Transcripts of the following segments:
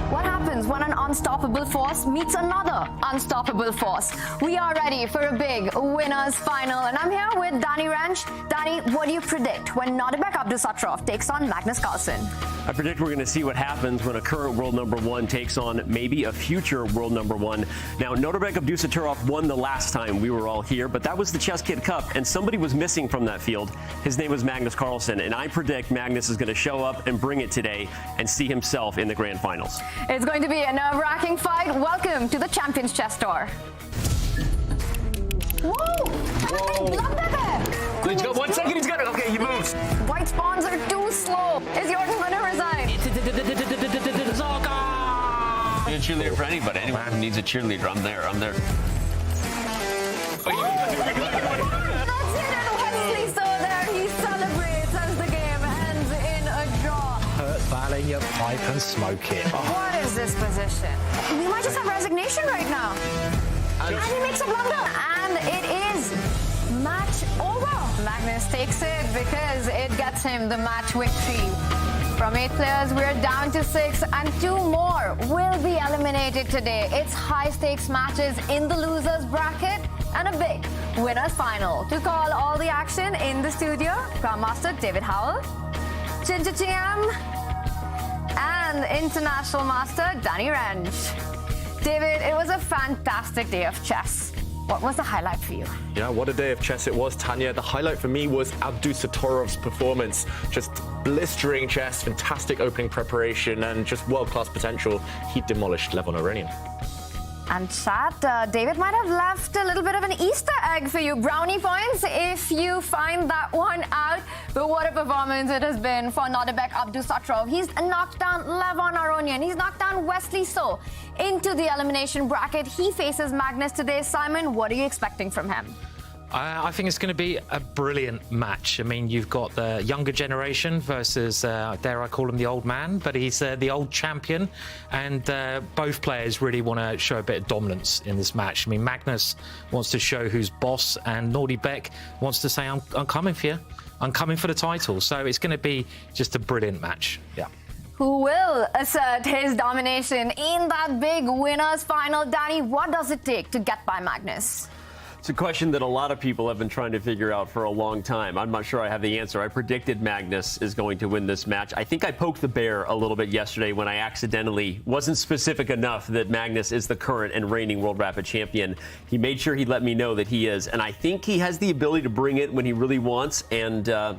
What happens when an unstoppable force meets another unstoppable force? We are ready for a big winners final, and I'm here with Danny Ranch. Danny, what do you predict when Nodirbek Abdusattorov takes on Magnus Carlsen? I predict we're going to see what happens when a current world number one takes on maybe a future world number one. Now, Nodirbek Abdusattorov won the last time we were all here, but that was the Chess Kid Cup, and somebody was missing from that field. His name was Magnus Carlsen, and I predict Magnus is going to show up and bring it today and see himself in the grand finals. It's going to be a nerve-wracking fight. Welcome to the Champions Chess Tour. Whoa! He's got 1 second, he's got it. Okay, he moves. White spawns are too slow. Is your going to resign? Need a cheerleader for anybody. Anyone who needs a cheerleader, I'm there. That's it, and Wesley saw there. He celebrates as the game ends in a draw. Hurt Valley your pipe and smoke it. What is this position? We might just have resignation right now. And he makes a blunder, and it is match over. Magnus takes it because it gets him the match victory. From 8 players, we're down to 6, and 2 more will be eliminated today. It's high-stakes matches in the losers bracket and a big winners final. To call all the action in the studio, Grandmaster David Howell, Chin Chiam, and International Master Danny Rensch. David, it was a fantastic day of chess. What was the highlight for you? Yeah, what a day of chess it was, Tanya. The highlight for me was Abdusattorov's performance. Just blistering chess, fantastic opening preparation, and just world-class potential. He demolished Levon Aronian. And chat, David might have left a little bit of an Easter egg for you. Brownie points if you find that one out. But what a performance it has been for Nodirbek Abdusattorov. He's knocked down Levon Aronian. He's knocked down Wesley So into the elimination bracket. He faces Magnus today. Simon, what are you expecting from him? I think it's going to be a brilliant match. I mean, you've got the younger generation versus, dare I call him the old man, but he's the old champion. And both players really want to show a bit of dominance in this match. I mean, Magnus wants to show who's boss, and Nodirbek wants to say, I'm coming for you. I'm coming for the title. So it's going to be just a brilliant match. Yeah. Who will assert his domination in that big winners final? Danny, what does it take to get by Magnus? It's a question that a lot of people have been trying to figure out for a long time. I'm not sure I have the answer. I predicted Magnus is going to win this match. I think I poked the bear a little bit yesterday when I accidentally wasn't specific enough that Magnus is the current and reigning World Rapid champion. He made sure he'd let me know that he is, and I think he has the ability to bring it when he really wants, and I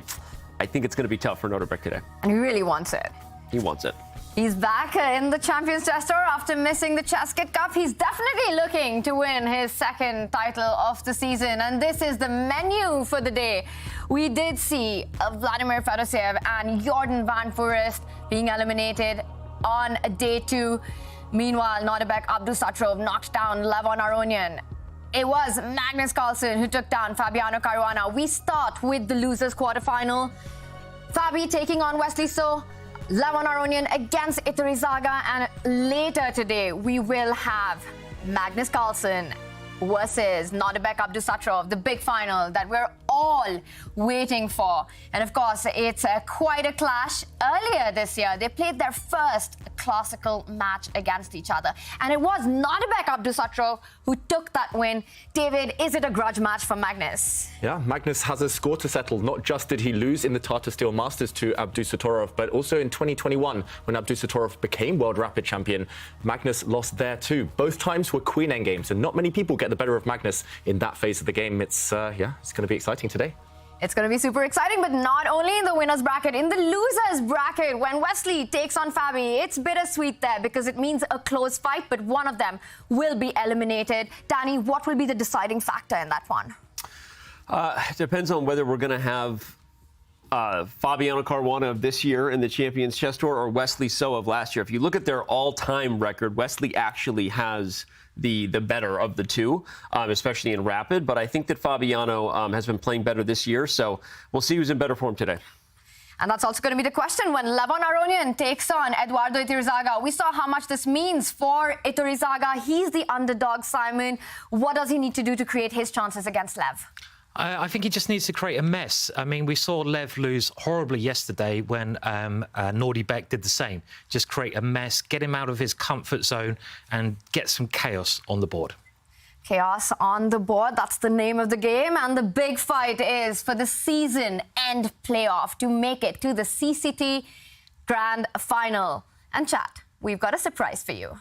think it's going to be tough for Nodirbek today. And he really wants it. He wants it. He's back in the Champions Chess Tour after missing the Chess Kid Cup. He's definitely looking to win his second title of the season. And this is the menu for the day. We did see Vladimir Fedoseev and Jordan Van Foreest being eliminated on day 2. Meanwhile, Nodirbek Abdusattorov knocked down Levon Aronian. It was Magnus Carlsen who took down Fabiano Caruana. We start with the losers quarterfinal. Fabi taking on Wesley So. Levon Aronian against Iturrizaga, and later today we will have Magnus Carlsen versus Nodirbek Abdusattorov, the big final that we're all waiting for. And of course, it's quite a clash. Earlier this year, they played their first classical match against each other. And it was Nodirbek Abdusattorov who took that win. David, is it a grudge match for Magnus? Yeah, Magnus has a score to settle. Not just did he lose in the Tata Steel Masters to Abdusattorov, but also in 2021, when Abdusattorov became World Rapid champion, Magnus lost there too. Both times were queen endgames, and not many people get the better of Magnus in that phase of the game. It's it's going to be exciting today. It's going to be super exciting, but not only in the winners bracket, in the losers bracket, when Wesley takes on Fabi, it's bittersweet there because it means a close fight, but one of them will be eliminated. Danny, what will be the deciding factor in that one? It depends on whether we're going to have Fabiano Caruana of this year in the Champions Chess Tour or Wesley So of last year. If you look at their all-time record, Wesley actually has the better of the two, especially in Rapid. But I think that Fabiano has been playing better this year, so we'll see who's in better form today. And that's also going to be the question when Levon Aronian takes on Eduardo Iturrizaga. We saw how much this means for Iturrizaga. He's the underdog, Simon. What does he need to do to create his chances against Lev? I think he just needs to create a mess. I mean, we saw Lev lose horribly yesterday when Nodirbek did the same. Just create a mess, get him out of his comfort zone, and get some chaos on the board. Chaos on the board, that's the name of the game. And the big fight is for the season-end playoff to make it to the CCT Grand Final. And chat, we've got a surprise for you.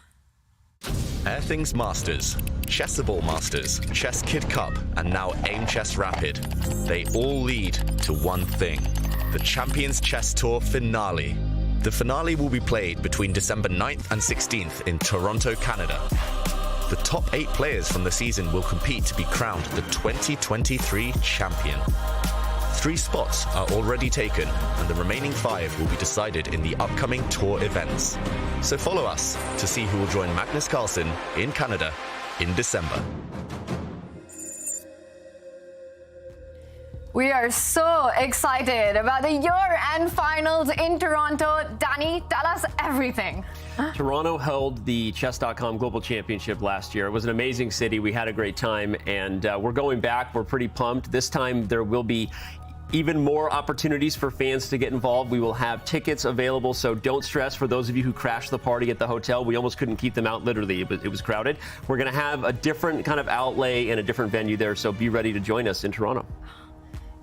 Airthings Masters, Chessable Masters, Chess Kid Cup, and now Aimchess Rapid. They all lead to one thing, the Champions Chess Tour finale. The finale will be played between December 9th and 16th in Toronto, Canada. The top 8 players from the season will compete to be crowned the 2023 champion. 3 spots are already taken, and the remaining 5 will be decided in the upcoming tour events. So follow us to see who will join Magnus Carlsen in Canada in December. We are so excited about the year-end finals in Toronto. Danny, tell us everything. Toronto held the Chess.com Global Championship last year. It was an amazing city. We had a great time, and we're going back. We're pretty pumped. This time there will be Even more opportunities for fans to get involved. We will have tickets available, so don't stress. For those of you who crashed the party at the hotel, we almost couldn't keep them out, literally. It was crowded. We're going to have a different kind of outlay and a different venue there, so be ready to join us in Toronto.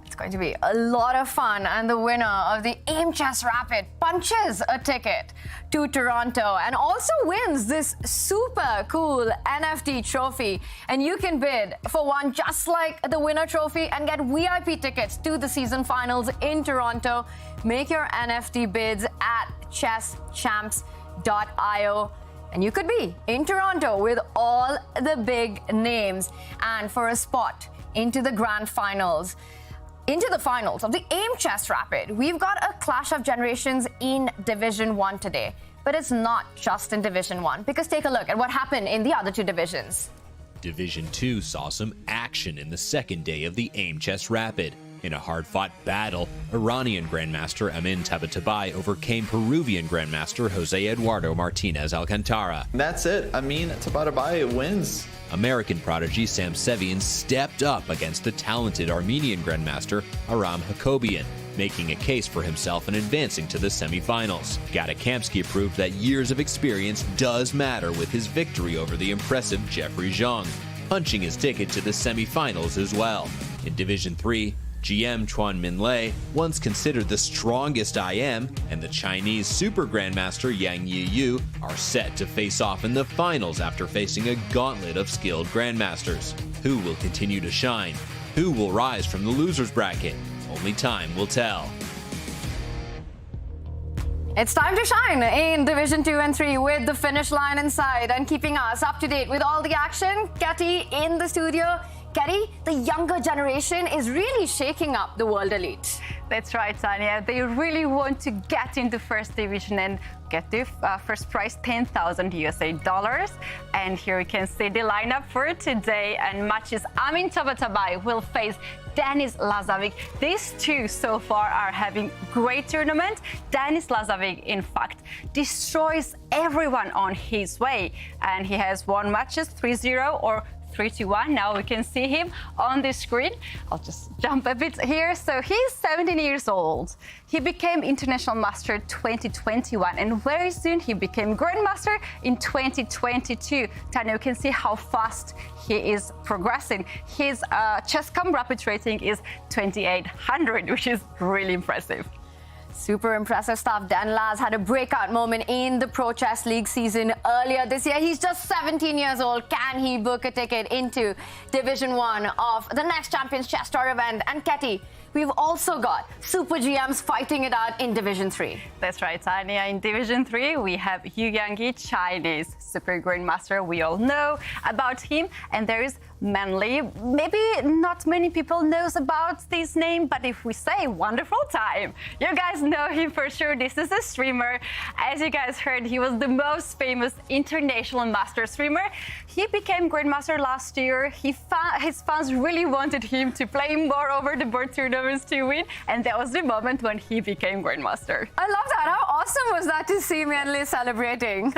It's going to be a lot of fun, and the winner of the Aimchess Rapid punches a ticket to Toronto and also wins this super cool NFT trophy. And you can bid for one just like the winner trophy and get VIP tickets to the season finals in Toronto. Make your NFT bids at chesschamps.io. And you could be in Toronto with all the big names. And for a spot into the grand finals, into the finals of the Aimchess Rapid, we've got a clash of generations in Division 1 today. But it's not just in Division 1, because take a look at what happened in the other two divisions. Division 2 saw some action in the second day of the Aimchess Rapid. In a hard-fought battle, Iranian Grandmaster Amin Tabatabai overcame Peruvian Grandmaster Jose Eduardo Martinez Alcantara. That's it. Amin Tabatabai wins. American prodigy Sam Sevian stepped up against the talented Armenian Grandmaster Aram Hakobian, making a case for himself and advancing to the semifinals. Gadakamsky proved that years of experience does matter with his victory over the impressive Jeffrey Zhang, punching his ticket to the semifinals as well. In Division 3, GM Chuan Minlei, once considered the strongest IM, and the Chinese Super Grandmaster Yang Yiyu are set to face off in the finals after facing a gauntlet of skilled Grandmasters. Who will continue to shine? Who will rise from the losers bracket? Only time will tell. It's time to shine in Division 2 and 3 with the finish line in sight, and keeping us up to date with all the action, Katie in the studio. Katie, the younger generation is really shaking up the World Elite. That's right, Tanya. They really want to get into first division and get the first prize, $10,000 USA. And here we can see the lineup for today. And matches Amin Tabatabai will face Denis Lazovic. These two so far are having great tournament. Denis Lazovic, in fact, destroys everyone on his way. And he has won matches 3-0 or 3-1. Now we can see him on the screen. I'll just jump a bit here. So he's 17 years old. He became International Master 2021, and very soon he became Grandmaster in 2022. Tanya, you can see how fast he is progressing. His Chess.com Rapid rating is 2800, which is really impressive. Super impressive stuff. Dan Laz had a breakout moment in the Pro Chess League season earlier this year. He's just 17 years old. Can he book a ticket into Division 1 of the next Champions Chess Tour event? And Katie, we've also got Super GMs fighting it out in Division 3. That's right, Tanya. In Division 3, we have Yu Yangyi, Chinese Super Grandmaster. We all know about him. And there is Manly. Maybe not many people knows about this name, but if we say Wonderful Time, you guys know him for sure. This is a streamer. As you guys heard, he was the most famous international master streamer. He became Grandmaster last year. His fans really wanted him to play more over the board tournaments to win, and that was the moment when he became Grandmaster. I love that. How awesome was that to see Manly celebrating?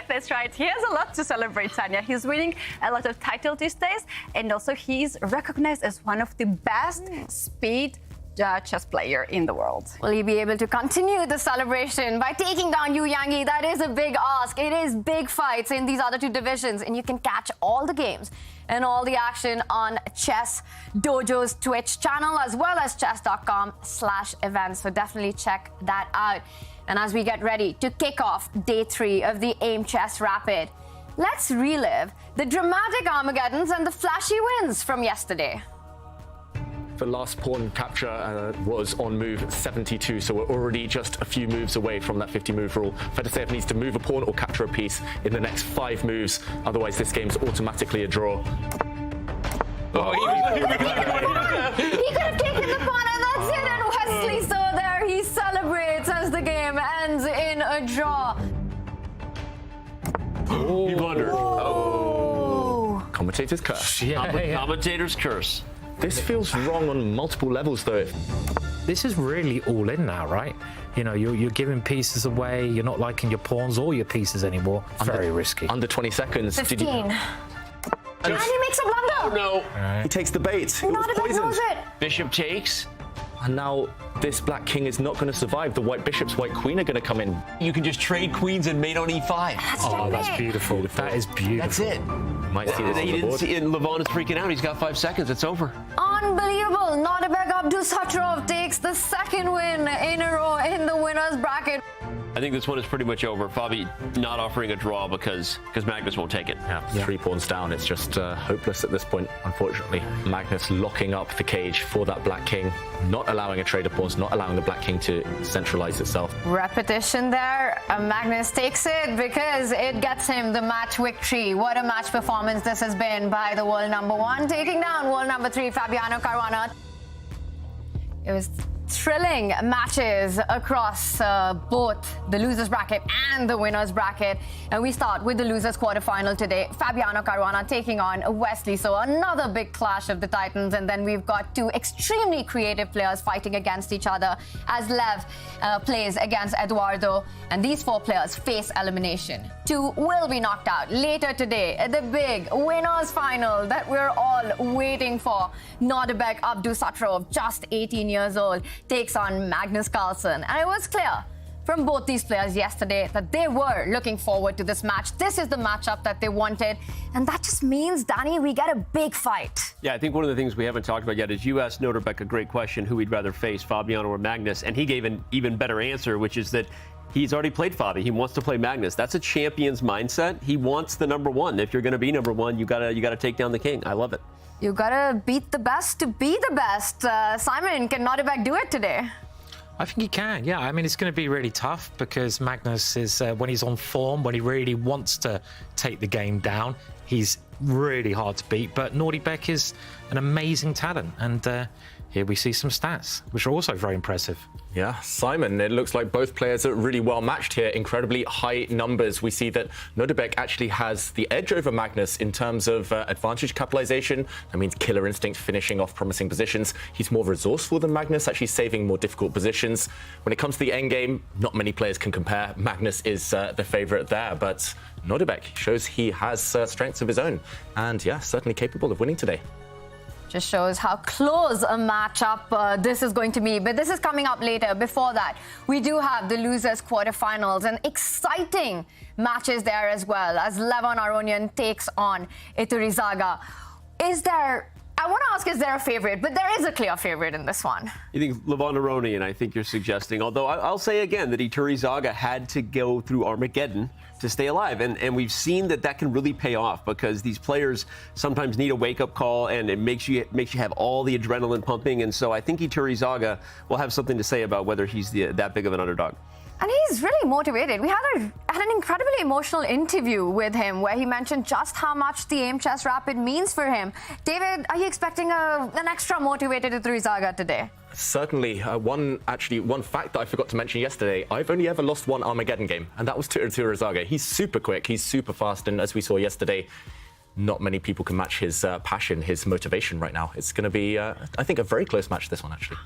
That's right. He has a lot to celebrate, Tanya. He's winning a lot of titles these days, and also he's recognized as one of the best speed chess player in the world. Will he be able to continue the celebration by taking down Yu Yangyi? That is a big ask. It is big fights in these other two divisions, and you can catch all the games and all the action on Chess Dojo's Twitch channel as well as chess.com/events. So definitely check that out. And as we get ready to kick off day 3 of the Aimchess Rapid, let's relive the dramatic Armageddons and the flashy wins from yesterday. The last pawn capture was on move 72, so we're already just a few moves away from that 50-move rule. Fedoseev needs to move a pawn or capture a piece in the next 5 moves, otherwise this game's automatically a draw. He could have taken the pawn, and that's it. And Wesley saw there. He celebrates as the game ends in a draw. He blundered. Oh. Commentator's curse. Commentator's curse. This feels wrong on multiple levels, though. This is really all in now, right? You know, you're giving pieces away. You're not liking your pawns or your pieces anymore. Very risky. Under 20 seconds. 15. And he makes a blunder. Oh, no. He takes the bait. Nodirbek knows it. Bishop takes. And now this black king is not going to survive. The white bishops, white queen are going to come in. You can just trade queens and mate on e5. Oh, that's beautiful. That is beautiful. That's it. Might see this on You the didn't board. see, and Levon is freaking out. He's got 5 seconds. It's over. Unbelievable. Nodirbek Abdusattorov takes the second win in a row in the winner's bracket. I think this one is pretty much over. Fabi not offering a draw because Magnus won't take it. Yeah, 3 pawns down. It's just hopeless at this point, unfortunately. Magnus locking up the cage for that black king, not allowing a trade of pawns, not allowing the black king to centralize itself. Repetition there. Magnus takes it because it gets him the match victory. What a match performance this has been by the world number 1, taking down world number 3, Fabiano Caruana. It was thrilling matches across both the losers bracket and the winners bracket, and we start with the losers quarterfinal today. Fabiano Caruana taking on Wesley, so another big clash of the titans, and then we've got 2 extremely creative players fighting against each other as Lev plays against Eduardo, and these 4 players face elimination. 2 will be knocked out later today. The big winners final that we're all waiting for. Nodirbek Abdusattorov, just 18 years old, takes on Magnus Carlsen. And it was clear from both these players yesterday that they were looking forward to this match. This is the matchup that they wanted. And that just means, Danny, we get a big fight. Yeah, I think one of the things we haven't talked about yet is you asked Nodirbek a great question, who he'd rather face, Fabiano or Magnus, and he gave an even better answer, which is that he's already played Fabi. He wants to play Magnus. That's a champion's mindset. He wants the number 1. If you're going to be number 1, you gotta take down the king. I love it. You gotta beat the best to be the best. Simon, can Nodirbek do it today? I think he can, yeah. I mean, it's going to be really tough because Magnus is, when he's on form, when he really wants to take the game down, he's really hard to beat. But Nodirbek is an amazing talent. And here we see some stats, which are also very impressive. Yeah, Simon, it looks like both players are really well matched here. Incredibly high numbers. We see that Nodirbek actually has the edge over Magnus in terms of advantage capitalization. That means killer instinct, finishing off promising positions. He's more resourceful than Magnus, actually saving more difficult positions. When it comes to the endgame, not many players can compare. Magnus is the favorite there, but Nodirbek shows he has strengths of his own. And yeah, certainly capable of winning today. Just shows how close a matchup this is going to be. But this is coming up later. Before that, we do have the losers quarterfinals and exciting matches there as well as Levon Aronian takes on Iturizaga. I want to ask, is there a favorite? But there is a clear favorite in this one. You think Levon Aronian, I think you're suggesting. Although I'll say again that Iturizaga had to go through Armageddon to stay alive. And we've seen that can really pay off because these players sometimes need a wake-up call and it makes you have all the adrenaline pumping. And so I think Iturizaga will have something to say about whether he's that big of an underdog. And he's really motivated. We had an incredibly emotional interview with him where he mentioned just how much the Aimchess Rapid means for him. David, are you expecting an extra motivated Iturizaga today? Certainly. One fact that I forgot to mention yesterday, I've only ever lost one Armageddon game, and that was to Iturizaga. He's super quick, he's super fast, and as we saw yesterday, not many people can match his passion, his motivation right now. It's going to be, I think, a very close match, this one, actually.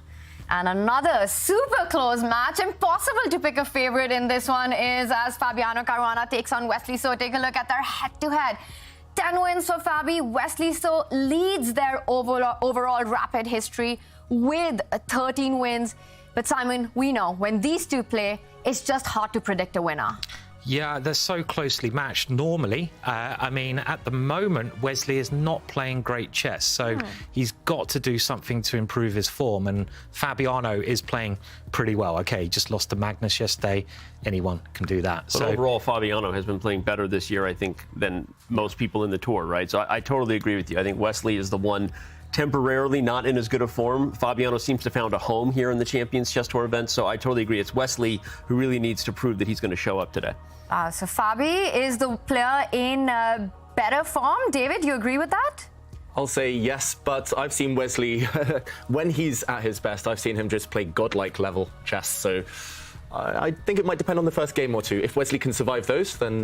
And another super close match. Impossible to pick a favorite in this one is as Fabiano Caruana takes on Wesley So. Take a look at their head-to-head. 10 wins for Fabi. Wesley So leads their overall rapid history with 13 wins. But Simon, we know when these 2 play, it's just hard to predict a winner. Yeah, they're so closely matched normally. I mean, at the moment, Wesley is not playing great chess, so he's got to do something to improve his form, and Fabiano is playing pretty well. Okay, he just lost to Magnus yesterday. Anyone can do that. But overall, Fabiano has been playing better this year, I think, than most people in the tour, right? So I totally agree with you. I think Wesley is the one temporarily not in as good a form. Fabiano seems to have found a home here in the Champions Chess Tour event, so I totally agree. It's Wesley who really needs to prove that he's going to show up today. So Fabi is the player in better form. David, you agree with that? I'll say yes, but I've seen Wesley, when he's at his best, I've seen him just play godlike level chess, so I think it might depend on the first game or 2. If Wesley can survive those, then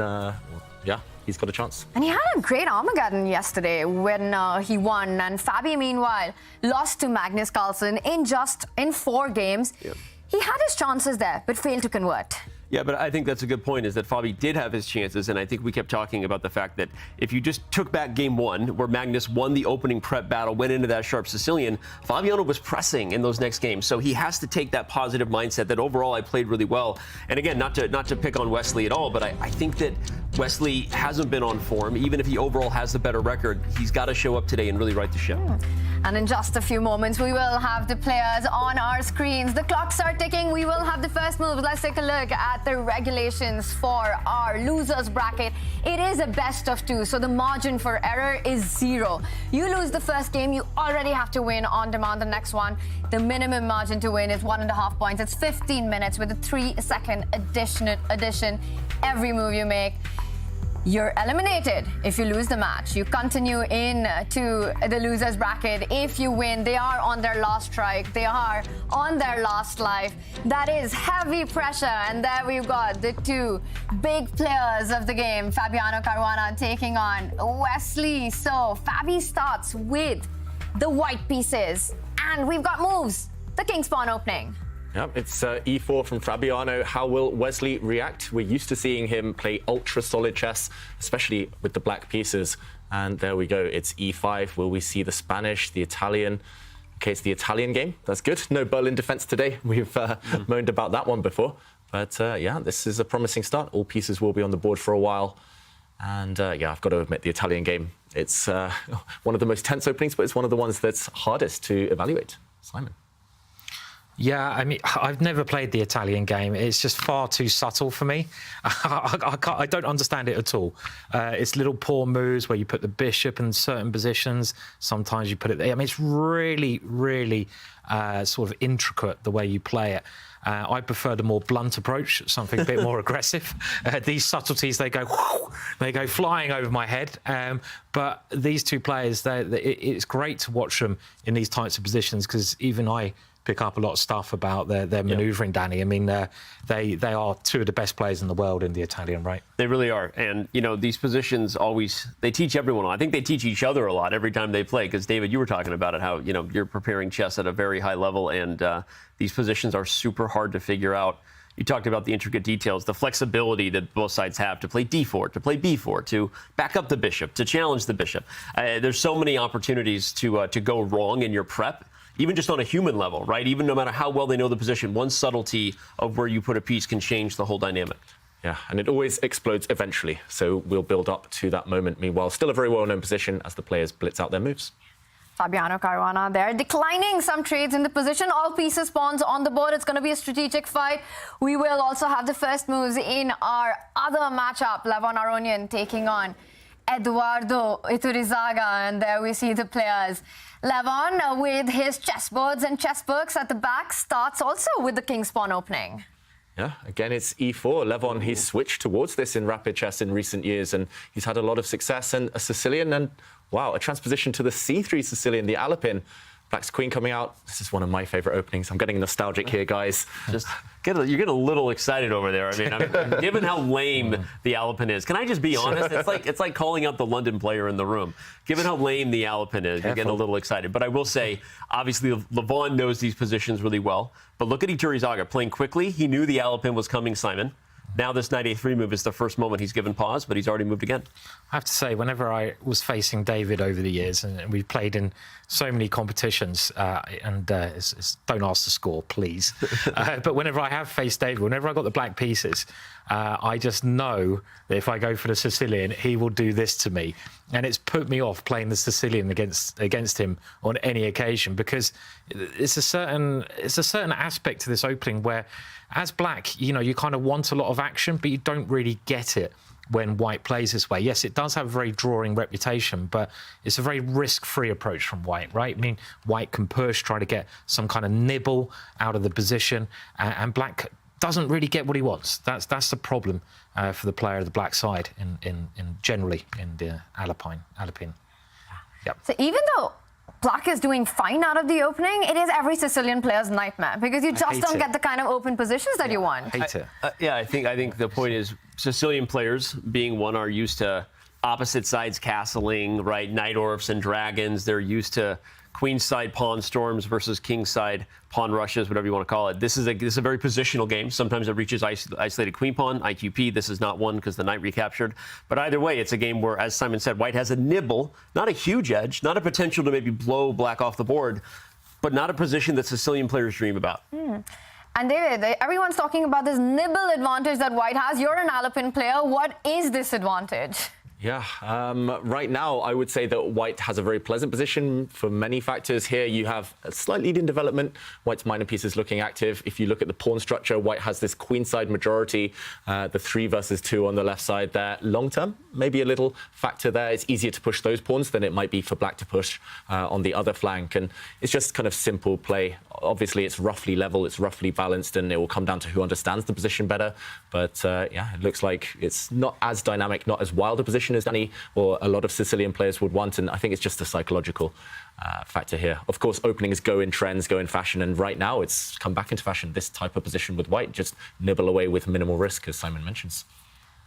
yeah, he's got a chance. And he had a great Armageddon yesterday when he won. And Fabi, meanwhile, lost to Magnus Carlsen in 4 games. Yep. He had his chances there, but failed to convert. Yeah, but I think that's a good point, is that Fabi did have his chances, and I think we kept talking about the fact that if you just took back game one, where Magnus won the opening prep battle, went into that sharp Sicilian, Fabiano was pressing in those next games, so he has to take that positive mindset that overall I played really well. And again, not to pick on Wesley at all, but I think that Wesley hasn't been on form. Even if he overall has the better record, he's got to show up today and really right the ship. And in just a few moments, we will have the players on our screens. The clocks are ticking. We will have the first move. Let's take a look at the regulations for our losers bracket. It is a best of two, so the margin for error is 0. You lose the first game, you already have to win on demand the next one. The minimum margin to win is 1.5 points. It's 15 minutes with a 3-second addition. Every move you make, you're eliminated if you lose the match. You continue in to the losers bracket. If you win, they are on their last strike. They are on their last life. That is heavy pressure. And there we've got the two big players of the game, Fabiano Caruana taking on Wesley. So Fabi starts with the white pieces. And we've got moves. The King's Pawn opening. Yep, it's e4 from Fabiano. How will Wesley react? We're used to seeing him play ultra-solid chess, especially with the black pieces. And there we go, it's e5. Will we see the Spanish, the Italian? Okay, it's the Italian game. That's good. No Berlin defense today. We've moaned about that one before. But yeah, this is a promising start. All pieces will be on the board for a while. And yeah, I've got to admit, the Italian game, it's one of the most tense openings, but it's one of the ones that's hardest to evaluate. Simon. Yeah, I mean, I've never played the Italian game. It's just far too subtle for me. I don't understand it at all. It's little pawn moves where you put the bishop in certain positions. Sometimes you put it there. I mean, it's really, really sort of intricate the way you play it. I prefer the more blunt approach, something a bit more aggressive. These subtleties, they go flying over my head. But these two players, it's great to watch them in these types of positions, because even I pick up a lot of stuff about their manoeuvring, Danny. I mean, they are two of the best players in the world in the Italian, right? They really are. And, you know, these positions they teach everyone. I think they teach each other a lot every time they play, because, David, you were talking about it, how, you know, you're preparing chess at a very high level, and these positions are super hard to figure out. You talked about the intricate details, the flexibility that both sides have to play d4, to play b4, to back up the bishop, to challenge the bishop. There's so many opportunities to go wrong in your prep, even just on a human level, right? Even no matter how well they know the position, one subtlety of where you put a piece can change the whole dynamic. Yeah, and it always explodes eventually, so we'll build up to that moment. Meanwhile, still a very well-known position as the players blitz out their moves. Fabiano Caruana there, declining some trades in the position. All pieces, pawns on the board. It's going to be a strategic fight. We will also have the first moves in our other matchup. Levon Aronian taking on Eduardo Iturrizaga, and there we see the players. Levon, with his chessboards and chessbooks at the back, starts also with the King's Pawn opening. Yeah, again, it's e4. Levon, he's switched towards this in rapid chess in recent years, and he's had a lot of success. And a Sicilian, and wow, a transposition to the c3 Sicilian, the Alapin. Black's queen coming out. This is one of my favorite openings. I'm getting nostalgic here, guys. You're getting a little excited over there. I mean, given how lame the Alapin is, can I just be honest? It's like calling out the London player in the room. Given how lame the Alapin is, you're getting a little excited. But I will say, obviously, Levon knows these positions really well. But look at Iturrizaga playing quickly. He knew the Alapin was coming, Simon. Now this knight a3 move is the first moment he's given pause, but he's already moved again. I have to say, whenever I was facing David over the years, and we played in so many competitions, don't ask the score, please. But whenever I have faced David, whenever I got the black pieces, I just know that if I go for the Sicilian, he will do this to me. And it's put me off playing the Sicilian against him on any occasion, because it's a certain aspect to this opening where, as black, you know, you kind of want a lot of action, but you don't really get it when white plays this way. Yes, it does have a very drawing reputation, but it's a very risk-free approach from white, right? I mean, white can push, try to get some kind of nibble out of the position, and black doesn't really get what he wants. That's the problem for the player of the black side in generally in the Alapin. Yep. So even though black is doing fine out of the opening, it is every Sicilian player's nightmare, because you just don't get the kind of open positions that you want. I hate it. Yeah, I think the point is Sicilian players, being one, are used to opposite sides castling, right? Knight Orfs and dragons. They're used to queenside pawn storms versus kingside pawn rushes, whatever you want to call it. This is a very positional game. Sometimes it reaches isolated queen pawn, IQP. This is not one because the knight recaptured. But either way, it's a game where, as Simon said, white has a nibble, not a huge edge, not a potential to maybe blow black off the board, but not a position that Sicilian players dream about. And David, everyone's talking about this nibble advantage that white has. You're an Alpine player. What is this advantage? Yeah, right now I would say that white has a very pleasant position for many factors. Here you have a slight lead in development. White's minor piece is looking active. If you look at the pawn structure, white has this queenside majority, the 3 versus 2 on the left side there. Long term, maybe a little factor there. It's easier to push those pawns than it might be for black to push on the other flank. And it's just kind of simple play. Obviously, it's roughly level, it's roughly balanced, and it will come down to who understands the position better. But yeah, it looks like it's not as dynamic, not as wild a position as Danny or a lot of Sicilian players would want. And I think it's just a psychological factor here. Of course, openings go in trends, go in fashion. And right now, it's come back into fashion, this type of position with white. Just nibble away with minimal risk, as Simon mentions.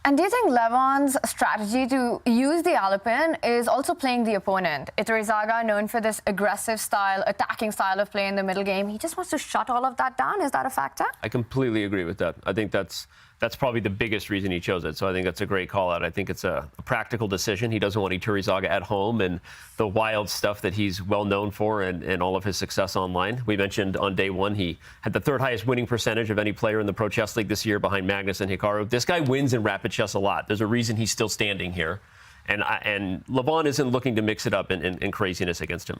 And do you think Levon's strategy to use the Alpine is also playing the opponent? Iturrizaga, known for this aggressive style, attacking style of play in the middle game, he just wants to shut all of that down. Is that a factor? I completely agree with that. I think that's probably the biggest reason he chose it. So I think that's a great call out. I think it's a practical decision. He doesn't want Iturrizaga at home and the wild stuff that he's well known for and all of his success online. We mentioned on day one he had the 3rd highest winning percentage of any player in the Pro Chess League this year behind Magnus and Hikaru. This guy wins in rapid chess a lot. There's a reason he's still standing here. And Levon isn't looking to mix it up in craziness against him.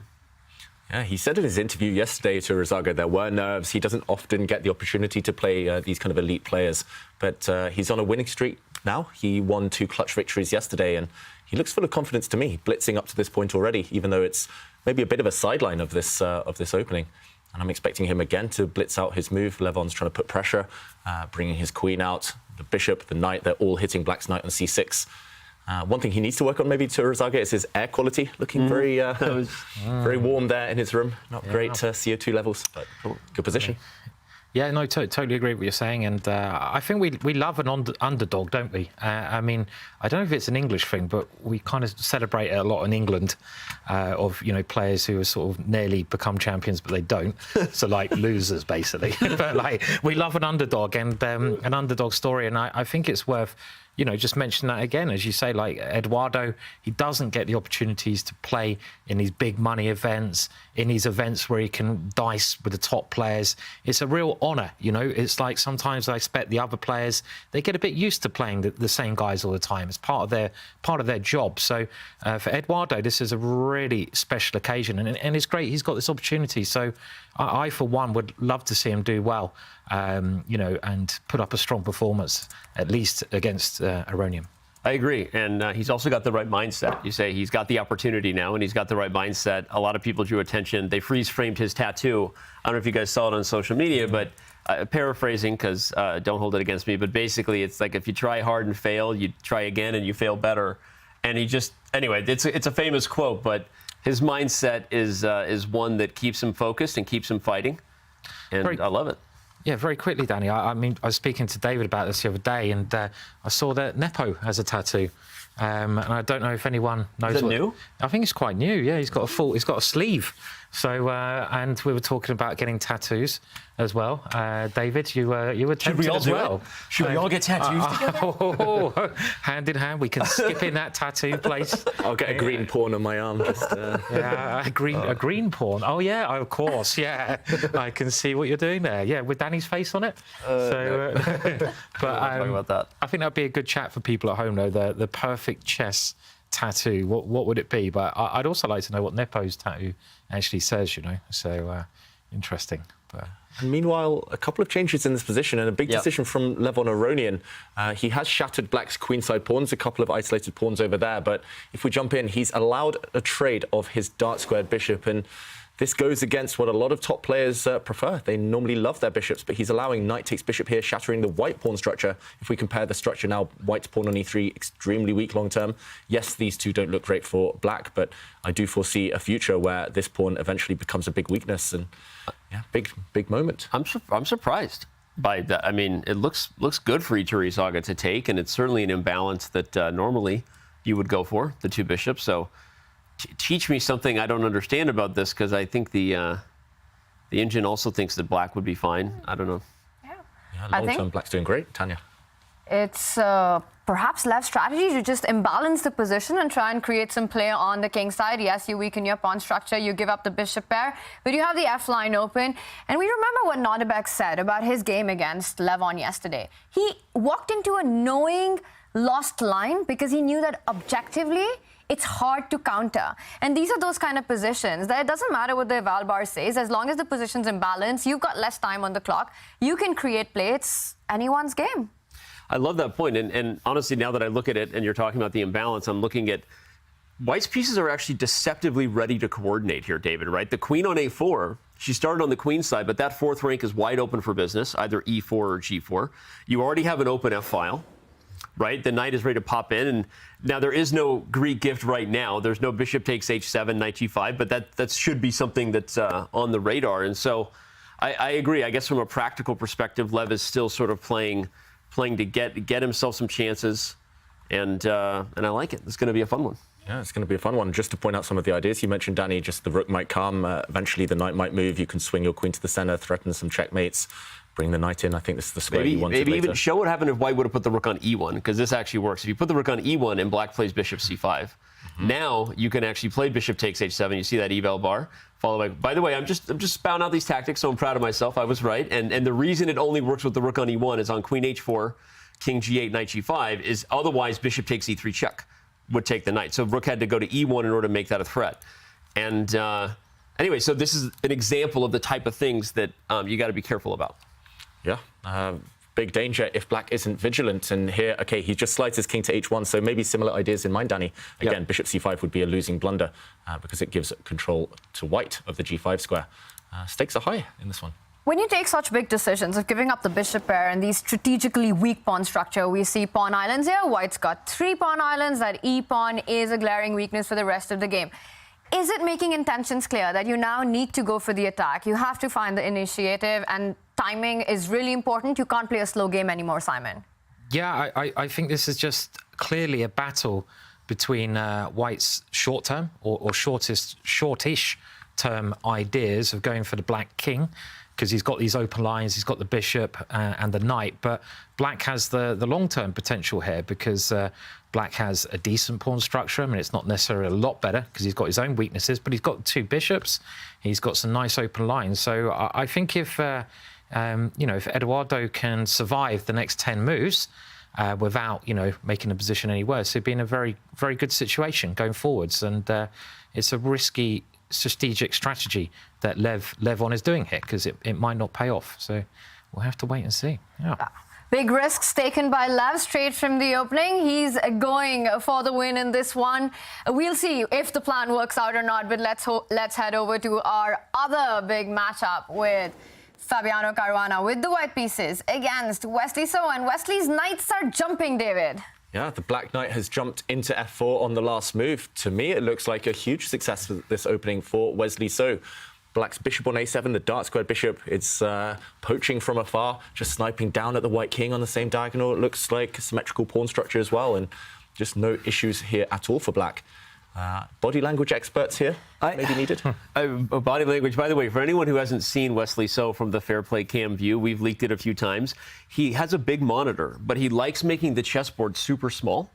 Yeah, he said in his interview yesterday to Iturrizaga there were nerves. He doesn't often get the opportunity to play these kind of elite players, but he's on a winning streak now. He won 2 clutch victories yesterday, and he looks full of confidence to me, blitzing up to this point already, even though it's maybe a bit of a sideline of this opening. And I'm expecting him again to blitz out his move. Levon's trying to put pressure, bringing his queen out, the bishop, the knight. They're all hitting black's knight on c6. One thing he needs to work on maybe to Iturrizaga is his air quality, looking very warm there in his room. Not great CO2 levels, but good position. Yeah, no, totally agree with what you're saying. And I think we love an underdog, don't we? I mean, I don't know if it's an English thing, but we kind of celebrate it a lot in England of, players who are sort of nearly become champions, but they don't. So, like, losers, basically. But, like, we love an underdog and an underdog story. And I think it's worth... just mention that again, as you say, like Eduardo, he doesn't get the opportunities to play in these big money events, in these events where he can dice with the top players. It's a real honour, It's like sometimes I expect the other players, they get a bit used to playing the same guys all the time. It's part of their job. So for Eduardo, this is a really special occasion, and it's great he's got this opportunity. So I for one, would love to see him do well, and put up a strong performance, at least against Aronian. I agree. And he's also got the right mindset. You say he's got the opportunity now and he's got the right mindset. A lot of people drew attention. They freeze-framed his tattoo. I don't know if you guys saw it on social media, but paraphrasing, because don't hold it against me, but basically it's like if you try hard and fail, you try again and you fail better. And anyway, it's a famous quote, but his mindset is one that keeps him focused and keeps him fighting. And I love it. Yeah, very quickly, Danny. I mean, I was speaking to David about this the other day, and I saw that Nepo has a tattoo. And I don't know if anyone knows. Is it new? I think it's quite new. Yeah, he's got a sleeve. So, and we were talking about getting tattoos as well. David, you were tempted as well. Should we all get tattoos together? Hand in hand, we can skip in that tattoo place. I'll get a green pawn on my arm. Yeah, a green pawn. Oh yeah, of course. Yeah, I can see what you're doing there. Yeah, with Danny's face on it. But talking about that. I think that'd be a good chat for people at home, though. The perfect chess tattoo. What would it be? But I'd also like to know what Nepo's tattoo actually says. So interesting. But And meanwhile, a couple of changes in this position and a big decision from Levon Aronian. He has shattered black's queenside pawns, a couple of isolated pawns over there. But if we jump in, he's allowed a trade of his dart-squared bishop. And this goes against what a lot of top players prefer. They normally love their bishops, but he's allowing knight takes bishop here, shattering the white pawn structure. If we compare the structure now, white's pawn on e3, extremely weak long term. Yes, these two don't look great for black, but I do foresee a future where this pawn eventually becomes a big weakness. And yeah, big moment. I'm surprised by that. I mean, it looks good for Iturrizaga to take, and it's certainly an imbalance that normally you would go for, the 2 bishops. So teach me something I don't understand about this, because I think the engine also thinks that black would be fine. I don't know. Yeah, long-term black's doing great. Tanya? It's perhaps Lev's strategy to just imbalance the position and try and create some play on the king side. Yes, you weaken your pawn structure, you give up the bishop pair, but you have the F line open. And we remember what Nodirbek said about his game against Levon yesterday. He walked into a knowing lost line because he knew that objectively it's hard to counter. And these are those kind of positions that it doesn't matter what the eval bar says. As long as the position's in balance, you've got less time on the clock, you can create play. It's anyone's game. I love that point. And honestly, now that I look at it and you're talking about the imbalance, I'm looking at White's pieces are actually deceptively ready to coordinate here, David, right? The queen on A4, she started on the queen side, but that 4th rank is wide open for business, either E4 or G4. You already have an open F file, right? The knight is ready to pop in. And now there is no Greek gift right now. There's no bishop takes H7, knight G5, but that should be something that's on the radar. And so I agree. I guess from a practical perspective, Lev is still sort of playing to get himself some chances, and I like it. It's going to be a fun one. Yeah, it's going to be a fun one. Just to point out some of the ideas you mentioned, Danny, just the rook might come. Eventually, the knight might move. You can swing your queen to the center, threaten some checkmates, bring the knight in. I think this is the square you wanted Maybe later. even show what happened if White would have put the rook on E1, because this actually works. If you put the rook on E1 and Black plays bishop C5, now you can actually play bishop takes H7. You see that eval bar. Followed by the way, I'm just spouting out these tactics, so I'm proud of myself. I was right. And the reason it only works with the rook on E1 is on queen H4, king G8, knight G5, is otherwise bishop takes E3 check would take the knight. So rook had to go to E1 in order to make that a threat. And anyway, so this is an example of the type of things that you got to be careful about. Yeah. Big danger if Black isn't vigilant. And here, okay, he just slides his king to H1, so maybe similar ideas in mind, Danny. Again, bishop C5 would be a losing blunder because it gives control to White of the G5 square. Stakes are high in this one. When you take such big decisions of giving up the bishop pair and these strategically weak pawn structure, we see pawn islands here. White's got 3 pawn islands. That E pawn is a glaring weakness for the rest of the game. Is it making intentions clear that you now need to go for the attack? You have to find the initiative, and timing is really important. You can't play a slow game anymore, Simon. Yeah, I think this is just clearly a battle between White's short-term or shortish term ideas of going for the Black king, because he's got these open lines, he's got the bishop and the knight, but Black has the long-term potential here because Black has a decent pawn structure. I mean, it's not necessarily a lot better because he's got his own weaknesses, but he's got 2 bishops, he's got some nice open lines. So I think if if Eduardo can survive the next 10 moves without making the position any worse, he'd be in a very, very good situation going forwards. And it's a risky strategic strategy that Levon is doing here because it might not pay off. So we'll have to wait and see. Yeah. Big risks taken by Lev straight from the opening. He's going for the win in this one. We'll see if the plan works out or not, but let's head over to our other big matchup with Fabiano Caruana with the white pieces against Wesley So, and Wesley's knights are jumping, David. Yeah, the Black Knight has jumped into F4 on the last move. To me, it looks like a huge success for this opening for Wesley So. Black's bishop on A7, the dark squared bishop, it's poaching from afar, just sniping down at the white king on the same diagonal. It looks like a symmetrical pawn structure as well, and just no issues here at all for Black. Body language experts here maybe needed. Body language, by the way, for anyone who hasn't seen Wesley So from the Fair Play Cam view, we've leaked it a few times. He has a big monitor, but he likes making the chessboard super small.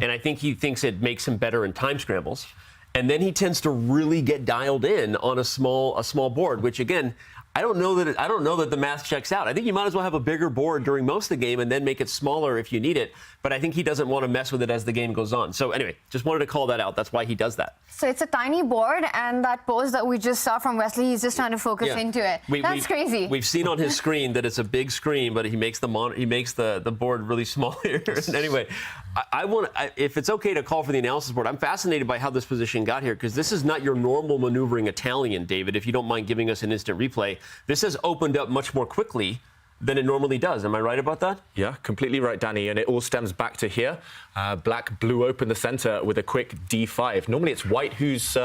And I think he thinks it makes him better in time scrambles. And then he tends to really get dialed in on a small board, which again, I don't know that the math checks out. I think you might as well have a bigger board during most of the game and then make it smaller if you need it. But I think he doesn't want to mess with it as the game goes on. So anyway, just wanted to call that out. That's why he does that. So it's a tiny board, and that pose that we just saw from Wesley, he's just trying to focus into it. That's crazy. We've seen on his screen that it's a big screen, but he makes the board really small here. And anyway, if it's okay to call for the analysis board, I'm fascinated by how this position got here, because this is not your normal maneuvering Italian, David, if you don't mind giving us an instant replay. This has opened up much more quickly than it normally does. Am I right about that? Yeah, completely right, Danny. And it all stems back to here. Black blew open the center with a quick d5. Normally it's white who's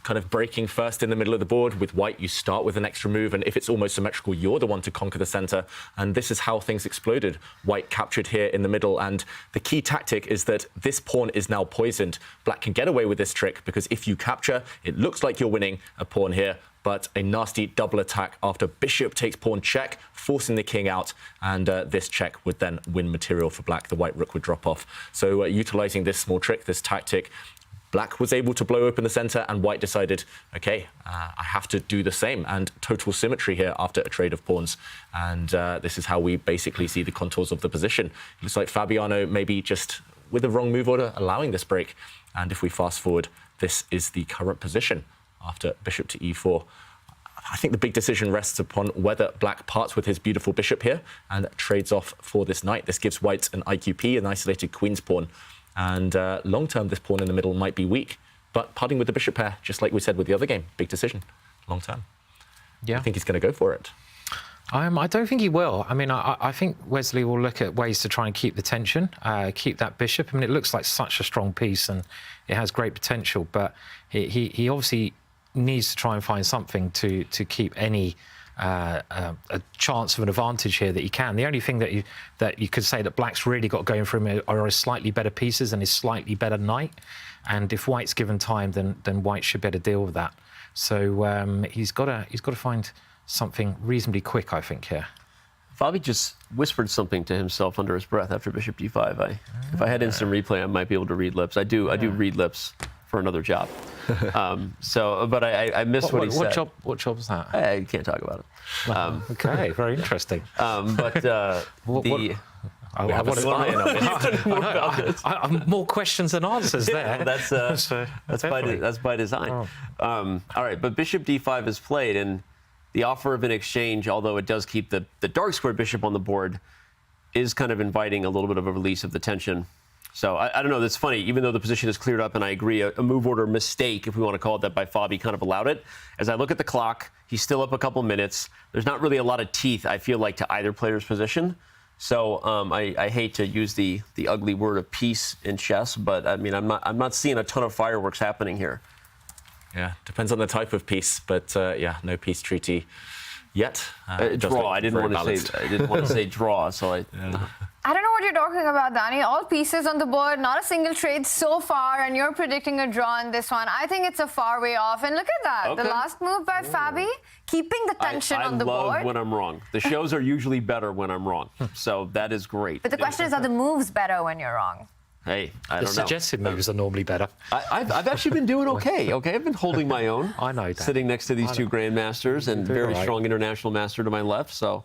kind of breaking first in the middle of the board. With white, you start with an extra move, and if it's almost symmetrical, you're the one to conquer the center. And this is how things exploded. White captured here in the middle, and the key tactic is that this pawn is now poisoned. Black can get away with this trick because if you capture, it looks like you're winning a pawn here, but a nasty double attack after bishop takes pawn check, forcing the king out, and this check would then win material for black. The white rook would drop off. So utilizing this small trick, this tactic, black was able to blow open the center, and white decided, okay, I have to do the same, and total symmetry here after a trade of pawns. And this is how we basically see the contours of the position. It looks like Fabiano maybe just with the wrong move order allowing this break. And if we fast forward, this is the current position after bishop to e4. I think the big decision rests upon whether black parts with his beautiful bishop here and trades off for this knight. This gives white an IQP, an isolated queen's pawn. And long-term, this pawn in the middle might be weak. But parting with the bishop pair, just like we said with the other game, big decision, long-term. Yeah. I think he's going to go for it. I don't think he will. I mean, I think Wesley will look at ways to try and keep the tension, keep that bishop. I mean, it looks like such a strong piece and it has great potential, but he obviously needs to try and find something to keep any a chance of an advantage here that he can. The only thing that you could say that black's really got going for him are his slightly better pieces and his slightly better knight. And if white's given time, then white should be able to deal with that. So he's got to find something reasonably quick, I think, here. Fabi just whispered something to himself under his breath after bishop d5. If I had instant replay, I might be able to read lips. I do read lips for another job. But I missed what he said. What job was that? I can't talk about it. Okay, very interesting. More questions than answers there. That's by design. All right, but bishop d5 is played, and the offer of an exchange, although it does keep the dark squared bishop on the board, is kind of inviting a little bit of a release of the tension. So I don't know, that's funny. Even though the position is cleared up, and I agree, a move order mistake, if we want to call it that, by Fabi kind of allowed it. As I look at the clock, he's still up a couple minutes. There's not really a lot of teeth, I feel like, to either player's position. So I hate to use the ugly word of peace in chess, but I mean, I'm not seeing a ton of fireworks happening here. Yeah, depends on the type of piece, but yeah, no peace treaty yet. Draw. I didn't want to say draw, so I don't know what you're talking about, Danny. All pieces on the board, not a single trade so far, and you're predicting a draw in this one. I think it's a far way off. And look at that. Okay. The last move by Fabi, keeping the tension on the board. I love when I'm wrong. The shows are usually better when I'm wrong. So that is great. But the question is, are the moves better when you're wrong? Hey, I don't know. The suggested moves are normally better. I've actually been doing okay. I've been holding my own. I know that. Sitting next to these two grandmasters and very strong international master to my left. So,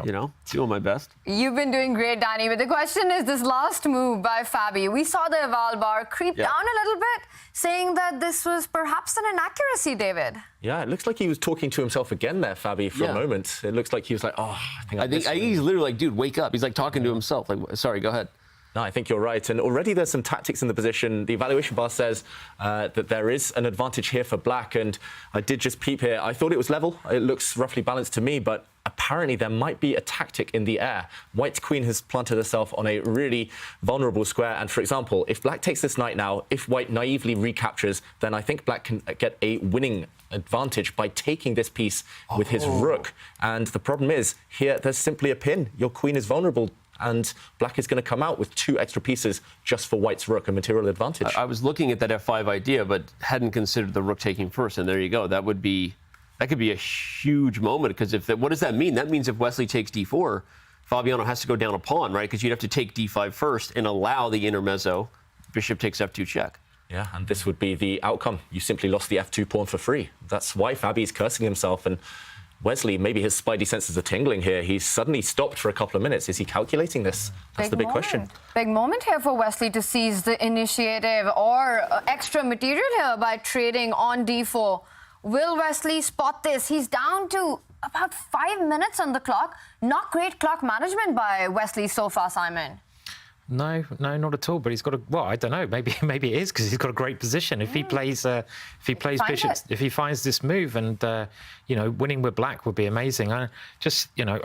you know, doing my best. You've been doing great, Danny. But the question is this last move by Fabi. We saw the eval bar creep down a little bit, saying that this was perhaps an inaccuracy, David. Yeah, it looks like he was talking to himself again there, Fabi, for a moment. It looks like he was like, oh, I think he's literally like, dude, wake up. He's like talking to himself. Like, sorry, go ahead. No, I think you're right. And already there's some tactics in the position. The evaluation bar says that there is an advantage here for black. And I did just peep here. I thought it was level. It looks roughly balanced to me. But apparently there might be a tactic in the air. White's queen has planted herself on a really vulnerable square. And for example, if black takes this knight now, if white naively recaptures, then I think black can get a winning advantage by taking this piece with his rook. And the problem is, here there's simply a pin. Your queen is vulnerable. And black is going to come out with two extra pieces just for white's rook, a material advantage. I was looking at that f5 idea, but hadn't considered the rook taking first. And there you go. That could be a huge moment, because what does that mean? That means if Wesley takes d4, Fabiano has to go down a pawn, right? Because you'd have to take d5 first and allow the intermezzo. Bishop takes f2 check. Yeah, and this would be the outcome. You simply lost the f2 pawn for free. That's why Fabi's cursing himself. And Wesley, maybe his spidey senses are tingling here. He's suddenly stopped for a couple of minutes. Is he calculating this? That's the big question. Big moment here for Wesley to seize the initiative or extra material here by trading on d4. Will Wesley spot this? He's down to about 5 minutes on the clock. Not great clock management by Wesley so far, Simon. No, not at all. But he's got a I don't know. Maybe it is because he's got a great position. If he plays, bishop, if he finds this move, and winning with black would be amazing. I'm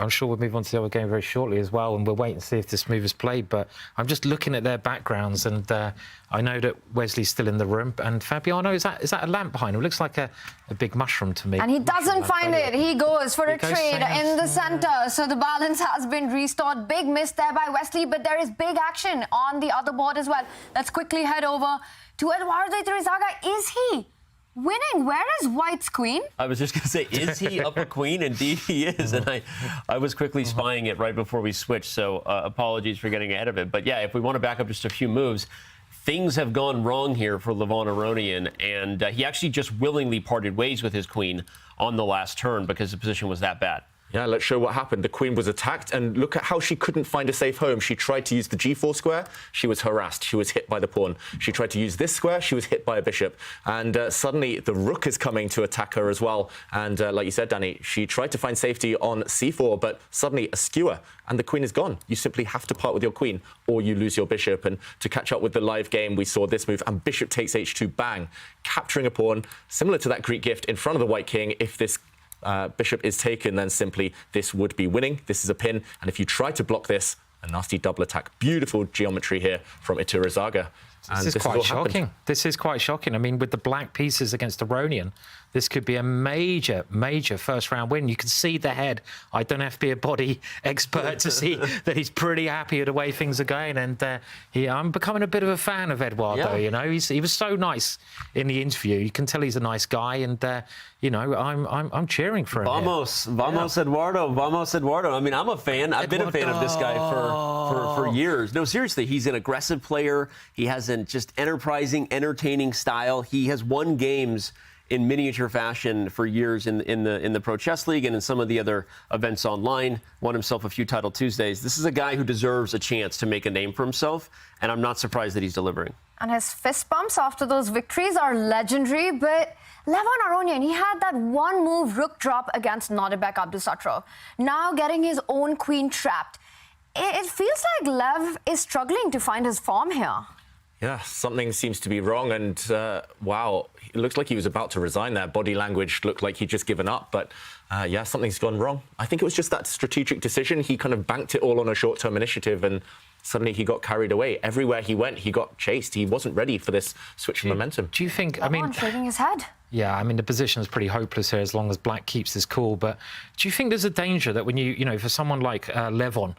sure we'll move on to the other game very shortly as well, and we'll wait and see if this move is played. But I'm just looking at their backgrounds, and I know that Wesley's still in the room, and Fabiano is that a lamp behind him? It looks like a big mushroom to me. And he doesn't find it. He goes for a trade in the center. So the balance has been restored. Big miss there by Wesley, but there is big action on the other board as well. Let's quickly head over to Eduardo. Is he winning? Where is White's queen? I was just going to say, is he up a queen? Indeed he is. And I was quickly spying it right before we switched, so apologies for getting ahead of it. But yeah, if we want to back up just a few moves, things have gone wrong here for Levon Aronian, and he actually just willingly parted ways with his queen on the last turn because the position was that bad. Yeah, let's show what happened. The queen was attacked, and look at how she couldn't find a safe home. She tried to use the g4 square. She was harassed. She was hit by the pawn. She tried to use this square. She was hit by a bishop. And suddenly, the rook is coming to attack her as well. And like you said, Danny, she tried to find safety on c4, but suddenly a skewer, and the queen is gone. You simply have to part with your queen, or you lose your bishop. And to catch up with the live game, we saw this move, and bishop takes h2, bang, capturing a pawn, similar to that Greek gift in front of the white king. If this bishop is taken, then simply this would be winning. This is a pin, and if you try to block this, a nasty double attack. Beautiful geometry here from Iturrizaga. This is quite shocking. This is quite shocking. I mean, with the black pieces against Aronian, this could be a major, major first-round win. You can see the head. I don't have to be a body expert to see that he's pretty happy with the way things are going. And I'm becoming a bit of a fan of Eduardo. Yeah. He was so nice in the interview. You can tell he's a nice guy, and I'm cheering for him. Vamos, Eduardo, vamos, Eduardo. I mean, I'm a fan. I've been a fan of this guy for years. No, seriously, he's an aggressive player. He has an just enterprising, entertaining style. He has won games in miniature fashion for years in the Pro Chess League and in some of the other events online. Won himself a few Title Tuesdays. This is a guy who deserves a chance to make a name for himself, and I'm not surprised that he's delivering. And his fist bumps after those victories are legendary, but Levon Aronian, he had that one-move rook drop against Nodirbek Abdusattorov, now getting his own queen trapped. It feels like Lev is struggling to find his form here. Yeah, something seems to be wrong, and wow, it looks like he was about to resign there. Body language looked like he'd just given up, but yeah, something's gone wrong. I think it was just that strategic decision. He kind of banked it all on a short-term initiative, and suddenly he got carried away. Everywhere he went, he got chased. He wasn't ready for this switch of momentum. Do you think, shaking his head. Yeah, I mean, the position is pretty hopeless here as long as black keeps his cool. But do you think there's a danger that when for someone like Levon,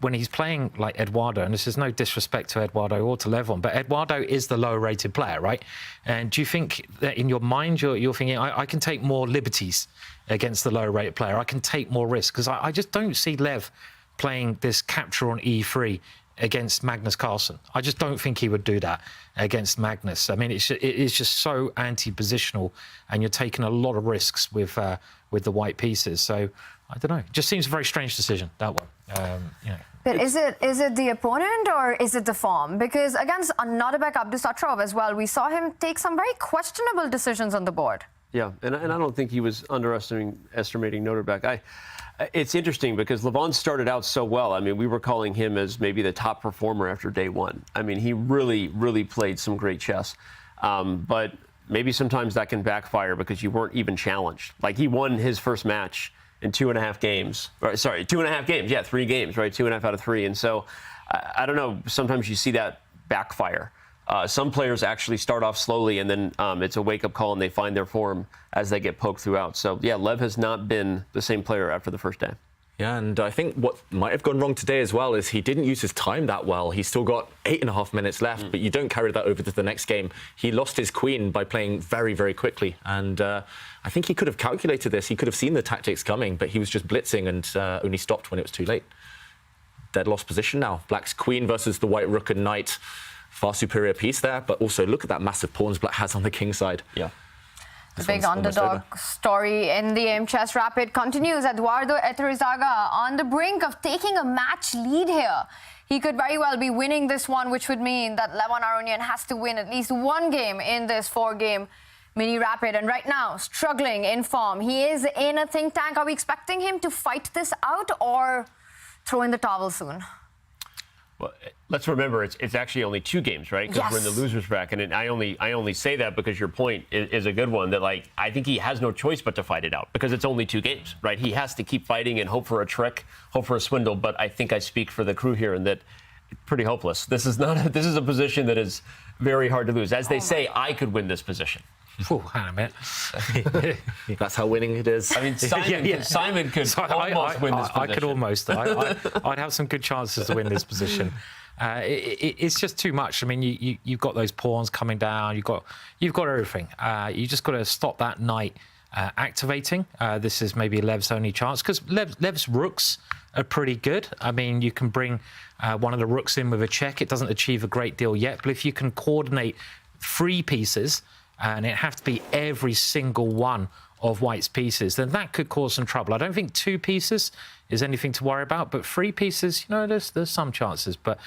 when he's playing like Eduardo, and this is no disrespect to Eduardo or to Levon, but Eduardo is the lower rated player, right? And do you think that in your mind you're thinking, I can take more liberties against the lower rated player, I can take more risks? Because I just don't see Lev playing this capture on e3 against Magnus Carlsen. I just don't think he would do that against Magnus. I mean, it is just so anti-positional, and you're taking a lot of risks with the white pieces. So I don't know. It just seems a very strange decision, that one. But is it the opponent or is it the form? Because against Nodirbek Abdusattorov as well, we saw him take some very questionable decisions on the board. Yeah, and I don't think he was underestimating Nodirbek. It's interesting because Levon started out so well. I mean, we were calling him as maybe the top performer after day one. I mean, he really, really played some great chess. But maybe sometimes that can backfire because you weren't even challenged. Like, he won his first match in 2.5 games. Or, sorry, 2.5 games. Yeah, 3 games, right? 2.5 out of 3. And so, I don't know, sometimes you see that backfire. Some players actually start off slowly, and then it's a wake-up call, and they find their form as they get poked throughout. So, yeah, Lev has not been the same player after the first day. Yeah, and I think what might have gone wrong today as well is he didn't use his time that well. He's still got 8.5 minutes left, but you don't carry that over to the next game. He lost his queen by playing very, very quickly, and I think he could have calculated this. He could have seen the tactics coming, but he was just blitzing and only stopped when it was too late. Dead lost position now. Black's queen versus the white rook and knight. Far superior piece there, but also look at that massive pawns black has on the king side. Yeah. The big underdog story in the Aimchess Rapid continues. Eduardo Iturrizaga on the brink of taking a match lead here. He could very well be winning this one, which would mean that Levon Aronian has to win at least one game in this 4-game mini rapid. And right now, struggling in form. He is in a think tank. Are we expecting him to fight this out or throw in the towel soon? Well, let's remember, it's actually only 2 games, right? Because we're in the losers bracket, and I only say that because your point is a good one. That like I think he has no choice but to fight it out because it's only 2 games, right? He has to keep fighting and hope for a trick, hope for a swindle. But I think I speak for the crew here in that it's pretty hopeless. This is a position that is very hard to lose. As they say, I could win this position. Oh, hang on a minute. That's how winning it is. I mean, Simon could almost win this position. I could almost. I'd have some good chances to win this position. It's just too much. I mean, you've got those pawns coming down. You've got everything. You just got to stop that knight activating. This is maybe Lev's only chance because Lev's rooks are pretty good. I mean, you can bring one of the rooks in with a check. It doesn't achieve a great deal yet, but if you can coordinate 3 pieces, and it have to be every single one of White's pieces, then that could cause some trouble. I don't think 2 pieces is anything to worry about, but 3 pieces, there's some chances. But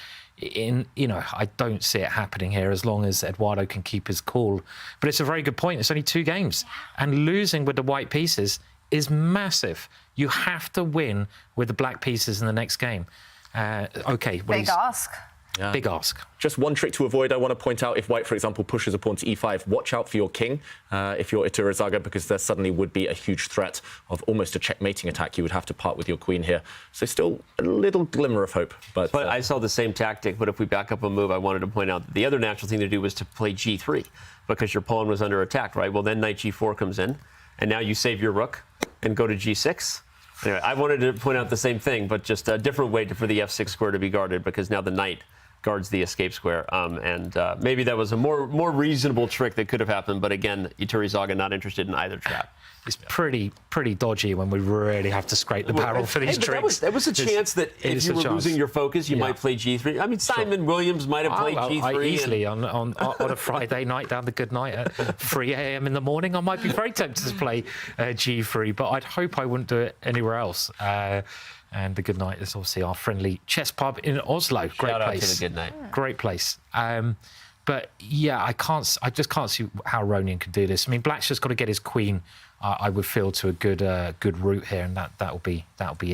I don't see it happening here as long as Eduardo can keep his cool. But it's a very good point. It's only 2 games, and losing with the white pieces is massive. You have to win with the black pieces in the next game. Big ask. Yeah. Big ask. Just one trick to avoid, I want to point out, if White, for example, pushes a pawn to e5, watch out for your king if you're Iturrizaga, because there suddenly would be a huge threat of almost a checkmating attack. You would have to part with your queen here. So still a little glimmer of hope. But I saw the same tactic, but if we back up a move, I wanted to point out that the other natural thing to do was to play g3, because your pawn was under attack, right? Well, then knight g4 comes in, and now you save your rook and go to g6. Anyway, I wanted to point out the same thing, but just a different way for the f6 square to be guarded, because now the knight guards the escape square, and maybe that was a more reasonable trick that could have happened. But again, Iturrizaga not interested in either trap. It's pretty dodgy when we really have to scrape the barrel for these tricks. There was a chance that if you were losing your focus, you might play g3. I mean, Simon Williams might have played g3 easily on a Friday night down the good night at 3 a.m. in the morning. I might be very tempted to play g3, but I'd hope I wouldn't do it anywhere else. And the Good Night is obviously our friendly chess pub in Oslo. Great Shout place. Out to the Good Night. Great place. But yeah, I just can't see how Aronian can do this. I mean, Black's just got to get his queen, I would feel, to a good route here, and that'll be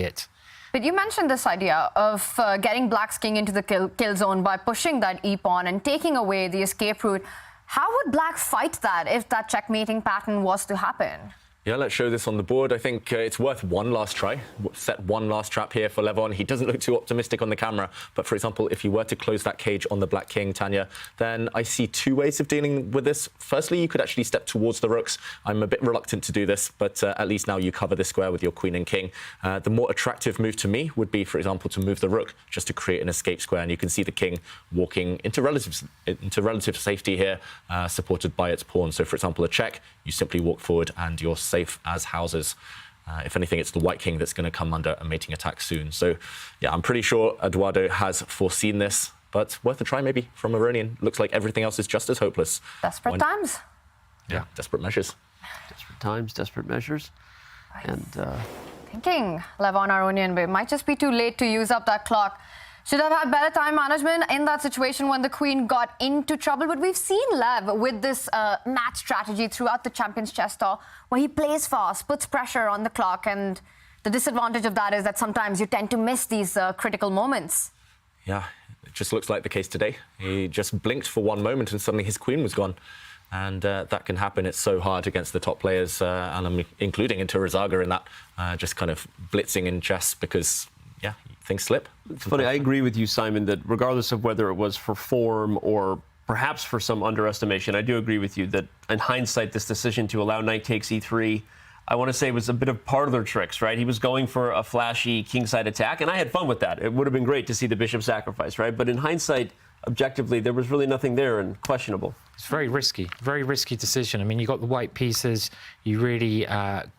it. But you mentioned this idea of getting Black's king into the kill zone by pushing that e-pawn and taking away the escape route. How would Black fight that if that checkmating pattern was to happen? Yeah, let's show this on the board. I think it's worth one last try. Set one last trap here for Levon. He doesn't look too optimistic on the camera. But, for example, if you were to close that cage on the black king, Tanya, then I see 2 ways of dealing with this. Firstly, you could actually step towards the rooks. I'm a bit reluctant to do this, but at least now you cover this square with your queen and king. The more attractive move to me would be, for example, to move the rook just to create an escape square. And you can see the king walking into relative safety here, supported by its pawn. So, for example, a check, you simply walk forward and you're safe as houses. If anything, it's the white king that's going to come under a mating attack soon. So, yeah, I'm pretty sure Eduardo has foreseen this, but worth a try maybe from Aronian. Looks like everything else is just as hopeless. Desperate times. Yeah, desperate measures. Desperate times, desperate measures. And thinking, Levon Aronian, but it might just be too late to use up that clock. Should have had better time management in that situation when the queen got into trouble. But we've seen Lev with this match strategy throughout the Champions Chess Tour, where he plays fast, puts pressure on the clock, and the disadvantage of that is that sometimes you tend to miss these critical moments. Yeah, it just looks like the case today. He just blinked for one moment and suddenly his queen was gone. And that can happen. It's so hard against the top players, and I'm including Iturrizaga in that, just kind of blitzing in chess because, yeah, things slip. It's funny, I agree with you, Simon, that regardless of whether it was for form or perhaps for some underestimation, I do agree with you that in hindsight, this decision to allow knight takes e3, I want to say was a bit of parlor tricks, right? He was going for a flashy kingside attack, and I had fun with that. It would have been great to see the bishop sacrifice, right? But in hindsight, objectively, there was really nothing there and questionable. It's very risky decision. I mean, you got the white pieces. You really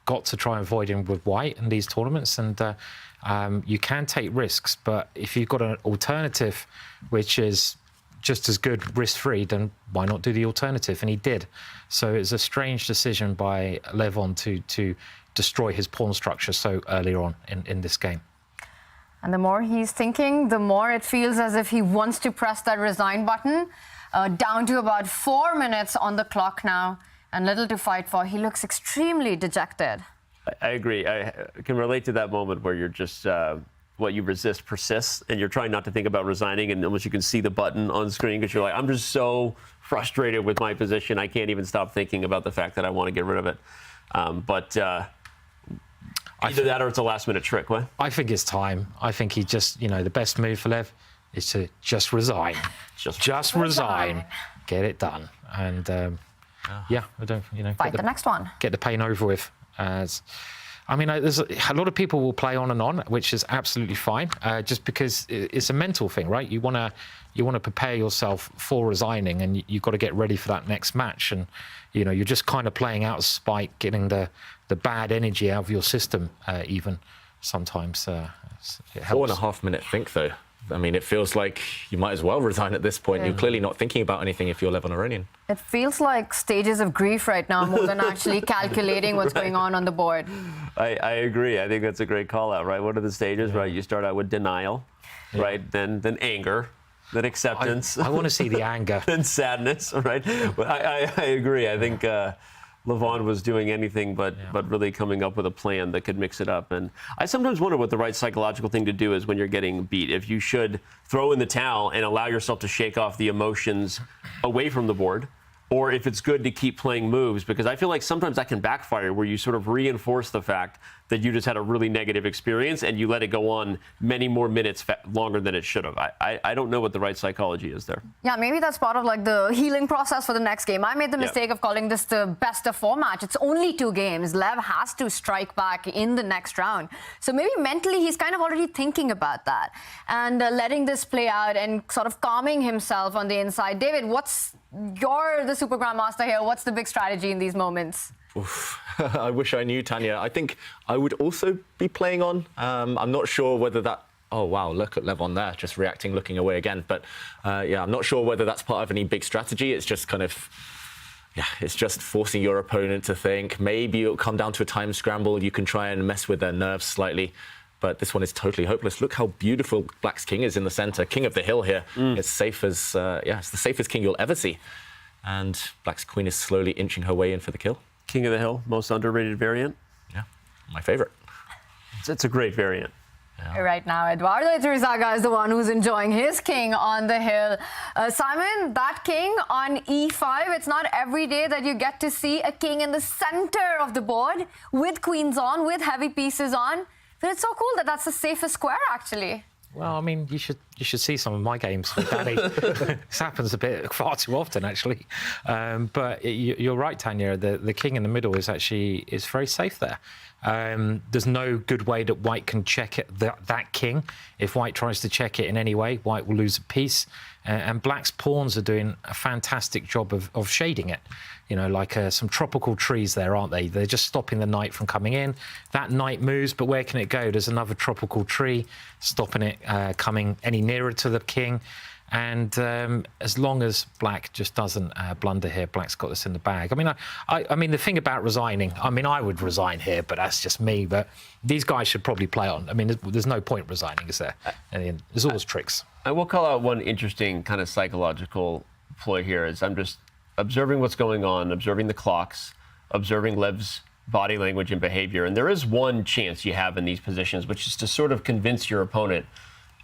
got to try and avoid him with white in these tournaments, and you can take risks. But if you've got an alternative, which is just as good risk-free, then why not do the alternative? And he did. So it's a strange decision by Levon to destroy his pawn structure so early on in this game. And the more he's thinking, the more it feels as if he wants to press that resign button. Down to about 4 minutes on the clock now, and little to fight for. He looks extremely dejected. I agree. I can relate to that moment where you're just you resist persists, and you're trying not to think about resigning, and almost you can see the button on screen because you're like, I'm just so frustrated with my position, I can't even stop thinking about the fact that I want to get rid of it. Either that or it's a last-minute trick. What? I think it's time. I think he just, the best move for Lev is to just resign. Just resign. Get it done. And, I don't, Fight the next one. Get the pain over with. There's a lot of people will play on and on, which is absolutely fine, just because it's a mental thing, right? You want to prepare yourself for resigning, and you've got to get ready for that next match. And you're just kind of playing out of spite, getting the bad energy out of your system. Even sometimes it helps. 4.5 minute think though. I mean, it feels like you might as well resign at this point. You're clearly not thinking about anything if you're Levon Aronian. It feels like stages of grief right now more than actually calculating what's going on the board. I agree. I think that's a great call out, right? What are the stages, right? You start out with denial, right? Then anger, then acceptance. I want to see the anger. Then sadness, right? I agree. I think Levon was doing anything but really coming up with a plan that could mix it up. And I sometimes wonder what the right psychological thing to do is when you're getting beat. If you should throw in the towel and allow yourself to shake off the emotions away from the board, or if it's good to keep playing moves, because I feel like sometimes that can backfire where you sort of reinforce the fact that you just had a really negative experience and you let it go on many more minutes longer than it should have. I don't know what the right psychology is there. Yeah, maybe that's part of like the healing process for the next game. I made the mistake of calling this the best of 4 match. It's only 2 games. Lev has to strike back in the next round. So maybe mentally he's kind of already thinking about that and letting this play out and sort of calming himself on the inside. David, you're the Super Grandmaster here. What's the big strategy in these moments? Oof. I wish I knew, Tanya. I think I would also be playing on. I'm not sure whether that... Oh, wow, look at Levon there, just reacting, looking away again. But, I'm not sure whether that's part of any big strategy. It's just kind of... it's just forcing your opponent to think. Maybe it'll come down to a time scramble. You can try and mess with their nerves slightly. But this one is totally hopeless. Look how beautiful Black's king is in the center. King of the hill here. It's safe as... it's the safest king you'll ever see. And Black's queen is slowly inching her way in for the kill. King of the hill, most underrated variant. Yeah, my favorite. It's a great variant. Yeah. Right now, Eduardo Iturrizaga is the one who's enjoying his king on the hill. Simon, that king on e5, it's not every day that you get to see a king in the center of the board with queens on, with heavy pieces on. But it's so cool that that's the safest square, actually. Well, I mean, you should see some of my games with Danny. This happens far too often, actually. But you're right, Tanya. The king in the middle is very safe there. There's no good way that White can check that king. If White tries to check it in any way, White will lose a piece. And Black's pawns are doing a fantastic job of shading it. Like some tropical trees there, aren't they? They're just stopping the knight from coming in. That knight moves, but where can it go? There's another tropical tree stopping it coming any nearer to the king. And as long as Black just doesn't blunder here, Black's got this in the bag. I mean, the thing about resigning, I would resign here, but that's just me. But these guys should probably play on. I mean, there's no point resigning, is there? And there's always tricks. I will call out one interesting kind of psychological ploy here is I'm just observing what's going on, observing the clocks, observing Lev's body language and behavior. And there is one chance you have in these positions, which is to sort of convince your opponent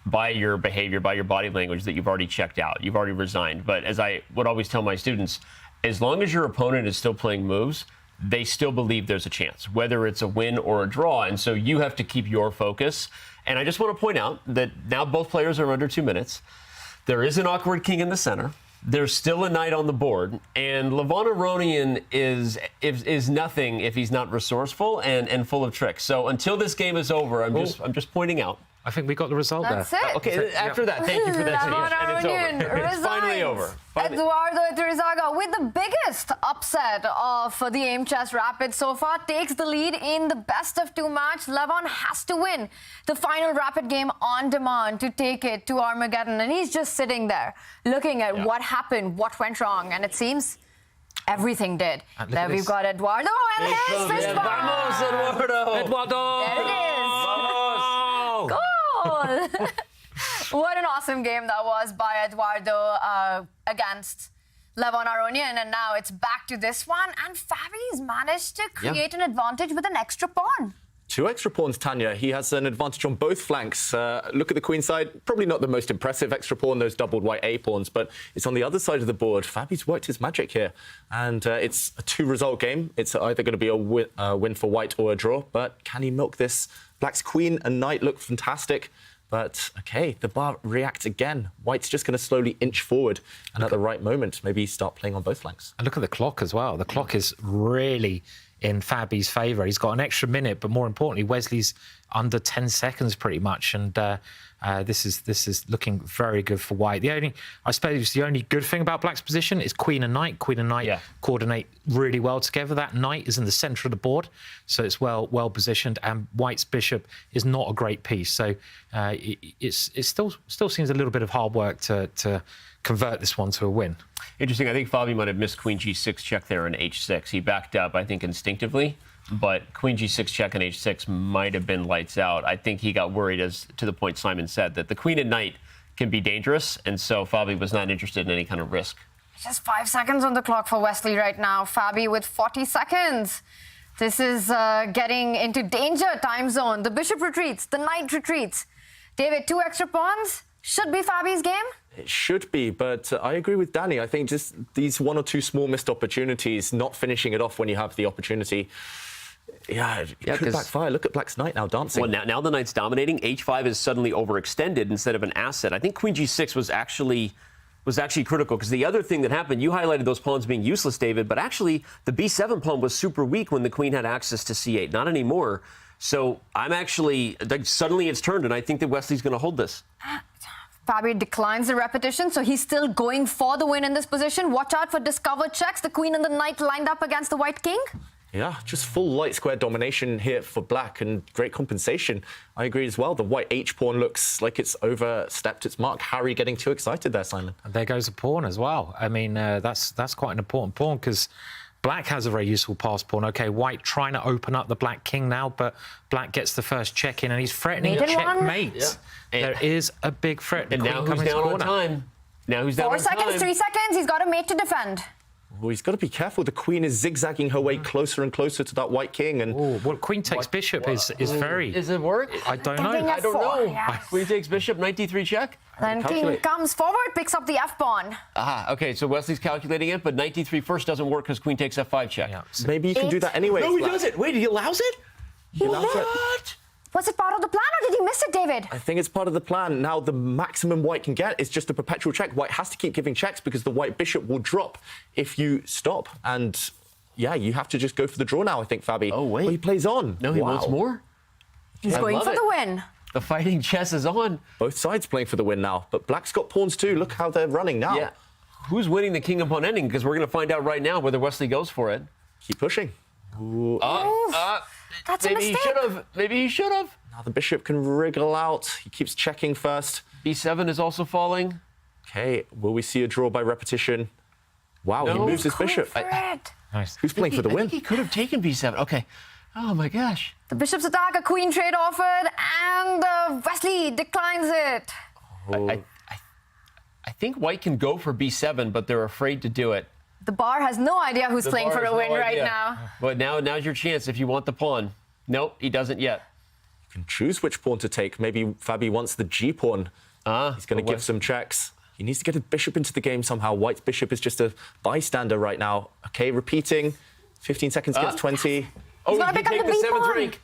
by your behavior, by your body language, that you've already checked out, you've already resigned. But as I would always tell my students, as long as your opponent is still playing moves, they still believe there's a chance, whether it's a win or a draw. And so you have to keep your focus. And I just want to point out that now both players are under 2 minutes. There is an awkward king in the center. There's still a knight on the board. And Levon Aronian is nothing if he's not resourceful and full of tricks. So until this game is over, I'm just pointing out. I think we got the result there. That's it. Okay, after that, thank you for that. And it's over. It's finally over. Eduardo Iturrizaga, with the biggest upset of the Aimchess Rapid so far, takes the lead in the best of 2 match. Levon has to win the final Rapid game on demand to take it to Armageddon. And he's just sitting there looking at what happened, what went wrong. And it seems everything did. There we've got Eduardo and his fist bump. Vamos, Eduardo. Eduardo. There it is. Goal! What an awesome game that was by Eduardo against Levon Aronian. And now it's back to this one. And Fabi's managed to create an advantage with an extra pawn. 2 extra pawns, Tanya. He has an advantage on both flanks. Look at the queen side. Probably not the most impressive extra pawn, those doubled white A pawns, but it's on the other side of the board. Fabi's worked his magic here. And it's a 2-result game. It's either going to be a win for white or a draw. But can he milk this? Black's queen and knight look fantastic. But, OK, the bar reacts again. White's just going to slowly inch forward. And at the right moment, maybe start playing on both flanks. And look at the clock as well. The clock is really in Fabi's favour. He's got an extra minute, but more importantly, Wesley's under 10 seconds pretty much. And this is looking very good for white. I suppose the only good thing about Black's position is queen and knight. Queen and knight coordinate really well together. That knight is in the centre of the board, so it's well positioned. And white's bishop is not a great piece, so it still seems a little bit of hard work to convert this one to a win. Interesting. I think Fabi might have missed queen g6 check there in h6. He backed up, I think, instinctively. But queen g6 check and h6 might have been lights out. I think he got worried, as to the point Simon said, that the queen and knight can be dangerous, and so Fabi was not interested in any kind of risk. Just 5 seconds on the clock for Wesley right now. Fabi with 40 seconds. This is getting into danger time zone. The bishop retreats, the knight retreats. David, 2 extra pawns should be Fabi's game. It should be, but I agree with Danny. I think just these 1 or 2 small missed opportunities, not finishing it off when you have the opportunity. Yeah, it could backfire. Look at Black's knight now dancing. Well, now the knight's dominating. H5 is suddenly overextended instead of an asset. I think queen g6 was actually critical, because the other thing that happened, you highlighted those pawns being useless, David, but actually the b7 pawn was super weak when the queen had access to c8. Not anymore. So I'm actually, suddenly it's turned, and I think that Wesley's going to hold this. Fabi declines the repetition, so he's still going for the win in this position. Watch out for discovered checks. The queen and the knight lined up against the white king. Yeah, just full light square domination here for Black, and great compensation. I agree as well. The white H-pawn looks like it's overstepped its mark. Harry getting too excited there, Simon. And there goes a pawn as well. I mean, that's quite an important pawn, because Black has a very useful pass pawn. OK, white trying to open up the black king now, but Black gets the first check in, and he's threatening a checkmate. Yeah. There is a big threat. And now who's down on time? Now who's down on time? 4 seconds, 3 seconds. He's got a mate to defend. Well, he's got to be careful. The queen is zigzagging her way closer and closer to that white king. And well, queen takes bishop is very... Does it work? I don't know. I don't know. Yes. Queen takes bishop, knight d3 check. Then king comes forward, picks up the f-pawn. OK, so Wesley's calculating it, but knight d3 first doesn't work because queen takes f5 check. Yeah. So maybe you can do that anyway. No, he doesn't. Wait, he allows it? He allows it. What? Was it part of the plan, or did he miss it, David? I think it's part of the plan. Now, the maximum white can get is just a perpetual check. White has to keep giving checks because the white bishop will drop if you stop. And, yeah, you have to just go for the draw now, I think, Fabi. Oh, wait. Well, he plays on. No, he wants more. He's going for the win. The fighting chess is on. Both sides playing for the win now. But Black's got pawns too. Look how they're running now. Yeah. Who's winning the king upon ending? Because we're going to find out right now whether Wesley goes for it. Keep pushing. That's a mistake. Maybe he should have. Now the bishop can wriggle out. He keeps checking first. b7 is also falling. OK, will we see a draw by repetition? Wow, No. he moves his bishop. Nice. Who's playing for the I win? think he could have taken b7. OK. Oh, my gosh. The bishop's attack, a queen trade offered, and Wesley declines it. I think white can go for b7, but they're afraid to do it. The bar has no idea who's playing for a win right now. But now's your chance if you want the pawn. Nope, he doesn't yet. You can choose which pawn to take. Maybe Fabi wants the g pawn. He's going to give some checks. He needs to get his bishop into the game somehow. White's bishop is just a bystander right now. OK, repeating. 15 seconds gets 20. Oh, gotta he pick up take the the B 7th pawn. rank.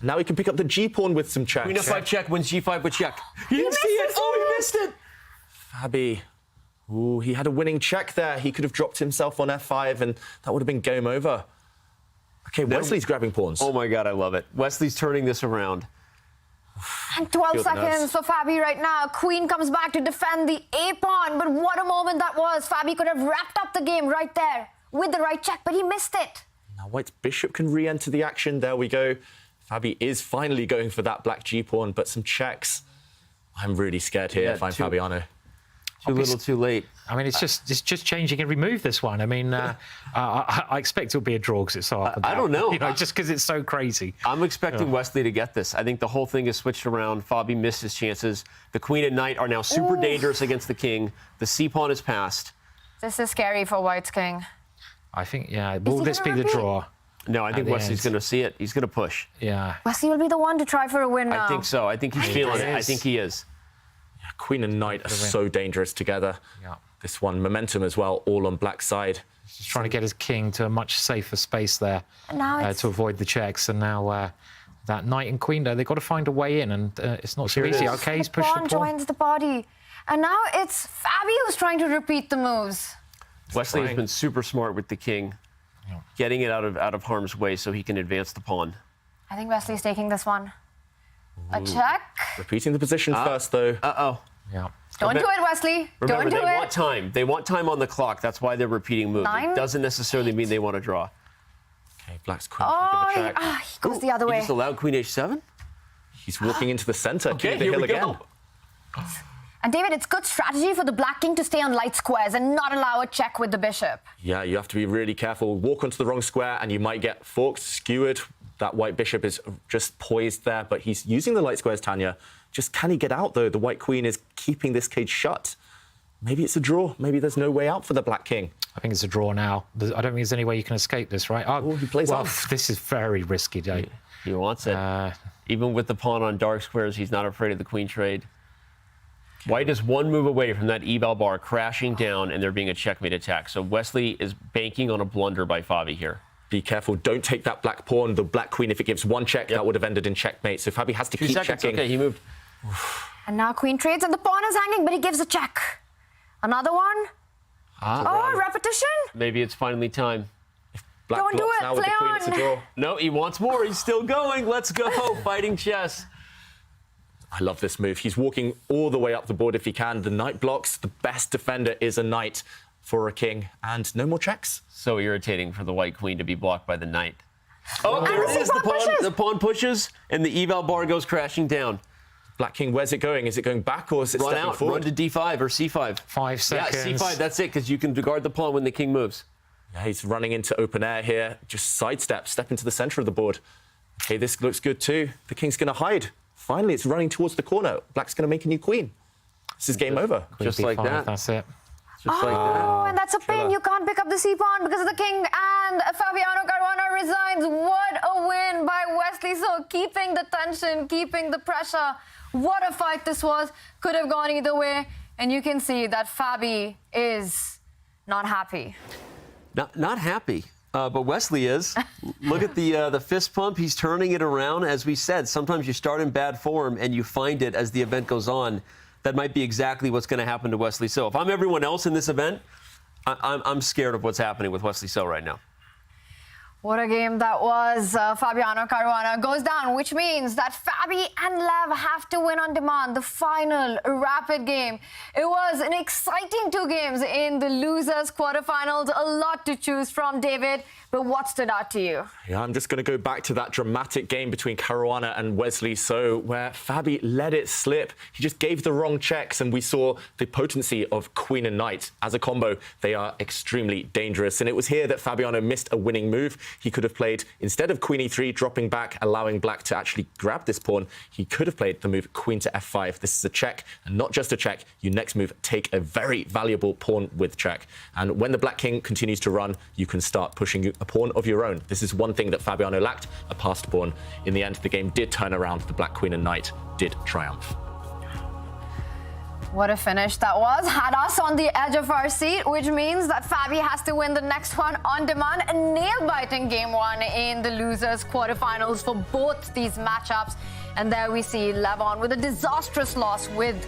Now he can pick up the g pawn with some checks. Queen f5 check wins g5 with check. He didn't see it. Oh, he missed it. Fabi. Ooh, he had a winning check there. He could have dropped himself on f5, and that would have been game over. OK, Wesley's grabbing pawns. Oh, my God, I love it. Wesley's turning this around. And 12 Feel the seconds nerves. for Fabi right now. Queen comes back to defend the A-pawn, but what a moment that was. Fabi could have wrapped up the game right there with the right check, but he missed it. Now White's bishop can re-enter the action. There we go. Fabi is finally going for that black g-pawn, but some checks. I'm really scared here if I'm Fabiano. Too little, too late. I mean, it's just changing every move, this one. I mean, I expect it'll be a draw because it's so up and down. I don't know. You know, just because it's so crazy. I'm expecting Wesley to get this. I think the whole thing is switched around. Fabi missed his chances. The queen and knight are now super dangerous against the king. The c-pawn is passed. This is scary for White's king. I think, yeah. Will this be the draw? No, I think Wesley's going to see it. He's going to push. Yeah. Wesley will be the one to try for a win now. I think so. I think he's feeling it. I think he is. Yeah, Queen and Knight are so dangerous together. Yeah. This one, momentum as well, all on black side. He's trying to get his king to a much safer space there Now to avoid the checks. And now that knight and queen, they've got to find a way in, and it's not so easy. Okay, he's pushed the pawn. Joins the body. And now it's Fabi who's trying to repeat the moves. Wesley has been super smart with the king, getting it out of harm's way so he can advance the pawn. I think Wesley's taking this one. A check. Repeating the position first, though. Uh-oh. Yeah. Don't do it, Wesley. Remember, Don't do they it. want time. They want time on the clock. That's why they're repeating moves. 9, It doesn't necessarily mean they want to draw. Okay, black's queen Oh, can give a check. he goes the other He way. just allowed queen h7? He's walking into the center. Okay, King of the here hill we again. go. And David, it's good strategy for the black king to stay on light squares and not allow a check with the bishop. Yeah, you have to be really careful. Walk onto the wrong square and you might get forked, skewered. That white bishop is just poised there, but he's using the light squares, Tanya. Just can he get out, though? The white queen is keeping this cage shut. Maybe it's a draw. Maybe there's no way out for the black king. I think it's a draw now. I don't think there's any way you can escape this, right? Oh, he plays well, off. This is very risky, Dave. He wants it. Even with the pawn on dark squares, he's not afraid of the queen trade. White is one move away from that eval bar crashing down and there being a checkmate attack. So Wesley is banking on a blunder by Fabi here. Be careful. Don't take that black pawn. The black queen, if it gives one check, that would have ended in checkmate. So Fabi has to 2 keep seconds. checking. Okay, he moved. And now queen trades and the pawn is hanging, but he gives a check. Another one. Repetition. Maybe it's finally time. Black Don't do blocks it, now with the queen. It's a play draw. No, he wants more. He's still going. Let's go. Fighting chess. I love this move. He's walking all the way up the board if he can. The knight blocks. The best defender is a knight for a king. And no more checks. So irritating for the white queen to be blocked by the knight. Oh, And there it the is. pawn pushes. The pawn pushes, and the eval bar goes crashing down. Black king, where's it going? Is it going back or is it Run stepping out. forward? Run to d5 or c5. 5 seconds. Yeah, c5. That's it, because you can guard the pawn when the king moves. Yeah, he's running into open air here. Just sidestep, step into the center of the board. Okay, this looks good too. The king's going to hide. Finally, it's running towards the corner. Black's going to make a new queen. This is game over. Just like B5, that. That's it. Just like that. Oh, and that's a pain. You can't pick up the c-pawn because of the king. And Fabiano Caruana resigns. What a win by Wesley. So keeping the tension, keeping the pressure. What a fight this was. Could have gone either way. And you can see that Fabi is not happy. Not happy. But Wesley is. Look at the fist pump. He's turning it around. As we said, sometimes you start in bad form and you find it as the event goes on. That might be exactly what's going to happen to Wesley So. If I'm everyone else in this event, I'm scared of what's happening with Wesley So right now. What a game that was. Fabiano Caruana goes down, which means that Fabi and Lev have to win on demand. The final rapid game. It was an exciting 2 games in the losers quarterfinals. A lot to choose from, David. But what stood out to you? Yeah, I'm just going to go back to that dramatic game between Caruana and Wesley So, where Fabi let it slip. He just gave the wrong checks, and we saw the potency of queen and knight. As a combo, they are extremely dangerous. And it was here that Fabiano missed a winning move. He could have played, instead of queen e3, dropping back, allowing black to actually grab this pawn, he could have played the move queen to f5. This is a check, and not just a check. You next move, take a very valuable pawn with check. And when the black king continues to run, you can start pushing a pawn of your own. This is one thing that Fabiano lacked, a passed pawn. In the end, the game did turn around. The black queen and knight did triumph. What a finish that was. Had us on the edge of our seat, which means that Fabi has to win the next one on demand. A nail-biting game 1 in the losers quarterfinals for both these matchups. And there we see Levon with a disastrous loss with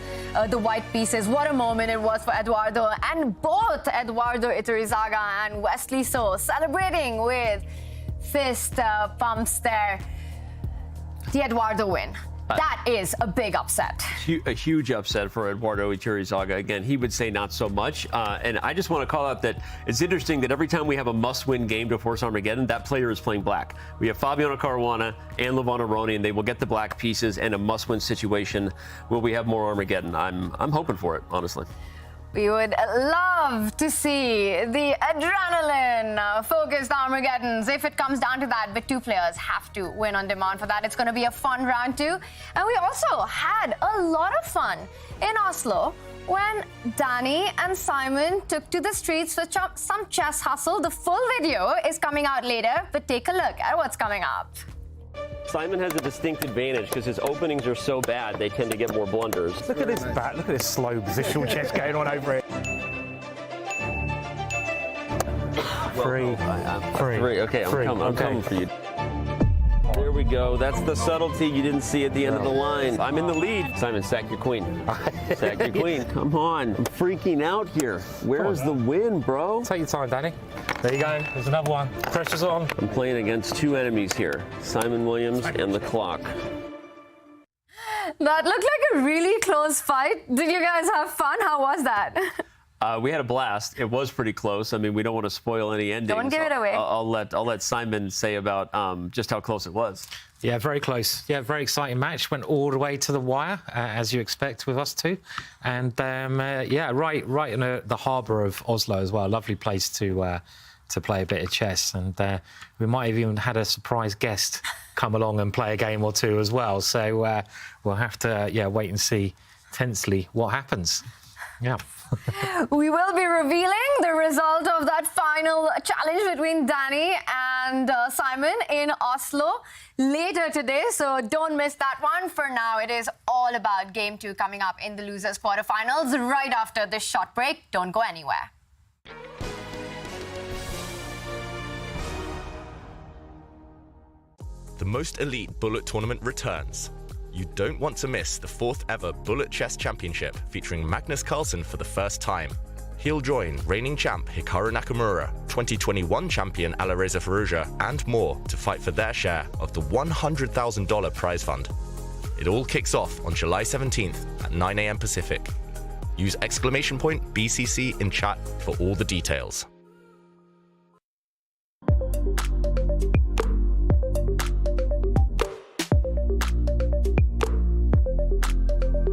the white pieces. What a moment it was for Eduardo. And both Eduardo Iturrizaga and Wesley So celebrating with fist pumps there. The Eduardo win. That is a big upset. A huge upset for Eduardo Iturrizaga. Again, he would say not so much. And I just want to call out that it's interesting that every time we have a must-win game to force Armageddon, that player is playing black. We have Fabiano Caruana and Levon Aronian. They will get the black pieces and a must-win situation. Will we have more Armageddon? I'm hoping for it, honestly. We would love to see the adrenaline-focused Armageddons. If it comes down to that, but two players have to win on demand for that. It's going to be a fun round two. And we also had a lot of fun in Oslo when Danny and Simon took to the streets for some chess hustle. The full video is coming out later, but take a look at what's coming up. Simon has a distinct advantage because his openings are so bad, they tend to get more blunders. Look at this bat, look at this slow positional chess going on over it. Three. Okay, I'm coming for you. There we go. That's the subtlety you didn't see at the end of the line. I'm in the lead. Simon, sack your queen. Sack your queen. Come on. I'm freaking out here. Where's the win, bro? Take your time, Danny. There you go. There's another one. Pressure's on. I'm playing against two enemies here, Simon Williams and the clock. That looked like a really close fight. Did you guys have fun? How was that? We had a blast. It was pretty close. I mean, we don't want to spoil any endings. Don't give it away. I'll let Simon say about just how close it was. Yeah, very close. Yeah, very exciting match. Went all the way to the wire, as you expect with us two. And yeah, right in the harbour of Oslo as well. Lovely place to play a bit of chess. And we might have even had a surprise guest come along and play a game or two as well. So we'll have to wait and see tensely what happens. Yeah. We will be revealing the result of that final challenge between Danny and Simon in Oslo later today, so don't miss that one. For now, it is all about Game 2 coming up in the losers quarterfinals right after this short break. Don't go anywhere. The most elite bullet tournament returns. You don't want to miss the 4th ever Bullet Chess Championship featuring Magnus Carlsen for the first time. He'll join reigning champ Hikaru Nakamura, 2021 champion Alireza Firouzja, and more to fight for their share of the $100,000 prize fund. It all kicks off on July 17th at 9 a.m. Pacific. Use !BCC in chat for all the details.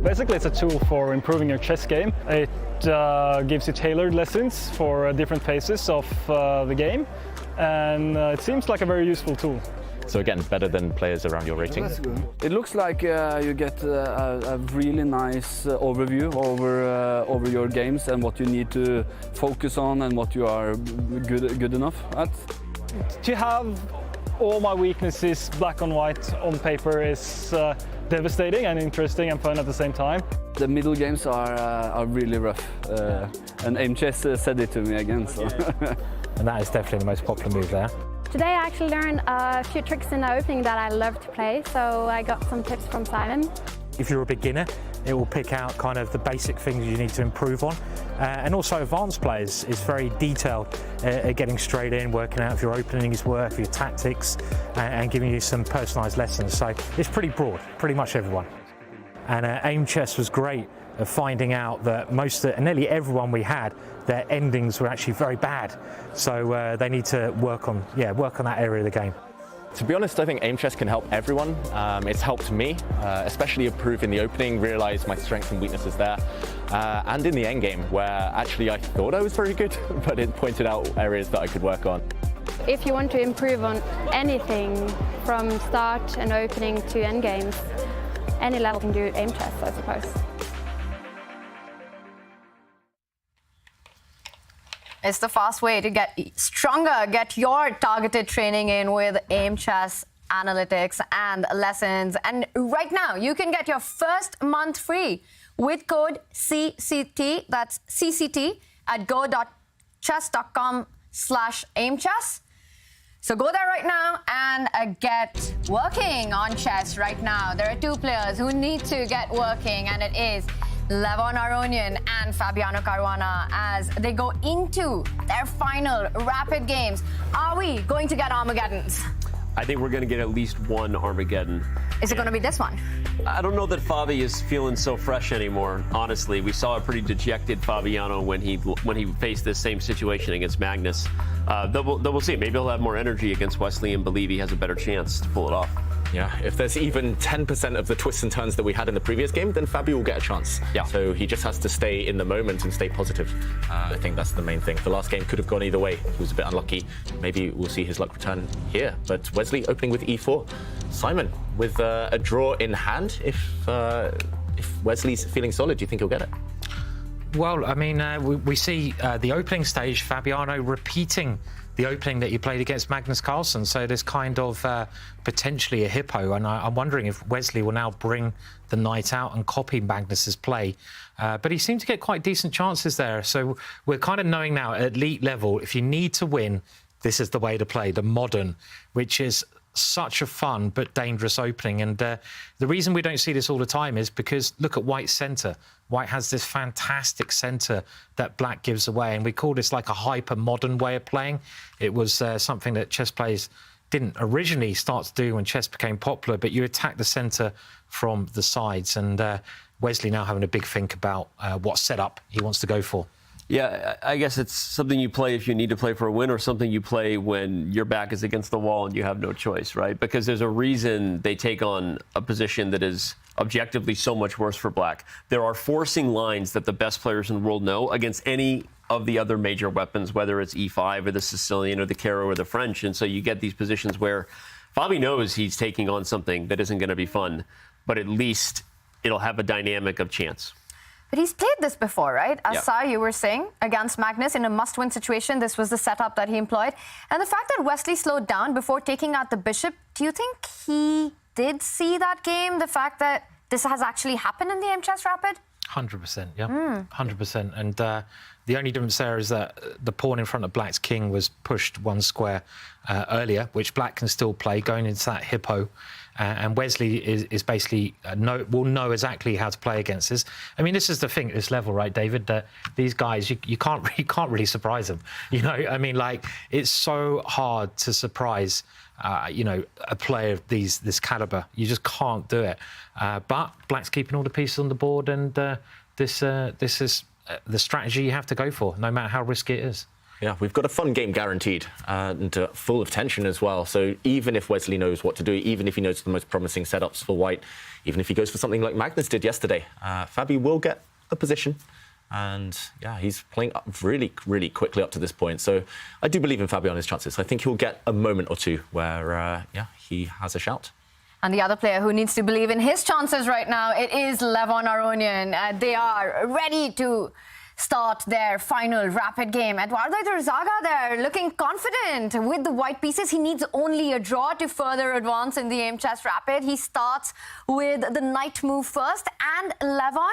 Basically, it's a tool for improving your chess game. It gives you tailored lessons for different phases of the game, and it seems like a very useful tool. So again, better than players around your rating. It looks like you get a really nice overview over your games and what you need to focus on and what you are good enough at. To have all my weaknesses black and white on paper is devastating and interesting and fun at the same time. The middle games are really rough, and Aimchess said it to me again. So. And that is definitely the most popular move there. Today I actually learned a few tricks in the opening that I love to play, so I got some tips from Simon. If you're a beginner, it will pick out kind of the basic things you need to improve on. And also advanced players is very detailed at getting straight in, working out if your openings work, if your tactics, and giving you some personalised lessons. So it's pretty broad, pretty much everyone. And Aimchess was great at finding out that nearly everyone we had, their endings were actually very bad. So they need to work on that area of the game. To be honest, I think Aimchess can help everyone. It's helped me, especially improve in the opening, realise my strengths and weaknesses there, and in the endgame, where actually I thought I was very good, but it pointed out areas that I could work on. If you want to improve on anything from start and opening to endgames, any level can do Aimchess, I suppose. It's the fast way to get stronger. Get your targeted training in with Aimchess analytics and lessons. And right now, you can get your first month free with code CCT, that's CCT, at go.chess.com/Aimchess. So go there right now and get working on chess right now. There are two players who need to get working, and it is Levon Aronian and Fabiano Caruana as they go into their final rapid games. Are we going to get Armageddons? I think we're going to get at least one Armageddon. Is it going to be this one? I don't know that Fabi is feeling so fresh anymore, honestly. We saw a pretty dejected Fabiano when he faced this same situation against Magnus. Though we'll see. Maybe he'll have more energy against Wesley and believe he has a better chance to pull it off. Yeah, if there's even 10% of the twists and turns that we had in the previous game, then Fabi will get a chance. Yeah. So he just has to stay in the moment and stay positive. I think that's the main thing. The last game could have gone either way. He was a bit unlucky. Maybe we'll see his luck return here. But Wesley opening with e4. Simon with a draw in hand. If Wesley's feeling solid, do you think he'll get it? Well, I mean, we see the opening stage, Fabiano repeating the opening that he played against Magnus Carlsen. So there's kind of potentially a hippo. And I'm wondering if Wesley will now bring the knight out and copy Magnus's play. But he seemed to get quite decent chances there. So we're kind of knowing now at elite level, if you need to win, this is the way to play, the modern, which is such a fun but dangerous opening. And the reason we don't see this all the time is because look at White's centre. White has this fantastic centre that Black gives away, and we call this like a hyper-modern way of playing. It was something that chess players didn't originally start to do when chess became popular, but you attack the centre from the sides, and Wesley now having a big think about what setup he wants to go for. Yeah, I guess it's something you play if you need to play for a win, or something you play when your back is against the wall and you have no choice, right? Because there's a reason they take on a position that is objectively so much worse for Black. There are forcing lines that the best players in the world know against any of the other major weapons, whether it's E5 or the Sicilian or the Caro or the French. And so you get these positions where Fabi knows he's taking on something that isn't going to be fun, but at least it'll have a dynamic of chance. But he's played this before, right? As Yeah. Sai, you were saying, against Magnus in a must-win situation. This was the setup that he employed. And the fact that Wesley slowed down before taking out the bishop, do you think he did see that game? The fact that this has actually happened in the Aimchess Rapid? 100%, yeah. 100%. And the only difference there is that the pawn in front of Black's king was pushed one square earlier, which Black can still play, going into that hippo. And Wesley is basically will know exactly how to play against this. I mean, this is the thing at this level, right, David? That these guys, you can't really surprise them. You know, I mean, like, it's so hard to surprise, you know, a player of this caliber. You just can't do it. But Black's keeping all the pieces on the board, and this is the strategy you have to go for, no matter how risky it is. Yeah, we've got a fun game guaranteed, and full of tension as well. So even if Wesley knows what to do, even if he knows the most promising setups for White, even if he goes for something like Magnus did yesterday, Fabi will get a position. And yeah, he's playing up really, really quickly up to this point. So I do believe in Fabi on his chances. I think he'll get a moment or two where, yeah, he has a shout. And the other player who needs to believe in his chances right now, it is Levon Aronian. They are ready to start their final rapid game. Eduardo there looking confident with the white pieces. He needs only a draw to further advance in the Aimchess Rapid. He starts with the knight move first, and Levon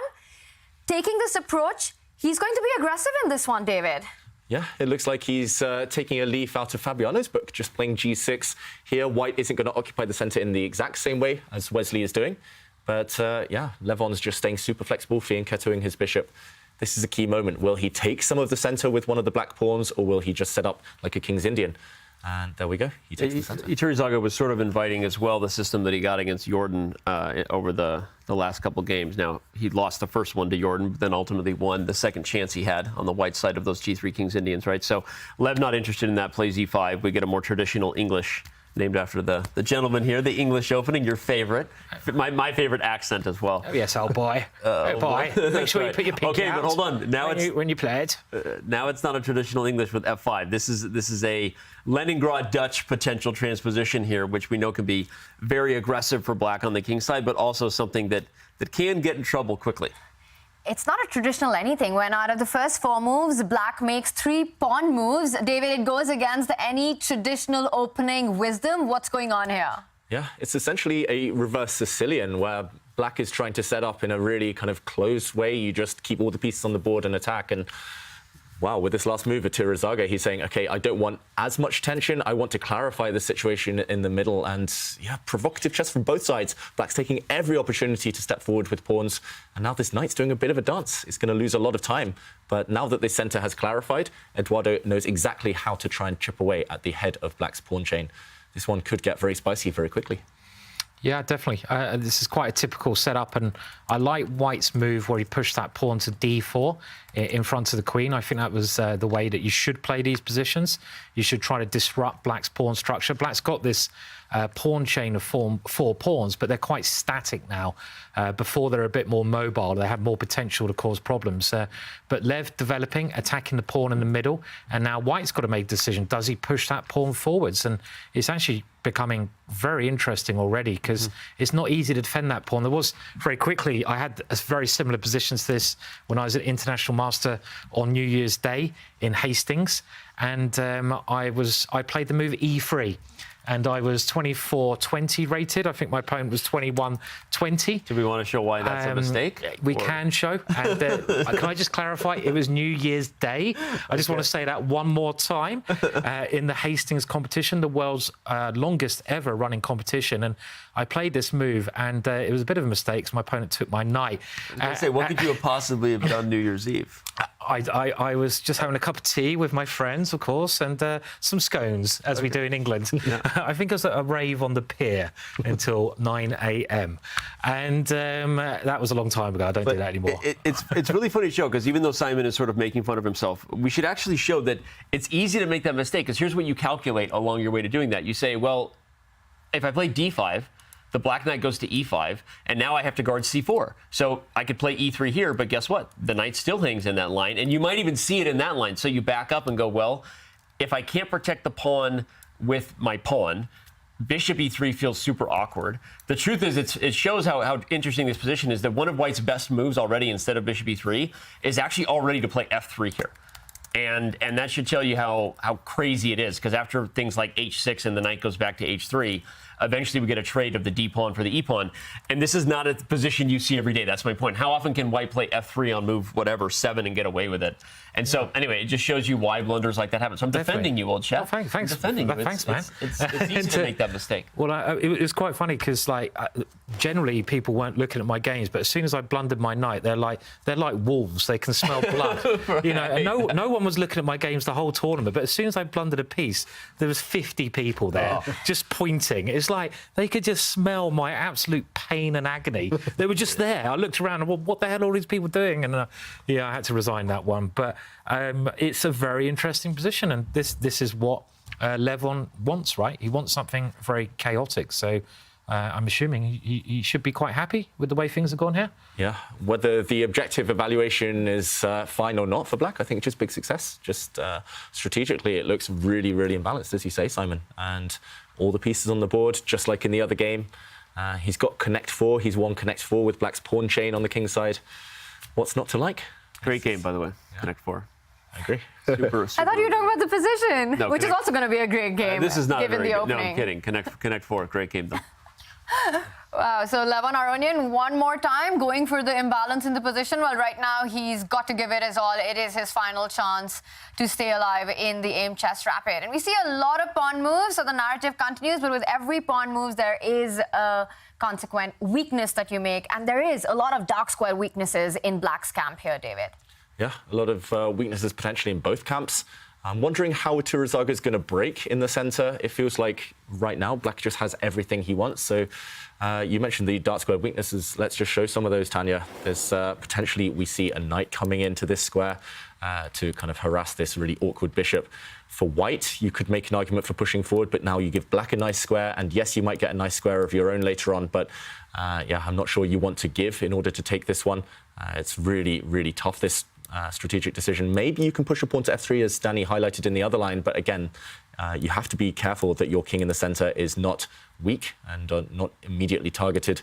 taking this approach, he's going to be aggressive in this one, David. Yeah, it looks like he's taking a leaf out of Fabiano's book, just playing G6 here. White isn't going to occupy the centre in the exact same way as Wesley is doing. But yeah, Levon's just staying super flexible, fianchettoing his bishop. This is a key moment. Will he take some of the centre with one of the black pawns, or will he just set up like a King's Indian? And there we go. He takes the centre. Iturrizaga was sort of inviting as well the system that he got against Jordan over the last couple games. Now, he lost the first one to Jordan, but then ultimately won the second chance he had on the white side of those G3 Kings Indians, right? So Lev not interested in that, plays E5. We get a more traditional English, named after the gentleman here, the English opening, your favorite. My favorite accent as well. Oh, yes, old boy. Oh, boy. Make sure you put your pinky out. Okay, but hold on. Now when you play it. Now it's not a traditional English with F5. This is a Leningrad Dutch potential transposition here, which we know can be very aggressive for Black on the king side, but also something that can get in trouble quickly. It's not a traditional anything. When out of the first 4 moves, Black makes 3 pawn moves. David, it goes against any traditional opening wisdom. What's going on here? Yeah, it's essentially a reverse Sicilian where Black is trying to set up in a really kind of closed way. You just keep all the pieces on the board and attack. And wow, with this last move, Iturrizaga, he's saying, OK, I don't want as much tension. I want to clarify the situation in the middle. And yeah, provocative chess from both sides. Black's taking every opportunity to step forward with pawns. And now this knight's doing a bit of a dance. It's going to lose a lot of time. But now that the centre has clarified, Eduardo knows exactly how to try and chip away at the head of Black's pawn chain. This one could get very spicy very quickly. Yeah, definitely. This is quite a typical setup, and I like White's move where he pushed that pawn to D4 in front of the queen. I think that was the way that you should play these positions. You should try to disrupt Black's pawn structure. Black's got this pawn chain of four pawns, but they're quite static now. Before they're a bit more mobile, they have more potential to cause problems. But Lev developing, attacking the pawn in the middle, and now White's got to make a decision. Does he push that pawn forwards? And it's actually becoming very interesting already, because it's not easy to defend that pawn. There was, very quickly, I had a very similar position to this when I was at International Master on New Year's Day in Hastings, and I played the move E3. And I was 24-20 rated. I think my opponent was 21-20. Do we want to show why that's a mistake? We can show. And can I just clarify? It was New Year's Day. I just want to say that one more time. In the Hastings competition, the world's longest ever running competition. And I played this move, and it was a bit of a mistake, so my opponent took my knight. What could you have possibly have done New Year's Eve? I was just having a cup of tea with my friends, of course, and some scones, as we do in England. Yeah. I think I was at a rave on the pier until 9 a.m. And that was a long time ago. I don't do that anymore. It's really funny to show, because even though Simon is sort of making fun of himself, we should actually show that it's easy to make that mistake, because here's what you calculate along your way to doing that. You say, well, if I play d5, the black knight goes to e5, and now I have to guard c4. So I could play e3 here, but guess what? The knight still hangs in that line, and you might even see it in that line. So you back up and go, well, if I can't protect the pawn with my pawn, bishop e3 feels super awkward. The truth is, it shows how interesting this position is, that one of White's best moves already, instead of bishop e3, is actually already to play f3 here. And that should tell you how crazy it is, because after things like h6 and the knight goes back to h3, eventually we get a trade of the d pawn for the e pawn. And this is not a position you see every day. That's my point. How often can White play f3 on move whatever 7 and get away with it? And so anyway, it just shows you why blunders like that happen. So I'm defending you, old chef. Oh, thanks. I'm defending you. Thanks, man. It's easy to make that mistake. Well, it was quite funny, because generally people weren't looking at my games, but as soon as I blundered my knight, they're like wolves. They can smell blood. Right. You know, and no one was looking at my games the whole tournament, but as soon as I blundered a piece, there was 50 people there just pointing. It's like they could just smell my absolute pain and agony. They were just there. I looked around and, well, what the hell are all these people doing? And I had to resign that one. But it's a very interesting position, and this is what Levon wants, right? He wants something very chaotic. So I'm assuming he should be quite happy with the way things have gone here. Yeah, whether the objective evaluation is fine or not for Black, I think it's just big success. Just strategically, it looks really, really imbalanced, as you say, Simon. And all the pieces on the board, just like in the other game. He's got Connect 4. He's won Connect 4 with Black's pawn chain on the king side. What's not to like? Great game, by the way. Yeah. Connect 4. I agree. Super. I thought you were talking about the position, no, which is also going to be a great game. This is not given a very the good. opening. No, I'm kidding. Connect 4. Great game, though. Wow, so Levon Aronian one more time going for the imbalance in the position. Well, right now he's got to give it his all. It is his final chance to stay alive in the Aimchess Rapid. And we see a lot of pawn moves, so the narrative continues, but with every pawn move there is a consequent weakness that you make, and there is a lot of dark square weaknesses in Black's camp here, David. Yeah, a lot of weaknesses potentially in both camps. I'm wondering how Turizaga is going to break in the center. It feels like right now Black just has everything he wants. So you mentioned the dark square weaknesses. Let's just show some of those, Tanya. There's potentially we see a knight coming into this square to kind of harass this really awkward bishop. For White, you could make an argument for pushing forward, but now you give Black a nice square, and yes, you might get a nice square of your own later on, but yeah, I'm not sure you want to give in order to take this one. It's really, really tough, this strategic decision. Maybe you can push a pawn to f3, as Danny highlighted in the other line, but again, you have to be careful that your king in the center is not weak and not immediately targeted.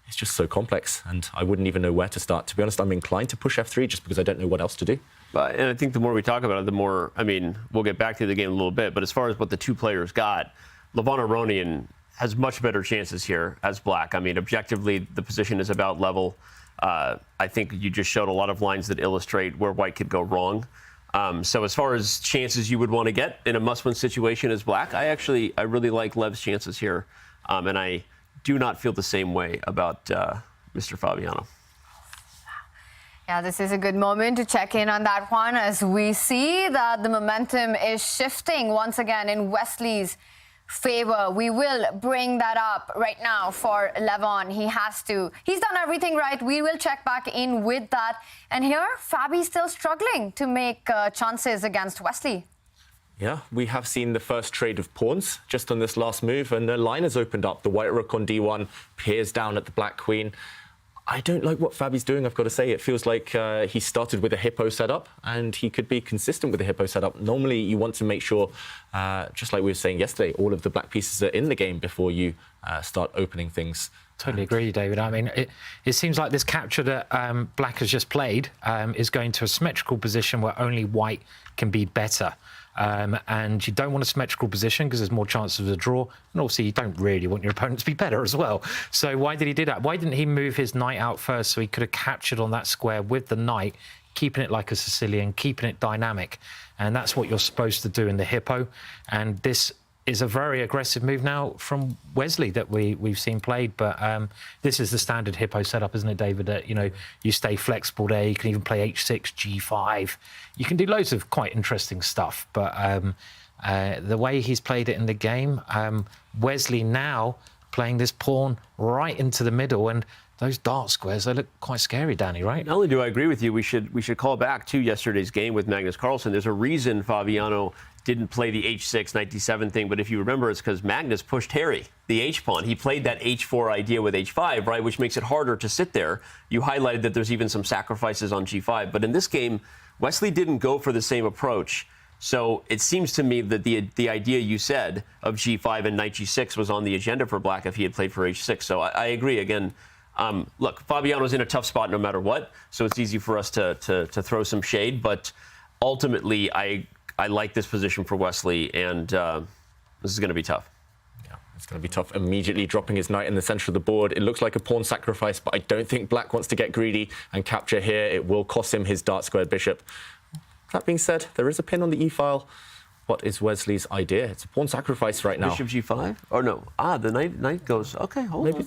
It's just so complex, and I wouldn't even know where to start. To be honest, I'm inclined to push f3 just because I don't know what else to do. And I think the more we talk about it, the more, I mean, we'll get back to the game in a little bit, but as far as what the two players got, Levon Aronian has much better chances here as Black. I mean, objectively, the position is about level. I think you just showed a lot of lines that illustrate where White could go wrong. So as far as chances you would want to get in a must-win situation as Black, I really like Lev's chances here. And I do not feel the same way about Mr. Fabiano. Yeah, this is a good moment to check in on that one, as we see that the momentum is shifting once again in Wesley's favor. We will bring that up right now for Levon. He has to. He's done everything right. We will check back in with that. And here, Fabi's still struggling to make chances against Wesley. Yeah, we have seen the first trade of pawns just on this last move, and the line has opened up. The white rook on d1 peers down at the black queen. I don't like what Fabi's doing, I've got to say. It feels like he started with a hippo setup, and he could be consistent with a hippo setup. Normally, you want to make sure, just like we were saying yesterday, all of the black pieces are in the game before you start opening things. Totally agree, David. I mean, it seems like this capture that black has just played is going to a symmetrical position where only white can be better. And you don't want a symmetrical position because there's more chances of a draw. And also, you don't really want your opponent to be better as well. So why did he do that? Why didn't he move his knight out first so he could have captured on that square with the knight, keeping it like a Sicilian, keeping it dynamic? And that's what you're supposed to do in the hippo. And this is a very aggressive move now from Wesley that we've seen played, but this is the standard hippo setup, isn't it, David? That, you know, you stay flexible there. You can even play h6, g5. You can do loads of quite interesting stuff, but the way he's played it in the game, Wesley now playing this pawn right into the middle, and those dark squares, they look quite scary, Danny, right? Not only do I agree with you, we should call back to yesterday's game with Magnus Carlsen. There's a reason Fabiano didn't play the h6, knight d7 thing, but if you remember, it's because Magnus pushed Harry, the h-pawn. He played that h4 idea with h5, right, which makes it harder to sit there. You highlighted that there's even some sacrifices on g5, but in this game, Wesley didn't go for the same approach. So it seems to me that the idea you said of g5 and knight g6 was on the agenda for black if he had played for h6. So I agree. Again, look, Fabiano's in a tough spot no matter what, so it's easy for us to throw some shade, but ultimately, I like this position for Wesley, and this is going to be tough. Yeah, it's going to be tough. Immediately dropping his knight in the center of the board. It looks like a pawn sacrifice, but I don't think black wants to get greedy and capture here. It will cost him his dark-squared bishop. That being said, there is a pin on the e-file. What is Wesley's idea? It's a pawn sacrifice right now. Bishop g5? Or no? The knight goes, okay, hold on.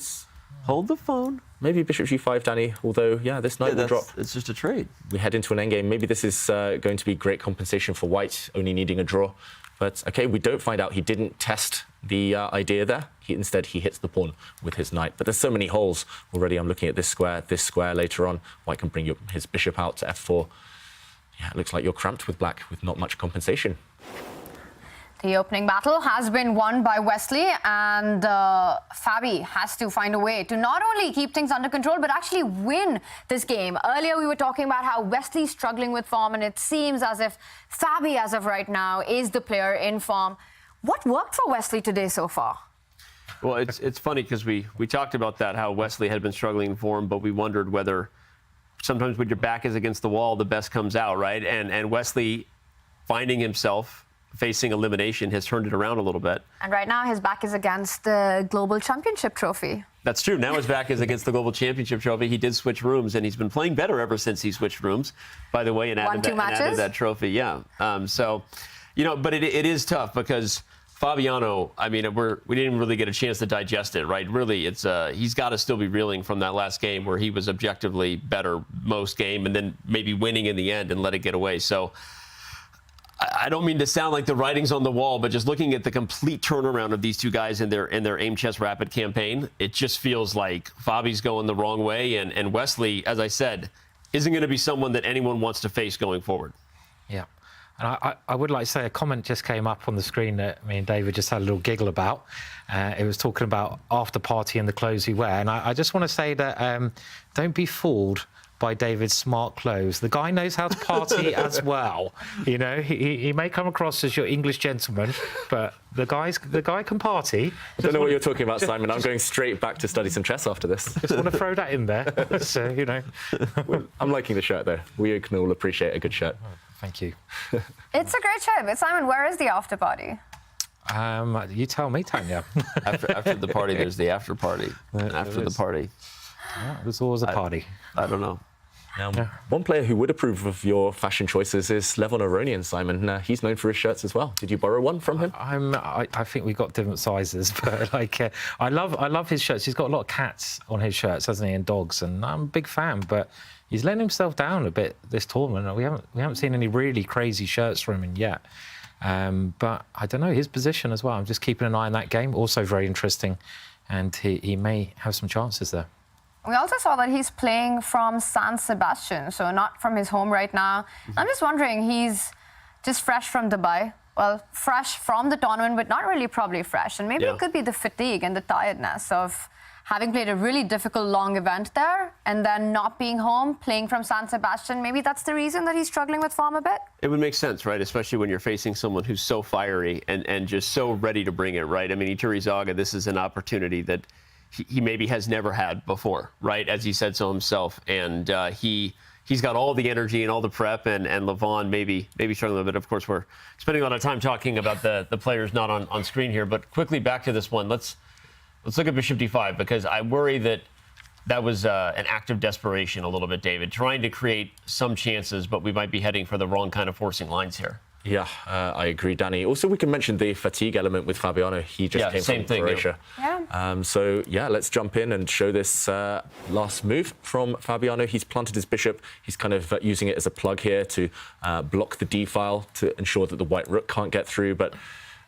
Hold the phone. Maybe bishop g5, Danny, although, yeah, this knight will drop. It's just a trade. We head into an endgame. Maybe this is going to be great compensation for white, only needing a draw. But, OK, we don't find out. He didn't test the idea there. Instead, he hits the pawn with his knight. But there's so many holes already. I'm looking at this square later on. White can bring his bishop out to f4. Yeah, it looks like you're cramped with black with not much compensation. The opening battle has been won by Wesley, and Fabi has to find a way to not only keep things under control, but actually win this game. Earlier, we were talking about how Wesley's struggling with form, and it seems as if Fabi, as of right now, is the player in form. What worked for Wesley today so far? Well, it's funny because we talked about that, how Wesley had been struggling in form, but we wondered whether sometimes when your back is against the wall, the best comes out, right? And Wesley finding himself facing elimination has turned it around a little bit. And right now his back is against the Global Championship trophy. That's true. Now his back is against the Global Championship trophy. He did switch rooms, and he's been playing better ever since he switched rooms, by the way, and added that trophy. Yeah. So, you know, but it is tough because Fabiano, I mean, we didn't really get a chance to digest it, right? Really, it's he's got to still be reeling from that last game where he was objectively better most game and then maybe winning in the end and let it get away. So I don't mean to sound like the writing's on the wall, but just looking at the complete turnaround of these two guys in their Aimchess Rapid campaign, it just feels like Fabi's going the wrong way, and Wesley, as I said, isn't going to be someone that anyone wants to face going forward. Yeah. And I would like to say a comment just came up on the screen that me and David just had a little giggle about. It was talking about after party and the clothes we wear. And I just want to say that don't be fooled by David's smart clothes. The guy knows how to party as well. You know, he may come across as your English gentleman, but the guy can party. I don't know what you're talking about, Simon. I'm going straight back to study some chess after this. Just want to throw that in there. So, you know. I'm liking the shirt, though. We can all appreciate a good shirt. Thank you. It's a great shirt. But Simon, where is the after party? You tell me, Tanya. After the party, there's the after party. And after the party. Yeah, there's always a party. I don't know. One player who would approve of your fashion choices is Levon Aronian, Simon. He's known for his shirts as well. Did you borrow one from him? I think we got different sizes, but I love his shirts. He's got a lot of cats on his shirts, hasn't he, and dogs, and I'm a big fan. But he's letting himself down a bit this tournament. We haven't seen any really crazy shirts from him yet. But I don't know his position as well. I'm just keeping an eye on that game. Also very interesting, and he may have some chances there. We also saw that he's playing from San Sebastian, so not from his home right now. I'm just wondering, he's just fresh from Dubai, well, fresh from the tournament, but not really probably fresh. And maybe Yeah. it could be the fatigue and the tiredness of having played a really difficult long event there and then not being home, playing from San Sebastian. Maybe that's the reason that he's struggling with form a bit. It would make sense, right? Especially when you're facing someone who's so fiery and just so ready to bring it, right? I mean, Ituri Zaga, this is an opportunity that he maybe has never had before, right? As he said so himself. And he's got all the energy and all the prep, and Levon maybe struggling a bit. Of course, we're spending a lot of time talking about the players not on screen here. But quickly back to this one. Let's look at Bishop D5, because I worry that was an act of desperation a little bit, David, trying to create some chances, but we might be heading for the wrong kind of forcing lines here. Yeah, I agree, Danny. Also, we can mention the fatigue element with Fabiano. He just came from Croatia. Yeah. So, let's jump in and show this last move from Fabiano. He's planted his bishop. He's kind of using it as a plug here to block the d-file to ensure that the white rook can't get through. But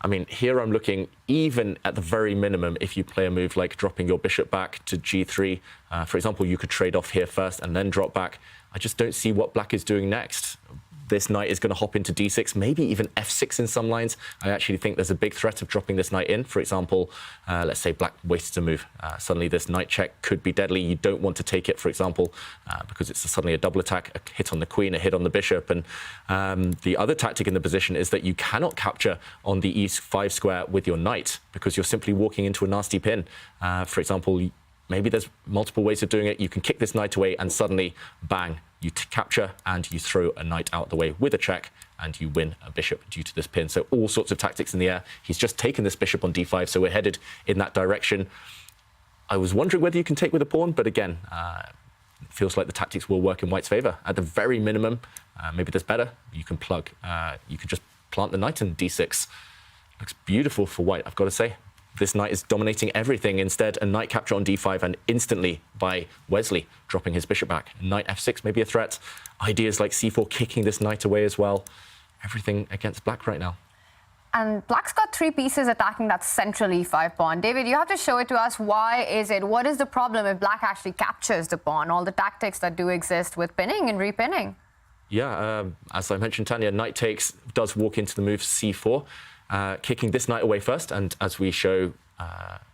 I mean, here I'm looking, even at the very minimum, if you play a move like dropping your bishop back to g3, for example, you could trade off here first and then drop back. I just don't see what black is doing next. This knight is going to hop into d6, maybe even f6 in some lines. I actually think there's a big threat of dropping this knight in. For example, let's say black wastes a move. Suddenly this knight check could be deadly. You don't want to take it, for example, because it's suddenly a double attack, a hit on the queen, a hit on the bishop. And the other tactic in the position is that you cannot capture on the e5 square with your knight, because you're simply walking into a nasty pin. For example, maybe there's multiple ways of doing it. You can kick this knight away and suddenly, bang, you capture and you throw a knight out the way with a check and you win a bishop due to this pin. So all sorts of tactics in the air. He's just taken this bishop on d5, so we're headed in that direction. I was wondering whether you can take with a pawn, but again, it feels like the tactics will work in white's favor. At the very minimum, maybe there's better. You can plug. You can just plant the knight in d6. Looks beautiful for white, I've got to say. This knight is dominating everything. Instead, a knight capture on d5 and instantly by Wesley dropping his bishop back. Knight f6 may be a threat. Ideas like c4 kicking this knight away as well. Everything against black right now. And black's got 3 pieces attacking that central e5 pawn. David, you have to show it to us. Why is it? What is the problem if black actually captures the pawn? All the tactics that do exist with pinning and repinning. Yeah, as I mentioned, Tanya, knight takes does walk into the move c4. Kicking this knight away first, and as we show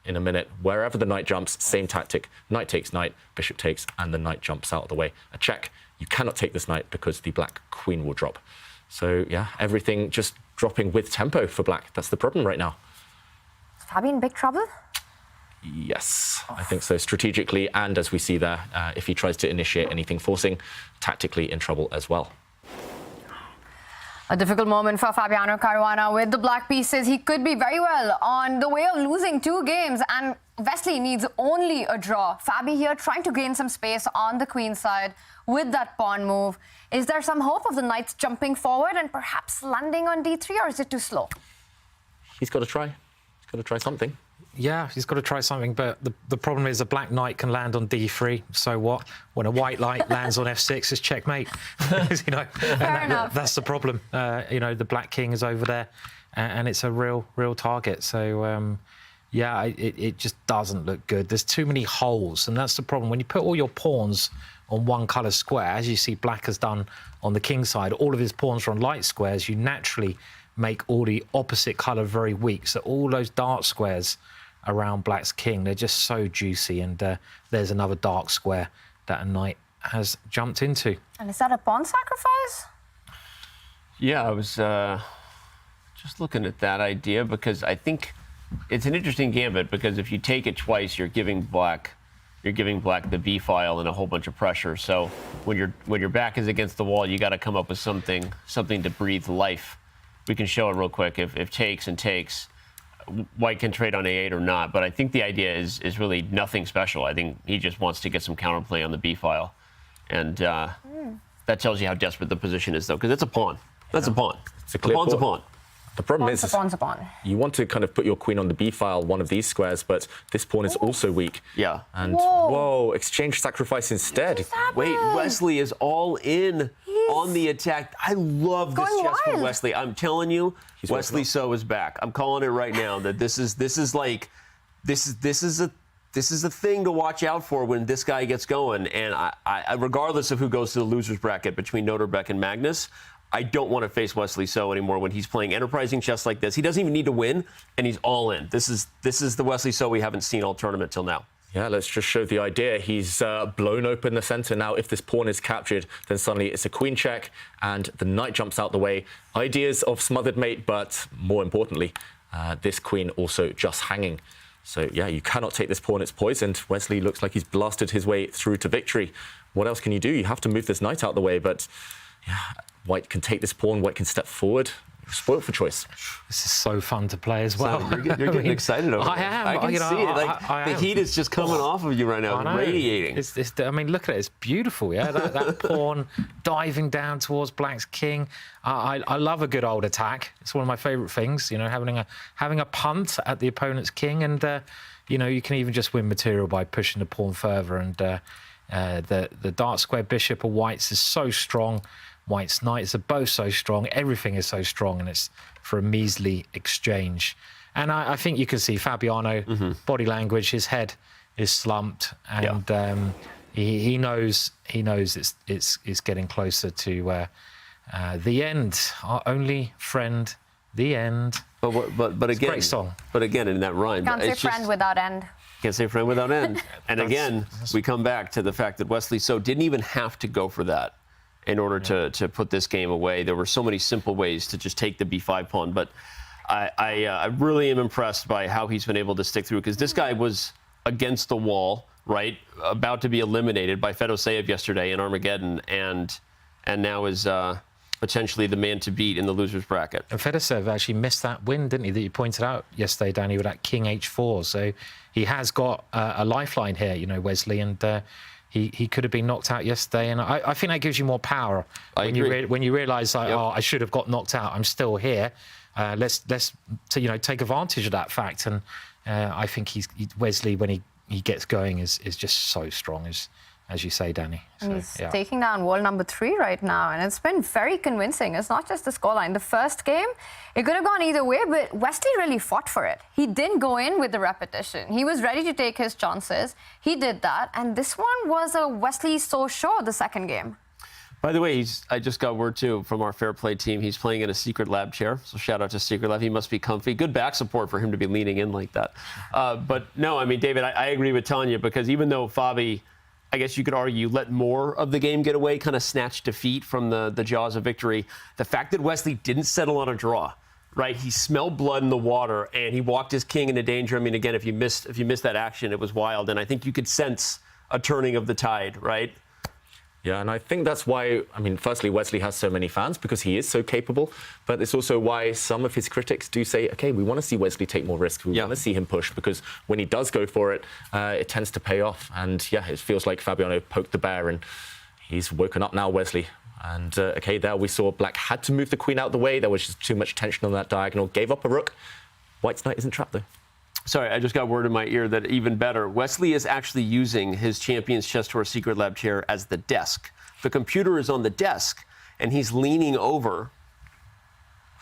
in a minute, wherever the knight jumps, same tactic. Knight takes knight, bishop takes, and the knight jumps out of the way. A check. You cannot take this knight because the black queen will drop. So, yeah, everything just dropping with tempo for black. That's the problem right now. Is Fabi in big trouble? Yes, I think so. Strategically, and as we see there, if he tries to initiate anything forcing, tactically in trouble as well. A difficult moment for Fabiano Caruana with the black pieces. He could be very well on the way of losing 2 games, and Wesley needs only a draw. Fabi here trying to gain some space on the queen side with that pawn move. Is there some hope of the knights jumping forward and perhaps landing on d3, or is it too slow? He's got to try. He's got to try something. Yeah, he's got to try something, but the problem is a black knight can land on d3. So what? When a white knight lands on f6, it's checkmate. You know, Fair enough. That's the problem. You know, the black king is over there, and it's a real target. So yeah, it just doesn't look good. There's too many holes, and that's the problem. When you put all your pawns on one colour square, as you see black has done on the king side, all of his pawns are on light squares, you naturally make all the opposite colour very weak. So all those dark squares around black's king, they're just so juicy, and there's another dark square that a knight has jumped into. And is that a pawn sacrifice? Yeah, I was just looking at that idea, because I think it's an interesting gambit, because if you take it twice, you're giving black the b file and a whole bunch of pressure. So when your back is against the wall, you got to come up with something to breathe life. We can show it real quick. If takes and takes, white can trade on a8 or not, but I think the idea is really nothing special. I think he just wants to get some counterplay on the b file, and that tells you how desperate the position is, though, because it's a pawn. That's a pawn. It's a clear pawn's a pawn. pawn. The problem is, pawn's a pawn. You want to kind of put your queen on the b file, one of these squares, but this pawn is also weak. Yeah. And whoa, exchange sacrifice instead. Wait, Wesley is all in on the attack. I love this chess from Wesley. I'm telling you, Wesley So is back. I'm calling it right now that this is a thing to watch out for when this guy gets going. And I regardless of who goes to the losers bracket between Nodirbek and Magnus, I don't want to face Wesley So anymore when he's playing enterprising chess like this. He doesn't even need to win, and he's all in. This is the Wesley So we haven't seen all tournament till now. Yeah, let's just show the idea. He's blown open the center. Now, if this pawn is captured, then suddenly it's a queen check, and the knight jumps out the way. Ideas of smothered mate, but more importantly, this queen also just hanging. So, yeah, you cannot take this pawn. It's poisoned. Wesley looks like he's blasted his way through to victory. What else can you do? You have to move this knight out the way, but yeah, White can take this pawn. White can step forward. Spoiled for choice. This is so fun to play as well. So you're getting excited over it. I am. I can see it. Like, the heat is just coming off of you right now, radiating. I mean, look at it. It's beautiful, yeah? That pawn diving down towards Black's king. I love a good old attack. It's one of my favourite things, you know, having a punt at the opponent's king. And, you know, you can even just win material by pushing the pawn further. And the dark square bishop of White's is so strong. White's knights are both so strong. Everything is so strong, and it's for a measly exchange. And I think you can see Fabiano, body language, his head is slumped, and he knows it's getting closer to the end. Our only friend, the end. But again, great song. But again, in that rhyme, Can't say friend without end. Can't say friend without end. And again, we come back to the fact that Wesley So didn't even have to go for that in order to put this game away. There were so many simple ways to just take the b5 pawn, but I really am impressed by how he's been able to stick through, because this guy was against the wall, right, about to be eliminated by Fedoseev yesterday in Armageddon, and now is potentially the man to beat in the loser's bracket. And Fedoseev actually missed that win, didn't he, that you pointed out yesterday, Danny, with that king h4. So he has got a lifeline here, you know, Wesley, and he could have been knocked out yesterday, and I think that gives you more power when you realise, like, oh, I should have got knocked out. I'm still here. Let's take advantage of that fact. And I think Wesley, when he gets going, is just so strong, as you say, Danny. So, he's taking down world number 3 right now, and it's been very convincing. It's not just the scoreline. The first game, it could have gone either way, but Wesley really fought for it. He didn't go in with the repetition. He was ready to take his chances. He did that, and this one was a Wesley So sure, the second game. By the way, I just got word, too, from our Fair Play team. He's playing in a Secret Lab chair, so shout out to Secret Lab. He must be comfy. Good back support for him to be leaning in like that. But no, I mean, David, I agree with Tanya, because even though Fabi, I guess you could argue, let more of the game get away, kind of snatched defeat from the jaws of victory, the fact that Wesley didn't settle on a draw, right? He smelled blood in the water, and he walked his king into danger. I mean, again, if you missed that action, it was wild, and I think you could sense a turning of the tide, right? Yeah, and I think that's why, I mean, firstly, Wesley has so many fans, because he is so capable, but it's also why some of his critics do say, okay, we want to see Wesley take more risks. We want to see him push, because when he does go for it, it tends to pay off. And yeah, it feels like Fabiano poked the bear, and he's woken up now, Wesley. And okay, there we saw Black had to move the queen out the way. There was just too much tension on that diagonal. Gave up a rook. White's knight isn't trapped, though. Sorry, I just got word in my ear that even better, Wesley is actually using his Champions Chess Tour Secret Lab chair as the desk. The computer is on the desk, and he's leaning over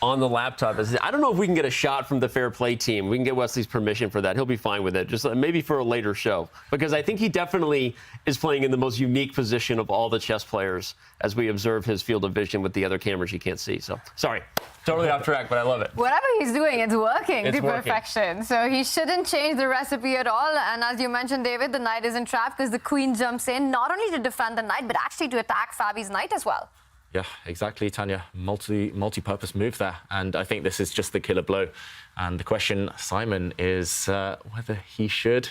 on the laptop. I don't know if we can get a shot from the Fair Play team. We can get Wesley's permission for that. He'll be fine with it, just maybe for a later show, because I think he definitely is playing in the most unique position of all the chess players as we observe his field of vision with the other cameras you can't see. So, sorry, totally off track, but I love it. Whatever he's doing, it's working to perfection. So he shouldn't change the recipe at all. And as you mentioned, David, the knight isn't trapped because the queen jumps in, not only to defend the knight, but actually to attack Fabi's knight as well. Yeah, exactly, Tanya. Multi-purpose move there. And I think this is just the killer blow. And the question, Simon, is whether he should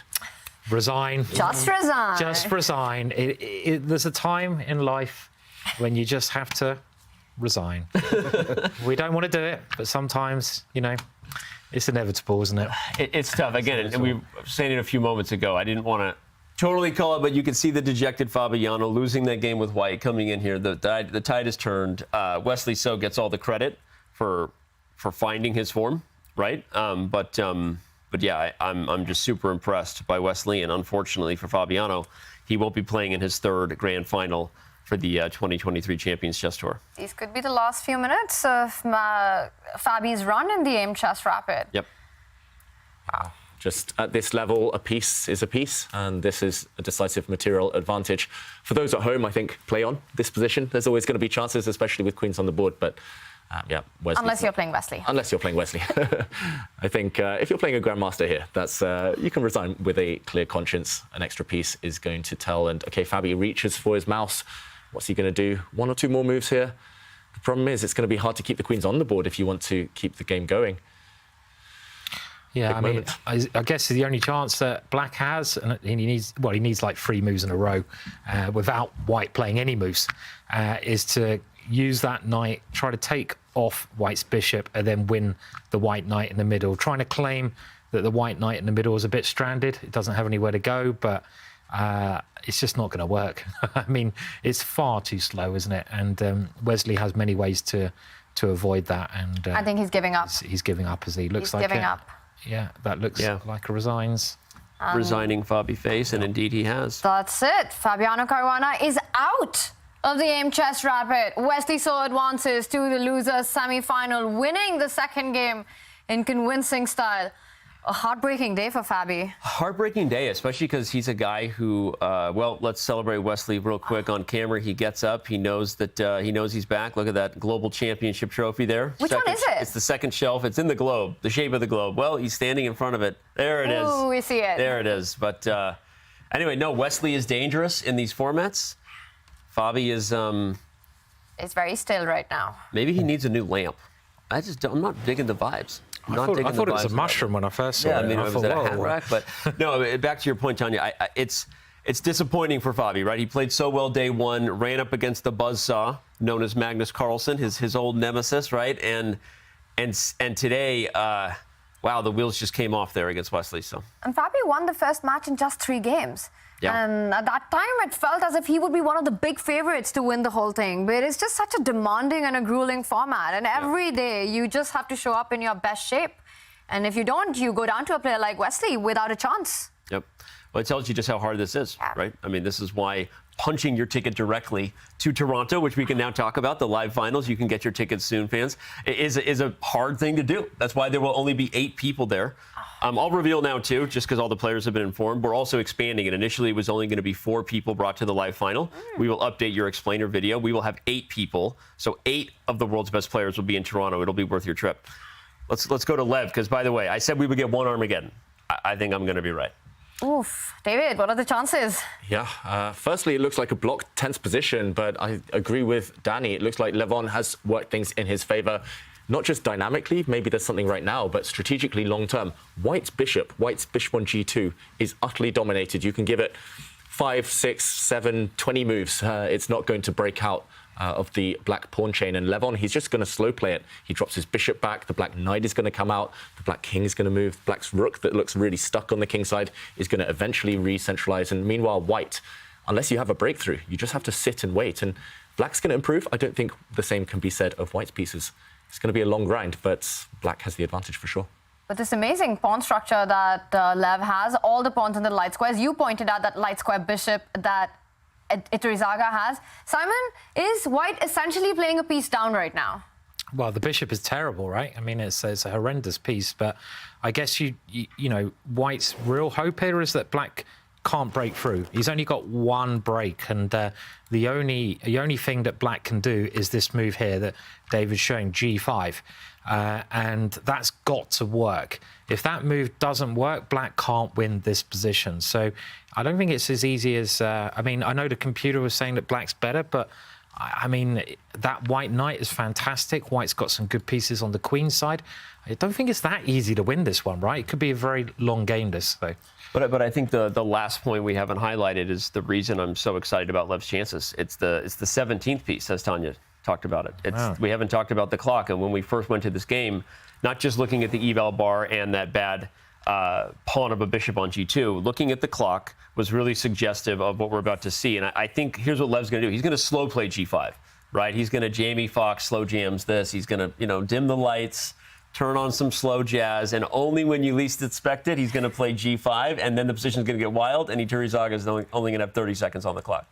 resign. Just resign. Just resign. There's a time in life when you just have to resign. We don't want to do it, but sometimes, you know, it's inevitable, isn't it? It's tough. Again, and we were saying it a few moments ago, I didn't want to totally call it, but you can see the dejected Fabiano losing that game with White coming in here. The tide has turned. Wesley So gets all the credit for finding his form, right? But yeah, I'm just super impressed by Wesley, and unfortunately for Fabiano, he won't be playing in his third grand final for the 2023 Champions Chess Tour. These could be the last few minutes of Fabi's run in the Aimchess Rapid. Yep. Wow. Just at this level, a piece is a piece, and this is a decisive material advantage. For those at home, I think, play on this position. There's always going to be chances, especially with queens on the board, but yeah, unless you're playing Wesley. Unless you're playing Wesley. I think if you're playing a grandmaster here, that's you can resign with a clear conscience. An extra piece is going to tell. And OK, Fabi reaches for his mouse. What's he going to do? 1 or 2 more moves here. The problem is it's going to be hard to keep the queens on the board if you want to keep the game going. Yeah, I mean, I guess the only chance that Black has, and he needs like 3 moves in a row without White playing any moves, is to use that knight, try to take off White's bishop, and then win the White knight in the middle. Trying to claim that the White knight in the middle is a bit stranded. It doesn't have anywhere to go, but it's just not going to work. I mean, it's far too slow, isn't it? And Wesley has many ways to avoid that. And I think he's giving up. He's giving up, as he looks like. He's giving up. Yeah, that looks like a resigns. Resigning Fabi face, and indeed he has. That's it. Fabiano Caruana is out of the Aimchess Rapid. Wesley so advances to the losers semi-final, winning the second game in convincing style. A heartbreaking day for Fabi. Heartbreaking day, especially because he's a guy who, well, let's celebrate Wesley real quick on camera. He gets up. He knows that he's back. Look at that global championship trophy there. Which one is it? It's the second shelf. It's in the globe, the shape of the globe. Well, he's standing in front of it. There it is. Ooh, we see it. There it is. But anyway, no, Wesley is dangerous in these formats. Fabi is... It's very still right now. Maybe he needs a new lamp. I'm not digging the vibes. I thought it was a mushroom when I first saw it. Yeah, I mean, it was at a hat rack. But no, back to your point, Tanya. It's disappointing for Fabi, right? He played so well day one, ran up against the buzzsaw known as Magnus Carlsen, his old nemesis, right? And today, wow, the wheels just came off there against Wesley. So. And Fabi won the first match in just 3 games. Yeah. And at that time, it felt as if he would be one of the big favorites to win the whole thing. But it's just such a demanding and a grueling format. And every day, you just have to show up in your best shape. And if you don't, you go down to a player like Wesley without a chance. Yep. Well, it tells you just how hard this is, right? I mean, this is why punching your ticket directly to Toronto, which we can now talk about, the live finals, you can get your tickets soon, fans, is a hard thing to do. That's why there will only be 8 people there. I'll reveal now, too, just because all the players have been informed. We're also expanding it. Initially, it was only going to be 4 people brought to the live final. We will update your explainer video. We will have 8 people. So 8 of the world's best players will be in Toronto. It'll be worth your trip. Let's go to Lev, because, by the way, I said we would get one Armageddon. I think I'm going to be right. Oof. David, what are the chances? Yeah, firstly, it looks like a blocked tense position, but I agree with Danny. It looks like Levon has worked things in his favor. Not just dynamically, maybe there's something right now, but strategically long-term. White's bishop on G2 is utterly dominated. You can give it 5, 6, 7, 20 moves. It's not going to break out of the black pawn chain. And Levon, he's just going to slow play it. He drops his bishop back. The black knight is going to come out. The black king is going to move. Black's rook that looks really stuck on the king side is going to eventually re-centralize. And meanwhile, White, unless you have a breakthrough, you just have to sit and wait. And Black's going to improve. I don't think the same can be said of White's pieces. It's going to be a long grind, but Black has the advantage for sure. But this amazing pawn structure that Lev has, all the pawns in the light squares, you pointed out that light square bishop that Iturrizaga has. Simon, is White essentially playing a piece down right now? Well, the bishop is terrible, right? I mean, it's a horrendous piece, but I guess you know, White's real hope here is that Black can't break through. He's only got 1 break, and the only thing that Black can do is this move here that David's showing, G5, and that's got to work. If that move doesn't work, Black can't win this position. So I don't think it's as easy as... I mean, I know the computer was saying that Black's better, but I mean, that White knight is fantastic. White's got some good pieces on the queen side. I don't think it's that easy to win this one, right? It could be a very long game, this, though. But I think the last point we haven't highlighted is the reason I'm so excited about Lev's chances. It's the 17th piece, as Tanya talked about it. We haven't talked about the clock. And when we first went to this game, not just looking at the eval bar and that bad pawn of a bishop on G2, looking at the clock was really suggestive of what we're about to see. And I think here's what Lev's going to do. He's going to slow play G5, right? He's going to Jamie Foxx slow jams this. He's going to, dim the lights, turn on some slow jazz, and only when you least expect it, he's going to play G5, and then the position's going to get wild, and Iturrizaga is only going to have 30 seconds on the clock.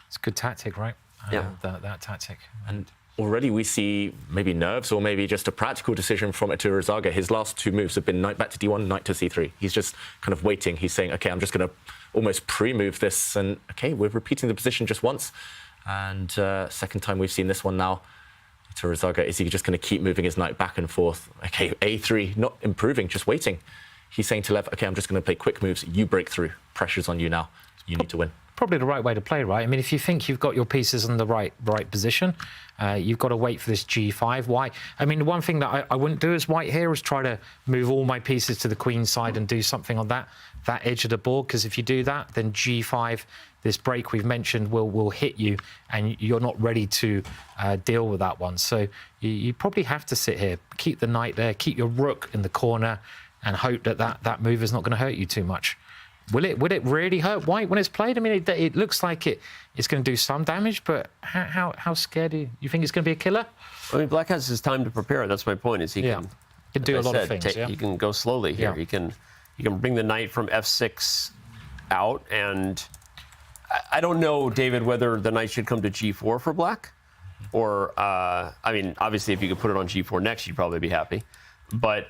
It's a good tactic, right? Yeah. That tactic. And already we see maybe nerves or maybe just a practical decision from Iturrizaga. His last two moves have been knight back to d1, knight to c3. He's just kind of waiting. He's saying, OK, I'm just going to almost pre-move this. And OK, we're repeating the position just once. And second time we've seen this one now. Iturrizaga, is he just going to keep moving his knight back and forth? OK, a3, not improving, just waiting. He's saying to Lev, OK, I'm just going to play quick moves. You break through. Pressure's on you now. You need to win. Probably the right way to play, right? I mean, if you think you've got your pieces in the right position, you've got to wait for this g5. Why? I mean, the one thing that I wouldn't do as white here is try to move all my pieces to the queen side and do something on that edge of the board, because if you do that, then g5, this break we've mentioned, will hit you, and you're not ready to deal with that one. So you probably have to sit here, keep the knight there, keep your rook in the corner, and hope that move is not going to hurt you too much. Will it really hurt white when it's played? I mean, it looks like it's going to do some damage, but how scared do you think it's going to be a killer? I mean, black has his time to prepare. That's my point. Is he can do a lot of things. He can go slowly here. Yeah. He can bring the knight from f6 out, and I don't know, David, whether the knight should come to g4 for black, or I mean, obviously, if you could put it on g4 next, you'd probably be happy. But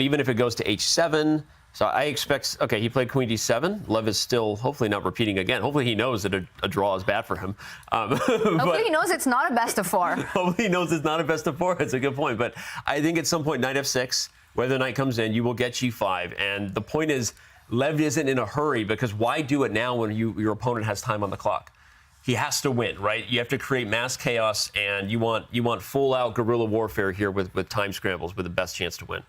even if it goes to h7. So I expect, OK, he played queen d7. Lev is still hopefully not repeating again. Hopefully he knows that a draw is bad for him. Hopefully he knows it's not a best of 4. Hopefully he knows it's not a best of 4. That's a good point. But I think at some point, knight f6, where the knight comes in, you will get g5. And the point is, Lev isn't in a hurry, because why do it now when your opponent has time on the clock? He has to win, right? You have to create mass chaos, and you want full-out guerrilla warfare here with time scrambles with the best chance to win.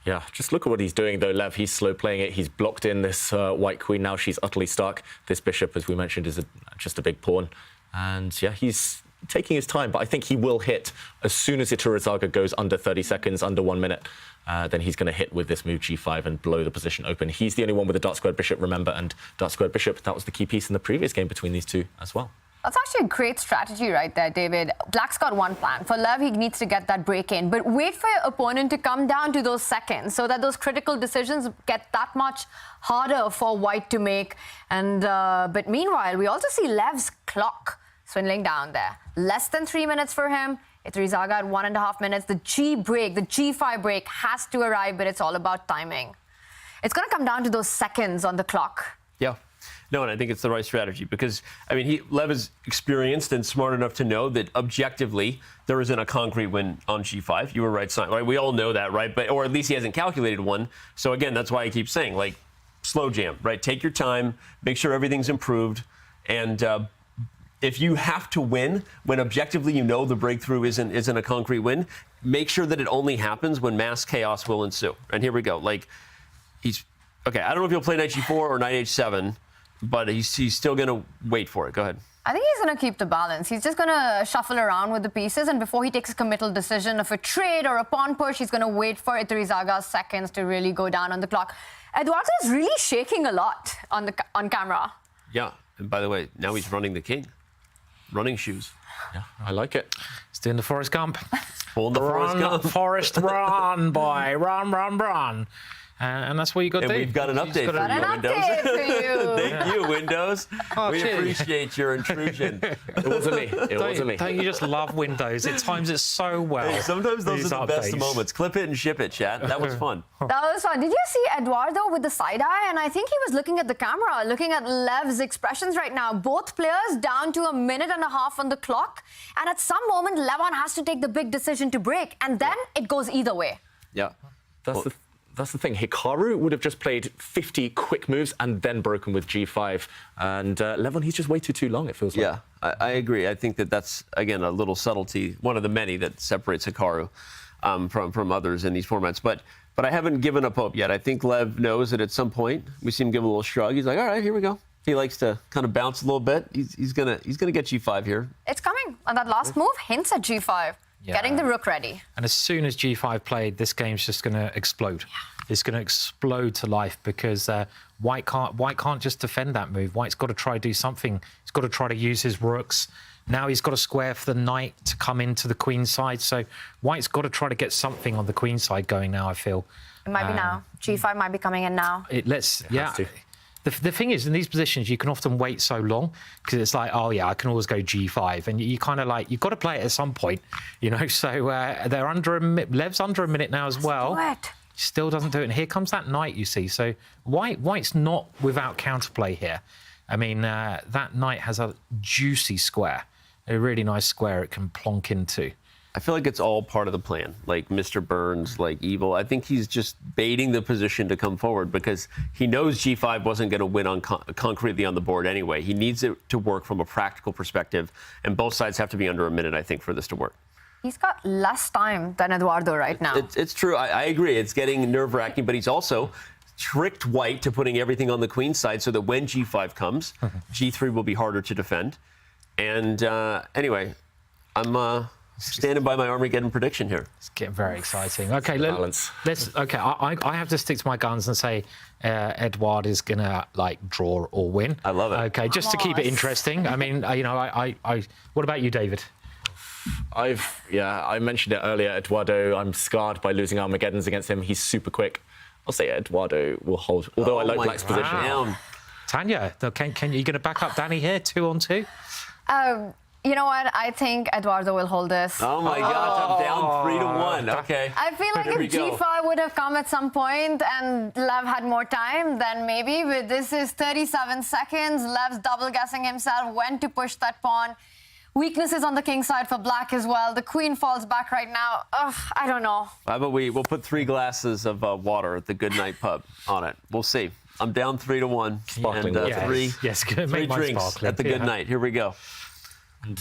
Yeah, just look at what he's doing, though, Lev. He's slow playing it. He's blocked in this white queen now. She's utterly stuck. This bishop, as we mentioned, is just a big pawn. And yeah, he's taking his time, but I think he will hit as soon as Iturrizaga goes under 30 seconds, under 1 minute. Then he's going to hit with this move g5 and blow the position open. He's the only one with a dark squared bishop, remember, and dark squared bishop, that was the key piece in the previous game between these two as well. That's actually a great strategy right there, David. Black's got one plan. For Lev, he needs to get that break in. But wait for your opponent to come down to those seconds so that those critical decisions get that much harder for white to make. And but meanwhile, we also see Lev's clock swindling down there. Less than 3 minutes for him. Iturrizaga at 1.5 minutes. The G break, the G5 break has to arrive, but it's all about timing. It's going to come down to those seconds on the clock. Yeah. No, and I think it's the right strategy because, I mean, Lev is experienced and smart enough to know that objectively there isn't a concrete win on g5. You were right, Simon. Right? We all know that, right? But or at least he hasn't calculated one. So again, that's why I keep saying, like, slow jam, right? Take your time, make sure everything's improved, and if you have to win when objectively you know the breakthrough isn't a concrete win, make sure that it only happens when mass chaos will ensue. And here we go. Like, okay, I don't know if he'll play knight g4 or knight h7. But he's still going to wait for it. Go ahead. I think he's going to keep the balance. He's just going to shuffle around with the pieces, and before he takes a committal decision of a trade or a pawn push, he's going to wait for Iturrizaga's seconds to really go down on the clock. Eduardo is really shaking a lot on camera. Yeah, and by the way, now he's running the king. Running shoes. Yeah, I like it. He's doing the Forrest Gump. Pulling the Forrest Gump. Forrest, run, boy. Run, run, run. And that's what you got to do. And we've got an update for you, Windows. Thank you, Windows. We appreciate your intrusion. It wasn't me. It wasn't me. Don't you just love Windows? It times it so well. Hey, sometimes those are the best moments. Clip it and ship it, chat. That was fun. That was fun. Did you see Eduardo with the side eye? And I think he was looking at the camera, looking at Lev's expressions right now. Both players down to 1.5 minutes on the clock. And at some moment, Levon has to take the big decision to break. And then it goes either way. Yeah. That's the thing. Hikaru would have just played 50 quick moves and then broken with g5. And Levon, he's just waited too long, it feels like. Yeah, I agree. I think that's, again, a little subtlety, one of the many that separates Hikaru from others in these formats. But I haven't given up hope yet. I think Lev knows that at some point, we see him give a little shrug. He's like, all right, here we go. He likes to kind of bounce a little bit. He's gonna get g5 here. It's coming. And that last move hints at g5. Yeah. Getting the rook ready. And as soon as g5 played, this game's just going to explode. Yeah. It's going to explode to life because White can't just defend that move. White's got to try to do something. He's got to try to use his rooks. Now he's got a square for the knight to come into the queen side. So White's got to try to get something on the queen side going now, I feel. It might be now. G5 might be coming in now. It has to. The thing is, in these positions, you can often wait so long because it's like, oh, yeah, I can always go G5. And you kind of like, you've got to play it at some point, you know. So they're under Lev's under a minute now as well. Still doesn't do it. And here comes that knight, you see. So White's not without counterplay here. I mean, that knight has a juicy square, a really nice square it can plonk into. I feel like it's all part of the plan, like Mr. Burns, like Evil. I think he's just baiting the position to come forward because he knows G5 wasn't going to win on concretely on the board anyway. He needs it to work from a practical perspective, and both sides have to be under a minute, I think, for this to work. He's got less time than Eduardo right now. It's true. I agree. It's getting nerve-wracking, but he's also tricked White to putting everything on the queen side so that when G5 comes, G3 will be harder to defend. And anyway, I'm standing by my Armageddon prediction here. It's getting very exciting. Okay, let's. Okay, I have to stick to my guns and say Eduardo is gonna like draw or win. I love it. Okay, just to keep it interesting. I mean, you know, what about you, David? I mentioned it earlier. Eduardo, I'm scarred by losing Armageddons against him. He's super quick. I'll say Eduardo will hold. Although I like Black's position. Tanya, can you gonna back up Danny here, 2-on-2? You know what? I think Eduardo will hold this. Oh my gosh, I'm down 3-1. Okay. I feel like if G5 would have come at some point and Lev had more time, then maybe. But this is 37 seconds. Lev's double guessing himself when to push that pawn. Weaknesses on the king side for Black as well. The queen falls back right now. Ugh, I don't know. How about we'll put 3 glasses of water at the Goodnight Pub on it. We'll see. I'm down 3-1. Sparkling and, water. three drinks at the Goodnight. Here we go.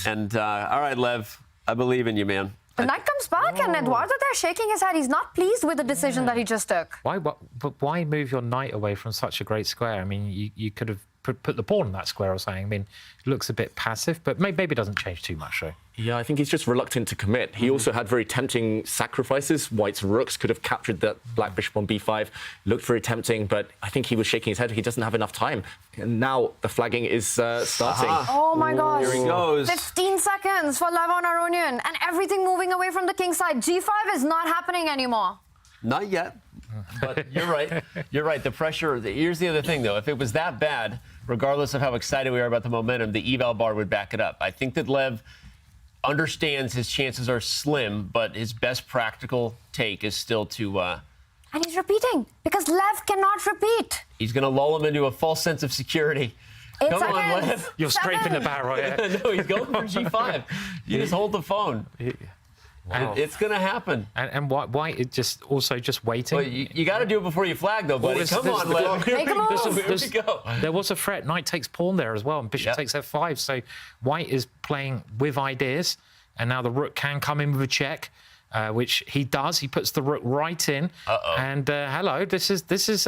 And all right, Lev, I believe in you, man. The knight comes back, and Eduardo there shaking his head. He's not pleased with the decision that he just took. Why move your knight away from such a great square? I mean, you could have put the pawn in that square or something. I mean, it looks a bit passive, but maybe it doesn't change too much, though. Yeah, I think he's just reluctant to commit. He also had very tempting sacrifices. White's rooks could have captured that black bishop on b5. Looked very tempting, but I think he was shaking his head. He doesn't have enough time. And now the flagging is starting. Oh, my gosh. Here he goes. 15 seconds for Levon Aronian, and everything moving away from the king side. G5 is not happening anymore. Not yet. But you're right. You're right. The pressure. Here's the other thing, though. If it was that bad, regardless of how excited we are about the momentum, the eval bar would back it up. I think that Lev understands his chances are slim, but his best practical take is still to... And he's repeating, because Lev cannot repeat. He's going to lull him into a false sense of security. 8 Come seconds. on, Lev. You're scraping the barrel, yeah. No, he's going for G5. You just hold the phone. Wow. It's going to happen. And White is just waiting. Well, you got to do it before you flag, though, buddy. Come on, Lev. Make a move. Here we go. There was a threat. Knight takes pawn there as well, and bishop takes f5. So White is playing with ideas, and now the rook can come in with a check, which he does. He puts the rook right in. And hello, this is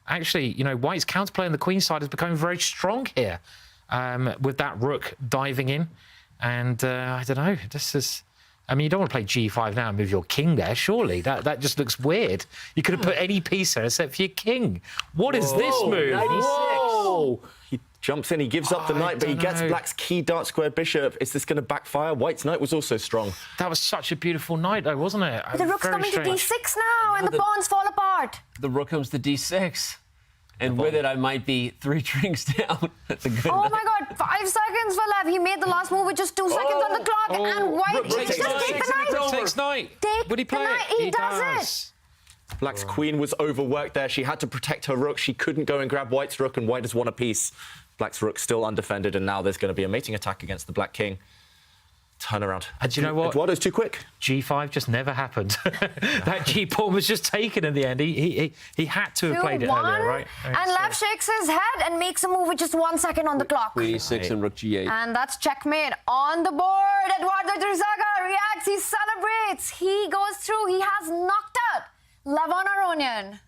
actually, you know, White's counterplay on the queen side is becoming very strong here, with that rook diving in. And I don't know. This is. I mean, you don't want to play G5 now and move your king there, surely. That just looks weird. You could have put any piece there except for your king. What is this move? 96. Whoa. He jumps in, he gives up the knight, but he gets Black's key dark square bishop. Is this going to backfire? White's knight was also strong. That was such a beautiful knight, though, wasn't it? But the rook's coming to D6 now, and the pawns fall apart. The rook comes to D6. And with it, I might be 3 drinks down at the Goodnight. Oh, my God. 5 seconds for Lev. He made the last move with just 2 seconds on the clock. And White takes just take the knight. Takes knight. Take Would he play the knight. it? He does it. Black's queen was overworked there. She had to protect her rook. She couldn't go and grab White's rook, and White has won a piece. Black's rook still undefended, and now there's going to be a mating attack against the Black king. Turn around. And do you know what? Eduardo's too quick. G5 just never happened. That G pawn was just taken in the end. He had to have played it earlier, right? And Lev shakes his head and makes a move with just 1 second on the clock. Queen E6 and rook G8. And that's checkmate on the board. Eduardo Drizaga reacts. He celebrates. He goes through. He has knocked out Levon Aronian.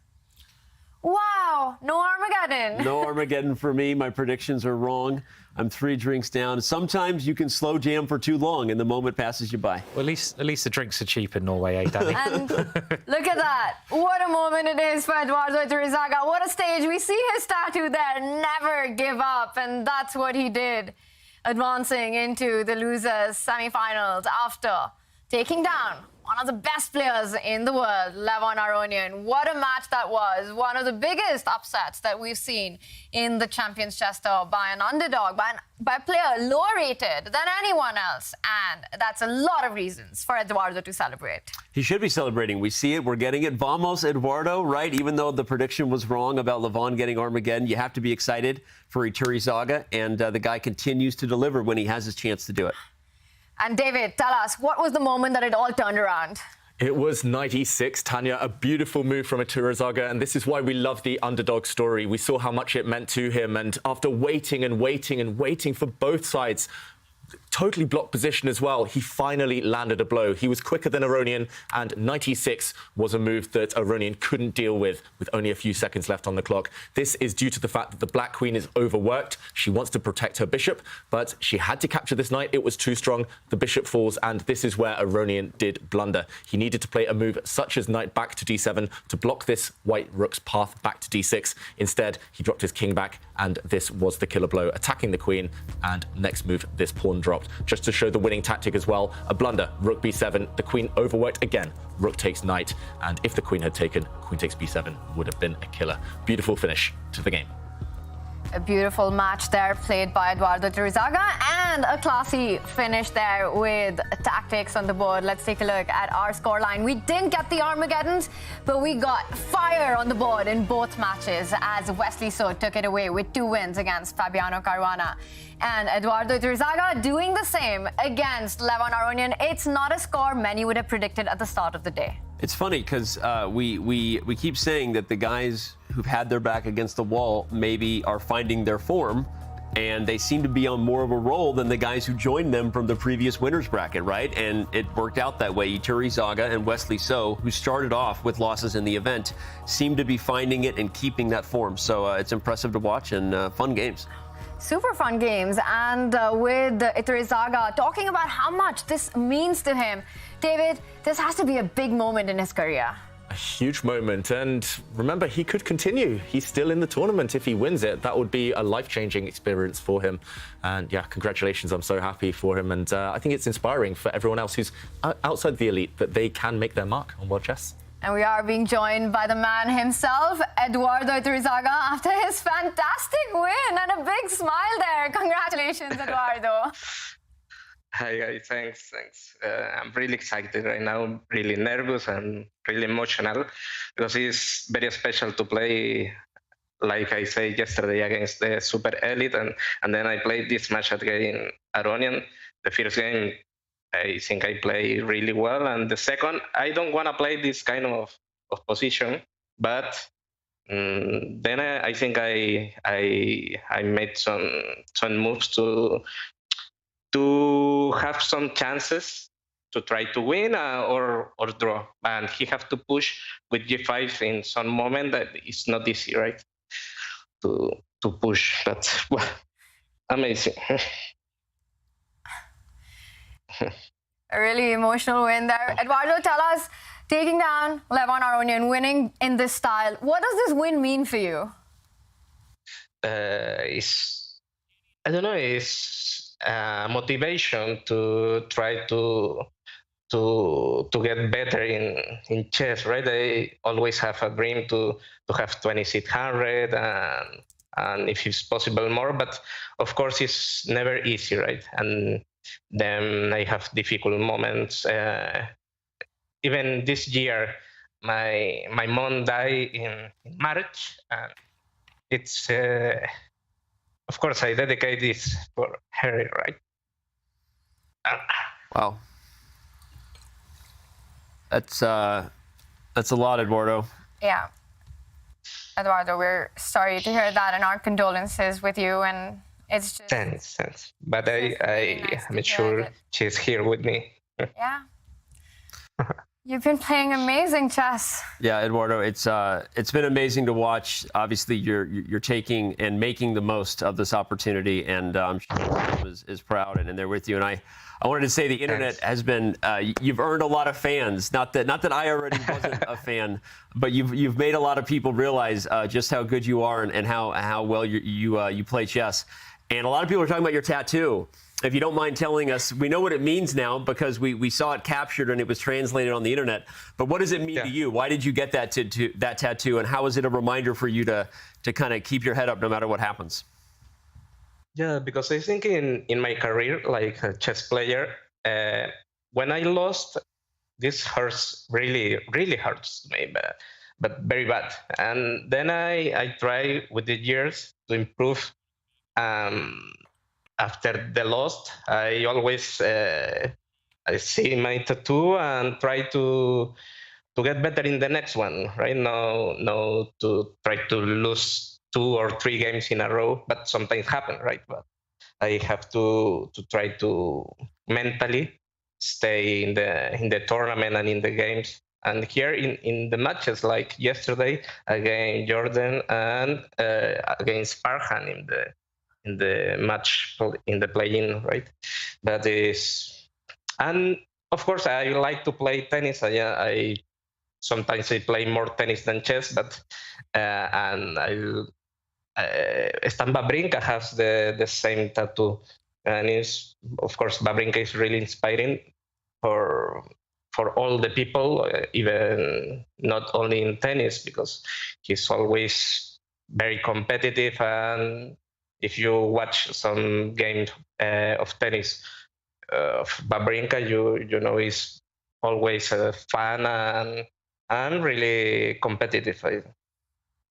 Wow. No Armageddon. No Armageddon for me. My predictions are wrong. I'm 3 drinks down. Sometimes you can slow jam for too long and the moment passes you by. Well, at least the drinks are cheap in Norway, eh, Danny? And look at that. What a moment it is for Eduardo Drizaga. What a stage. We see his tattoo there. Never give up. And that's what he did, advancing into the losers semi-finals after taking down one of the best players in the world, Levon Aronian. What a match that was. One of the biggest upsets that we've seen in the Champions Chess Tour by an underdog, by a player lower rated than anyone else. And that's a lot of reasons for Eduardo to celebrate. He should be celebrating. We see it. We're getting it. Vamos, Eduardo, right? Even though the prediction was wrong about Levon getting Armageddon, you have to be excited for Iturrizaga. And the guy continues to deliver when he has his chance to do it. And David, tell us, what was the moment that it all turned around? It was 96, Tanya, a beautiful move from Iturrizaga, and this is why we love the underdog story. We saw how much it meant to him, and after waiting and waiting and waiting for both sides, totally blocked position as well, he finally landed a blow. He was quicker than Aronian, and 96 was a move that Aronian couldn't deal with only a few seconds left on the clock. This is due to the fact that the black queen is overworked. She wants to protect her bishop, but she had to capture this knight. It was too strong. The bishop falls, and this is where Aronian did blunder. He needed to play a move such as knight back to d7 to block this white rook's path back to d6. Instead, he dropped his king back, and this was the killer blow, attacking the queen, and next move, this pawn dropped. Just to show the winning tactic as well, a blunder, rook b7, the queen overworked again, rook takes knight, and if the queen had taken, queen takes b7 would have been a killer. Beautiful finish to the game. A beautiful match there played by Eduardo Iturrizaga, and a classy finish there with tactics on the board. Let's take a look at our scoreline. We didn't get the Armageddons, but we got fire on the board in both matches as Wesley So took it away with 2 wins against Fabiano Caruana. And Eduardo Iturrizaga doing the same against Levon Aronian. It's not a score many would have predicted at the start of the day. It's funny because we keep saying that the guys who've had their back against the wall maybe are finding their form, and they seem to be on more of a roll than the guys who joined them from the previous winners bracket, right? And it worked out that way. Iturrizaga and Wesley So, who started off with losses in the event, seem to be finding it and keeping that form. So it's impressive to watch and fun games. Super fun games, and with Iturrizaga talking about how much this means to him. David, this has to be a big moment in his career. A huge moment, and remember, he could continue. He's still in the tournament. If he wins it, that would be a life-changing experience for him. And yeah, congratulations. I'm so happy for him, and I think it's inspiring for everyone else who's outside the elite that they can make their mark on world chess. And we are being joined by the man himself, Eduardo Iturrizaga, after his fantastic win, and a big smile there. Congratulations, Eduardo. Hi guys, thanks. I'm really excited right now, really nervous and really emotional, because it's very special to play, like I said yesterday, against the super elite, and then I played this match against Aronian. The first game, I think I play really well, and the second, I don't want to play this kind of position, but then I think I made some moves to have some chances to try to win or draw, and he have to push with g5 in some moment. That it's not easy, right? To push, but well, amazing. A really emotional win there. Eduardo, tell us, taking down Levon Aronian, winning in this style, what does this win mean for you? I don't know, it's motivation to try to get better in chess, right? I always have a dream to have 2600 and if it's possible more, but of course it's never easy, right? And then I have difficult moments. Even this year, my mom died in March, and it's of course I dedicate this for her, right? Wow, that's a lot, Eduardo. Yeah, Eduardo, we're sorry to hear that, and our condolences with you. And it's just thanks. But I am sure she's here with me. Yeah. You've been playing amazing chess. Yeah, Eduardo, it's been amazing to watch. Obviously, you're taking and making the most of this opportunity, and I'm sure everyone is proud and they're with you. And I wanted to say the internet has been you've earned a lot of fans. Not that I already wasn't a fan, but you've made a lot of people realize just how good you are and how well you play chess. And a lot of people are talking about your tattoo. If you don't mind telling us, we know what it means now because we saw it captured and it was translated on the internet. But what does it mean to you? Why did you get that that tattoo, and how is it a reminder for you to kind of keep your head up no matter what happens? Yeah, because I think in my career, like a chess player, when I lost, this hurts really hurts me, but very bad. And then I try with the years to improve. After the loss, I always I see my tattoo and try to get better in the next one. Right now, to try to lose 2 or 3 games in a row, but sometimes happen, right? But I have to try to mentally stay in the tournament and in the games. And here in the matches, like yesterday against Jordan and against Farhan in the match in the play-in, right? That is, and of course I like to play tennis. I sometimes I play more tennis than chess, but and Stan Wawrinka has the same tattoo, and is of course Wawrinka is really inspiring for all the people, even not only in tennis, because he's always very competitive. And if you watch some game of tennis of Wawrinka, you know he's always fun and really competitive.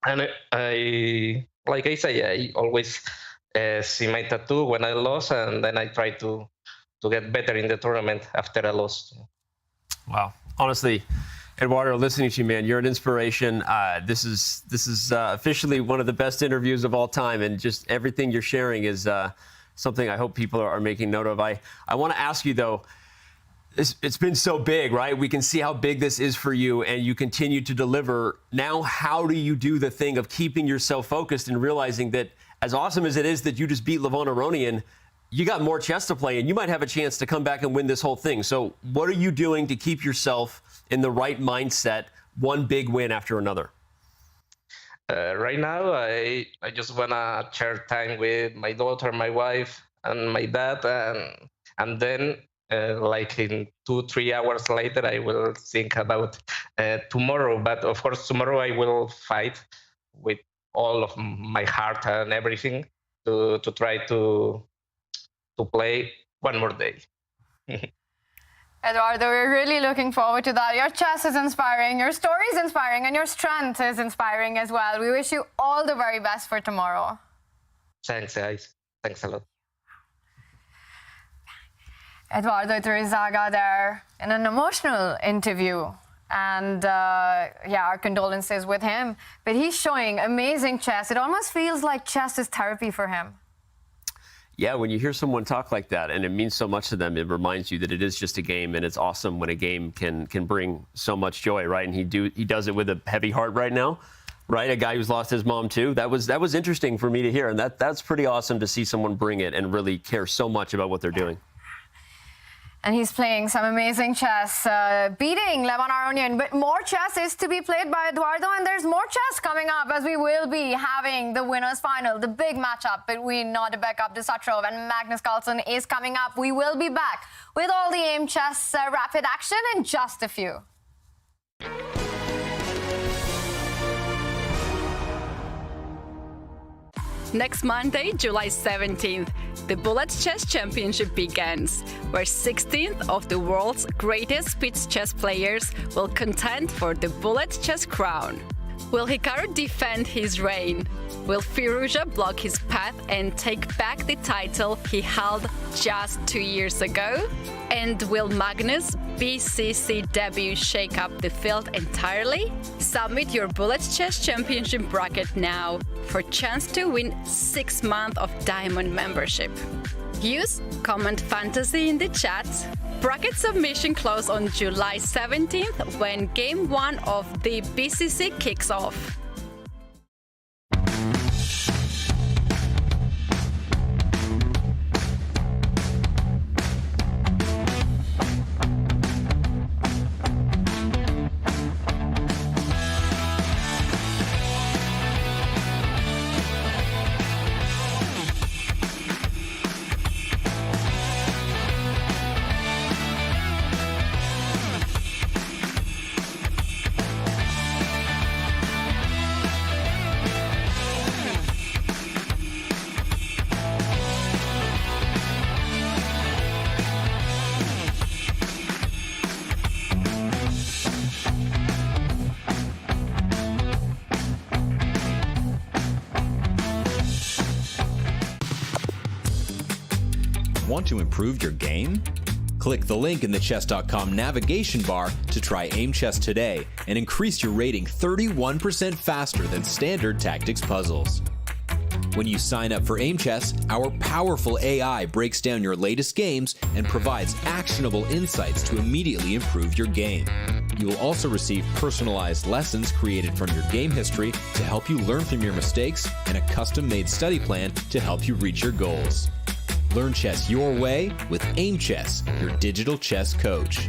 And I like I say, I always see my tattoo when I lose, and then I try to get better in the tournament after a loss. Wow. Honestly, Eduardo, listening to you, man, you're an inspiration. This is officially one of the best interviews of all time, and just everything you're sharing is something I hope people are making note of. I want to ask you, though, it's been so big, right? We can see how big this is for you, and you continue to deliver. Now, how do you do the thing of keeping yourself focused and realizing that as awesome as it is that you just beat Levon Aronian, you got more chess to play, and you might have a chance to come back and win this whole thing. So what are you doing to keep yourself in the right mindset, one big win after another? Right now, I just want to share time with my daughter, my wife, and my dad. And then, like in 2-3 hours later, I will think about tomorrow. But of course, tomorrow I will fight with all of my heart and everything to try to play one more day. Eduardo, we're really looking forward to that. Your chess is inspiring, your story is inspiring, and your strength is inspiring as well. We wish you all the very best for tomorrow. Thanks, guys. Thanks a lot. Eduardo Iturrizaga there in an emotional interview. And yeah, our condolences with him. But he's showing amazing chess. It almost feels like chess is therapy for him. Yeah, when you hear someone talk like that and it means so much to them, it reminds you that it is just a game, and it's awesome when a game can bring so much joy, right? And he does it with a heavy heart right now, right? A guy who's lost his mom too. That was interesting for me to hear, and that's pretty awesome to see someone bring it and really care so much about what they're doing. And he's playing some amazing chess, beating Levon Aronian. But more chess is to be played by Eduardo, and there's more chess coming up as we will be having the winners' final. The big matchup between Nodirbek Abdusattorov and Magnus Carlsen is coming up. We will be back with all the Aimchess Rapid action in just a few. Next Monday, July 17th, the Bullet Chess Championship begins, where 16th of the world's greatest speed chess players will contend for the Bullet Chess crown. Will Hikaru defend his reign? Will Firouzja block his path and take back the title he held just 2 years ago? And will Magnus' BCC debut shake up the field entirely? Submit your Bullet Chess Championship bracket now for chance to win 6 months of Diamond membership. Use Comment Fantasy in the chat. Bracket submission close on July 17th when Game 1 of the BCC kicks off. Want to improve your game? Click the link in the chess.com navigation bar to try Aimchess today and increase your rating 31% faster than standard tactics puzzles. When you sign up for Aimchess, our powerful AI breaks down your latest games and provides actionable insights to immediately improve your game. You will also receive personalized lessons created from your game history to help you learn from your mistakes and a custom-made study plan to help you reach your goals. Learn chess your way with Aimchess, your digital chess coach.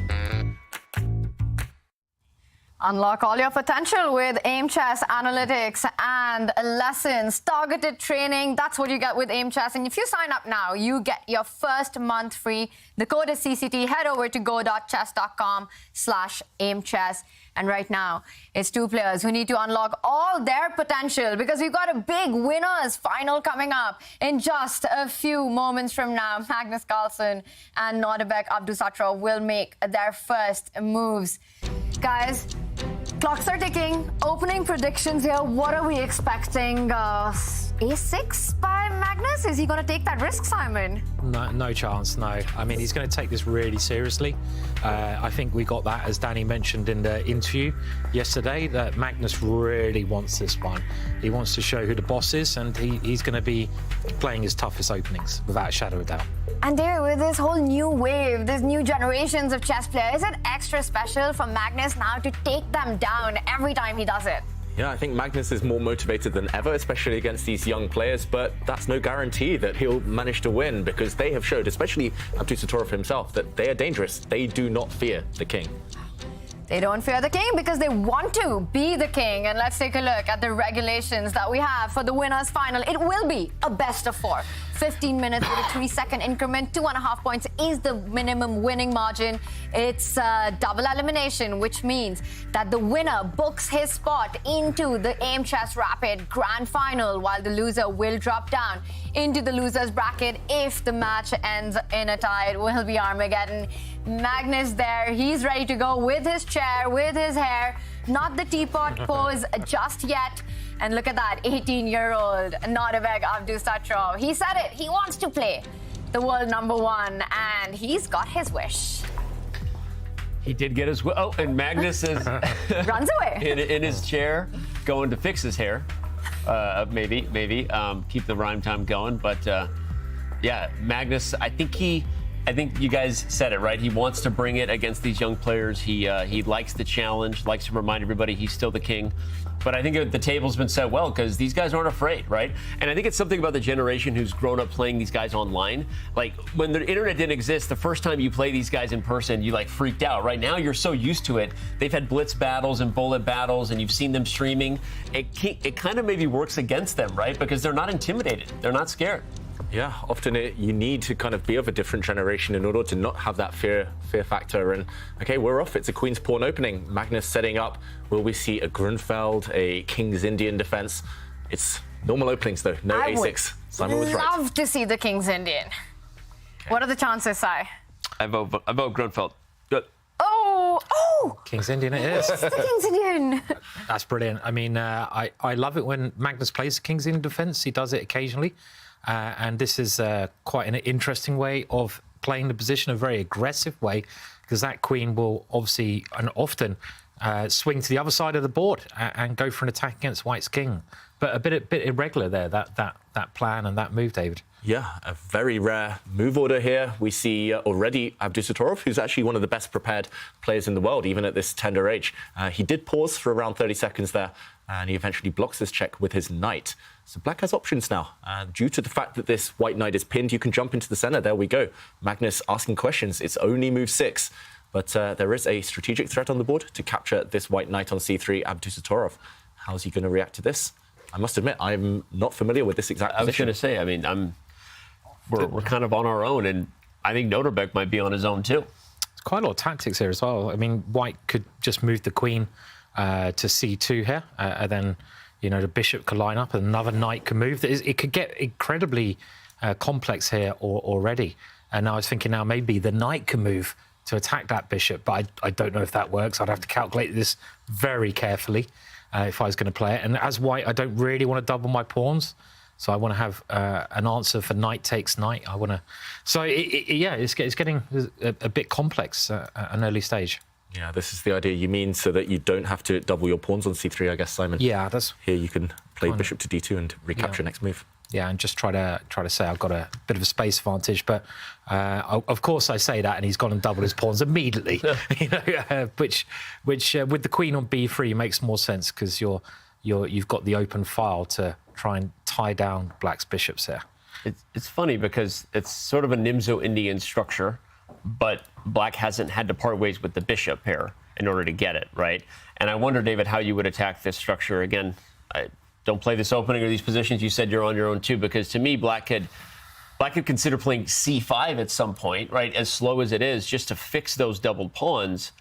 Unlock all your potential with Aimchess analytics and lessons, targeted training. That's what you get with Aimchess. And if you sign up now, you get your first month free. The code is CCT. Head over to go.chess.com/Aimchess. And right now, it's two players who need to unlock all their potential because we've got a big winners final coming up in just a few moments from now. Magnus Carlsen and Nodirbek Abdusattorov will make their first moves. Guys, clocks are ticking. Opening predictions here. What are we expecting? A6 by Magnus? Is he going to take that risk, Simon? No chance, no. I mean, he's going to take this really seriously. I think we got that, as Danny mentioned in the interview yesterday, that Magnus really wants this one. He wants to show who the boss is, and he's going to be playing his toughest openings, without a shadow of a doubt. And there, with this whole new wave, this new generations of chess players, is it extra special for Magnus now to take them down every time he does it? Yeah, I think Magnus is more motivated than ever, especially against these young players, but that's no guarantee that he'll manage to win because they have showed, especially Abdusattorov himself, that they are dangerous. They do not fear the king. They don't fear the king because they want to be the king. And let's take a look at the regulations that we have for the winners final. It will be a best of 4. 15 minutes with a 3-second increment. 2.5 points is the minimum winning margin. It's double elimination, which means that the winner books his spot into the Aimchess Rapid Grand Final, while the loser will drop down into the loser's bracket. If the match ends in a tie, it will be Armageddon. Magnus there, he's ready to go with his chair, with his hair, not the teapot pose just yet. And look at that, 18-year-old Nodirbek Abdusattorov. He said it, he wants to play the world #1, and he's got his wish. He did get his wish. Oh, and Magnus is runs away in his chair, going to fix his hair. Maybe keep the rhyme time going. But yeah, Magnus, I think you guys said it right. He wants to bring it against these young players. He likes the challenge, likes to remind everybody he's still the king. But I think the table's been set well because these guys aren't afraid, right? And I think it's something about the generation who's grown up playing these guys online. Like when the internet didn't exist, the first time you play these guys in person, you like freaked out. Right now, you're so used to it. They've had blitz battles and bullet battles, and you've seen them streaming. It kind of maybe works against them, right? Because they're not intimidated. They're not scared. Yeah, often you need to kind of be of a different generation in order to not have that fear factor. And okay, we're off. It's a Queen's Pawn opening. Magnus setting up. Will we see a Grunfeld, a King's Indian defense? It's normal openings though. No A6. Simon was right. I would love to see the King's Indian. Okay. What are the chances, Si? I vote Grunfeld. Good. Oh! King's Indian it is. It's the King's Indian. That's brilliant. I mean, I love it when Magnus plays the King's Indian defense. He does it occasionally. And this is quite an interesting way of playing the position, a very aggressive way, because that queen will obviously and often swing to the other side of the board and go for an attack against White's king. But a bit irregular there, that plan and that move, David. Yeah, a very rare move order here. We see already Abdusattorov, who's actually one of the best prepared players in the world, even at this tender age. He did pause for around 30 seconds there, and he eventually blocks this check with his knight. So black has options now. Due to the fact that this white knight is pinned, you can jump into the center. There we go. Magnus asking questions. It's only move 6. But there is a strategic threat on the board to capture this white knight on c3, Abdusattorov. How's he going to react to this? I must admit, I'm not familiar with this exact position. I was going to say, I mean, we're kind of on our own, and I think Nodirbek might be on his own too. It's quite a lot of tactics here as well. I mean, White could just move the queen to c2 here, and then, you know, the bishop could line up and another knight can move. It could get incredibly complex here already. And I was thinking now maybe the knight can move to attack that bishop, but I don't know if that works. I'd have to calculate this very carefully if I was going to play it. And as White, I don't really want to double my pawns. So I want to have an answer for knight takes knight. I want to. So it's getting a bit complex at an early stage. Yeah, this is the idea. You mean so that you don't have to double your pawns on c3, I guess, Simon. Yeah, that's here. You can play bishop to d2 and recapture next move. Yeah, and just try to say I've got a bit of a space advantage, but of course I say that, and he's gone and doubled his pawns immediately. Which with the queen on b3 makes more sense because you've got the open file to try and tie down black's bishops here. It's funny because it's sort of a Nimzo-Indian structure, but black hasn't had to part ways with the bishop here in order to get it, right? And I wonder, David, how you would attack this structure. Again, I don't play this opening or these positions. You said you're on your own too, because to me, black could consider playing c5 at some point, right? As slow as it is, just to fix those doubled pawns,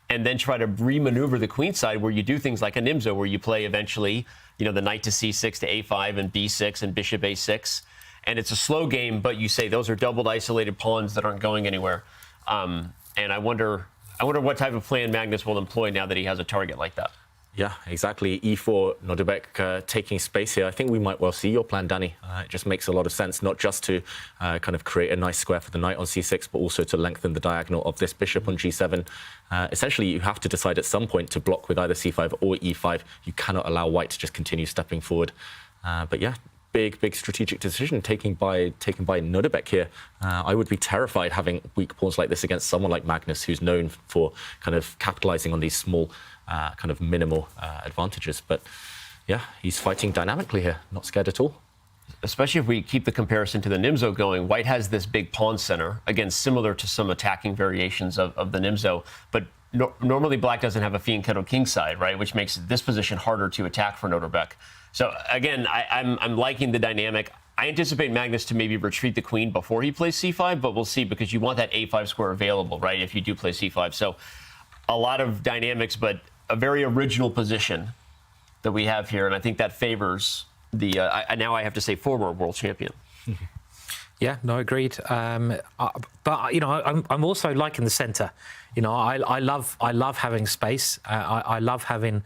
and then try to remaneuver the queen side where you do things like a Nimzo, where you play eventually, the knight to c6 to a5 and b6 and bishop a6. And it's a slow game, but you say those are doubled isolated pawns that aren't going anywhere. And I wonder what type of plan Magnus will employ now that he has a target like that. Yeah, exactly. E4, Nodirbek taking space here. I think we might well see your plan, Danny. It just makes a lot of sense, not just to kind of create a nice square for the knight on c6, but also to lengthen the diagonal of this bishop on g7. Essentially, you have to decide at some point to block with either c5 or e5. You cannot allow white to just continue stepping forward. But yeah, big strategic decision taken by Nodirbek here. I would be terrified having weak pawns like this against someone like Magnus, who's known for kind of capitalizing on these small, kind of minimal advantages. But yeah, he's fighting dynamically here, not scared at all. Especially if we keep the comparison to the Nimzo going, white has this big pawn center, again, similar to some attacking variations of the Nimzo, but normally black doesn't have a fianchetto king side, right, which makes this position harder to attack for Nodirbek. So again, I'm liking the dynamic. I anticipate Magnus to maybe retreat the queen before he plays c5, but we'll see, because you want that a5 square available, right, if you do play c5. So a lot of dynamics, but a very original position that we have here, and I think that favors the now I have to say former world champion. Yeah, no, agreed. But I'm also liking the center. I love having space. I love having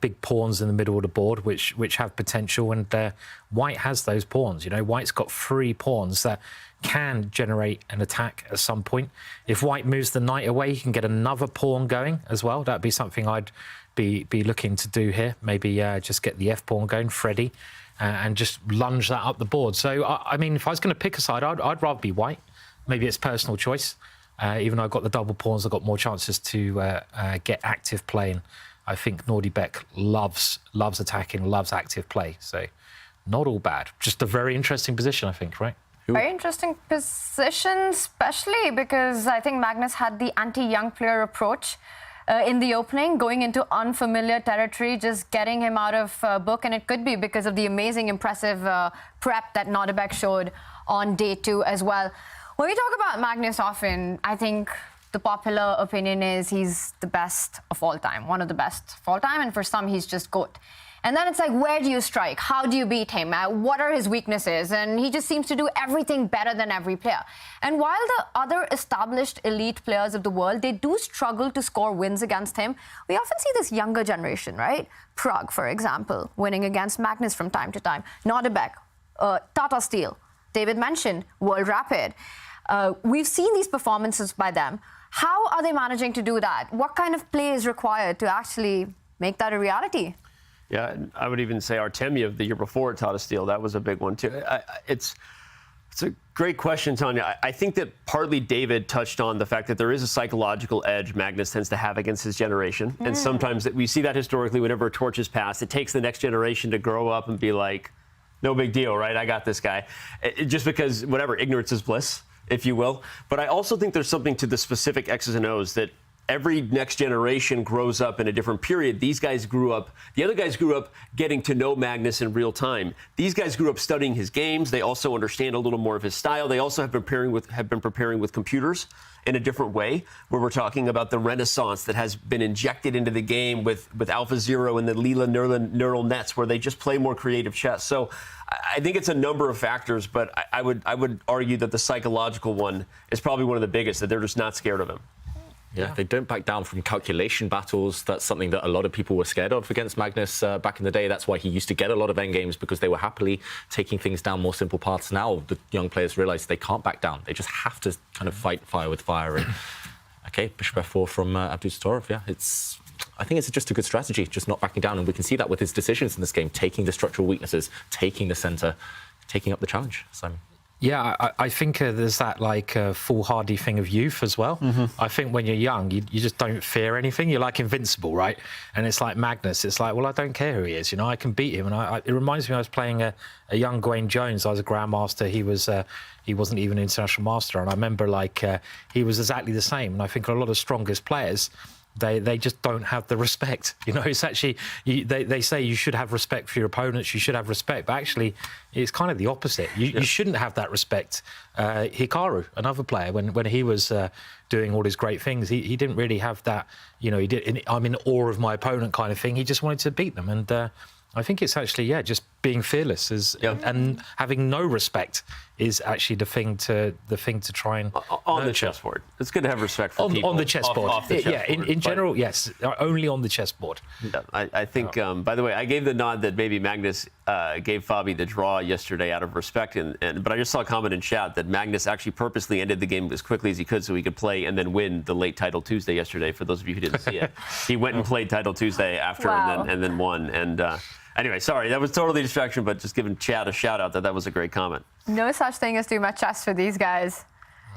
big pawns in the middle of the board, which have potential, and white has those pawns. White's got 3 pawns that can generate an attack at some point. If white moves the knight away, he can get another pawn going as well. That'd be something I'd be looking to do here. Maybe just get the f pawn going, Freddy, and just lunge that up the board. So I mean, if I was going to pick a side, I'd rather be white. Maybe it's personal choice. Even though I've got the double pawns, I've got more chances to get active play. And I think Nodirbek loves attacking, loves active play. So not all bad. Just a very interesting position, I think, right? Very interesting position, especially because I think Magnus had the anti-young player approach in the opening, going into unfamiliar territory, just getting him out of book. And it could be because of the amazing, impressive prep that Nodirbek showed on day 2 as well. When we talk about Magnus often, I think the popular opinion is he's the best of all time, one of the best of all time, and for some, he's just GOAT. And then it's like, where do you strike? How do you beat him? What are his weaknesses? And he just seems to do everything better than every player. And while the other established elite players of the world, they do struggle to score wins against him, we often see this younger generation, right? Prague, for example, winning against Magnus from time to time. Nodirbek, Tata Steel, David mentioned, World Rapid. We've seen these performances by them. How are they managing to do that? What kind of play is required to actually make that a reality? Yeah, I would even say Artemiev the year before at Tata Steel, that was a big one too. It's a great question, Tanya. I think that partly David touched on the fact that there is a psychological edge Magnus tends to have against his generation. And sometimes that we see that historically whenever a torch is passed, it takes the next generation to grow up and be like, no big deal, right? I got this guy. Just because, whatever, ignorance is bliss, if you will. But I also think there's something to the specific X's and O's that every next generation grows up in a different period. These guys grew up, the other guys grew up getting to know Magnus in real time. These guys grew up studying his games. They also understand a little more of his style. They also have been preparing with computers in a different way, where we're talking about the renaissance that has been injected into the game with AlphaZero and the Lila neural nets, where they just play more creative chess. So I think it's a number of factors, but I would argue that the psychological one is probably one of the biggest, that they're just not scared of him. Yeah, they don't back down from calculation battles. That's something that a lot of people were scared of against Magnus back in the day. That's why he used to get a lot of endgames, because they were happily taking things down more simple paths. Now the young players realise they can't back down. They just have to kind of fight fire with fire. And okay, bishop f4 from Abdusattorov. Yeah, I think it's just a good strategy, just not backing down. And we can see that with his decisions in this game, taking the structural weaknesses, taking the centre, taking up the challenge. Simon. Yeah, I think there's that foolhardy thing of youth as well. I think when you're young, you just don't fear anything. You're like invincible, right? And it's like Magnus. It's like, well, I don't care who he is. You know, I can beat him. And it reminds me, I was playing a young Gawain Jones. I was a grandmaster. He wasn't even an international master. And I remember he was exactly the same. And I think a lot of the strongest players, they just don't have the respect. You know, it's actually, they say you should have respect for your opponents, you should have respect, but actually it's kind of the opposite. You shouldn't have that respect. Hikaru, another player, when he was doing all his great things, he didn't really have that, you know, I'm in awe of my opponent kind of thing. He just wanted to beat them. And I think it's actually, just being fearless and having no respect is actually the thing to try and on the chessboard. It's good to have respect for people on the chessboard. Off the chessboard. In general, yes, only on the chessboard. Yeah, I think. By the way, I gave the nod that maybe Magnus gave Fabi the draw yesterday out of respect, but I just saw a comment in chat that Magnus actually purposely ended the game as quickly as he could so he could play and then win the late Title Tuesday yesterday. For those of you who didn't see it, he went and played Title Tuesday after and then won. And anyway, sorry, that was totally a distraction, but just giving Chad a shout out that was a great comment. No such thing as too much chess for these guys.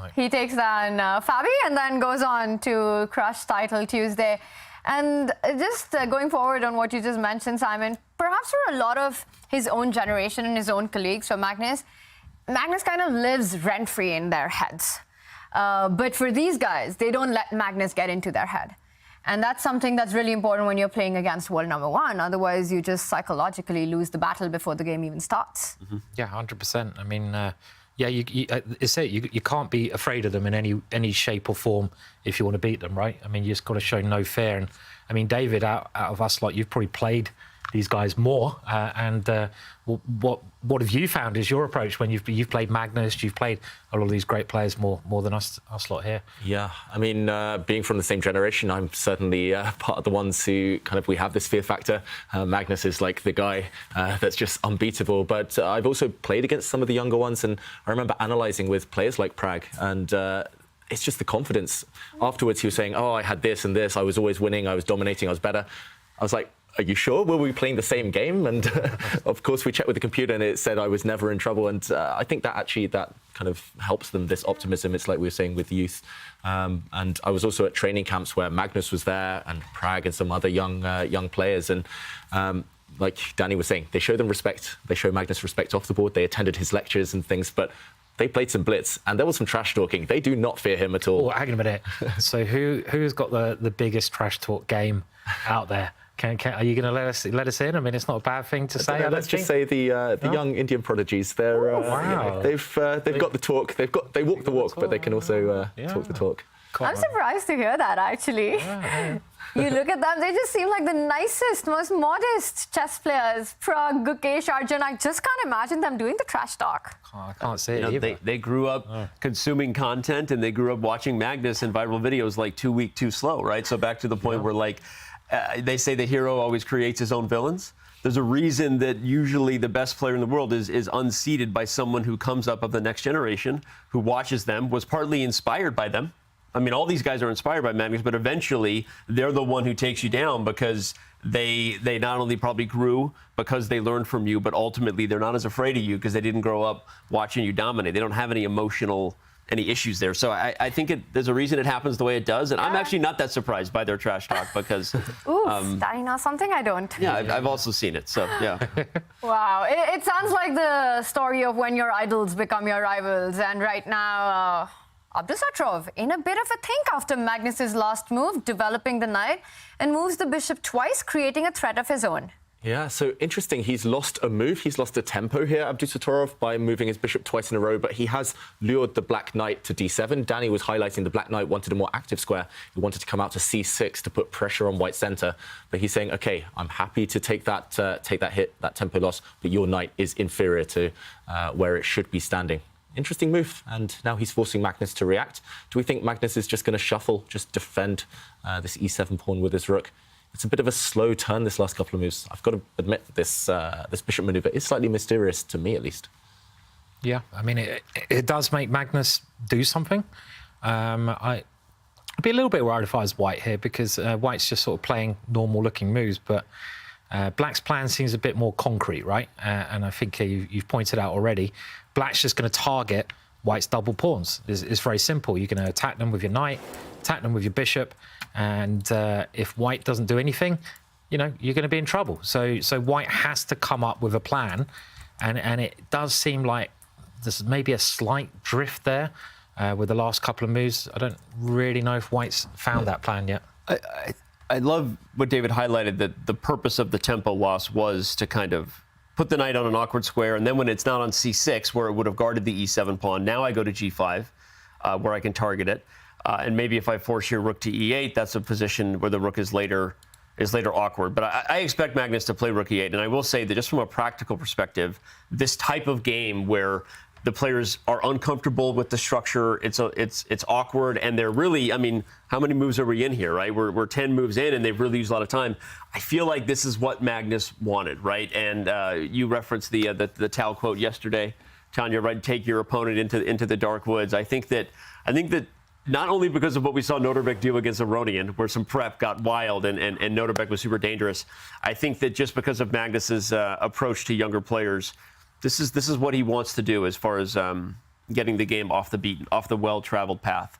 Right. He takes down Fabi and then goes on to crush Title Tuesday. And just going forward on what you just mentioned, Simon, perhaps for a lot of his own generation and his own colleagues, for Magnus kind of lives rent-free in their heads. But for these guys, they don't let Magnus get into their head. And that's something that's really important when you're playing against world number one. Otherwise, you just psychologically lose the battle before the game even starts. Yeah, 100%. I mean, you can't be afraid of them in any shape or form if you want to beat them, right? I mean, you just got to show no fear. And I mean, David, out of us, you've probably played these guys more. What have you found is your approach when you've played Magnus, you've played a lot of these great players more than us lot here? Yeah, I mean, being from the same generation, I'm certainly part of the ones who we have this fear factor. Magnus is like the guy that's just unbeatable. But I've also played against some of the younger ones, and I remember analysing with players like Prag, and it's just the confidence. Afterwards, he was saying, oh, I had this and this, I was always winning, I was dominating, I was better. I was like, are you sure? Were we playing the same game? And of course, we checked with the computer and it said I was never in trouble. And I think that kind of helps them, this optimism. It's like we were saying with youth. And I was also at training camps where Magnus was there and Prag and some other young players. And like Danny was saying, they show them respect. They show Magnus respect off the board. They attended his lectures and things. But they played some blitz and there was some trash talking. They do not fear him at all. Oh, hang on a minute. So who's got the biggest trash talk game out there? Are you going to let us in? I mean, it's not a bad thing to say. Let's just say the young Indian prodigies. They're wow. They've got the talk. They walk the walk, but they can also talk the talk. I'm surprised to hear that, actually. Yeah. You look at them, they just seem like the nicest, most modest chess players. Prag, Gukesh, Arjun, I just can't imagine them doing the trash talk. I can't say it either. They grew up consuming content, and they grew up watching Magnus in viral videos like Too Weak, Too Slow, right? So back to the point where, they say the hero always creates his own villains. There's a reason that usually the best player in the world is unseated by someone who comes up of the next generation, who watches them, was partly inspired by them. I mean, all these guys are inspired by Magnus, but eventually they're the one who takes you down because they not only probably grew because they learned from you, but ultimately they're not as afraid of you because they didn't grow up watching you dominate. They don't have any issues there. So I think there's a reason it happens the way it does. And I'm actually not that surprised by their trash talk because... Danny knows something I don't. Yeah, I've also seen it, so yeah. Wow. It sounds like the story of when your idols become your rivals. And right now, Abdusattorov in a bit of a think after Magnus's last move, developing the knight, and moves the bishop twice, creating a threat of his own. Yeah, so interesting. He's lost a move. He's lost a tempo here, Abdusattorov, by moving his bishop twice in a row, but he has lured the black knight to d7. Danny was highlighting the black knight wanted a more active square. He wanted to come out to c6 to put pressure on white center. But he's saying, OK, I'm happy to take that hit, that tempo loss, but your knight is inferior to where it should be standing. interesting move. And now he's forcing Magnus to react. Do we think Magnus is just going to shuffle, just defend this e7 pawn with his rook? It's a bit of a slow turn, this last couple of moves. I've got to admit, this bishop maneuver is slightly mysterious, to me at least. Yeah, I mean, it does make Magnus do something. I'd be a little bit worried if I was White here, because White's just sort of playing normal-looking moves, but Black's plan seems a bit more concrete, right? And I think you've pointed out already, Black's just going to target White's double pawns. It's very simple. You're going to attack them with your knight, attack them with your bishop, and if White doesn't do anything, you know, you're going to be in trouble. So White has to come up with a plan, and it does seem like there's maybe a slight drift there with the last couple of moves. I don't really know if White's found that plan yet. I love what David highlighted, that the purpose of the tempo loss was to kind of put the knight on an awkward square, and then when it's not on c6, where it would have guarded the e7 pawn, now I go to g5, where I can target it. And maybe if I force your rook to e8, that's a position where the rook is later awkward. But I expect Magnus to play rook e8, and I will say that just from a practical perspective, this type of game where the players are uncomfortable with the structure, it's awkward, and they're really, I mean, how many moves are we in here, right? We're 10 moves in, and they've really used a lot of time. I feel like this is what Magnus wanted, right? And you referenced the Tal quote yesterday, Tanya, right? Take your opponent into the dark woods. I think that not only because of what we saw Nodirbek do against Aronian, where some prep got wild and Nodirbek was super dangerous, I think that just because of Magnus's approach to younger players, this is what he wants to do as far as getting the game off the well-traveled path.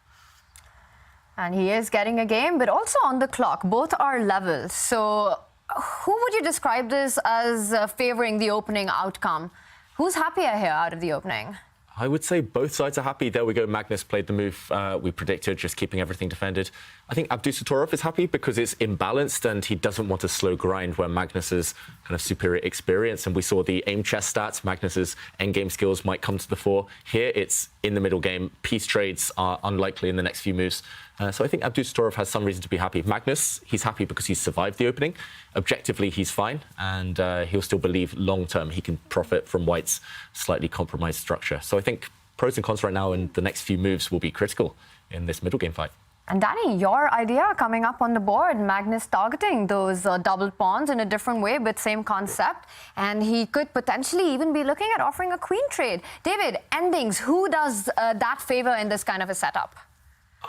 And he is getting a game, but also on the clock. Both are level. So who would you describe this as favoring the opening outcome? Who's happier here out of the opening? I would say both sides are happy. There we go. Magnus played the move we predicted, just keeping everything defended. I think Abdusattorov is happy because it's imbalanced and he doesn't want a slow grind where Magnus's kind of superior experience, and we saw the aim chess stats, Magnus's endgame skills might come to the fore. Here it's in the middle game. Piece trades are unlikely in the next few moves. So I think Abdusattorov has some reason to be happy. Magnus, he's happy because he's survived the opening. Objectively, he's fine, and he'll still believe long-term he can profit from White's slightly compromised structure. So I think pros and cons right now and the next few moves will be critical in this middle game fight. And Danny, your idea coming up on the board, Magnus targeting those double pawns in a different way, but same concept. And he could potentially even be looking at offering a queen trade. David, endings, who does that favor in this kind of a setup?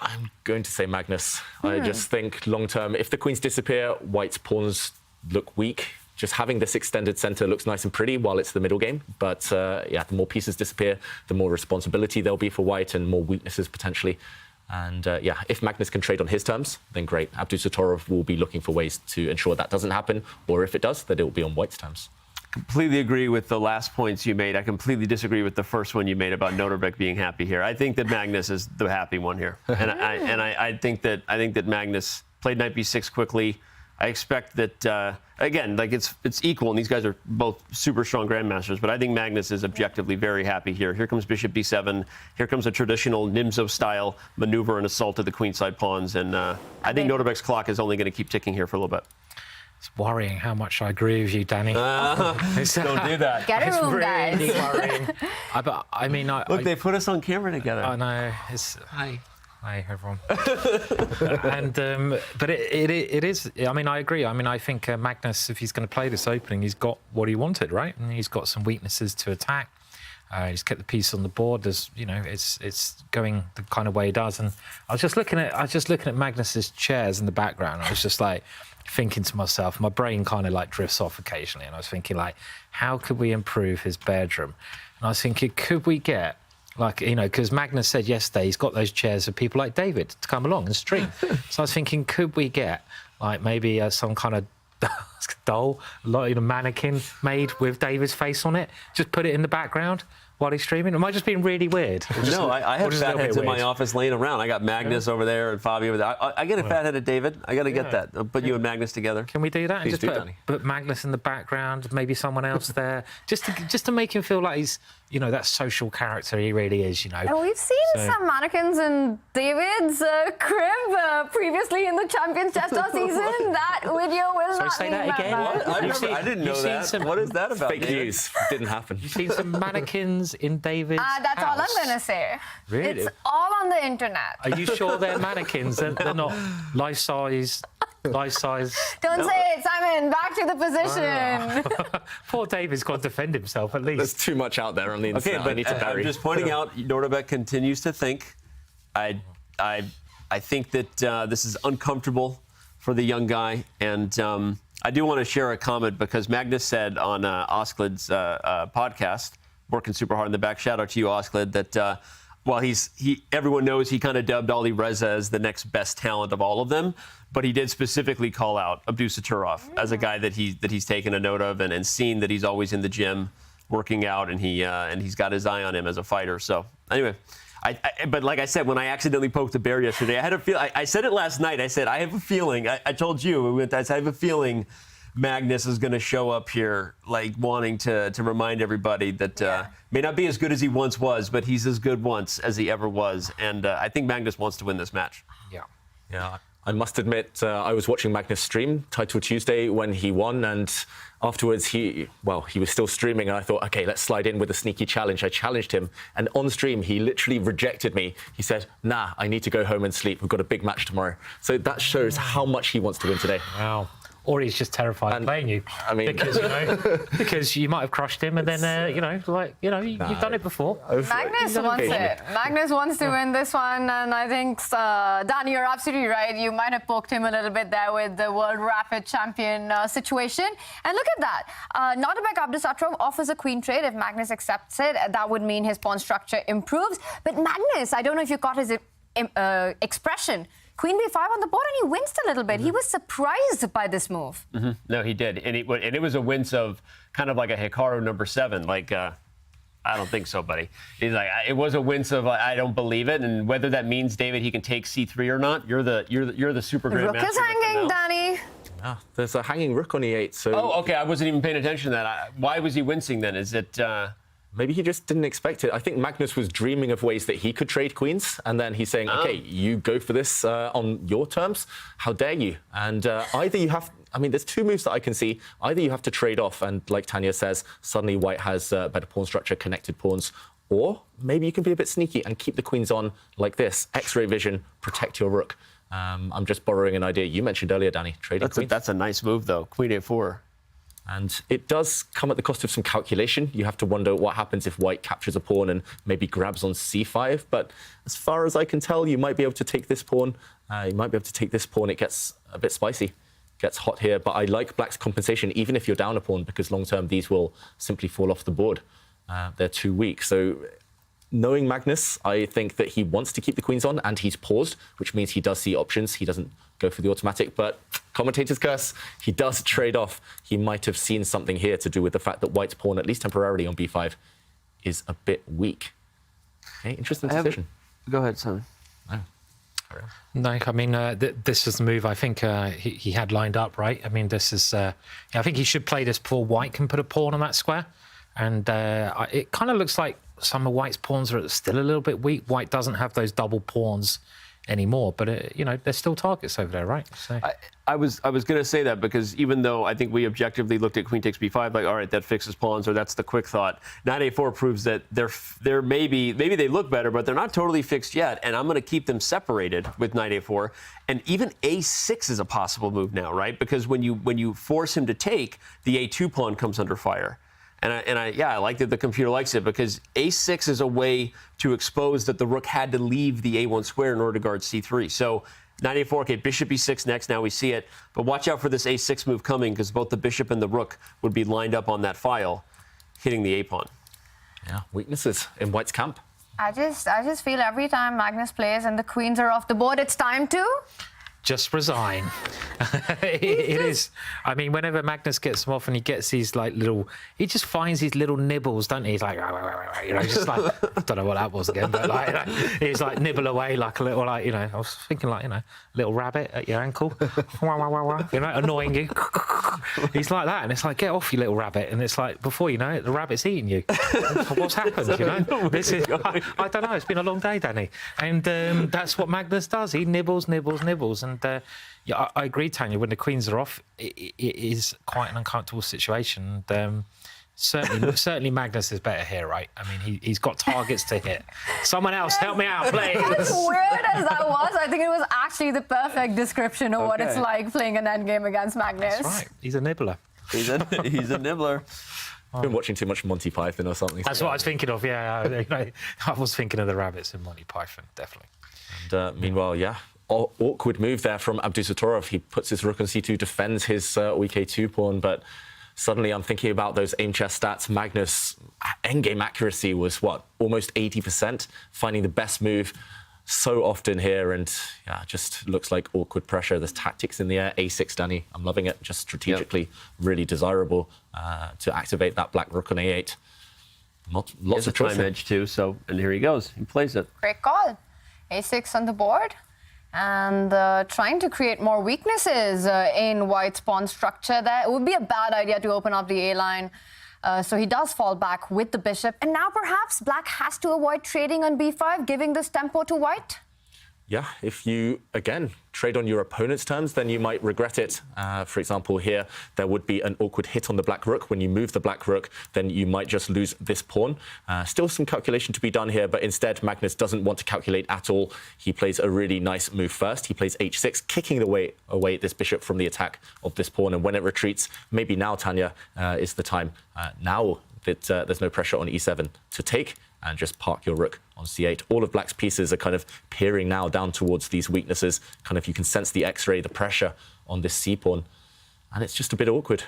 I'm going to say Magnus. I just think long-term, if the queens disappear, White's pawns look weak. Just having this extended center looks nice and pretty while it's the middle game. But yeah, the more pieces disappear, the more responsibility there'll be for White and more weaknesses potentially. And yeah, if Magnus can trade on his terms, then great. Abdusattorov will be looking for ways to ensure that doesn't happen. Or if it does, that it will be on White's terms. Completely agree with the last points you made. I completely disagree with the first one you made about Nodirbek being happy here. I think that Magnus is the happy one here, and I think that Magnus played knight b6 quickly. I expect that again, like it's equal, and these guys are both super strong grandmasters. But I think Magnus is objectively very happy here. Here comes bishop b7. Here comes a traditional Nimzo style maneuver and assault of the queenside pawns, and I think Nodirbek's clock is only going to keep ticking here for a little bit. It's worrying how much I agree with you, Danny. Don't do that. Get a room, guys. It's really worrying. I mean, look, they put us on camera together. I know. Hi, everyone. And but it is. I mean, I agree. I mean, I think Magnus, if he's going to play this opening, he's got what he wanted, right? And he's got some weaknesses to attack. He's kept the piece on the board. There's, you know, it's going the kind of way he does. And I was just looking at Magnus's chairs in the background. I was just like thinking to myself, my brain kind of like drifts off occasionally, and I was thinking like, how could we improve his bedroom? And I was thinking, could we get, like, you know, because Magnus said yesterday he's got those chairs for people like David to come along and stream. So I was thinking, could we get like maybe some kind of doll, like a mannequin made with David's face on it, just put it in the background while he's streaming? Am I just being really weird? No, I have fat heads in my office laying around. I got Magnus over there and Fabio over there. I get a fat-headed David. I got to get that. I'll put you and Magnus together. Can we do that? Please and just put Magnus in the background, maybe someone else there, just to make him feel like he's, you know, that social character he really is, you know. And we've seen some mannequins in David's crib previously in the Champions Chess Tour season. That video will not say leave that my again. What? I didn't know that. What is that about? Fake news. Didn't happen. You've seen some mannequins in David's That's all house. I'm going to say. Really? It's all on the internet. Are you sure they're mannequins? They're not life-size. Don't say it, Simon. Back to the position. Poor David's got to defend himself at least. There's too much out there on the internet. Okay, but I need to bury. I'm just pointing out, Nodirbek continues to think. I think that this is uncomfortable for the young guy, and I do want to share a comment because Magnus said on Osklid's podcast, working super hard in the back. Shout out to you, Osklid, that while everyone knows he kind of dubbed Ali Reza as the next best talent of all of them, but he did specifically call out Abdusattorov as a guy that he's taken a note of and seen that he's always in the gym working out, and he's got his eye on him as a fighter. So anyway. But like I said, when I accidentally poked the bear yesterday, I had a feel. I said it last night. I said I have a feeling. I told you. I have a feeling Magnus is going to show up here, like wanting to remind everybody that may not be as good as he once was, but he's as good once as he ever was. And I think Magnus wants to win this match. Yeah. I must admit, I was watching Magnus stream Title Tuesday when he won, and afterwards he was still streaming, and I thought, okay, let's slide in with a sneaky challenge. I challenged him, and on stream he literally rejected me. He said, nah, I need to go home and sleep. We've got a big match tomorrow. So that shows how much he wants to win today. Wow. Or he's just terrified of playing you. I mean, because you might have crushed him, and then you've done it before. Magnus wants it. Magnus wants to win this one, and I think Danny, you're absolutely right. You might have poked him a little bit there with the World Rapid Champion situation. And look at that. Nodirbek Abdusattorov offers a queen trade. If Magnus accepts it, that would mean his pawn structure improves. But Magnus, I don't know if you caught his expression. Queen b5 on the board, and he winced a little bit. He was surprised by this move. No, he did. And it was a wince of kind of like a Hikaru number 7. Like, I don't think so, buddy. He's like, it was a wince of I don't believe it. And whether that means, David, he can take c3 or not, you're the super grandmaster. Rook is hanging, Danny. There's a hanging rook on e8. So. Oh, okay. I wasn't even paying attention to that. Why was he wincing then? Is it... Maybe he just didn't expect it. I think Magnus was dreaming of ways that he could trade queens, and then he's saying, okay, you go for this on your terms. How dare you? And either you have... I mean, there's two moves that I can see. Either you have to trade off, and like Tanya says, suddenly white has better pawn structure, connected pawns, or maybe you can be a bit sneaky and keep the queens on like this. X-ray vision, protect your rook. I'm just borrowing an idea you mentioned earlier, Danny. Trading queens. That's a nice move, though. Queen a4. And it does come at the cost of some calculation. You have to wonder what happens if white captures a pawn and maybe grabs on c5. But as far as I can tell, you might be able to take this pawn. It gets a bit spicy, gets hot here. But I like black's compensation, even if you're down a pawn, because long-term, these will simply fall off the board. They're too weak. So knowing Magnus, I think that he wants to keep the queens on, and he's paused, which means he does see options. He doesn't go for the automatic, but commentator's curse, he does trade off. He might have seen something here to do with the fact that white's pawn, at least temporarily on b5, is a bit weak. Okay, interesting decision. Go ahead, Simon. No, I mean, this is the move I think he had lined up, right? I mean, this is... I think he should play this before white can put a pawn on that square. And it kind of looks like some of white's pawns are still a little bit weak. White doesn't have those double pawns anymore, but there's still targets over there, right? So. I was going to say that because even though I think we objectively looked at queen takes b5, like, all right, that fixes pawns, or that's the quick thought. Knight a4 proves that they're maybe they look better, but they're not totally fixed yet. And I'm going to keep them separated with knight a4, and even a6 is a possible move now, right? Because when you force him to take, the a2 pawn comes under fire. And I like that the computer likes it because a6 is a way to expose that the rook had to leave the a1 square in order to guard c3. So knight a4, okay, bishop e6 next, now we see it. But watch out for this a6 move coming because both the bishop and the rook would be lined up on that file, hitting the a-pawn. Yeah, weaknesses in white's camp. I just feel every time Magnus plays and the queens are off the board, it's time to... just resign. It is. I mean, whenever Magnus gets them off and he gets these he just finds these little nibbles, doesn't he? He's like, just like, I don't know what that was again, but he's like nibble away like a little, I was thinking little rabbit at your ankle, annoying you. He's like that, and it's like, get off, you little rabbit, and it's like, before you know it, the rabbit's eating you. What's happened? This is, I don't know. It's been a long day, Danny, and that's what Magnus does. He nibbles, and And yeah, I agree, Tanya. When the queens are off, it is quite an uncomfortable situation. And, certainly Magnus is better here, right? I mean, he's got targets to hit. Someone else, help me out, please. As weird as that was, I think it was actually the perfect description of what it's like playing an endgame against Magnus. That's right. He's a nibbler. He's a nibbler. I've been watching too much Monty Python or something. That's what I was thinking of, yeah. I was thinking of the rabbits in Monty Python, definitely. And meanwhile, yeah, awkward move there from Abdusattorov. He puts his rook on c2, defends his weak a2 pawn, but suddenly I'm thinking about those Aimchess stats. Magnus' endgame accuracy was, what, almost 80%, finding the best move so often here, and yeah, just looks like awkward pressure. There's tactics in the air. A6, Danny, I'm loving it. Just strategically really desirable to activate that black rook on a8. Lots of time edge too, so, and here he goes. He plays it. Great call. A6 on the board. And trying to create more weaknesses in White's pawn structure. That would be a bad idea to open up the A line. So he does fall back with the bishop. And now perhaps Black has to avoid trading on B5, giving this tempo to White. Yeah, if you, again, trade on your opponent's terms, then you might regret it. For example, here, there would be an awkward hit on the black rook. When you move the black rook, then you might just lose this pawn. Still some calculation to be done here, but instead, Magnus doesn't want to calculate at all. He plays a really nice move first. He plays h6, kicking away this bishop from the attack of this pawn. And when it retreats, maybe now, Tanya, is the time. Now that there's no pressure on e7 to take, and just park your rook on c8. All of Black's pieces are kind of peering now down towards these weaknesses. Kind of, you can sense the X-ray, the pressure on this c-pawn, and it's just a bit awkward.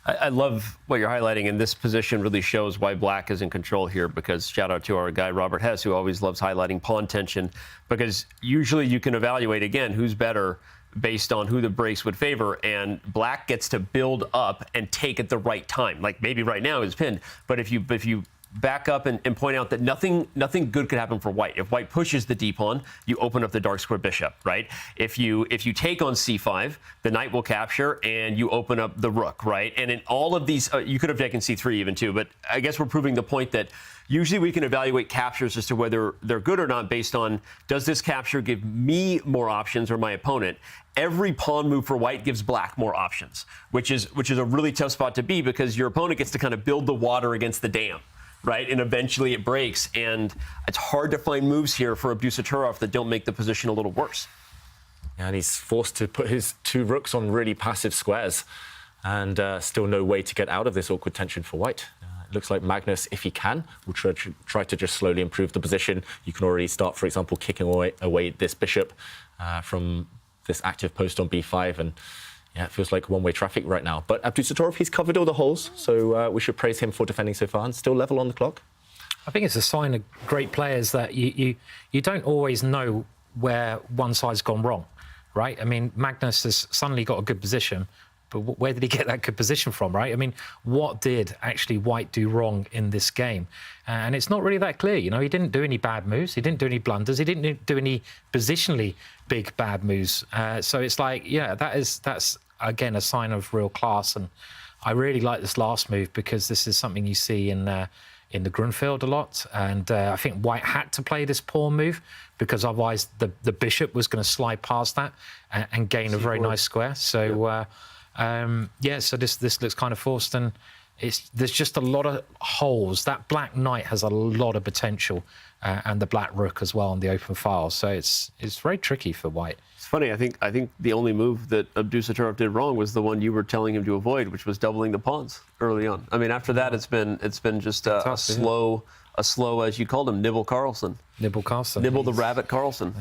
I love what you're highlighting, and this position really shows why Black is in control here, because shout out to our guy Robert Hess, who always loves highlighting pawn tension, because usually you can evaluate, again, who's better based on who the breaks would favor, and Black gets to build up and take at the right time. Like maybe right now is pinned, but if you back up and point out that nothing good could happen for White. If White pushes the d pawn, you open up the dark square bishop, right? If you take on c5, the knight will capture and you open up the rook, right? And in all of these, you could have taken c3 even too, but I guess we're proving the point that usually we can evaluate captures as to whether they're good or not based on, does this capture give me more options or my opponent? Every pawn move for White gives Black more options, which is a really tough spot to be, because your opponent gets to kind of build the water against the dam, right? And eventually it breaks, and it's hard to find moves here for Abdusattorov that don't make the position a little worse. Yeah, and he's forced to put his two rooks on really passive squares, and still no way to get out of this awkward tension for White. It looks like Magnus, if he can, will try to just slowly improve the position. You can already start, for example, kicking away this bishop from this active post on b5, and yeah, it feels like one-way traffic right now. But Abdusattorov, he's covered all the holes, so we should praise him for defending so far, and still level on the clock. I think it's a sign of great players that you don't always know where one side's gone wrong, right? I mean, Magnus has suddenly got a good position, but where did he get that good position from, right? I mean, what did actually White do wrong in this game? And it's not really that clear, you know. He didn't do any bad moves. He didn't do any blunders. He didn't do any positionally big bad moves. So it's like, yeah, that's again a sign of real class. And I really like this last move, because this is something you see in the Grunfeld a lot. And I think White had to play this pawn move, because otherwise the bishop was going to slide past that and gain a very nice square. So yeah, so this looks kind of forced, and there's just a lot of holes. That black knight has a lot of potential, and the black rook as well on the open file. So it's very tricky for White. It's funny. I think the only move that Abdusattorov did wrong was the one you were telling him to avoid, which was doubling the pawns early on. I mean, after that, it's been just a slow, as you called him, Nibble Carlsen. Nibble Carlsen. Nibble the rabbit Carlsen.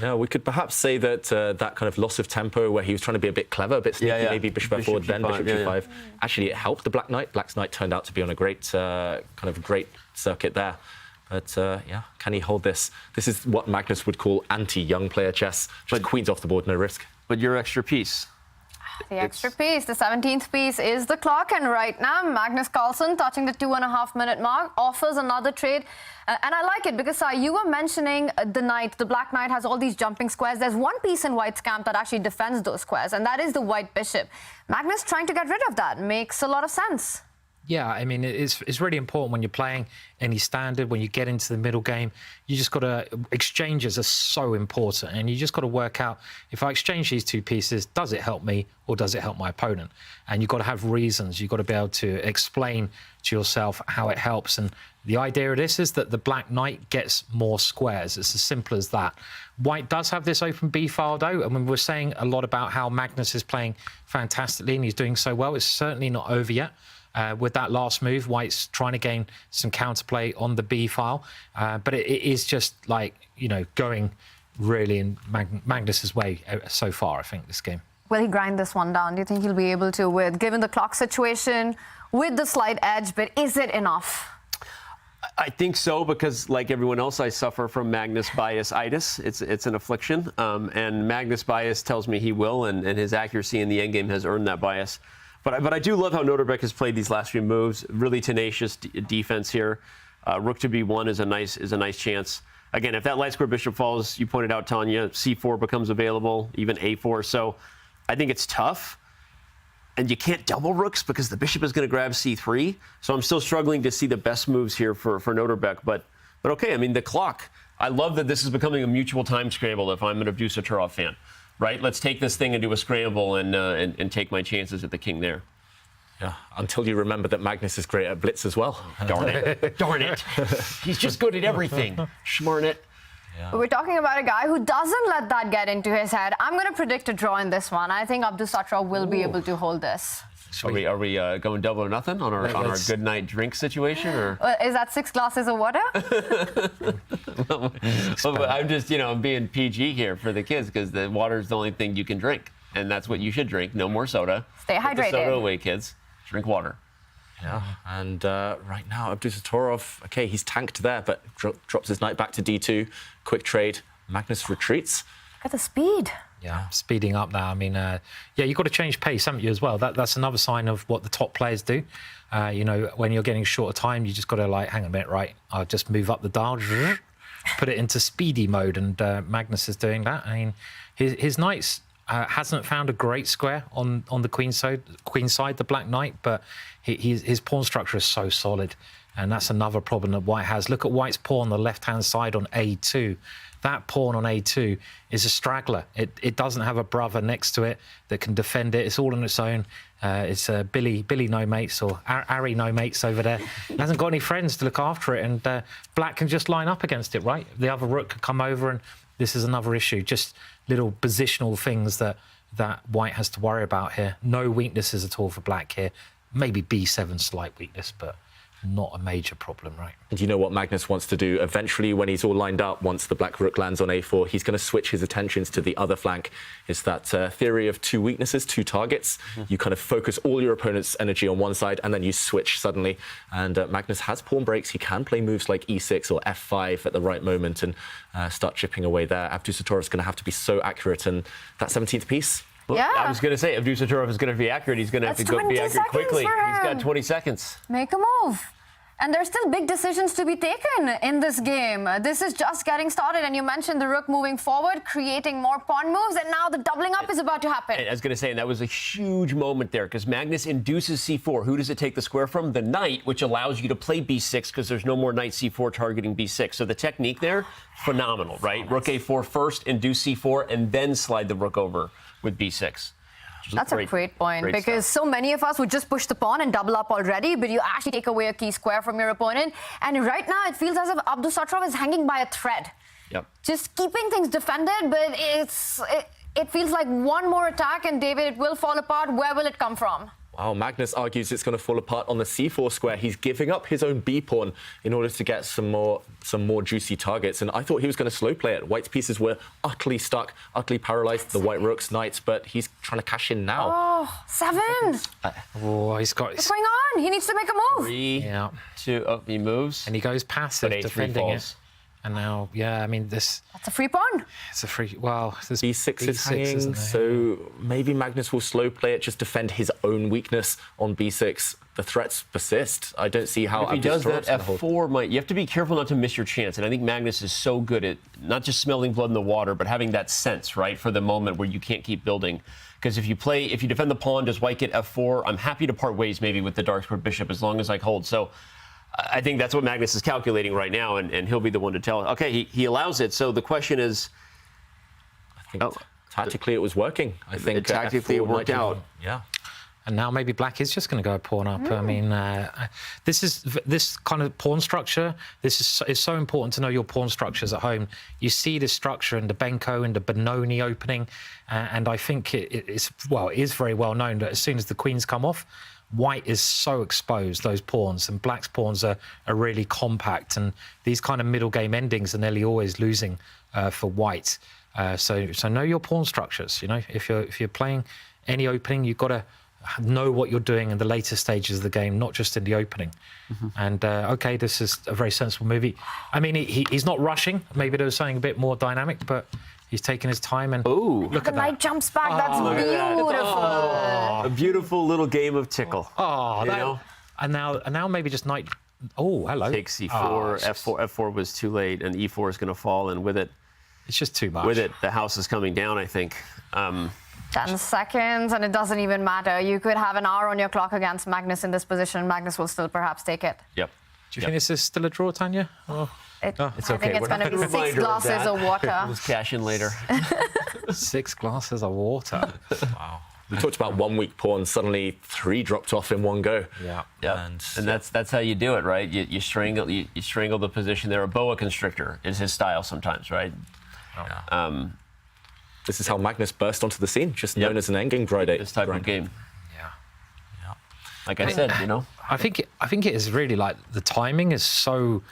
Yeah, we could perhaps say that that kind of loss of tempo, where he was trying to be a bit clever, a bit sneaky, maybe bishop f4, then bishop g5. Actually, it helped the black knight. Black's knight turned out to be on a great great circuit there. But yeah, can he hold this? This is what Magnus would call anti-young player chess. Just queens off the board, no risk. But your extra piece. The extra piece, the 17th piece, is the clock, and right now Magnus Carlsen, touching the 2.5-minute mark, offers another trade. And I like it because, you were mentioning the knight. The black knight has all these jumping squares. There's one piece in White's camp that actually defends those squares, and that is the white bishop. Magnus trying to get rid of that makes a lot of sense. Yeah, I mean, it's really important when you're playing any standard, when you get into the middle game, you just got to, exchanges are so important, and you just got to work out, if I exchange these two pieces, does it help me or does it help my opponent? And you've got to have reasons. You've got to be able to explain to yourself how it helps. And the idea of this is that the black knight gets more squares. It's as simple as that. White does have this open B file, though, and when we're saying a lot about how Magnus is playing fantastically and he's doing so well, it's certainly not over yet. With that last move, White's trying to gain some counterplay on the B file, but it is just like, you know, going really in Magnus's way so far, I think, this game. Will he grind this one down? Do you think he'll be able to, with given the clock situation, with the slight edge, but is it enough? I think so, because like everyone else, I suffer from Magnus bias-itis. It's an affliction, and Magnus bias tells me he will, and his accuracy in the endgame has earned that bias. But I do love how Nodirbek has played these last few moves. Really tenacious defense here. Rook to B1 is a nice chance. Again, if that light square bishop falls, you pointed out, Tanya, C4 becomes available, even A4. So I think it's tough. And you can't double rooks because the bishop is going to grab C3. So I'm still struggling to see the best moves here for Nodirbek. But okay, I mean, the clock. I love that this is becoming a mutual time scramble if I'm an Abdusattorov fan. Right, let's take this thing and do a scramble and take my chances at the king there. Yeah, until you remember that Magnus is great at blitz as well. Darn it. Darn it. He's just good at everything. Schmarn it. Yeah. We're talking about a guy who doesn't let that get into his head. I'm going to predict a draw in this one. I think Abdusattorov will be able to hold this. Are we going double or nothing on our good night drink situation, or is that 6 glasses of water? Well, I'm just I'm being PG here for the kids, because the water is the only thing you can drink, and that's what you should drink. No more soda. Stay hydrated. Put the soda away, kids. Drink water. Yeah, and right now Abdusattorov, okay, he's tanked there, but drops his knight back to D2. Quick trade. Magnus retreats. Look at the speed. Yeah, speeding up now. I mean, yeah, you've got to change pace, haven't you, as well? That's another sign of what the top players do. You know, when you're getting shorter time, you just got to, like, hang on a minute, right, I'll just move up the dial, put it into speedy mode, and Magnus is doing that. I mean, his knights hasn't found a great square on the queen side, the black knight, but his pawn structure is so solid, and that's another problem that White has. Look at White's pawn on the left-hand side on A2. That pawn on A2 is a straggler. It doesn't have a brother next to it that can defend it. It's all on its own. It's Billy no mates, or Ari no mates over there. He hasn't got any friends to look after it, and Black can just line up against it, right? The other rook could come over, and this is another issue. Just little positional things that White has to worry about here. No weaknesses at all for Black here. Maybe B7 slight weakness, but not a major problem, right? And you know what Magnus wants to do? Eventually, when he's all lined up, once the black rook lands on A4, he's going to switch his attentions to the other flank. It's that theory of two weaknesses, two targets. You kind of focus all your opponent's energy on one side, and then you switch suddenly. And Magnus has pawn breaks. He can play moves like E6 or F5 at the right moment and start chipping away there. Abdusattorov is going to have to be so accurate. And that 17th piece... Well, yeah. I was going to say, Abdusattorov is going to be accurate. He's going to have to be accurate quickly. He's got 20 seconds. Make a move. And there's still big decisions to be taken in this game. This is just getting started. And you mentioned the rook moving forward, creating more pawn moves. And now the doubling up is about to happen. I was going to say, and that was a huge moment there, because Magnus induces C4. Who does it take the square from? The knight, which allows you to play B6, because there's no more knight C4 targeting B6. So the technique there, phenomenal, right? Rook A4 first, induce C4, and then slide the rook over with B6. That's a great point, because so many of us would just push the pawn and double up already, but you actually take away a key square from your opponent. And right now, it feels as if Abdusattorov is hanging by a thread. Yep. Just keeping things defended, but it feels like one more attack, and David, it will fall apart. Where will it come from? Wow, Magnus argues it's going to fall apart on the C4 square. He's giving up his own B pawn in order to get some more juicy targets. And I thought he was going to slow play it. White's pieces were utterly stuck, utterly paralyzed. The white rooks, knights, but he's trying to cash in now. Oh, 7. He's got. What's going on? He needs to make a move. 3, 2. He moves, and he goes passive, defending it. And now, yeah, I mean, that's a free pawn. It's a free. Well, B6 is hanging, so maybe Magnus will slow play it, just defend his own weakness on B6. The threats persist. I don't see how. If he does that, F4 might. You have to be careful not to miss your chance. And I think Magnus is so good at not just smelling blood in the water, but having that sense, right, for the moment where you can't keep building. Because if you defend the pawn, does white get f4? I'm happy to part ways maybe with the dark square bishop as long as I hold. So I think that's what Magnus is calculating right now, and he'll be the one to tell. Okay, he allows it. So the question is, I think tactically it was working. I think tactically it worked out. Yeah. And now maybe black is just going to go pawn up. I mean, this kind of pawn structure. This is so important to know your pawn structures at home. You see this structure in the Benko and the Benoni opening, and I think it is very well known that as soon as the queens come off, white is so exposed, those pawns, and black's pawns are really compact, and these kind of middle game endings are nearly always losing for white. So know your pawn structures. You know, if you're playing any opening, you've got to know what you're doing in the later stages of the game, not just in the opening. And okay, this is a very sensible movie. I mean, he's not rushing. Maybe there was something a bit more dynamic, but he's taking his time. And look at the that. knight jumps back. That's beautiful. A beautiful little game of tickle. Oh, you know? And now maybe just knight. Oh, hello. Takes c4. F4 was too late, and e4 is going to fall, and with it, it's just too much. With it, the house is coming down, I think. 10 seconds, and it doesn't even matter. You could have an hour on your clock against Magnus in this position. Magnus will still perhaps take it. Yep. Do you think this is still a draw, Tanya? It's okay. I think it's going to be 6 glasses of water. We'll cash in later. 6 glasses of water. Wow. We talked about 1 weak pawn. Suddenly 3 dropped off in one go. Yeah. And that's how you do it, right? You strangle the position there. A boa constrictor is his style sometimes, right? Yeah. This is how Magnus burst onto the scene, just known as an endgame grade 8. This type of game. Yeah. Like I said, you know. I think it is really like the timing is so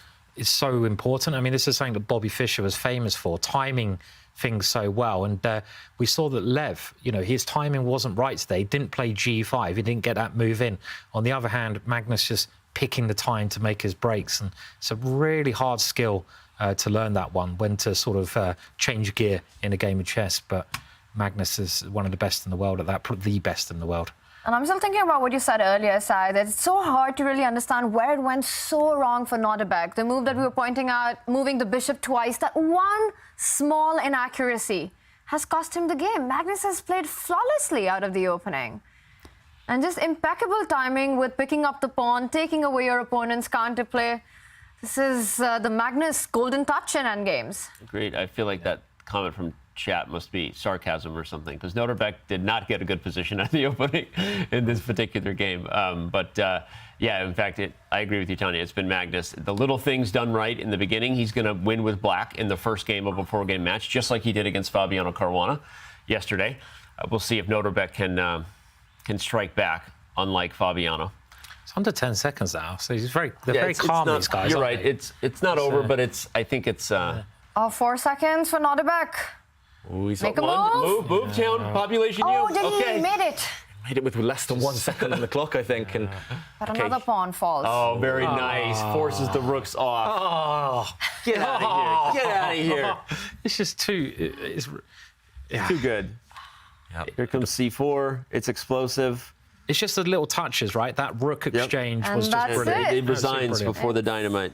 important. I mean, this is something that Bobby Fischer was famous for, timing things so well. And we saw that Lev, you know, his timing wasn't right today. He didn't play G5. He didn't get that move in. On the other hand, Magnus just picking the time to make his breaks. And it's a really hard skill to learn that one, when to sort of change gear in a game of chess. But Magnus is one of the best in the world at that, the best in the world. And I'm still thinking about what you said earlier, Sai, that it's so hard to really understand where it went so wrong for Nodirbek. The move that we were pointing out, moving the bishop twice, that one small inaccuracy has cost him the game. Magnus has played flawlessly out of the opening. And just impeccable timing with picking up the pawn, taking away your opponent's counterplay. This is the Magnus golden touch in endgames. Agreed. I feel like that comment from chat must be sarcasm or something, because Nodirbek did not get a good position at the opening in this particular game. Yeah, in fact, I agree with you, Tanya. It's been Magnus. The little things done right in the beginning, he's going to win with black in the first game of a 4-game match, just like he did against Fabiano Caruana yesterday. We'll see if Nodirbek can strike back, unlike Fabiano. It's under 10 seconds now, so they're very calm, these guys. You're right. It's not over, but I think it's. 4 seconds for Nodirbek. Ooh, he's Make a move. Move town, population Oh, U. did Okay. he? Made it. Made it with less than 1 second on the clock, I think. And But another pawn falls. Oh, very nice. Forces the rooks off. Get out of here. Get out of here. It's just too... Too good. Yep. Here comes C4. It's explosive. It's just the little touches, right? That rook exchange was just that's brilliant. it. It resigns before the dynamite.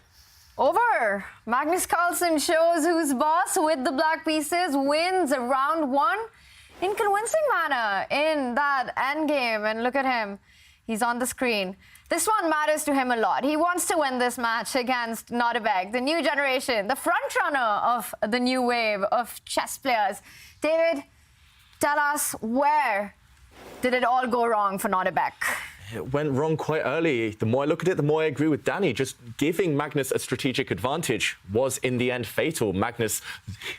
Over. Magnus Carlsen shows who's boss with the black pieces, wins round 1 in convincing manner in that endgame. And look at him. He's on the screen. This one matters to him a lot. He wants to win this match against Nodirbek, the new generation, the frontrunner of the new wave of chess players. David, tell us, where did it all go wrong for Nodirbek? it went wrong quite early. The more I look at it, the more I agree with Danny. Just giving Magnus a strategic advantage was in the end fatal. Magnus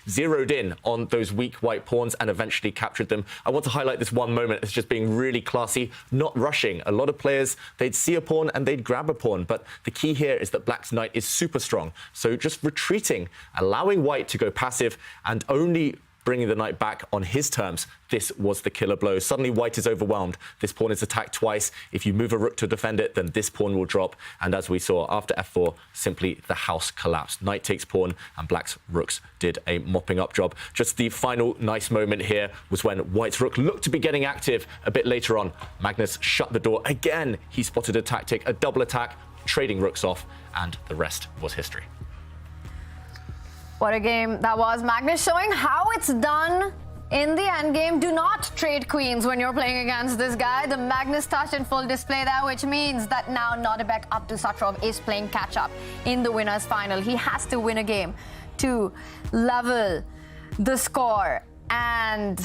zeroed in on those weak white pawns and eventually captured them. I want to highlight this one moment as just being really classy, not rushing. A lot of players, they'd see a pawn and they'd grab a pawn, but the key here is that Black's knight is super strong. So just retreating, allowing white to go passive and only bringing the knight back on his terms. This was the killer blow. Suddenly white is overwhelmed. This pawn is attacked twice. If you move a rook to defend it, then this pawn will drop. And as we saw, after f4, simply the house collapsed. Knight takes pawn, and Black's rooks did a mopping up job. Just the final nice moment here was when white's rook looked to be getting active a bit later on. Magnus shut the door again. He spotted a tactic, a double attack, trading rooks off, and the rest was history. What a game that was. Magnus showing how it's done In the endgame, do not trade queens when you're playing against this guy. The Magnus touch in full display there, which means that now Nodirbek Abdusattorov is playing catch-up in the winners' final. He has to win a game to level the score. And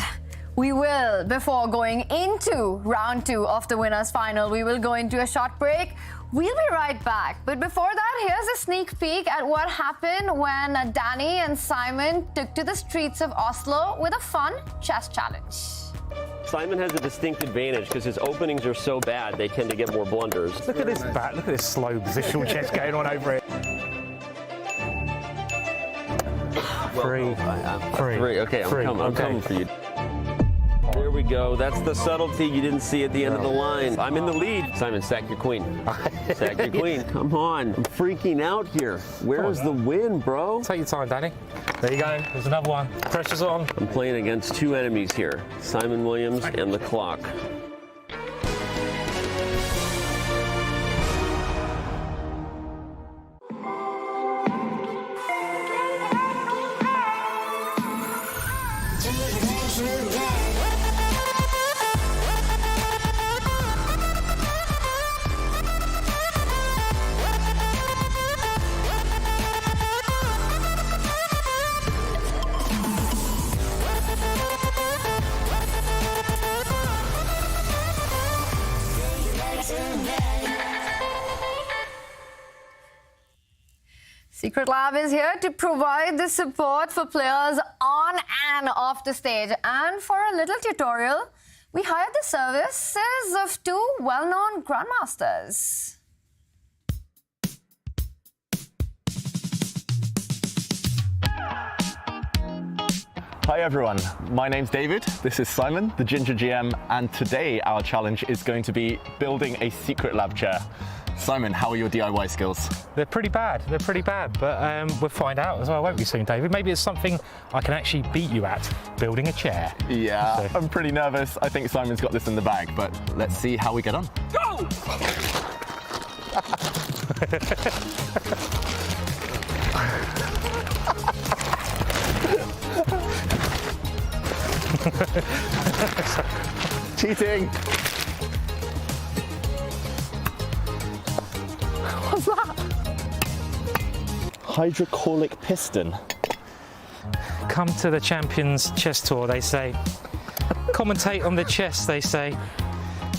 we will, before going into round 2 of the winners' final, we will go into a short break. We'll be right back. But before that, here's a sneak peek at what happened when Danny and Simon took to the streets of Oslo with a fun chess challenge. Simon has a distinct advantage because his openings are so bad, they tend to get more blunders. Look at this back. Look at this slow positional chess going on over it. Three. Okay, I'm coming for you. There we go. That's the subtlety you didn't see at the end of the line. I'm in the lead. Simon, sack your queen. Sack your queen. Come on. I'm freaking out here. Where's the win, bro? Take your time, Danny. There you go. There's another one. Pressure's on. I'm playing against 2 enemies here. Simon Williams and the clock. Secret Lab is here to provide the support for players on and off the stage. And for a little tutorial, we hired the services of 2 well-known grandmasters. Hi everyone, my name's David, this is Simon, the Ginger GM, and today our challenge is going to be building a Secret Lab chair. Simon, how are your DIY skills? They're pretty bad, but we'll find out as well, won't we soon, David? Maybe it's something I can actually beat you at, building a chair. Yeah, I'm pretty nervous. I think Simon's got this in the bag, but let's see how we get on. Go! Cheating! What's that? Hydraulic piston. Come to the Champions Chess Tour, they say. Commentate on the chess, they say.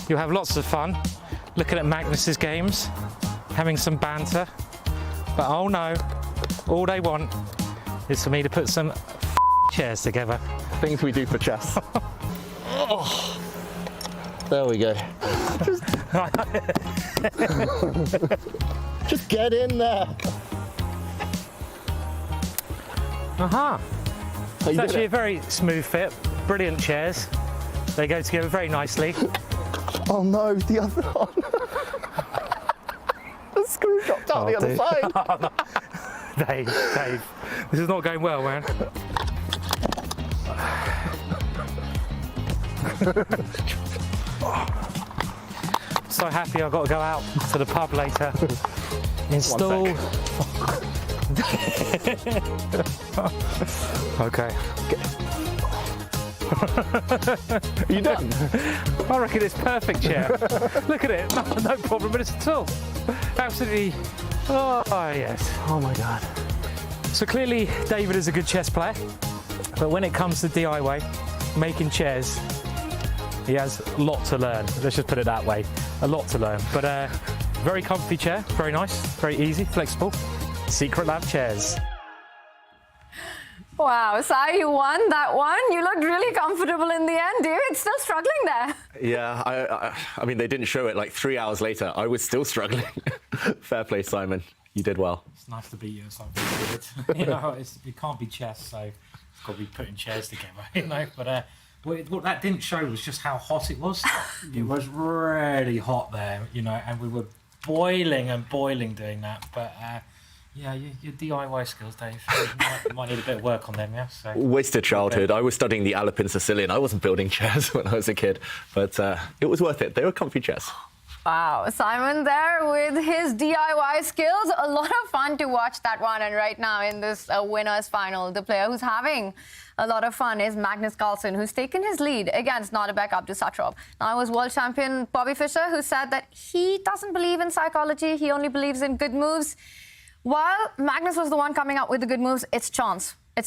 You'll have lots of fun looking at Magnus's games, having some banter. But oh no, all they want is for me to put some chairs together. Things we do for chess. Oh, there we go. Just get in there. Aha. It's actually a very smooth fit. Brilliant chairs. They go together very nicely. Oh no, the other one. The screw dropped out the other side. Oh, no. Dave, this is not going well, man. So happy I've got to go out to the pub later. Install. Okay. Are you done? I reckon it's perfect chair. Look at it, no problem with it at all. Absolutely. Oh yes. Oh my god. So clearly David is a good chess player, but when it comes to DIY, making chairs, he has a lot to learn. Let's just put it that way. A lot to learn. But very comfy chair, very nice, very easy, flexible. Secret Lab chairs. Wow, Sai, you won that one. You looked really comfortable in the end. David, still struggling there. Yeah, I mean, they didn't show it like 3 hours later. I was still struggling. Fair play, Simon. You did well. It's nice to beat you at something, David. You know, it can't be chess, so it's got to be putting chairs together, you know. But what that didn't show was just how hot it was. It was really hot there, you know, and we were boiling and boiling doing that. But yeah, your DIY skills, Dave, you might need a bit of work on them, yeah? So. Wasted childhood. I was studying the Alpine Sicilian. I wasn't building chairs when I was a kid, but it was worth it. They were comfy chairs. Wow, Simon there with his DIY skills. A lot of fun to watch that one. And right now in this winners final, the player who's having a lot of fun is Magnus Carlsen, who's taken his lead against Nodirbek Abdusattorov. Now it was world champion Bobby Fischer who said that he doesn't believe in psychology. He only believes in good moves. While Magnus was the one coming up with the good moves, it's a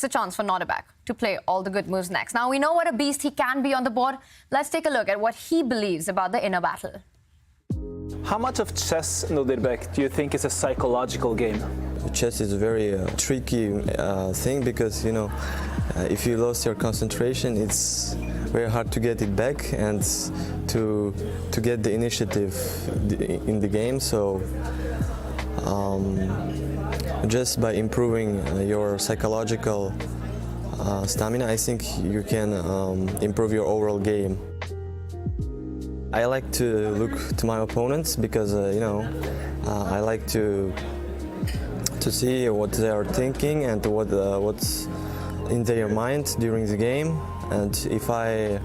chance for Nodirbek to play all the good moves next. Now we know what a beast he can be on the board. Let's take a look at what he believes about the inner battle. How much of chess, Nodirbek, do you think is a psychological game? Chess is a very tricky thing because, you know, if you lose your concentration, it's very hard to get it back and to get the initiative in the game. So just by improving your psychological stamina, I think you can improve your overall game. I like to look to my opponents because you know, I like to see what they are thinking and what's in their mind during the game. And if I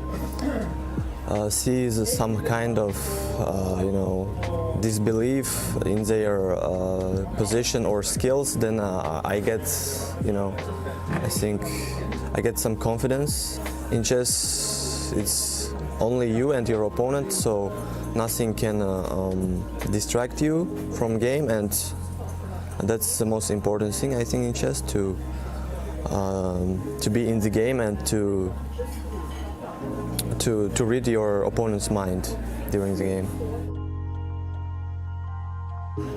see some kind of you know, disbelief in their position or skills, then I get, you know, I think I get some confidence. In chess, it's only you and your opponent, so nothing can distract you from game, and that's the most important thing, I think, in chess, to be in the game and to read your opponent's mind during the game.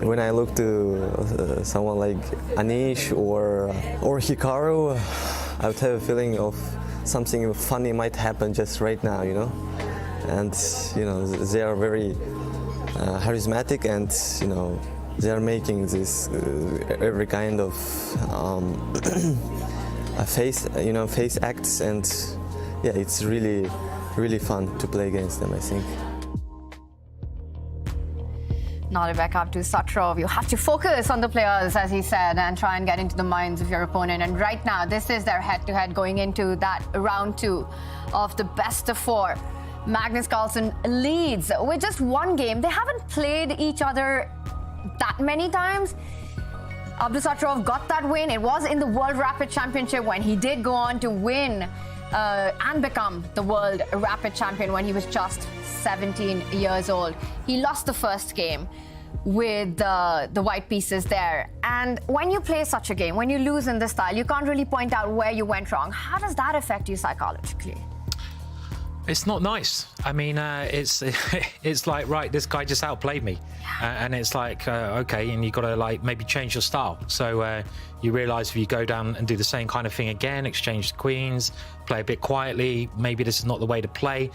When I look to someone like Anish or Hikaru, I would have a feeling of something funny might happen just right now, you know. And you know, they are very charismatic, and you know, they are making this every kind of face acts, and yeah, it's really fun to play against them, I think. Nodirbek Abdusattorov, you have to focus on the players, as he said, and try and get into the minds of your opponent. And right now, this is their head-to-head going into that round 2 of the best of 4. Magnus Carlsen leads with just one game. They haven't played each other that many times. Abdusattorov got that win. It was in the World Rapid Championship when he did go on to win and become the World Rapid Champion when he was just 17 years old. He lost the first game with the white pieces there. And when you play such a game, when you lose in this style, you can't really point out where you went wrong. How does that affect you psychologically? It's not nice. I mean, it's like, right, this guy just outplayed me. And it's like, okay, and you've got to like maybe change your style. So you realise if you go down and do the same kind of thing again, exchange the queens, play a bit quietly, maybe this is not the way to play.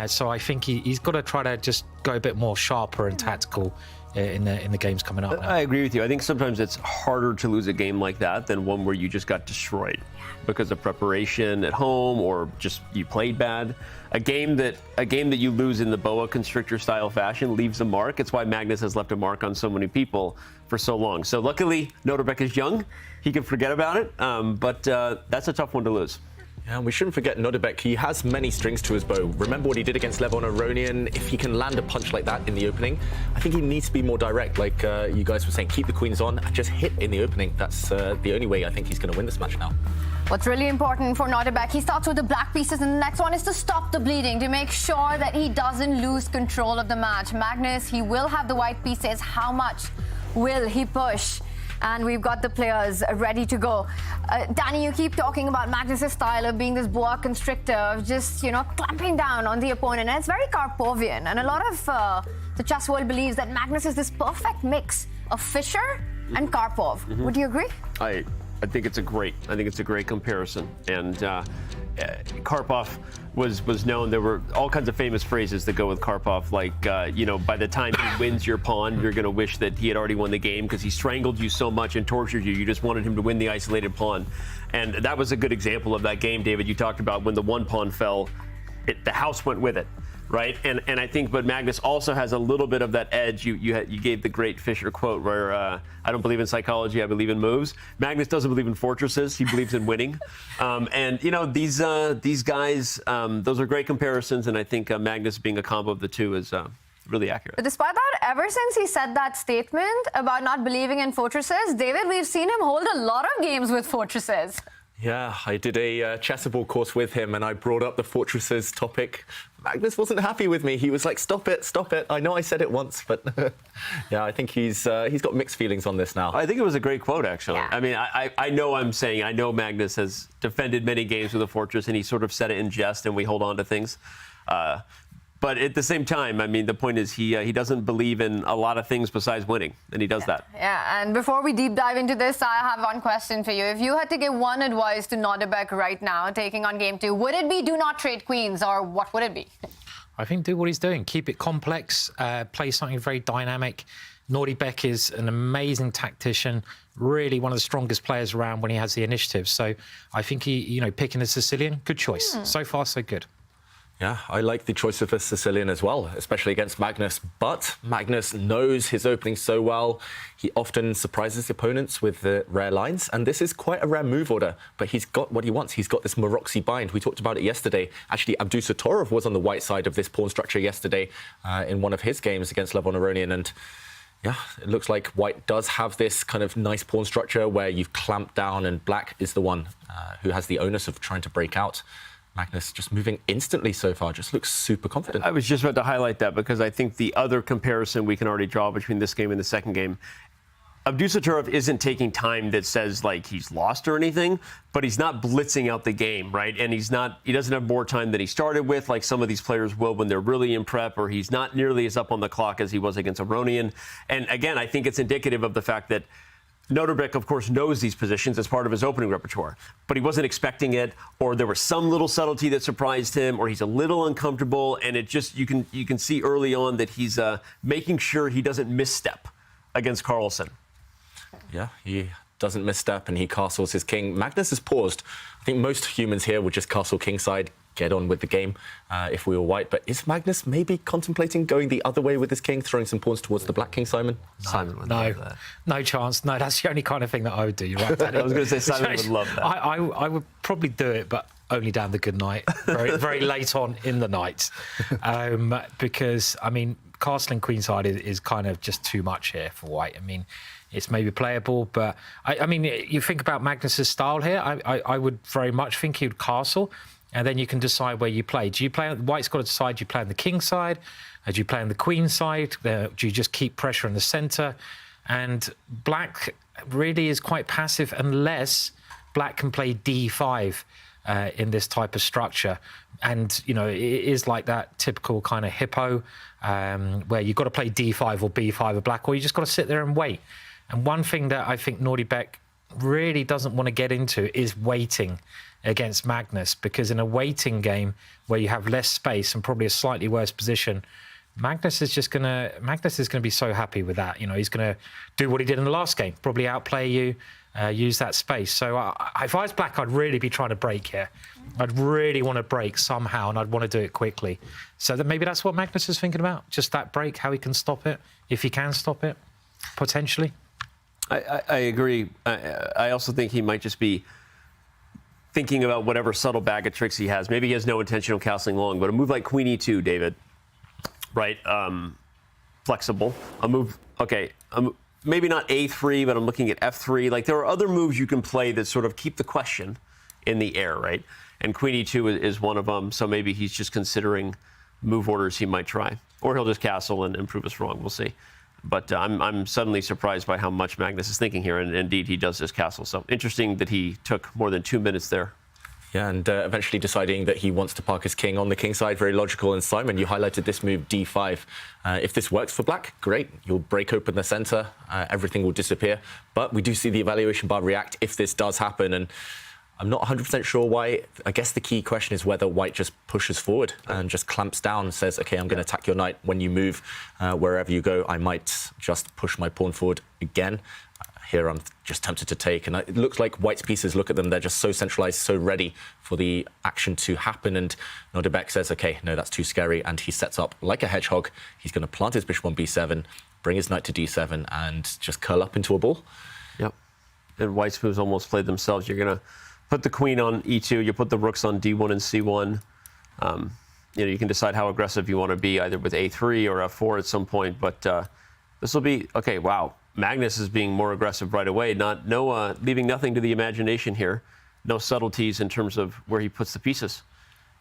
So I think he's got to try to just go a bit more sharper and tactical in the games coming up now. I agree with you. I think sometimes it's harder to lose a game like that than one where you just got destroyed because of preparation at home or just you played bad. A game that you lose in the boa constrictor style fashion leaves a mark. It's why Magnus has left a mark on so many people for so long. So luckily, Nodirbek is young. He can forget about it, but that's a tough one to lose. Yeah, we shouldn't forget Nodirbek. He has many strings to his bow. Remember what he did against Levon Aronian? If he can land a punch like that in the opening, I think he needs to be more direct. Like you guys were saying, keep the queens on and just hit in the opening. That's the only way I think he's going to win this match now. What's really important for Nodirbek, he starts with the black pieces, and the next one is to stop the bleeding, to make sure that he doesn't lose control of the match. Magnus, he will have the white pieces. How much will he push? And we've got the players ready to go. Danny, you keep talking about Magnus' style of being this boa constrictor, of just, you know, clamping down on the opponent. And it's very Karpovian. And a lot of the chess world believes that Magnus is this perfect mix of Fischer and Karpov. Would you agree? I think it's a great comparison. And Karpov was known. There were all kinds of famous phrases that go with Karpov, like, you know, by the time he wins your pawn, you're going to wish that he had already won the game because he strangled you so much and tortured you. You just wanted him to win the isolated pawn. And that was a good example of that game, David, you talked about when the one pawn fell, the house went with it. Right, and I think, but Magnus also has a little bit of that edge. You gave the great Fischer quote where I don't believe in psychology, I believe in moves. Magnus doesn't believe in fortresses; he believes in winning. And you know, these guys, those are great comparisons. And I think Magnus being a combo of the two is Really accurate. But despite that, ever since he said that statement about not believing in fortresses, David, we've seen him hold a lot of games with fortresses. Yeah, I did a chessable course with him and I brought up the fortresses topic. Magnus wasn't happy with me. He was like, stop it, stop it. I know I said it once, but yeah, I think he's got mixed feelings on this now. I think it was a great quote, actually. Yeah. I mean, I know Magnus has defended many games with a fortress and he sort of said it in jest and we hold on to things. But at the same time, I mean, the point is he doesn't believe in a lot of things besides winning, and he does that. Yeah, and before we deep dive into this, I have one question for you. If you had to give one advice to Nodirbek right now, taking on game 2, would it be do not trade queens, or what would it be? I think do what he's doing. Keep it complex, play something very dynamic. Nodirbek is an amazing tactician, really one of the strongest players around when he has the initiative. So I think picking a Sicilian, good choice. So far, so good. Yeah, I like the choice of a Sicilian as well, especially against Magnus. But Magnus knows his opening so well. He often surprises opponents with the rare lines. And this is quite a rare move order, but he's got what he wants. He's got this Maroczy bind. We talked about it yesterday. Actually, Abdusattorov was on the white side of this pawn structure yesterday in one of his games against Levon Aronian. And yeah, it looks like white does have this kind of nice pawn structure where you've clamped down and black is the one who has the onus of trying to break out. Magnus just moving instantly so far, just looks super confident. I was just about to highlight that because I think the other comparison we can already draw between this game and the second game, Abdusattorov isn't taking time that says like he's lost or anything, but he's not blitzing out the game, right? And he doesn't have more time than he started with, like some of these players will when they're really in prep, or he's not nearly as up on the clock as he was against Aronian. And again, I think it's indicative of the fact that Nodirbek, of course, knows these positions as part of his opening repertoire, but he wasn't expecting it, or there was some little subtlety that surprised him, or he's a little uncomfortable, and it just you can see early on that he's making sure he doesn't misstep against Carlsen. Yeah, he doesn't misstep and he castles his king. Magnus has paused. I think most humans here would just castle kingside, get on with the game if we were white. But is Magnus maybe contemplating going the other way with his king, throwing some pawns towards the black king, Simon? Simon would love that. No chance. No, that's the only kind of thing that I would do. You're right, Danny. I was going to say Simon would love that. I would probably do it, but only down the good night, very late on in the night. Because, I mean, castling queenside is kind of just too much here for white. I mean, it's maybe playable, but I mean, you think about Magnus's style here. I would very much think he would castle, and then you can decide where you play. Do you play? White's got to decide. Do you play on the king side? Do you play on the queen side? Do you just keep pressure in the centre? And black really is quite passive unless black can play d5 in this type of structure. And, you know, it is like that typical kind of hippo where you've got to play d5 or b5 of black, or you just got to sit there and wait. And one thing that I think Nodirbek really doesn't want to get into is waiting against Magnus, because in a waiting game where you have less space and probably a slightly worse position, Magnus is going to be so happy with that. You know, he's going to do what he did in the last game, probably outplay you, use that space. So if I was black, I'd really be trying to break here. I'd really want to break somehow, and I'd want to do it quickly. So that maybe that's what Magnus is thinking about, just that break, how he can stop it, if he can stop it, potentially. I agree. I also think he might just be thinking about whatever subtle bag of tricks he has. Maybe he has no intention of castling long, but a move like Queen E2, David, right? Flexible. A move, okay, maybe not A3, but I'm looking at F3. Like, there are other moves you can play that sort of keep the question in the air, right? And Queen E2 is one of them, so maybe he's just considering move orders he might try. Or he'll just castle and prove us wrong. We'll see. But I'm suddenly surprised by how much Magnus is thinking here, and indeed he does just castle. So interesting that he took more than 2 minutes there. Yeah, and eventually deciding that he wants to park his king on the king side, very logical. And Simon, you highlighted this move, d5. If this works for black, great. You'll break open the center, everything will disappear. But we do see the evaluation bar react if this does happen. And I'm not 100% sure why. I guess the key question is whether white just pushes forward and just clamps down and says, OK, I'm going to attack your knight. When you move, wherever you go, I might just push my pawn forward again. Here I'm just tempted to take, and it looks like white's pieces, look at them, they're just so centralized, so ready for the action to happen. And Nodirbek says, OK, no, that's too scary, and he sets up like a hedgehog. He's going to plant his bishop on b7, bring his knight to d7, and just curl up into a ball. Yep. And white's moves almost played themselves. You're going to put the queen on e2, you put the rooks on d1 and c1. you can decide how aggressive you want to be, either with A3 or F4 at some point. But this will be okay. Wow, Magnus is being more aggressive right away. Leaving nothing to the imagination here. No subtleties in terms of where he puts the pieces.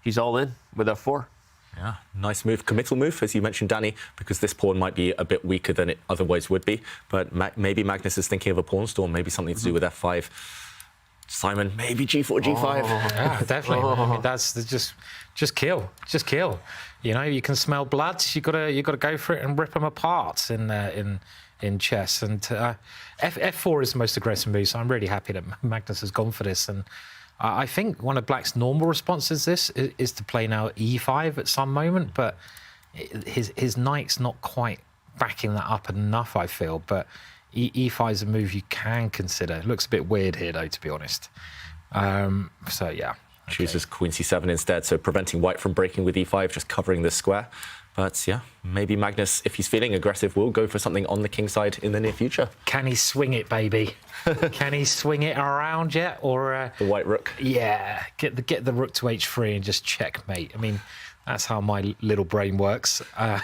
He's all in with F4. Yeah, nice move, committal move, as you mentioned, Danny, because this pawn might be a bit weaker than it otherwise would be. But maybe Magnus is thinking of a pawn storm, maybe something to do with F5. Simon, maybe G4, G5. Yeah, definitely. I mean, that's just kill. You can smell blood. You gotta go for it and rip them apart in chess. And F4 is the most aggressive move, so I'm really happy that Magnus has gone for this. And I think one of Black's normal responses is to play now E5 at some moment, but his knight's not quite backing that up enough, I feel. But E5 is a move you can consider. It looks a bit weird here, though, to be honest. So, yeah. Chooses Queen C7 instead, so preventing White from breaking with E5, just covering this square. But, yeah, maybe Magnus, if he's feeling aggressive, will go for something on the king side in the near future. Can he swing it, baby? Can he swing it around yet? Or the white rook? Yeah, get the rook to H3 and just checkmate. I mean, that's how my little brain works. And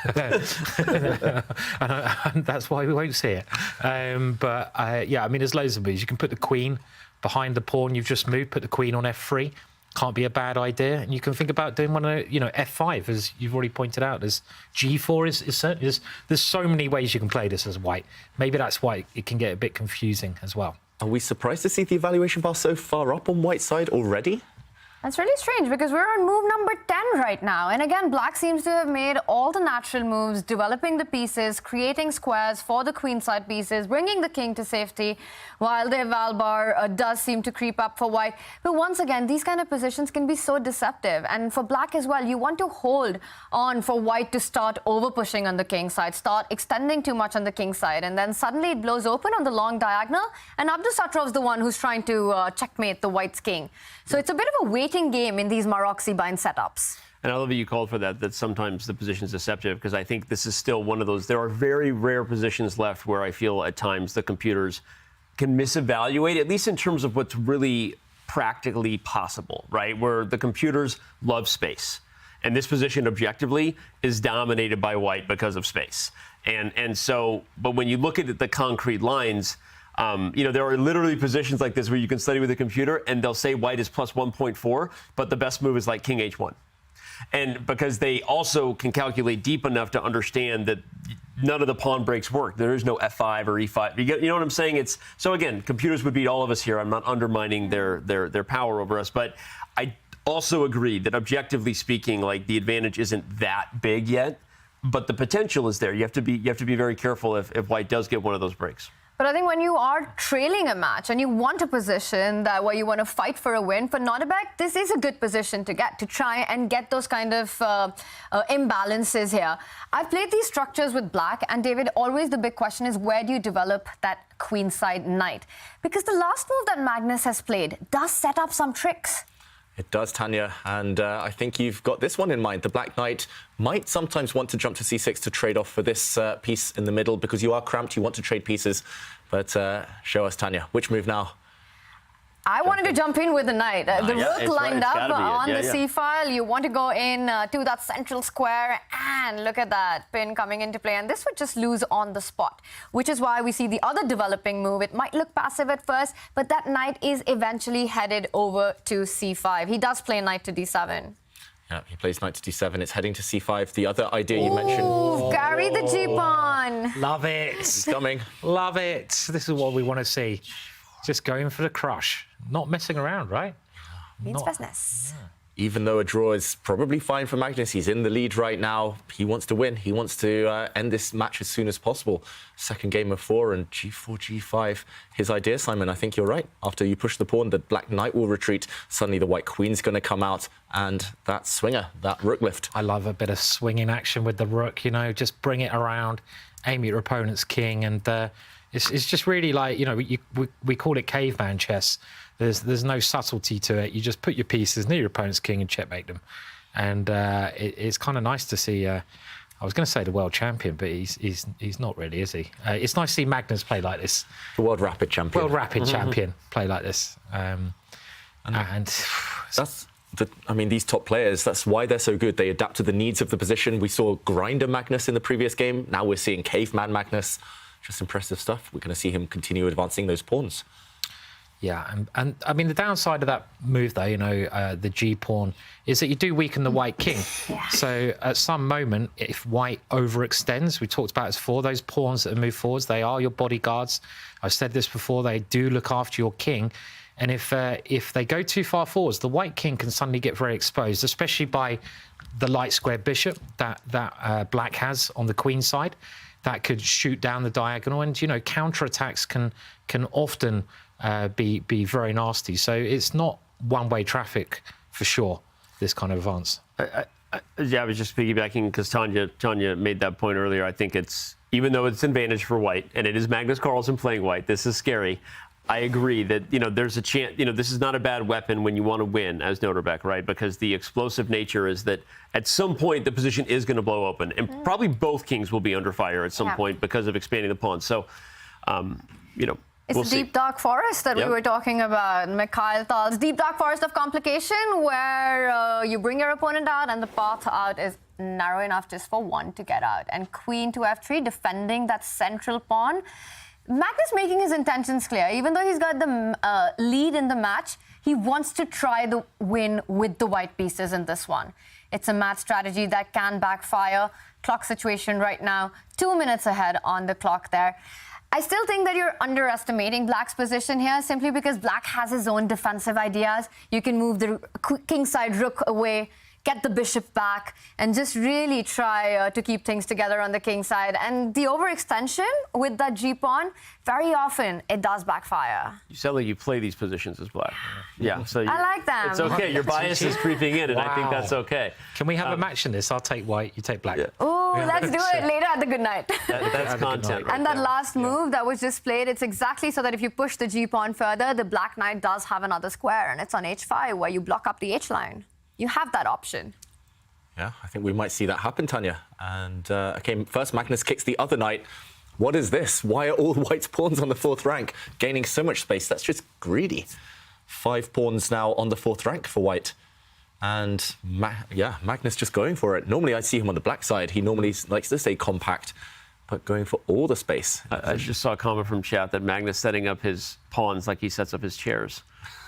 that's why we won't see it. Yeah, I mean, there's loads of moves. You can put the queen behind the pawn you've just moved, put the queen on F3. Can't be a bad idea. And you can think about doing one of, F5, as you've already pointed out. There's G4 is certainly, there's so many ways you can play this as White. Maybe that's why it can get a bit confusing as well. Are we surprised to see the evaluation bar so far up on White's side already? That's really strange because we're on move number 10 right now. And again, Black seems to have made all the natural moves, developing the pieces, creating squares for the queenside pieces, bringing the king to safety, while the eval bar does seem to creep up for White. But once again, these kind of positions can be so deceptive. And for Black as well, you want to hold on for White to start over-pushing on the king side, start extending too much on the king side, and then suddenly it blows open on the long diagonal, and Abdusattorov's the one who's trying to checkmate the White's king. So it's a bit of a waiting game in these Maroczy-Bind setups. And I love that you called for that sometimes the position is deceptive, because I think this is still one of those, there are very rare positions left where I feel at times the computers can misevaluate, at least in terms of what's really practically possible, right? Where the computers love space. And this position objectively is dominated by White because of space. And so, but when you look at the concrete lines, there are literally positions like this where you can study with a computer and they'll say White is plus 1.4, but the best move is like King H1. And because they also can calculate deep enough to understand that none of the pawn breaks work. There is no F5 or E5. You know what I'm saying? So again, computers would beat all of us here. I'm not undermining their power over us, but I also agree that objectively speaking, like the advantage isn't that big yet, but the potential is there. You have to be very careful if White does get one of those breaks. But I think when you are trailing a match and you want a position where you want to fight for a win, for Nodirbek, this is a good position to get, to try and get those kind of imbalances here. I've played these structures with Black, and David, always the big question is, where do you develop that queenside knight? Because the last move that Magnus has played does set up some tricks. It does, Tanya, and I think you've got this one in mind. The Black Knight might sometimes want to jump to C6 to trade off for this piece in the middle, because you are cramped, you want to trade pieces. But show us, Tanya, which move now? I wanted to jump in with the knight. The rook lined up on the c-file. You want to go in to that central square, and look at that pin coming into play. And this would just lose on the spot, which is why we see the other developing move. It might look passive at first, but that knight is eventually headed over to c5. He does play knight to d7. Yeah, he plays knight to d7. It's heading to c5. The other idea you mentioned. Ooh, carry the g-pawn. Love it. He's coming. Love it. This is what we want to see. Just going for the crush. Not messing around, right? Means business. Yeah. Even though a draw is probably fine for Magnus, he's in the lead right now. He wants to win. He wants to end this match as soon as possible. Second game of 4 and g4, g5. His idea, Simon, I think you're right. After you push the pawn, the Black Knight will retreat. Suddenly the White Queen's going to come out, and that swinger, that rook lift. I love a bit of swinging action with the rook, just bring it around, aim at your opponent's king, and it's just really like, we call it caveman chess. There's no subtlety to it. You just put your pieces near your opponent's king and checkmate them. And it's kind of nice to see, I was going to say the world champion, but he's not really, is he? It's nice to see Magnus play like this. The world rapid champion. World rapid champion play like this. That's these top players, that's why they're so good. They adapt to the needs of the position. We saw Grinder Magnus in the previous game. Now we're seeing Caveman Magnus. Just impressive stuff. We're going to see him continue advancing those pawns. Yeah, and I mean, the downside of that move, though, the G pawn, is that you do weaken the white king. Yeah. So at some moment, if white overextends, we talked about it before, those pawns that move forwards, they are your bodyguards. I've said this before, they do look after your king. And if they go too far forwards, the white king can suddenly get very exposed, especially by the light square bishop that black has on the queen side. That could shoot down the diagonal, and counterattacks can often be very nasty. So it's not one-way traffic for sure, this kind of advance. I was just piggybacking because Tanya made that point earlier. I think it's, even though it's an advantage for white, and it is Magnus Carlsen playing white, this is scary. I agree that, there's a chance, this is not a bad weapon when you want to win as Nodirbek, right? Because the explosive nature is that at some point the position is going to blow open, and probably both kings will be under fire at some point because of expanding the pawns. So, It's we'll the see. deep dark forest that we were talking about. Mikhail Tal's deep dark forest of complication, where you bring your opponent out and the path out is narrow enough just for one to get out. And queen to f3, defending that central pawn. Magnus making his intentions clear. Even though he's got the lead in the match, he wants to try the win with the white pieces in this one. It's a match strategy that can backfire. Clock situation right now, 2 minutes ahead on the clock there. I still think that you're underestimating Black's position here, simply because Black has his own defensive ideas. You can move the kingside rook away, get the bishop back, and just really try to keep things together on the king side. And the overextension with that g-pawn, very often it does backfire. You sound like you play these positions as Black. Yeah, so I like them. It's okay. Your bias is creeping in, and I think that's okay. Can we have a match in this? I'll take white, you take black. Yeah. Oh, let's do it later at the good night. That's content. And that last move that was just played, it's exactly so that if you push the g-pawn further, the black knight does have another square, and it's on h5 where you block up the h-line. You have that option. Yeah, I think we might see that happen, Tanya. And okay, first Magnus kicks the other knight. What is this? Why are all white's pawns on the 4th rank gaining so much space? That's just greedy. 5 pawns now on the 4th rank for white. And Magnus just going for it. Normally I see him on the black side. He normally likes to stay compact, but going for all the space. I just saw a comment from chat that Magnus setting up his pawns like he sets up his chairs.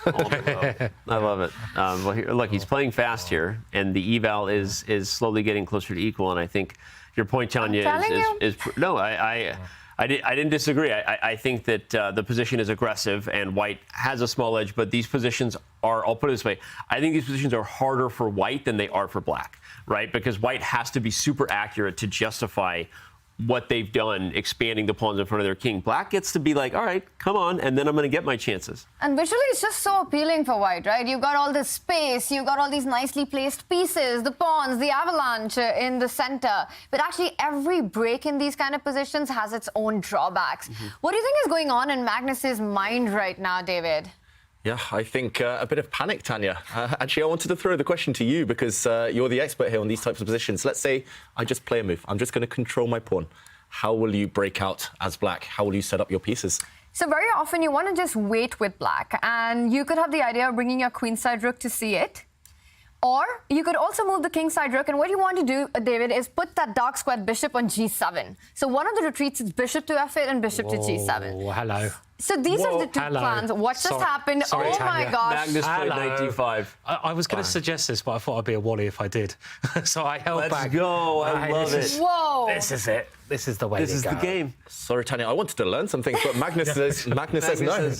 I love it. Well, look, he's playing fast here, and the eval is slowly getting closer to equal. And I think your point, Tanya, is no. I didn't disagree. I think that the position is aggressive, and white has a small edge. But these positions are, I'll put it this way, I think these positions are harder for white than they are for black, right? Because white has to be super accurate to justify what they've done, expanding the pawns in front of their king. Black gets to be like, all right, come on, and then I'm going to get my chances. And visually, it's just so appealing for white, right? You've got all this space, you've got all these nicely placed pieces, the pawns, the avalanche in the center. But actually, every break in these kind of positions has its own drawbacks. What do you think is going on in Magnus's mind right now, David? Yeah, I think a bit of panic, Tanya. Actually, I wanted to throw the question to you because you're the expert here on these types of positions. Let's say I just play a move. I'm just going to control my pawn. How will you break out as black? How will you set up your pieces? So very often you want to just wait with black, and you could have the idea of bringing your queenside rook to see it. Or you could also move the kingside rook, and what you want to do, David, is put that dark squared bishop on g7. So one of the retreats is bishop to f8 and bishop to g7. Oh, hello. So these are the two plans. What just happened? Sorry, oh Tanya. my gosh. Magnus played knight d5. I was going to suggest this, but I thought I'd be a wally if I did. So I held back. Let's go. I love it. Whoa. This is it. This is the way This to is go. the game. Sorry, Tanya, I wanted to learn some things, but Magnus says no.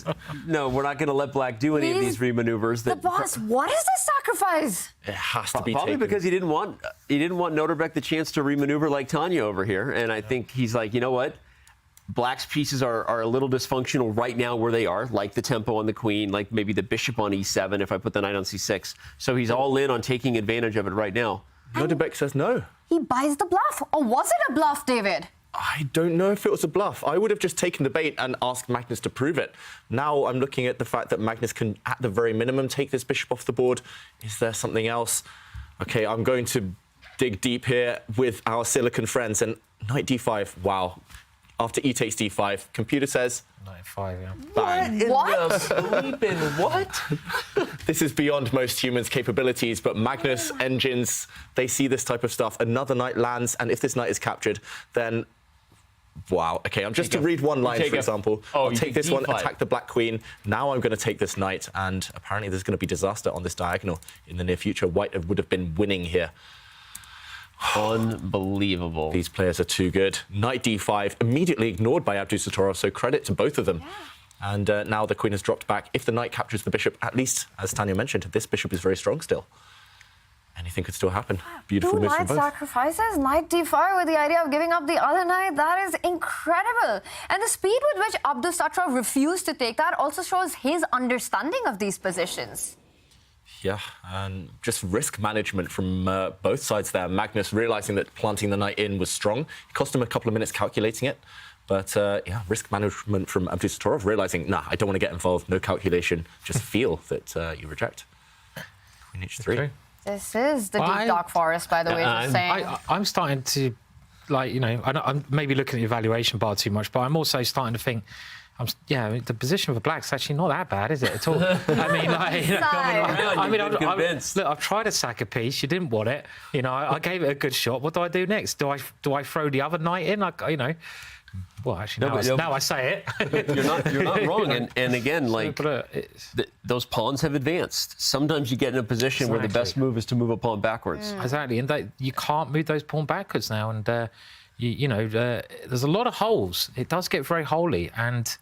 No, we're not going to let black do any of these remaneuvers. The boss, what is this sacrifice? It has to be Probably taken. because he didn't want Nodirbek the chance to remaneuver like Tanya over here. And I think he's like, you know what? Black's pieces are a little dysfunctional right now where they are, like the tempo on the queen, like maybe the bishop on e7 if I put the knight on c6. So he's all in on taking advantage of it right now. Nodirbek says no. He buys the bluff. Or was it a bluff, David? I don't know if it was a bluff. I would have just taken the bait and asked Magnus to prove it. Now I'm looking at the fact that Magnus can, at the very minimum, take this bishop off the board. Is there something else? Okay, I'm going to dig deep here with our silicon friends. And knight d5, wow. after e takes d5. Computer says... Knight f5, yeah. Bang. What? This is beyond most humans' capabilities, but Magnus engines, they see this type of stuff. Another knight lands, and if this knight is captured, then... Wow. Okay, I'm just to read one line, for example. I'll take this one, attack the black queen. Now I'm going to take this knight, and apparently there's going to be disaster on this diagonal in the near future. White would have been winning here. Unbelievable. These players are too good. Knight d5, immediately ignored by Abdusattorov, so credit to both of them. Yeah. And now the queen has dropped back. If the knight captures the bishop, at least, as Tanya mentioned, this bishop is very strong still. Anything could still happen. Beautiful moves from both. Knight sacrifices, knight d5 with the idea of giving up the other knight. That is incredible. And the speed with which Abdusattorov refused to take that also shows his understanding of these positions. Yeah, and just risk management from both sides there. Magnus realizing that planting the knight in was strong. It cost him a couple of minutes calculating it. But, yeah, risk management from Abdusattorov, realizing, nah, I don't want to get involved, no calculation, just feel that you reject. Queen h3. Okay. This is the deep dark forest, by the way, just saying. I'm starting to, like, you know, I'm maybe looking at the evaluation bar too much, but I'm also starting to think, the position of the black's actually not that bad, is it, at all? I mean, like, you know, look, I've tried to sack a piece. You didn't want it. You know, I gave it a good shot. What do I do next? Do I throw the other knight in? Like, you know. Well, actually, now I say it. You're not wrong. And again, like, those pawns have advanced. Sometimes you get in a position where the best move is to move a pawn backwards. Exactly, and you can't move those pawn backwards now. And you know, there's a lot of holes. It does get very holy, and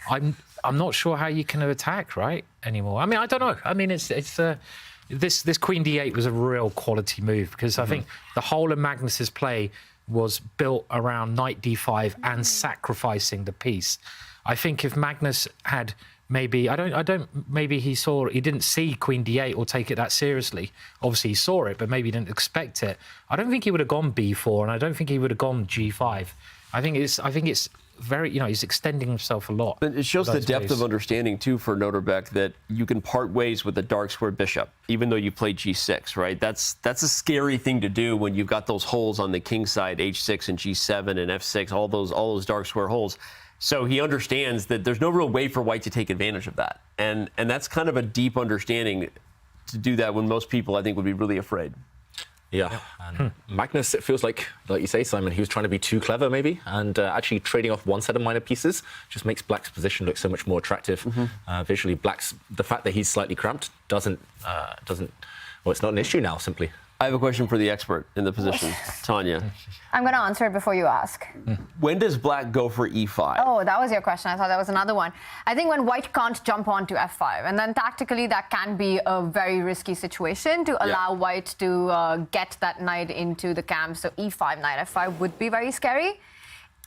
I'm not sure how you can attack anymore. I mean, I don't know. I mean, it's this Queen d8 was a real quality move because I think the whole of Magnus's play was built around knight d5 and sacrificing the piece. I think if Magnus had maybe maybe he didn't see Queen d8 or take it that seriously. Obviously he saw it, but maybe he didn't expect it. I don't think he would have gone b4, and I don't think he would have gone g5. I think it's very, you know, he's extending himself a lot. It shows the depth of understanding, too, for Nodirbek, that you can part ways with the dark square bishop, even though you play g6, right? That's a scary thing to do when you've got those holes on the king side, h6 and g7 and f6, all those dark square holes. So he understands that there's no real way for white to take advantage of that. And that's kind of a deep understanding to do that when most people, I think, would be really afraid. Yeah, and Magnus, it feels like you say, Simon, he was trying to be too clever, maybe, and actually trading off one set of minor pieces just makes Black's position look so much more attractive. Visually, the fact that he's slightly cramped doesn't, well, it's not an issue now, simply. I have a question for the expert in the position, Tanya. I'm going to answer it before you ask. When does black go for e5? Oh, that was your question. I thought that was another one. I think when white can't jump onto f5, and then tactically that can be a very risky situation to allow white to get that knight into the camp. So e5, knight f5 would be very scary.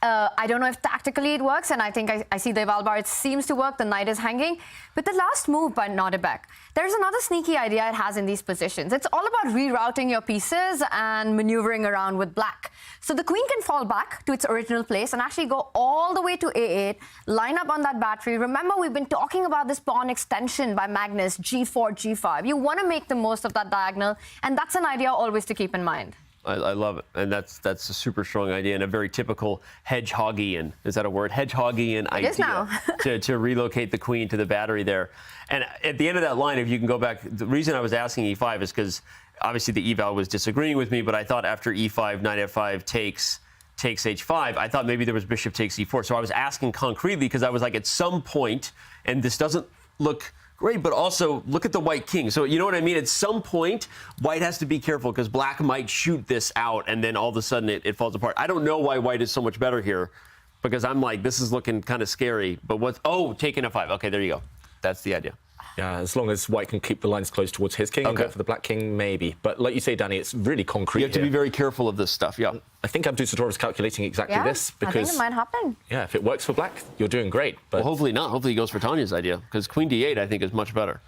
I don't know if tactically it works, and I think I see the eval bar. It seems to work. The knight is hanging. But the last move by Nodirbek, there's another sneaky idea it has in these positions. It's all about rerouting your pieces and maneuvering around with black. So the queen can fall back to its original place and actually go all the way to a8, line up on that battery. Remember, we've been talking about this pawn extension by Magnus, g4, g5. You want to make the most of that diagonal, and that's an idea always to keep in mind. I love it, and that's a super strong idea and a very typical hedgehogian, is that a word? Hedgehogian idea to relocate the queen to the battery there. And at the end of that line, if you can go back, the reason I was asking e5 is because obviously the eval was disagreeing with me, but I thought after e5, knight f5 takes h5, I thought maybe there was bishop takes e4. So I was asking concretely because I was like, at some point, and this doesn't look great, but also look at the white king. So you know what I mean? At some point, white has to be careful because black might shoot this out and then all of a sudden it falls apart. I don't know why white is so much better here because I'm like, this is looking kind of scary. But taking f5. Okay, there you go. That's the idea. Yeah, as long as white can keep the lines close towards his king and go for the black king, maybe. But like you say, Danny, it's really concrete. You have to be very careful of this stuff, yeah. I think Abdusattorov is calculating exactly this because I think it might happen. Yeah, if it works for black, you're doing great. But well, hopefully not. Hopefully he goes for Tanya's idea because queen d8, I think, is much better.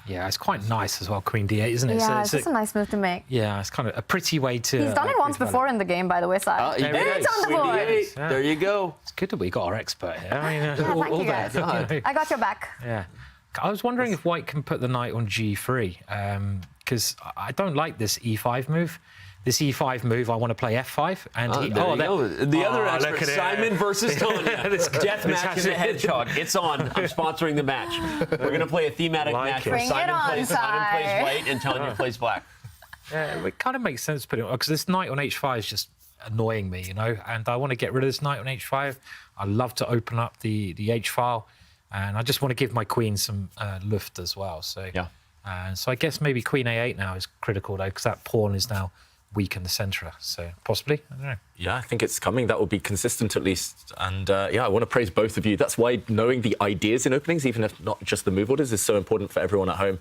Yeah, it's quite nice as well, queen d8, isn't it? Yeah, it's just a nice move to make. Yeah, it's kind of a pretty way to... He's done it once before in the game, by the way, Sai. It's on the board. Yeah. There you go. It's good that we got our expert here. I mean, thank you guys. I got your back. Yeah. I was wondering if white can put the knight on g3, because I don't like this e5 move. this e5 move, I want to play f5. And the other expert, Simon versus Tanya. Death match in the hedgehog. It's on. I'm sponsoring the match. We're going to play a thematic match where Simon plays white and Tanya plays black. Yeah, it kind of makes sense to put it, because this knight on h5 is just annoying me, you know, and I want to get rid of this knight on h5. I love to open up the h file, and I just want to give my queen some luft as well. So so I guess maybe queen a8 now is critical though, because that pawn is now weak in the centre. So possibly, I don't know. Yeah, I think it's coming. That will be consistent at least. And I want to praise both of you. That's why knowing the ideas in openings, even if not just the move orders, is so important for everyone at home.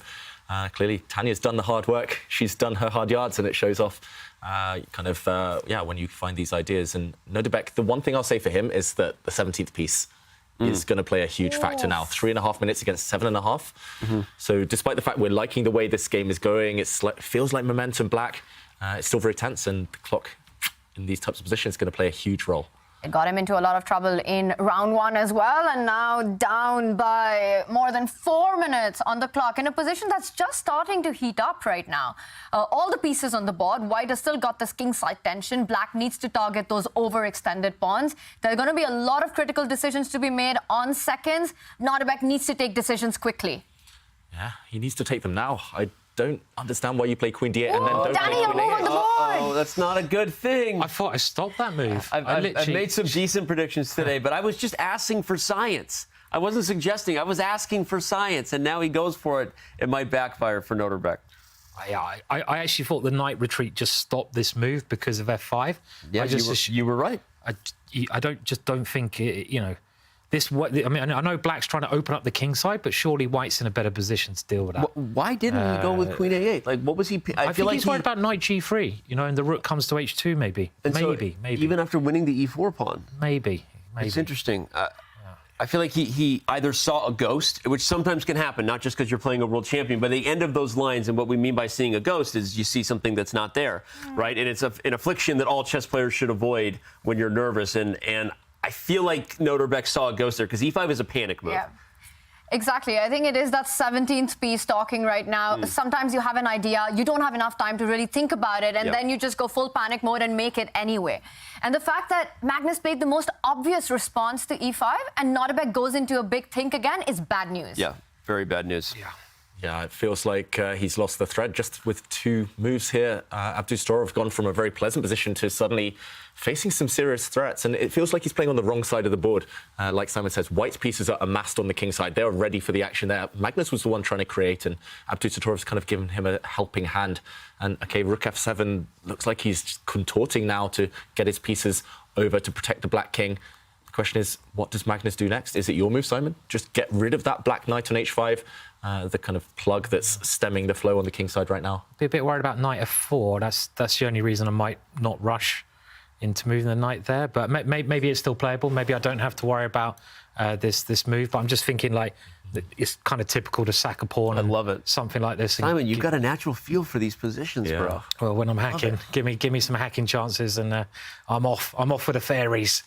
Clearly, Tanya's done the hard work. She's done her hard yards, and it shows off when you find these ideas. And Nodirbek, the one thing I'll say for him is that the 17th piece is going to play a huge factor now. 3.5 minutes against 7.5. So despite the fact we're liking the way this game is going, it feels like momentum black. It's still very tense, and the clock in these types of positions is going to play a huge role. It got him into a lot of trouble in round 1 as well, and now down by more than 4 minutes on the clock in a position that's just starting to heat up right now. All the pieces on the board, white has still got this king-side tension. Black needs to target those overextended pawns. There are going to be a lot of critical decisions to be made on seconds. Nodirbek needs to take decisions quickly. Yeah, he needs to take them now. I don't understand why you play queen d8 and then don't Danny, play you'll queen move on the a8. board. That's not a good thing. I thought I stopped that move. I've made some decent predictions today, but I was just asking for science. I wasn't suggesting. I was asking for science, and now he goes for it. It might backfire for Nodirbek. I actually thought the knight retreat just stopped this move because of f5. Yeah, you were right. I don't think it, you know. I mean, I know black's trying to open up the king side, but surely white's in a better position to deal with that. Why didn't he go with queen a8? Like, what was he? I feel like he's worried about knight g3, you know, and the rook comes to h2 maybe. Maybe. Even after winning the e4 pawn. Maybe. It's interesting. I feel like he either saw a ghost, which sometimes can happen, not just because you're playing a world champion, but the end of those lines, and what we mean by seeing a ghost is you see something that's not there, right? And it's an affliction that all chess players should avoid when you're nervous. And I feel like Nodirbek saw a ghost there, because e5 is a panic move. Yeah. Exactly. I think it is that 17th piece talking right now. Sometimes you have an idea, you don't have enough time to really think about it, and then you just go full panic mode and make it anyway. And the fact that Magnus played the most obvious response to e5 and Nodirbek goes into a big think again is bad news. Yeah, very bad news. Yeah, it feels like he's lost the thread just with 2 moves here. Abdusattorov gone from a very pleasant position to suddenly facing some serious threats, and it feels like he's playing on the wrong side of the board. Like Simon says, white's pieces are amassed on the king side. They're ready for the action there. Magnus was the one trying to create, and Abdusattorov's kind of given him a helping hand. And, OK, rook f7 looks like he's contorting now to get his pieces over to protect the black king. The question is, what does Magnus do next? Is it your move, Simon? Just get rid of that black knight on h5, the kind of plug that's stemming the flow on the king side right now. Be a bit worried about knight f4. That's the only reason I might not rush into moving the knight there. But maybe it's still playable. Maybe I don't have to worry about this move. But I'm just thinking, like, it's kind of typical to sack a pawn. I love it. Something like this. Simon, you've got a natural feel for these positions, bro. Well, when I'm hacking, give me some hacking chances, and I'm off for the fairies.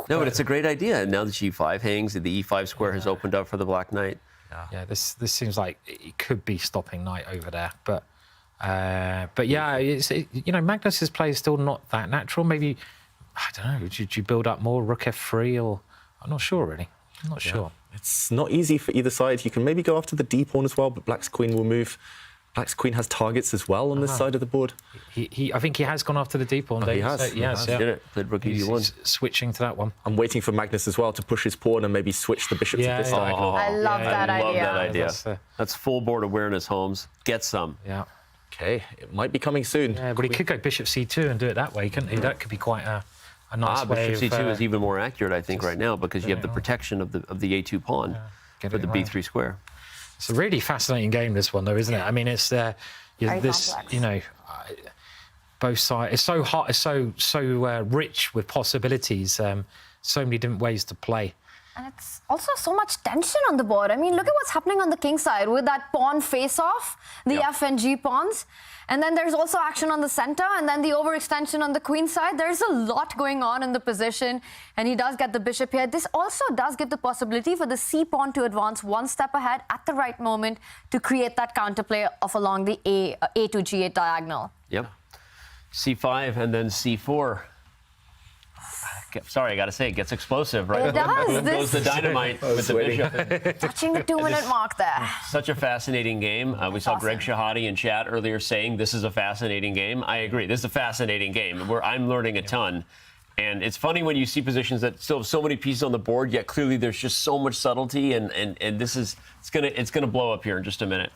No, but it's a great idea. Now the g5 hangs, the e5 square has opened up for the black knight. Yeah, this seems like it could be stopping knight over there, but yeah, you know, Magnus's play is still not that natural. Maybe, I don't know, did you build up more rook f3, or I'm not sure really. I'm not sure. It's not easy for either side. You can maybe go after the d pawn as well, but black's queen will move. Black's queen has targets as well on this side of the board. I think he has gone after the d pawn. He has. So, yes, yeah. Did it. Played rook e1. Switching to that one. I'm waiting for Magnus as well to push his pawn and maybe switch the bishop to this diagonal. I love that idea. That's full board awareness, Holmes. Get some. Yeah. OK, it might be coming soon. Yeah, but he could go bishop c2 and do it that way, couldn't he? That could be quite a nice way. Bishop c2 is even more accurate, I think, right now, because you have the protection of the a2 pawn for the b3 square. It's a really fascinating game, this one, though, isn't it? I mean, it's this, you know, both sides. It's so hot. It's so rich with possibilities. So many different ways to play. And it's also so much tension on the board. I mean, look at what's happening on the king side with that pawn face-off, the f and g pawns. And then there's also action on the center, and then the overextension on the queen side. There's a lot going on in the position, and he does get the bishop here. This also does give the possibility for the c pawn to advance one step ahead at the right moment to create that counterplay of along the a to g8 diagonal. Yep. C5 and then C4. Sorry, I got to say, it gets explosive, right? It does. Boom goes the dynamite with the bishop. Touching the 2-minute mark there. Such a fascinating game. We saw Greg Shahade in chat earlier saying this is a fascinating game. I agree. This is a fascinating game where I'm learning a ton. And it's funny when you see positions that still have so many pieces on the board, yet clearly there's just so much subtlety. And this is it's gonna blow up here in just a minute.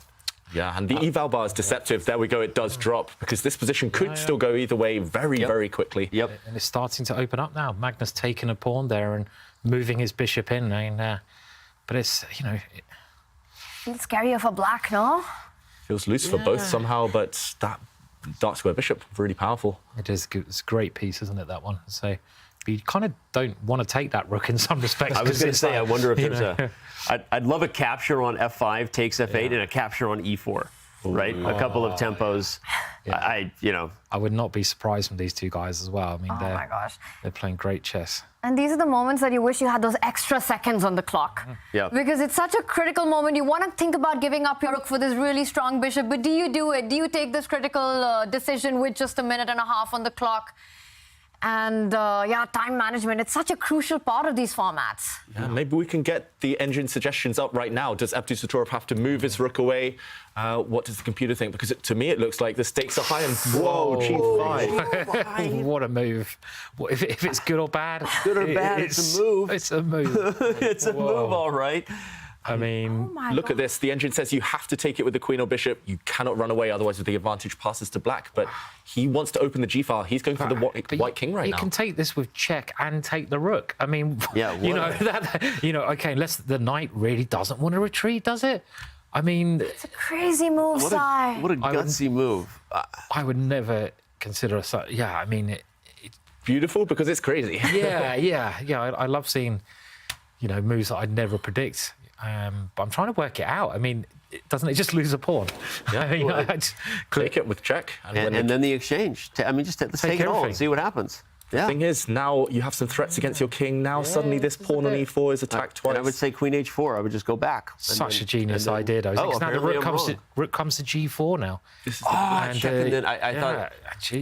Yeah, and the eval bar is deceptive. There we go, it does drop, because this position could still go either way very quickly. Yep. And it's starting to open up now. Magnus taking a pawn there and moving his bishop in. But it's, Feels scarier for black, no? Feels loose for both somehow, but that dark square bishop, really powerful. It is good. It's a great piece, isn't it, that one? So you kind of don't want to take that rook in some respects. I was going to say, I wonder if there's a... I'd love a capture on F5, takes F8, and a capture on E4, right? A couple of tempos. I would not be surprised from these two guys as well. I mean, my gosh. They're playing great chess. And these are the moments that you wish you had those extra seconds on the clock. Yeah. Because it's such a critical moment. You want to think about giving up your rook for this really strong bishop, but do you do it? Do you take this critical decision with just a minute and a half on the clock? And time management, it's such a crucial part of these formats. Yeah, maybe we can get the engine suggestions up right now. Does Abdusattorov have to move his rook away? What does the computer think? Because to me, it looks like the stakes are high and whoa, G5. What a move. If it's good or bad. Good or bad, it's a move. It's a move. It's a move, all right. I mean, look at this. The engine says you have to take it with the queen or bishop. You cannot run away, otherwise the advantage passes to black. But he wants to open the G-file. He's going for the white king right now. He can take this with check and take the rook. I mean, okay, unless the knight really doesn't want to retreat, does it? I mean... It's a crazy move, Sai. What a gutsy move. I would never consider a... Yeah, I mean... It's beautiful because it's crazy. I love seeing, moves that I'd never predict. But I'm trying to work it out. I mean, doesn't it just lose a pawn? Yeah, take it with check. And then the exchange. Let's take it all and see what happens. The thing is, now you have some threats against your king. Now suddenly this pawn on E4 is attacked twice. And I would say Queen H4. I would just go back. Such a genius idea, though. Because now the rook comes to G4 now. And then I thought...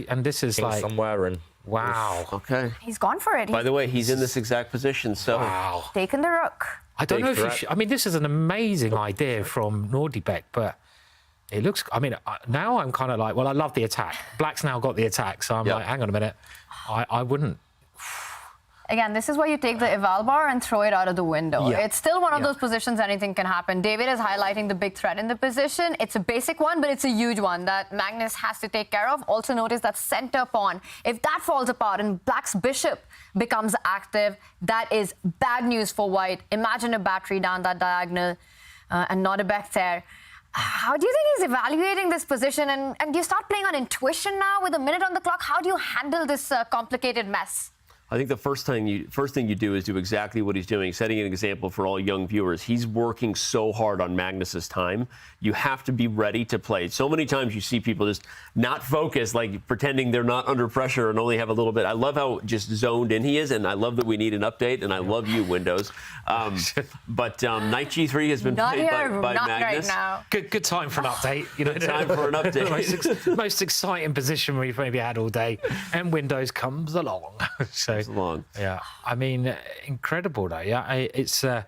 And this is king somewhere and... Wow. Okay. He's gone for it. By the way, he's in this exact position, so... Wow. Taking the rook. I don't know if you should... I mean, this is an amazing idea from Nodirbek, but it looks... I mean, now I'm kind of like, well, I love the attack. Black's now got the attack, so I'm like, hang on a minute. I wouldn't... Again, this is where you take the eval bar and throw it out of the window. Yeah. It's still one of those positions anything can happen. David is highlighting the big threat in the position. It's a basic one, but it's a huge one that Magnus has to take care of. Also notice that center pawn. If that falls apart and Black's bishop becomes active, that is bad news for White. Imagine a battery down that diagonal and Nodirbek there. How do you think he's evaluating this position? And do you start playing on intuition now with a minute on the clock? How do you handle this complicated mess? I think the first thing you do is do exactly what he's doing, setting an example for all young viewers. He's working so hard on Magnus's time. You have to be ready to play. So many times you see people just not focused, like pretending they're not under pressure and only have a little bit. I love how just zoned in he is, and I love that we need an update, and I love you, Windows. But Knight G3 has been played by Magnus. Right now. Good time for an update. Good time for an update. the most exciting position we've maybe had all day, and Windows comes along. So. Long. Yeah, I mean, incredible though. Yeah, it's. I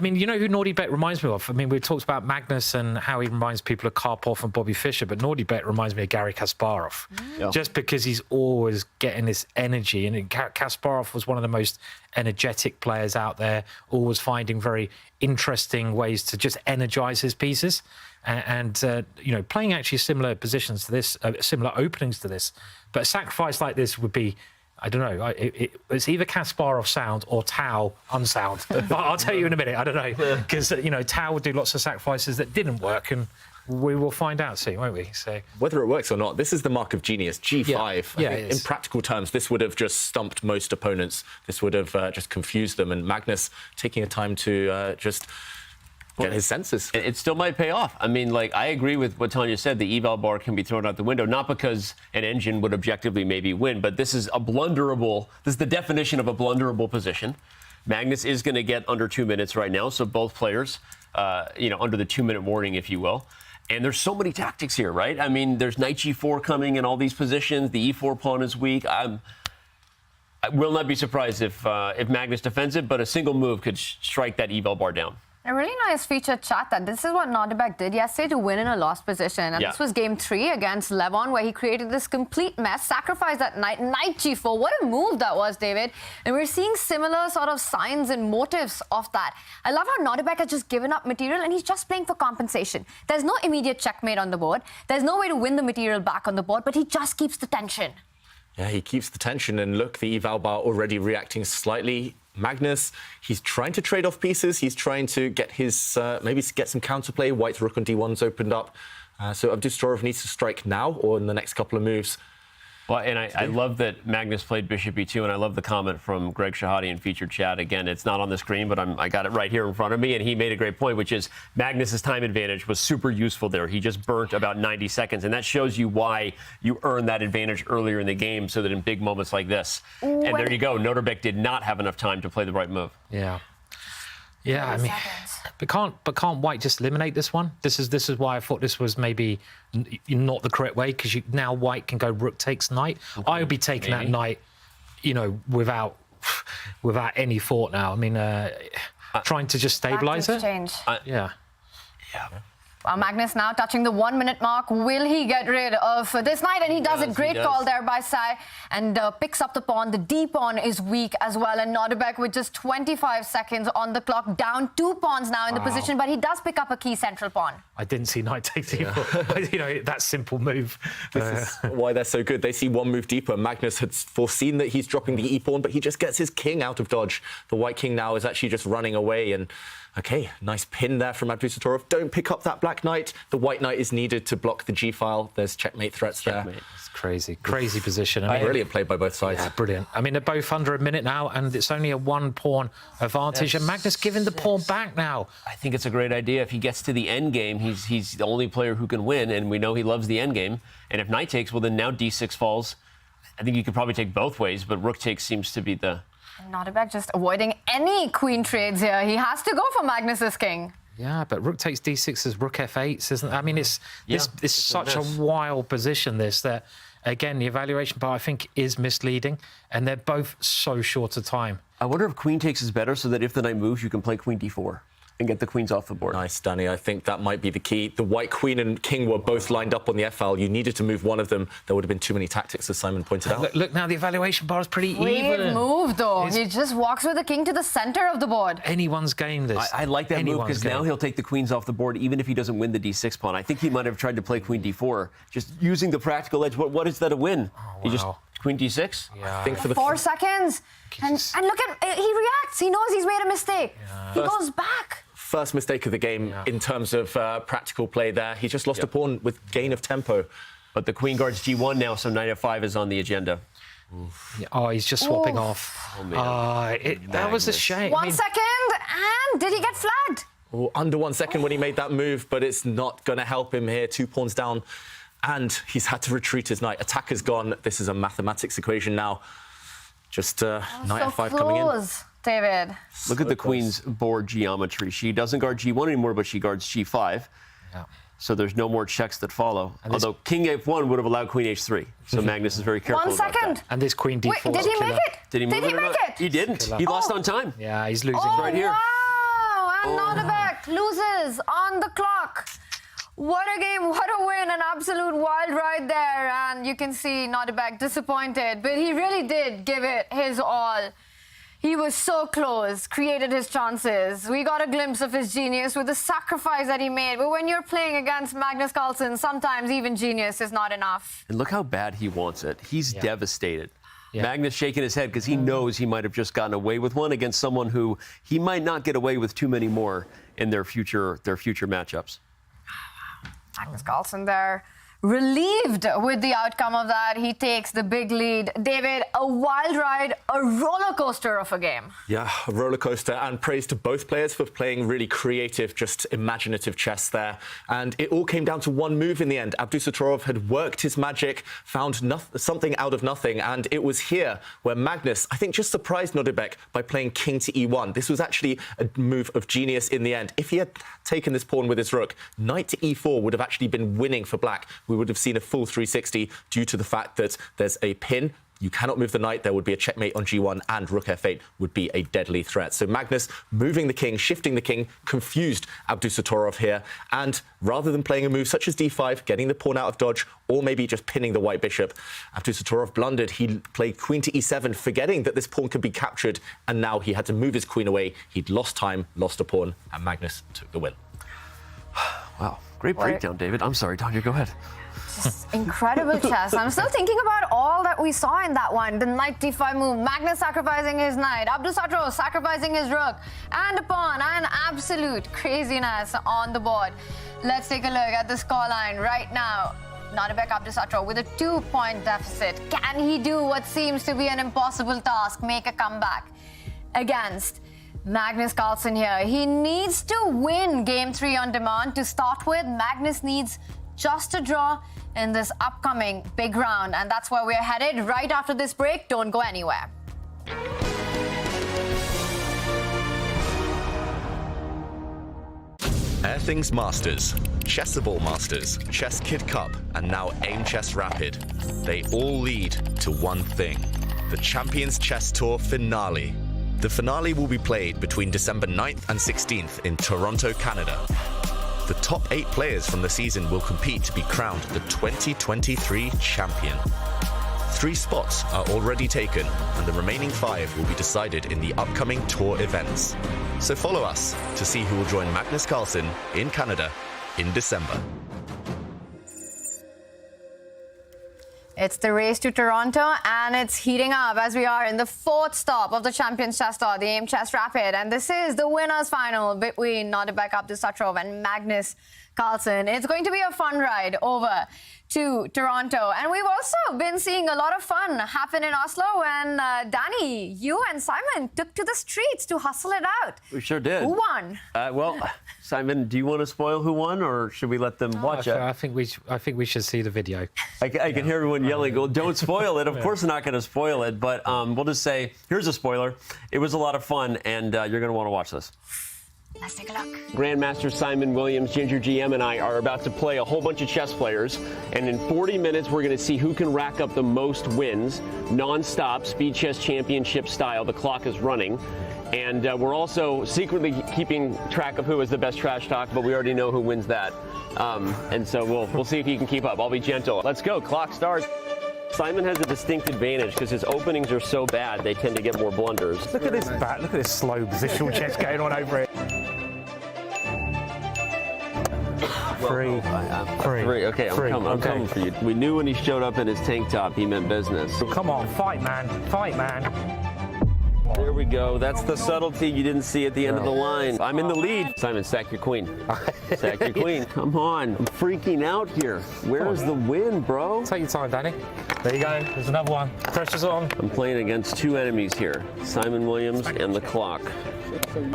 mean, you know who Nodirbek reminds me of? I mean, we talked about Magnus and how he reminds people of Karpov and Bobby Fischer, but Nodirbek reminds me of Garry Kasparov, just because he's always getting this energy. And Kasparov was one of the most energetic players out there, always finding very interesting ways to just energize his pieces. And playing actually similar positions to this, similar openings to this. But a sacrifice like this would be, I don't know, it's either Kasparov sound or Tau unsound. I'll tell you in a minute, I don't know. Because, Tau would do lots of sacrifices that didn't work, and we will find out soon, won't we? So whether it works or not, this is the mark of genius, G5. Yeah, in practical terms, this would have just stumped most opponents. This would have just confused them, and Magnus taking a time to just... get his senses. It still might pay off. I mean, I agree with what Tanya said. The eval bar can be thrown out the window, not because an engine would objectively maybe win, but this is the definition of a blunderable position. Magnus is going to get under 2 minutes right now, so both players, under the 2-minute warning, if you will. And there's so many tactics here, right? I mean, there's knight g4 coming in all these positions. The e4 pawn is weak. I will not be surprised if Magnus defends it, but a single move could strike that eval bar down. A really nice featured chat that this is what Nodirbek did yesterday to win in a lost position. And this was game 3 against Levon, where he created this complete mess, sacrificed that knight g4. What a move that was, David. And we're seeing similar sort of signs and motives of that. I love how Nodirbek has just given up material and he's just playing for compensation. There's no immediate checkmate on the board. There's no way to win the material back on the board, but he just keeps the tension. Yeah, he keeps the tension, and look, the eval bar already reacting slightly. Magnus, he's trying to trade off pieces. He's trying to get his, maybe get some counterplay. White's rook on d1's opened up. So Abdusattorov needs to strike now or in the next couple of moves. Well, and I love that Magnus played bishop e2, and I love the comment from Greg Shahadi in featured chat. Again, it's not on the screen, but I got it right here in front of me, and he made a great point, which is Magnus's time advantage was super useful there. He just burnt about 90 seconds, and that shows you why you earn that advantage earlier in the game, so that in big moments like this, and there you go, Nodirbek did not have enough time to play the right move. Yeah. Yeah, I mean, but can't White just eliminate this one? This is why I thought this was maybe not the correct way, because now White can go rook takes knight. I would be taking that knight, you know, without any thought now. I mean, trying to just stabilize it. Yeah. Well, Magnus now touching the 1 minute mark. Will he get rid of this knight? And he does it. Great call there by Sai. And picks up the pawn. The D pawn is weak as well. And Nodirbek with just 25 seconds on the clock. Down 2 pawns now in the position. But he does pick up a key central pawn. I didn't see knight take d4. You know, that simple move. This is why they're so good. They see one move deeper. Magnus had foreseen that he's dropping the e-pawn, but he just gets his king out of dodge. The white king now is actually just running away. And OK, nice pin there from Abdusattorov. Don't pick up that black knight. The white knight is needed to block the g-file. There's checkmate threats there. It's crazy position. I mean, brilliant play by both sides. Yeah, brilliant. I mean, they're both under a minute now, and it's only a 1 pawn advantage. And Magnus giving the pawn back now. I think it's a great idea. If he gets to the end game, he's the only player who can win, and we know he loves the end game. And if knight takes, well, then now d6 falls. I think you could probably take both ways, but rook takes seems to be the... Nodirbek just avoiding any queen trades here. He has to go for Magnus's king. Yeah, but rook takes d6 is rook f8, isn't it? I mean, it's such a wild position, that, again, the evaluation part, I think, is misleading, and they're both so short a time. I wonder if queen takes is better, so that if the knight moves, you can play queen d4 and get the queens off the board. Nice, Danny. I think that might be the key. The white queen and king were both lined up on the f-file. You needed to move one of them. There would have been too many tactics, as Simon pointed out. Look, now the evaluation bar is pretty even. Great move, though. He just walks with the king to the center of the board. Anyone's game, this. I like that move, because now he'll take the queens off the board, even if he doesn't win the d6 pawn. I think he might have tried to play queen d4, just using the practical edge. What is that a win? Oh, wow. He just queen d6? Yeah. I think for the 4 seconds. And look at, he reacts. He knows he's made a mistake. He goes back. First mistake of the game in terms of practical play there. He just lost a pawn with gain of tempo. But the queen guards g1 now, so knight f5 is on the agenda. Yeah, oh, he's just swapping off. Oh, man. That was a shame. 1 second, and did he get flagged? Oh, under 1 second when he made that move, but it's not going to help him here. 2 pawns down, and he's had to retreat his knight. Attacker's gone. This is a mathematics equation now. Just knight f5 coming in. David. Look at the queen's board geometry. She doesn't guard g1 anymore, but she guards g5. Yeah. So there's no more checks that follow. Although king f1 would have allowed queen h3. So Magnus is very careful 1 second. about that. And this queen d4. Wait, did he make it? Did he make it? He didn't. He lost on time. Yeah, he's losing right here. Wow, and Nodirbek loses on the clock. What a game, what a win, an absolute wild ride there. And you can see Nodirbek disappointed, but he really did give it his all. He was so close, created his chances. We got a glimpse of his genius with the sacrifice that he made. But when you're playing against Magnus Carlsen, sometimes even genius is not enough. And look how bad he wants it. He's devastated. Yeah. Magnus shaking his head because he knows he might have just gotten away with one against someone who he might not get away with too many more in their future matchups. Magnus Carlsen there, relieved with the outcome of that. He takes the big lead. David, a wild ride, a roller coaster of a game. Yeah, a roller coaster, and praise to both players for playing really creative, just imaginative chess there. And it all came down to one move in the end. Abdusattorov had worked his magic, found something out of nothing, and it was here where Magnus, I think, just surprised Nodirbek by playing king to e1. This was actually a move of genius in the end. If he had taken this pawn with his rook, knight to e4 would have actually been winning for black. We would have seen a full 360 due to the fact that there's a pin. You cannot move the knight. There would be a checkmate on g1, and rook f8 would be a deadly threat. So Magnus moving the king, shifting the king, confused Abdusattorov here. And rather than playing a move such as d5, getting the pawn out of dodge, or maybe just pinning the white bishop, Abdusattorov blundered. He played queen to e7, forgetting that this pawn could be captured, and now he had to move his queen away. He'd lost time, lost a pawn, and Magnus took the win. Wow, great breakdown, David. I'm sorry, Tanya, go ahead. Just incredible chess. I'm still thinking about all that we saw in that one. The knight d5 move, Magnus sacrificing his knight, Abdusattorov sacrificing his rook, and a pawn, and absolute craziness on the board. Let's take a look at the scoreline right now. Nodirbek Abdusattorov with a 2-point deficit. Can he do what seems to be an impossible task, make a comeback against Magnus Carlsen here? He needs to win game 3 on demand to start with. Magnus needs just a draw in this upcoming big round, and that's where we're headed right after this break. Don't go anywhere. Airthings Masters, Chessable Masters, Chess Kid Cup, and now Aimchess Rapid. They all lead to one thing: the Champions Chess Tour finale. The finale will be played between December 9th and 16th in Toronto, Canada. The top 8 players from the season will compete to be crowned the 2023 champion. 3 spots are already taken, and the remaining 5 will be decided in the upcoming tour events. So follow us to see who will join Magnus Carlsen in Canada in December. It's the race to Toronto, and it's heating up as we are in the 4th stop of the Champions Chess Tour, the Aimchess Rapid. And this is the winners' final between Nodirbek Abdusattorov and Magnus Carlsen. It's going to be a fun ride over to Toronto. And we've also been seeing a lot of fun happen in Oslo. And Danny, you and Simon took to the streets to hustle it out. We sure did. Who won? Well, Simon, do you want to spoil who won, or should we let them watch it? I think we should see the video. I can hear everyone yelling, well, don't spoil it. Of course we're not going to spoil it, but we'll just say, here's a spoiler. It was a lot of fun, and you're going to want to watch this. Let's take a look. Grandmaster Simon Williams, Ginger GM, and I are about to play a whole bunch of chess players. And in 40 minutes, we're going to see who can rack up the most wins, non-stop, Speed Chess Championship style. The clock is running. And we're also secretly keeping track of who is the best trash talk, but we already know who wins that. And so we'll see if he can keep up. I'll be gentle. Let's go. Clock starts. Simon has a distinct advantage because his openings are so bad, they tend to get more blunders. Look at this slow positional chess going on over it. Three. Okay, I'm coming for you. We knew when he showed up in his tank top, he meant business. Come on, fight, man. Fight, man. There we go. That's the subtlety you didn't see at the end of the line. I'm in the lead. Simon, sack your queen. Sack your queen. Come on. I'm freaking out here. Where's the win, bro? Take your time, Danny. There you go. There's another one. Pressure's on. I'm playing against 2 enemies here, Simon Williams and the clock.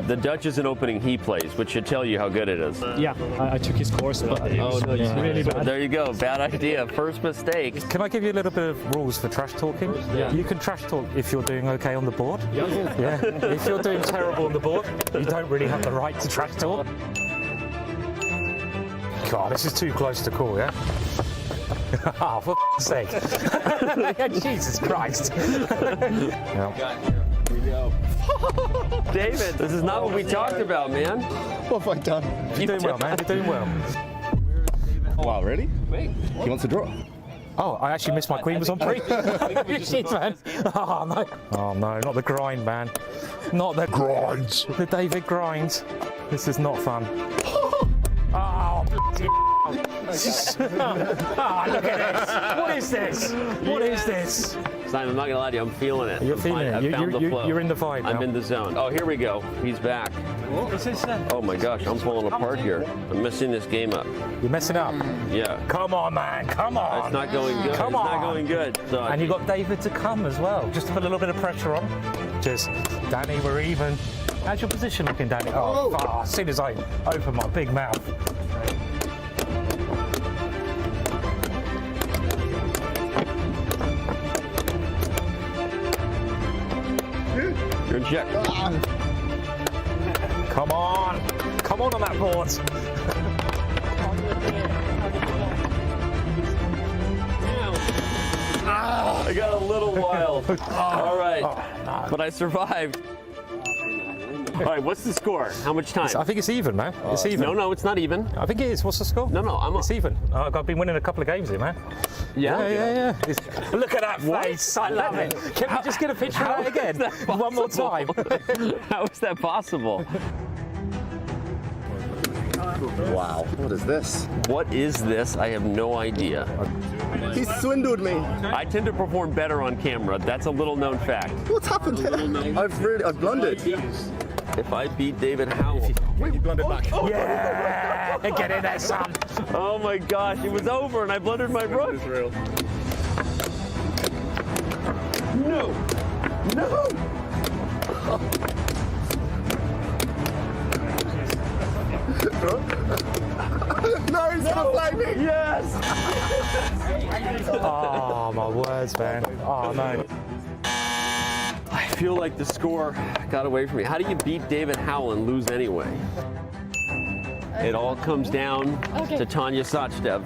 The Dutch is an opening he plays, which should tell you how good it is. Yeah, I took his course, but it was really bad. There you go. Bad idea. First mistake. Can I give you a little bit of rules for trash talking? Yeah. You can trash talk if you're doing okay on the board. Yeah. If you're doing terrible on the board, you don't really have the right to trash talk. God, this is too close to call, yeah? Oh, for f***'s sake. Jesus Christ. Here we go. David, this is not what we talked about, man. What have I done? You're doing well, man. You're doing well. Wow, really? Wait. He wants to draw. Oh, I actually missed my queen was on pre. Shit, man. Oh, no. Oh, no, not the grind, man. Not the grinds. The David grinds. This is not fun. Oh, look at this. What is this? What is this? Simon, I'm not going to lie to you. I'm feeling it. You're feeling it. I found the flow. You're in the vibe now. I'm in the zone. Oh, here we go. He's back. What is this then? Oh, my gosh. I'm falling apart here. I'm messing this game up. You're messing up? Yeah. Come on, man. Come on. It's not going good. Come on. It's not going good. So And you got David to come as well, just to put a little bit of pressure on. Just, Danny, we're even. How's your position looking, Danny? Oh, as soon as I open my big mouth. You're in check. Come on. Come on that board. I got a little wild. All right. But I survived. All right, what's the score? How much time? I think it's even, man. It's even. No, it's not even. I think it is. What's the score? No, it's even. I've been winning a couple of games here, man. Yeah? Look at that face. I love it. Can we just get a picture of that again? One more time. How is that possible? Wow, what is this? What is this? I have no idea. He swindled me. I tend to perform better on camera. That's a little known fact. What's happened here? I've blundered. If I beat David Howell. Wait, you blundered back. Yeah! Get in there, son. Oh my gosh, it was over and I blundered my rook. This is real. No! No! No, he's gonna play me! Yes! Oh, my words, man. Oh, no. I feel like the score got away from me. How do you beat David Howell and lose anyway? It all comes down to Tanya Sachdev.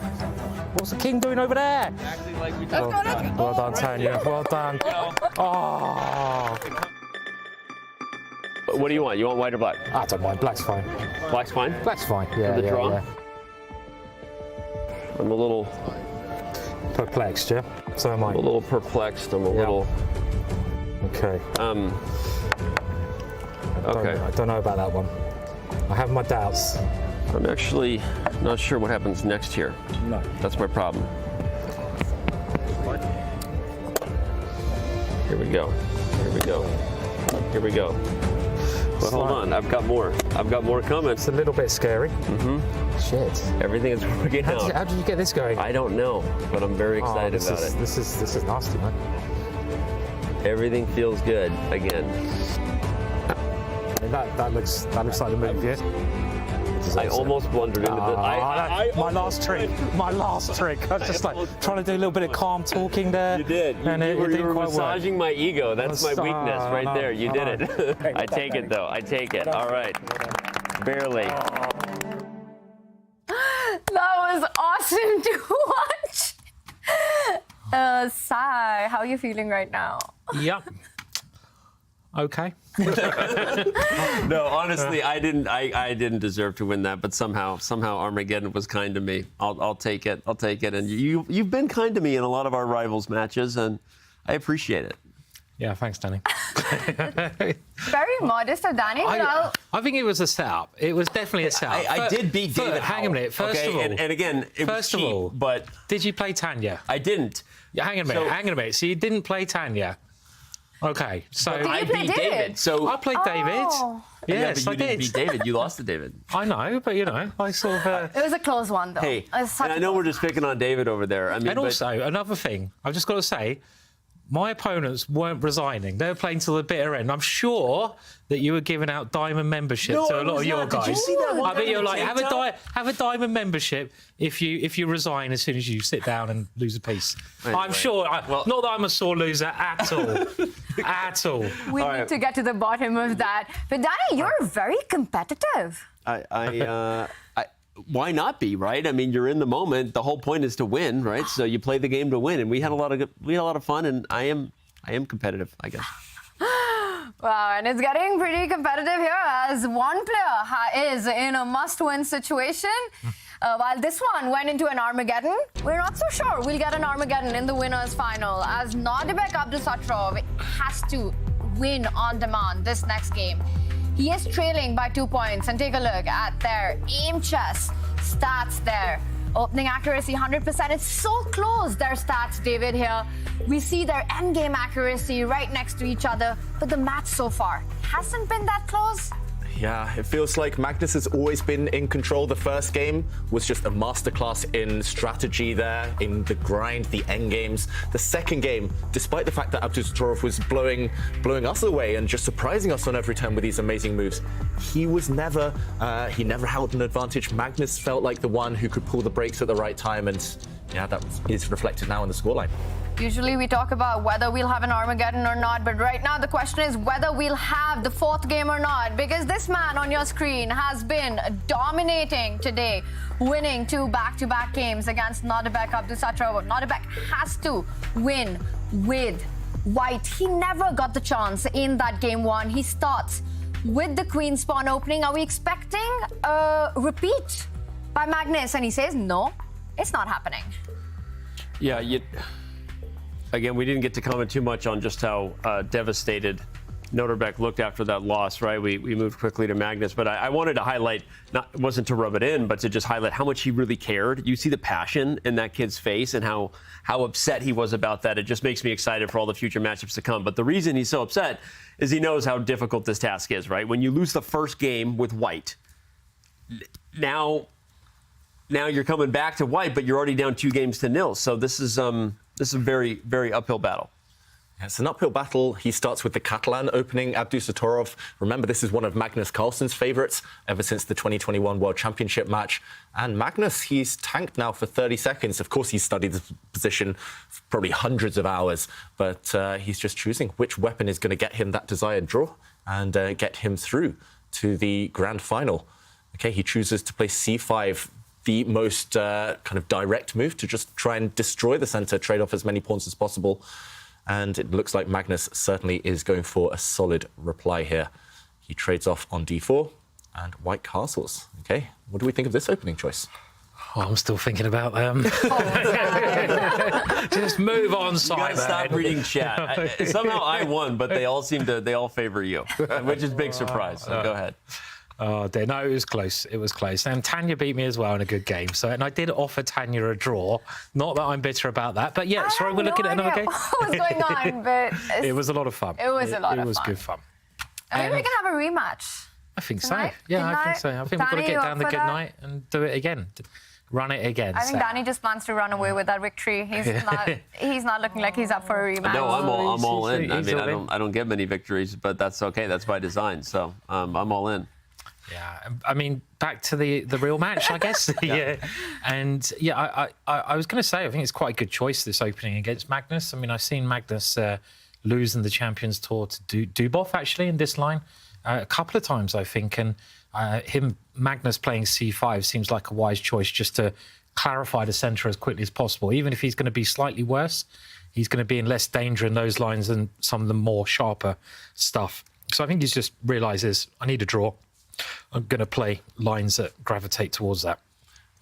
What's the king doing over there? Exactly like we Well done, Tanya. Well done. Oh. What do you want? You want white or black? I don't mind. Black's fine. Black's fine? Black's fine. Yeah, For the draw? yeah. I'm a little perplexed, yeah? So am I. I'm a little perplexed. I'm a little. Okay. Okay. I don't know about that one. I have my doubts. I'm actually not sure what happens next here. No. That's my problem. Here we go. Here we go. Here we go. But hold on, I've got more. I've got more coming. It's a little bit scary. Mm-hmm. Shit. Everything is working out. How did you get this going? I don't know, but I'm very excited about it. This is nasty, man. Everything feels good again. That looks like the move, yeah? I almost blundered into the. My last trick. My last trick. I was just like trying to do a little bit of calm talking there. You did. And you were quite massaging my ego. That's my weakness right there. You did it. I take it though. I take it. All right. Barely. That was awesome to watch. Sai, how are you feeling right now? Yep. Okay. No, honestly, I didn't deserve to win that, but somehow Armageddon was kind to me. I'll take it. I'll take it. And you've been kind to me in a lot of our rivals matches, and I appreciate it. Yeah, thanks, Danny. Very modest of Danny, but I think it was a setup. It was definitely a setup. I did beat David. Hang on a minute. First of all, and again, it was cheap, but did you play Tanya? I didn't. Yeah, hang on a minute. So you didn't play Tanya. Okay, so I beat David. So I played David. Yes, but you didn't did. beat David. You lost to David. I know, but I sort of. it was a close one, though. Hey, and I know we're just picking on David over there. I mean, and also another thing, I've just got to say, my opponents weren't resigning. They were playing till the bitter end. I'm sure that you were giving out diamond membership to a lot of your guys. Did you see that one? I bet you're like, have a diamond membership if you resign as soon as you sit down and lose a piece. Anyway, I'm sure. Not that I'm a sore loser at all. At all. We need to get to the bottom of that. But Danny, you're very competitive. Why not be, right? I mean, you're in the moment. The whole point is to win, right? So you play the game to win, and we had a lot of fun, and I am competitive, I guess. Wow, and it's getting pretty competitive here as one player is in a must-win situation. While this one went into an Armageddon, we're not so sure we'll get an Armageddon in the winners' final, as Nodirbek Abdusattorov has to win on demand this next game. He is trailing by 2 points, and take a look at their Aimchess stats there. Opening accuracy, 100%. It's so close, their stats, David, here. We see their endgame accuracy right next to each other, but the match so far hasn't been that close. Yeah, it feels like Magnus has always been in control. The first game was just a masterclass in strategy there, in the grind, the end games. The second game, despite the fact that Abdusattorov was blowing us away and just surprising us on every turn with these amazing moves, he never held an advantage. Magnus felt like the one who could pull the brakes at the right time, and yeah, that is reflected now in the scoreline. Usually we talk about whether we'll have an Armageddon or not, but right now the question is whether we'll have the fourth game or not, because this man on your screen has been dominating today, winning 2 back-to-back games against Nodirbek Abdusattorov. Nodirbek has to win with white. He never got the chance in that game 1. He starts with the queen's pawn opening. Are we expecting a repeat by Magnus? And he says, no, it's not happening. Yeah, again, we didn't get to comment too much on just how devastated Nodirbek looked after that loss, right? We moved quickly to Magnus, but I wanted to highlight, it wasn't to rub it in, but to just highlight how much he really cared. You see the passion in that kid's face and how upset he was about that. It just makes me excited for all the future matchups to come. But the reason he's so upset is he knows how difficult this task is, right? When you lose the first game with white, now you're coming back to white, but you're already down 2-0. So this is a very, very uphill battle. It's an uphill battle. He starts with the Catalan opening, Abdusattorov. Remember, this is one of Magnus Carlsen's favourites ever since the 2021 World Championship match. And Magnus, he's tanked now for 30 seconds. Of course, he's studied the position for probably hundreds of hours, but he's just choosing which weapon is going to get him that desired draw and get him through to the grand final. Okay, he chooses to play c5, the most kind of direct move to just try and destroy the centre, trade off as many pawns as possible. And it looks like Magnus certainly is going for a solid reply here. He trades off on d4 and white castles. Okay, what do we think of this opening choice? Oh, I'm still thinking about them. Just move on, Simon. You gotta stop reading chat. Somehow I won, but they all favor you, which is a big surprise. So go ahead. Oh dear, no, it was close. It was close. And Tanya beat me as well in a good game. And I did offer Tanya a draw. Not that I'm bitter about that, but yeah, sorry, we're looking at another game. What was going on? But it was a lot of fun. It was a lot of fun. It was good fun. Maybe we can have a rematch. I think tonight? So. Yeah, I think so. I think we've got to get down the good night and do it again. Run it again. I think Danny just plans to run away with that victory. He's not looking like he's up for a rematch. No, I'm all in. I mean, I don't get many victories, but that's okay. That's by design. So I'm all in. Yeah, I mean, back to the real match, I guess. Yeah. And yeah, I was going to say, I think it's quite a good choice, this opening against Magnus. I mean, I've seen Magnus lose in the Champions Tour to Dubov, actually, in this line a couple of times, I think. And Magnus playing c5 seems like a wise choice just to clarify the centre as quickly as possible. Even if he's going to be slightly worse, he's going to be in less danger in those lines than some of the more sharper stuff. So I think he just realises, I need a draw. I'm going to play lines that gravitate towards that.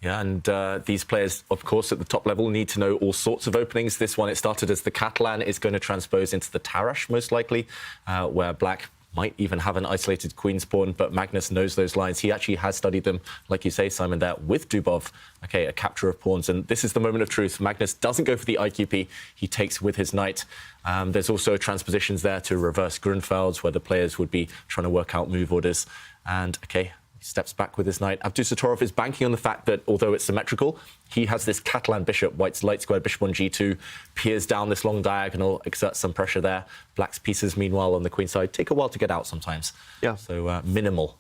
Yeah, and these players, of course, at the top level need to know all sorts of openings. This one, it started as the Catalan, is going to transpose into the Tarrasch, most likely, where black might even have an isolated queen's pawn, but Magnus knows those lines. He actually has studied them, like you say, Simon, there with Dubov. Okay, a capture of pawns, and this is the moment of truth. Magnus doesn't go for the IQP. He takes with his knight. There's also transpositions there to reverse Grunfelds, where the players would be trying to work out move orders. And, okay, he steps back with his knight. Abdusattorov is banking on the fact that, although it's symmetrical, he has this Catalan bishop, white's light squared bishop on g2, peers down this long diagonal, exerts some pressure there. Black's pieces, meanwhile, on the queen side, take a while to get out sometimes. Yeah. So minimal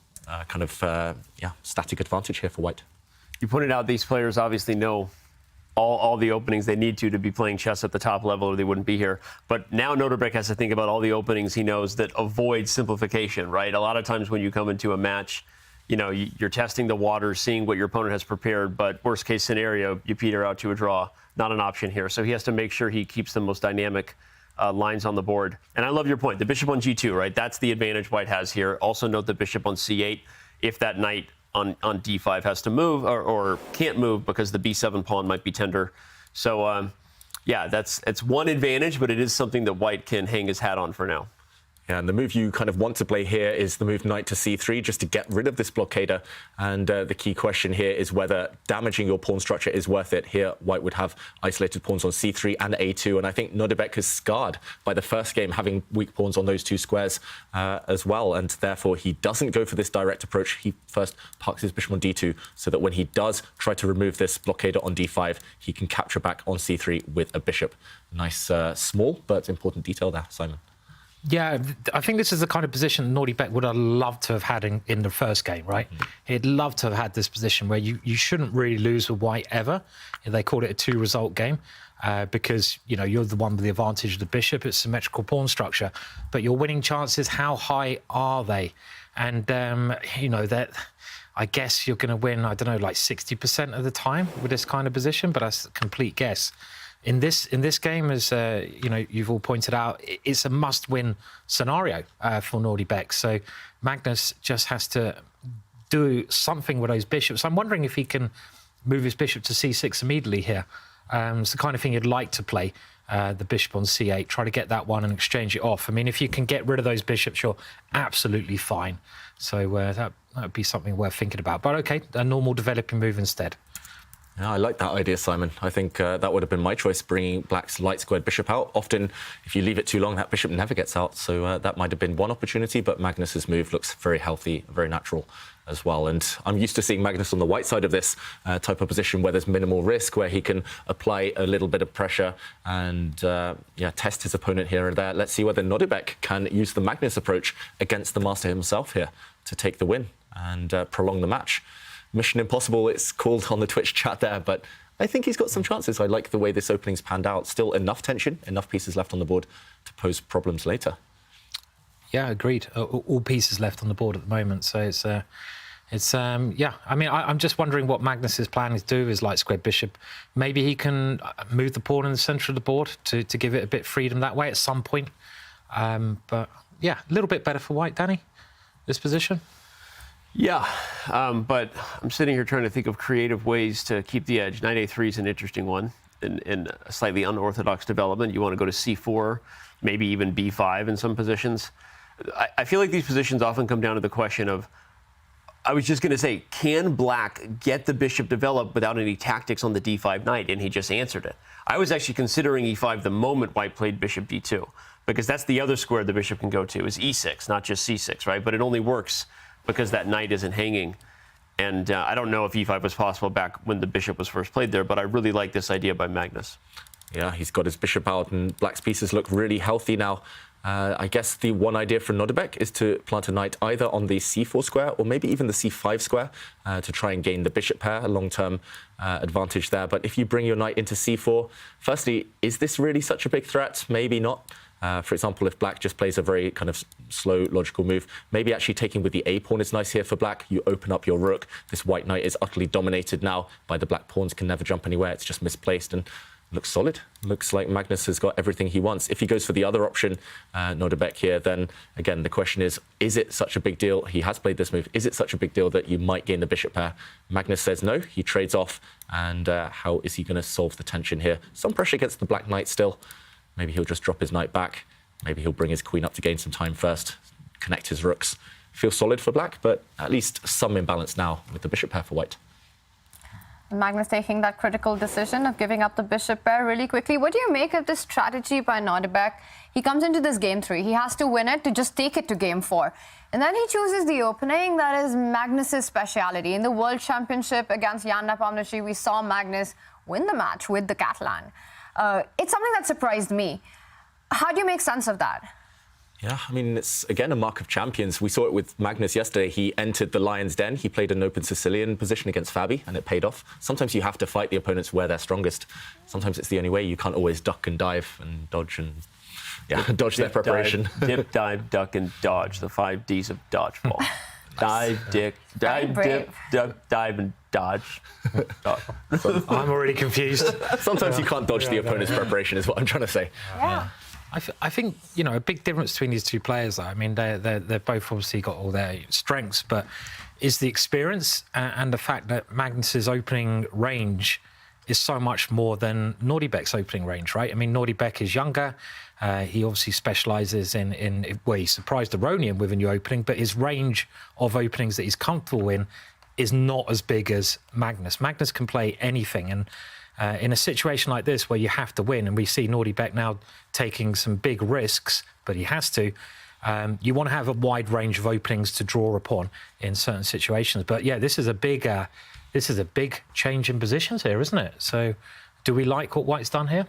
static advantage here for white. You pointed out these players obviously know all the openings they need to be playing chess at the top level, or they wouldn't be here. But now Nodirbek has to think about all the openings he knows that avoid simplification, right? A lot of times when you come into a match, you know, you're testing the waters, seeing what your opponent has prepared, but worst case scenario, you peter out to a draw. Not an option here. So he has to make sure he keeps the most dynamic lines on the board. And I love your point. The bishop on g2, right? That's the advantage white has here. Also note the bishop on c8. If that knight on d5 has to move or can't move because the b7 pawn might be tender. So, yeah, it's one advantage, but it is something that white can hang his hat on for now. Yeah, and the move you kind of want to play here is the move knight to c3, just to get rid of this blockader. And the key question here is whether damaging your pawn structure is worth it. Here, white would have isolated pawns on c3 and a2, and I think Nodirbek is scarred by the first game, having weak pawns on those two squares as well, and therefore he doesn't go for this direct approach. He first parks his bishop on d2, so that when he does try to remove this blockader on d5, he can capture back on c3 with a bishop. Nice, small, but important detail there, Simon. Yeah, I think this is the kind of position Nodirbek would have loved to have had in the first game, right? He'd love to have had this position where you shouldn't really lose with white ever. They called it a 2-result game because, you know, you're the one with the advantage of the bishop. It's symmetrical pawn structure. But your winning chances, how high are they? And, you know, that I guess you're going to win, I don't know, like 60% of the time with this kind of position, but that's a complete guess. In this game, as you know, you've all pointed out, it's a must-win scenario for Nodirbek. So Magnus just has to do something with those bishops. I'm wondering if he can move his bishop to c6 immediately here. It's the kind of thing you'd like to play, the bishop on c8, try to get that one and exchange it off. I mean, if you can get rid of those bishops, you're absolutely fine. So that would be something worth thinking about. But OK, a normal developing move instead. Yeah, I like that idea, Simon. I think that would have been my choice, bringing black's light squared bishop out. Often, if you leave it too long, that bishop never gets out. So that might have been one opportunity, but Magnus's move looks very healthy, very natural as well. And I'm used to seeing Magnus on the white side of this type of position where there's minimal risk, where he can apply a little bit of pressure and yeah, test his opponent here and there. Let's see whether Nodirbek can use the Magnus approach against the master himself here to take the win and prolong the match. Mission impossible, it's called on the Twitch chat there, but I think he's got some chances. I like the way this opening's panned out. Still enough tension, enough pieces left on the board to pose problems later. Yeah, agreed. All pieces left on the board at the moment, so it's yeah. I mean, I'm just wondering what Magnus's plan is to do with his light squared bishop. Maybe he can move the pawn in the centre of the board to give it a bit of freedom that way at some point. But yeah, a little bit better for white, Danny, this position. Yeah, but I'm sitting here trying to think of creative ways to keep the edge. Knight a3 is an interesting one in a slightly unorthodox development. You want to go to c4, maybe even b5 in some positions. I feel like these positions often come down to the question of, I was just going to say, can black get the bishop developed without any tactics on the d5 knight? And he just answered it. I was actually considering e5 the moment white played bishop d2, because that's the other square the bishop can go to, is e6, not just c6, right? But it only works because that knight isn't hanging. And I don't know if e5 was possible back when the bishop was first played there, but I really like this idea by Magnus. Yeah, he's got his bishop out, and black's pieces look really healthy now. I guess the one idea for Nodirbek is to plant a knight either on the c4 square or maybe even the c5 square to try and gain the bishop pair, a long-term advantage there. But if you bring your knight into c4, firstly, is this really such a big threat? Maybe not. For example, if black just plays a very kind of slow, logical move, maybe actually taking with the a pawn is nice here for black. You open up your rook. This white knight is utterly dominated now by the black pawns, can never jump anywhere. It's just misplaced and looks solid. Looks like Magnus has got everything he wants. If he goes for the other option, Nodirbek here, then again, the question is it such a big deal? He has played this move. Is it such a big deal that you might gain the bishop pair? Magnus says no. He trades off. And how is he going to solve the tension here? Some pressure against the black knight still. Maybe he'll just drop his knight back. Maybe he'll bring his queen up to gain some time first, connect his rooks. Feels solid for black, but at least some imbalance now with the bishop pair for white. Magnus taking that critical decision of giving up the bishop pair really quickly. What do you make of this strategy by Nodirbek? He comes into this game 3. He has to win it to just take it to game 4. And then he chooses the opening that is Magnus's speciality. In the World Championship against Jan Nepomniachtchi, we saw Magnus win the match with the Catalan. It's something that surprised me. How do you make sense of that? Yeah, I mean, it's, again, a mark of champions. We saw it with Magnus yesterday. He entered the Lion's Den. He played an open Sicilian position against Fabi, and it paid off. Sometimes you have to fight the opponents where they're strongest. Sometimes it's the only way. You can't always duck and dive and dodge and, yeah, dodge their preparation. Dip, dive, duck, and dodge. The 5 Ds of dodgeball. Dive, dip, dive, and dodge. I'm already confused. Sometimes you can't dodge the opponent's preparation, is what I'm trying to say. Yeah. I think, you know, a big difference between these two players, I mean, they've both obviously got all their strengths, but is the experience and the fact that Magnus's opening range is so much more than Nodirbek's opening range, right? I mean, Nodirbek is younger. He obviously specialises in well, he surprised Aronian with a new opening, but his range of openings that he's comfortable in is not as big as Magnus. Magnus can play anything, and in a situation like this where you have to win, and we see Nodirbek now taking some big risks, but he has to, you want to have a wide range of openings to draw upon in certain situations. But yeah, this is a big change in positions here, isn't it? So do we like what White's done here?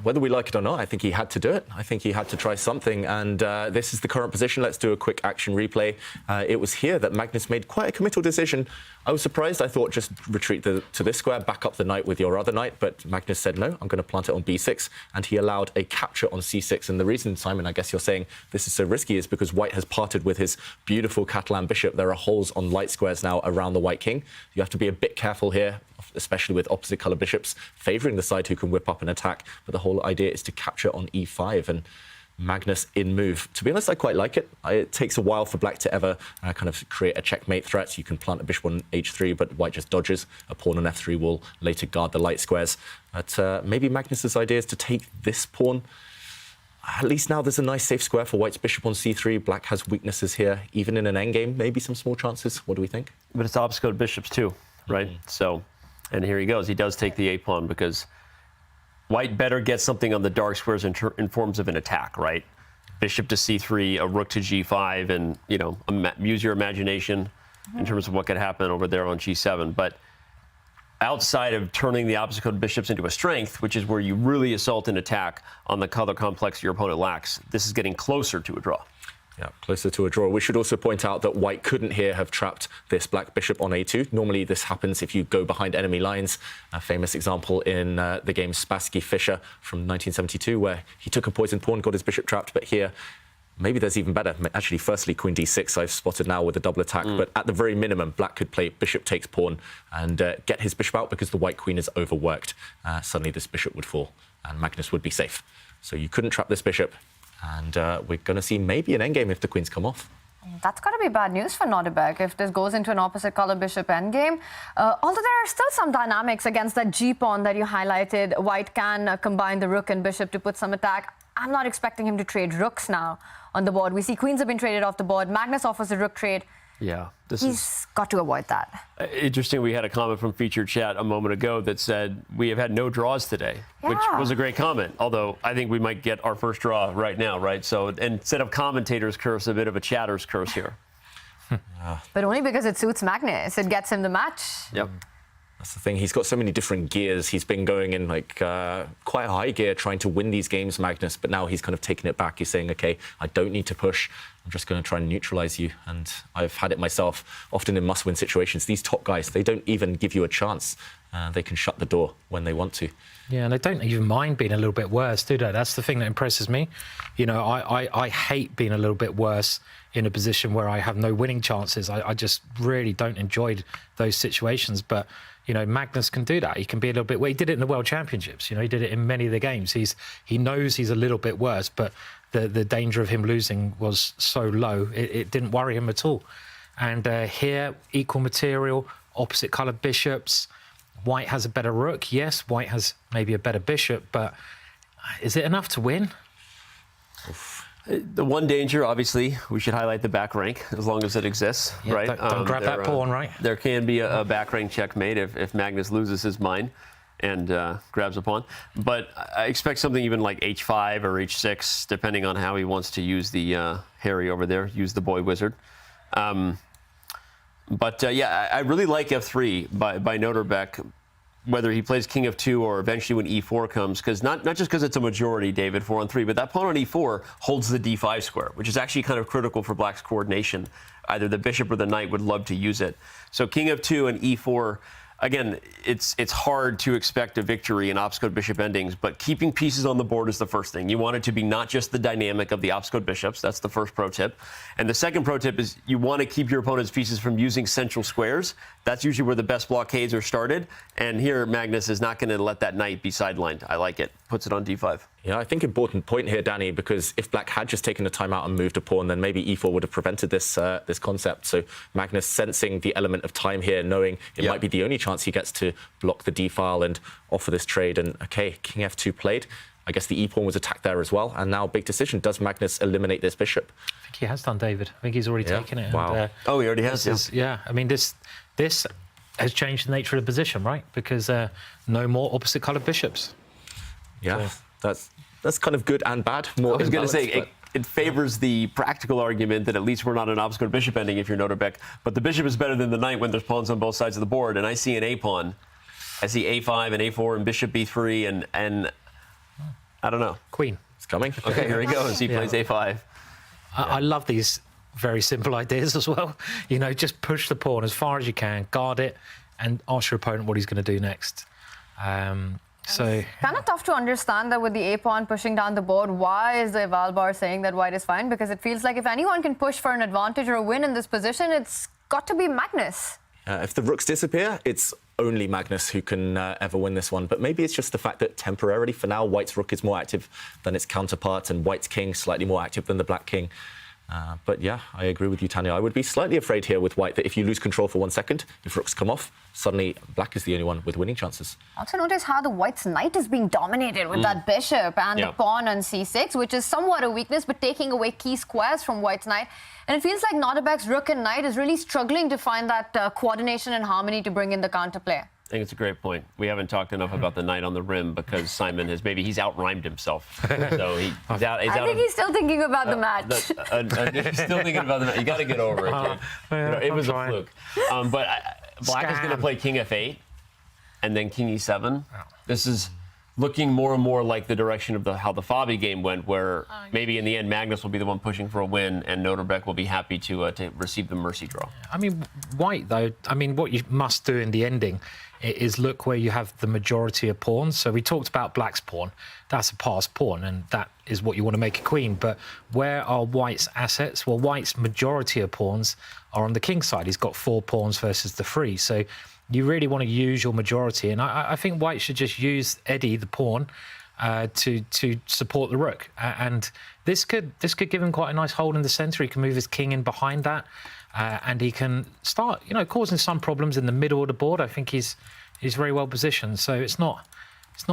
Whether we like it or not, I think he had to do it. I think he had to try something, and this is the current position. Let's do a quick action replay. It was here that Magnus made quite a committal decision. I was surprised. I thought just retreat to this square, back up the knight with your other knight, but Magnus said no, I'm going to plant it on b6, and he allowed a capture on c6. And the reason, Simon, I guess you're saying this is so risky is because White has parted with his beautiful Catalan bishop. There are holes on light squares now around the White king. You have to be a bit careful here, especially with opposite colour bishops favouring the side who can whip up an attack. But the whole idea is to capture on e5, and Magnus in move. To be honest, I quite like it. It takes a while for Black to ever kind of create a checkmate threat. You can plant a bishop on h3, but White just dodges. A pawn on f3 will later guard the light squares. But maybe Magnus's idea is to take this pawn. At least now there's a nice safe square for White's bishop on c3. Black has weaknesses here. Even in an endgame, maybe some small chances. What do we think? But it's obfuscated bishops too, right? So, and here he goes. He does take the a-pawn because White better get something on the dark squares in forms of an attack, right? Bishop to c3, a rook to g5, and, you know, use your imagination in terms of what could happen over there on g7. But outside of turning the opposite bishops into a strength, which is where you really assault and attack on the color complex your opponent lacks, this is getting closer to a draw. Yeah, closer to a draw. We should also point out that White couldn't here have trapped this black bishop on a2. Normally this happens if you go behind enemy lines. A famous example in the game Spassky-Fischer from 1972, where he took a poisoned pawn, got his bishop trapped. But here, maybe there's even better. Actually, firstly, queen d6 I've spotted now with a double attack. But at the very minimum, Black could play bishop takes pawn and get his bishop out because the White queen is overworked. Suddenly this bishop would fall and Magnus would be safe. So you couldn't trap this bishop. And we're going to see maybe an endgame if the queens come off. That's got to be bad news for Nodirbek if this goes into an opposite color bishop endgame. Although there are still some dynamics against that g-pawn that you highlighted. White can combine the rook and bishop to put some attack. I'm not expecting him to trade rooks now on the board. We see queens have been traded off the board. Magnus offers a rook trade. Yeah, He's got to avoid that. Interesting, we had a comment from Featured Chat a moment ago that said, we have had no draws today, which was a great comment. Although I think we might get our first draw right now, right? So instead of commentator's curse, a bit of a chatter's curse here. But only because it suits Magnus. It gets him the match. Yep. That's the thing. He's got so many different gears. He's been going in like quite a high gear trying to win these games, Magnus. But now he's kind of taken it back. He's saying, OK, I don't need to push. I'm just going to try and neutralize you. And I've had it myself, often in must-win situations. These top guys, they don't even give you a chance. They can shut the door when they want to. Yeah, and they don't even mind being a little bit worse, do they? That's the thing that impresses me. You know, I hate being a little bit worse in a position where I have no winning chances. I just really don't enjoy those situations. But, you know, Magnus can do that. He can be a little bit... Well, he did it in the World Championships. You know, he did it in many of the games. He knows he's a little bit worse, but the danger of him losing was so low, it didn't worry him at all. And here, equal material, opposite coloured bishops. White has a better rook. Yes, White has maybe a better bishop, but is it enough to win? The one danger, obviously, we should highlight the back rank, as long as it exists, right? Don't grab that pawn, right? There can be a back rank checkmate if Magnus loses his mind and grabs a pawn. But I expect something even like h5 or h6, depending on how he wants to use the Harry over there, use the boy wizard. Yeah, I really like f3 by Nodirbek, whether he plays king of 2 or eventually when e4 comes, because not just because it's a majority, David, 4-on-3, but that pawn on e4 holds the d5 square, which is actually kind of critical for Black's coordination. Either the bishop or the knight would love to use it. So king of 2 and e4, again, it's hard to expect a victory in obfuscated bishop endings, but keeping pieces on the board is the first thing. You want it to be not just the dynamic of the obfuscated bishops. That's the first pro tip. And the second pro tip is you want to keep your opponent's pieces from using central squares. That's usually where the best blockades are started. And here, Magnus is not going to let that knight be sidelined. I like it. Puts it on d5. Yeah, I think important point here, Danny, because if Black had just taken a timeout and moved a pawn, then maybe e4 would have prevented this this concept. So Magnus sensing the element of time here, knowing it might be the only chance he gets to block the d-file and offer this trade. And OK, king f2 played. I guess the e-pawn was attacked there as well. And now big decision. Does Magnus eliminate this bishop? I think he has done, David. I think he's already taken it. Wow. And, oh, he already has. Yeah. I mean, this has changed the nature of the position, right? Because no more opposite-coloured bishops. Yeah, so. that's kind of good and bad. More I was going to say, it favors the practical argument that at least we're not an obscure bishop ending if you're Nodirbek, but the bishop is better than the knight when there's pawns on both sides of the board, and I see an a-pawn. I see a5 and a4 and bishop b3 and I don't know. Queen. It's coming. Okay, here he goes. He plays a5. I love these very simple ideas as well. You know, just push the pawn as far as you can, guard it, and ask your opponent what he's going to do next. So kind of tough to understand that with the a-pawn pushing down the board. Why is the eval bar saying that white is fine? Because it feels like if anyone can push for an advantage or a win in this position, it's got to be Magnus. If the rooks disappear, it's only Magnus who can ever win this one. But maybe it's just the fact that temporarily, for now, white's rook is more active than its counterpart, and white's king slightly more active than the black king. But yeah, I agree with you, Tanya. I would be slightly afraid here with white that if you lose control for 1 second, if rooks come off, suddenly black is the only one with winning chances. Also notice how the white's knight is being dominated with that bishop and the pawn on c6, which is somewhat a weakness, but taking away key squares from white's knight. And it feels like Nodirbek's rook and knight is really struggling to find that coordination and harmony to bring in the counterplay. I think it's a great point. We haven't talked enough about the knight on the rim because Simon has he's out-rhymed himself. So he's out. I think he's still thinking about the match. He's still thinking about the match. You got to get over it. It was a fluke. But black is going to play king f8 and then king e7. This is looking more and more like the direction of how the Fabi game went, where maybe in the end Magnus will be the one pushing for a win and Nodirbek will be happy to receive the mercy draw. I mean, white, though, what you must do in the ending is look where you have the majority of pawns. So we talked about black's pawn. That's a passed pawn, and that is what you want to make a queen. But where are white's assets? Well, white's majority of pawns are on the king side. He's got 4 pawns versus the 3. So you really want to use your majority. And I think white should just use Eddie, the pawn, to support the rook. And this could give him quite a nice hold in the centre. He can move his king in behind that. And he can start, causing some problems in the middle of the board. I think he's very well positioned. So it's not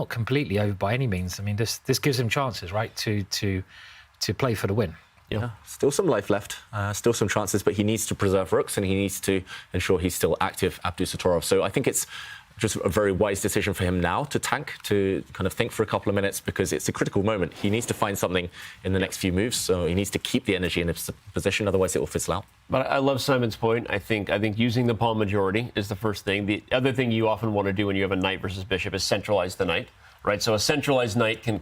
completely over by any means. I mean, this gives him chances, right, to play for the win. Yeah, still some life left, still some chances, but he needs to preserve rooks and he needs to ensure he's still active, Abdusattorov. So I think it's just a very wise decision for him now to tank, to kind of think for a couple of minutes, because it's a critical moment. He needs to find something in the next few moves, so he needs to keep the energy in his position, otherwise it will fizzle out. But I love Simon's point. I think using the pawn majority is the first thing. The other thing you often want to do when you have a knight versus bishop is centralize the knight, right? So a centralized knight can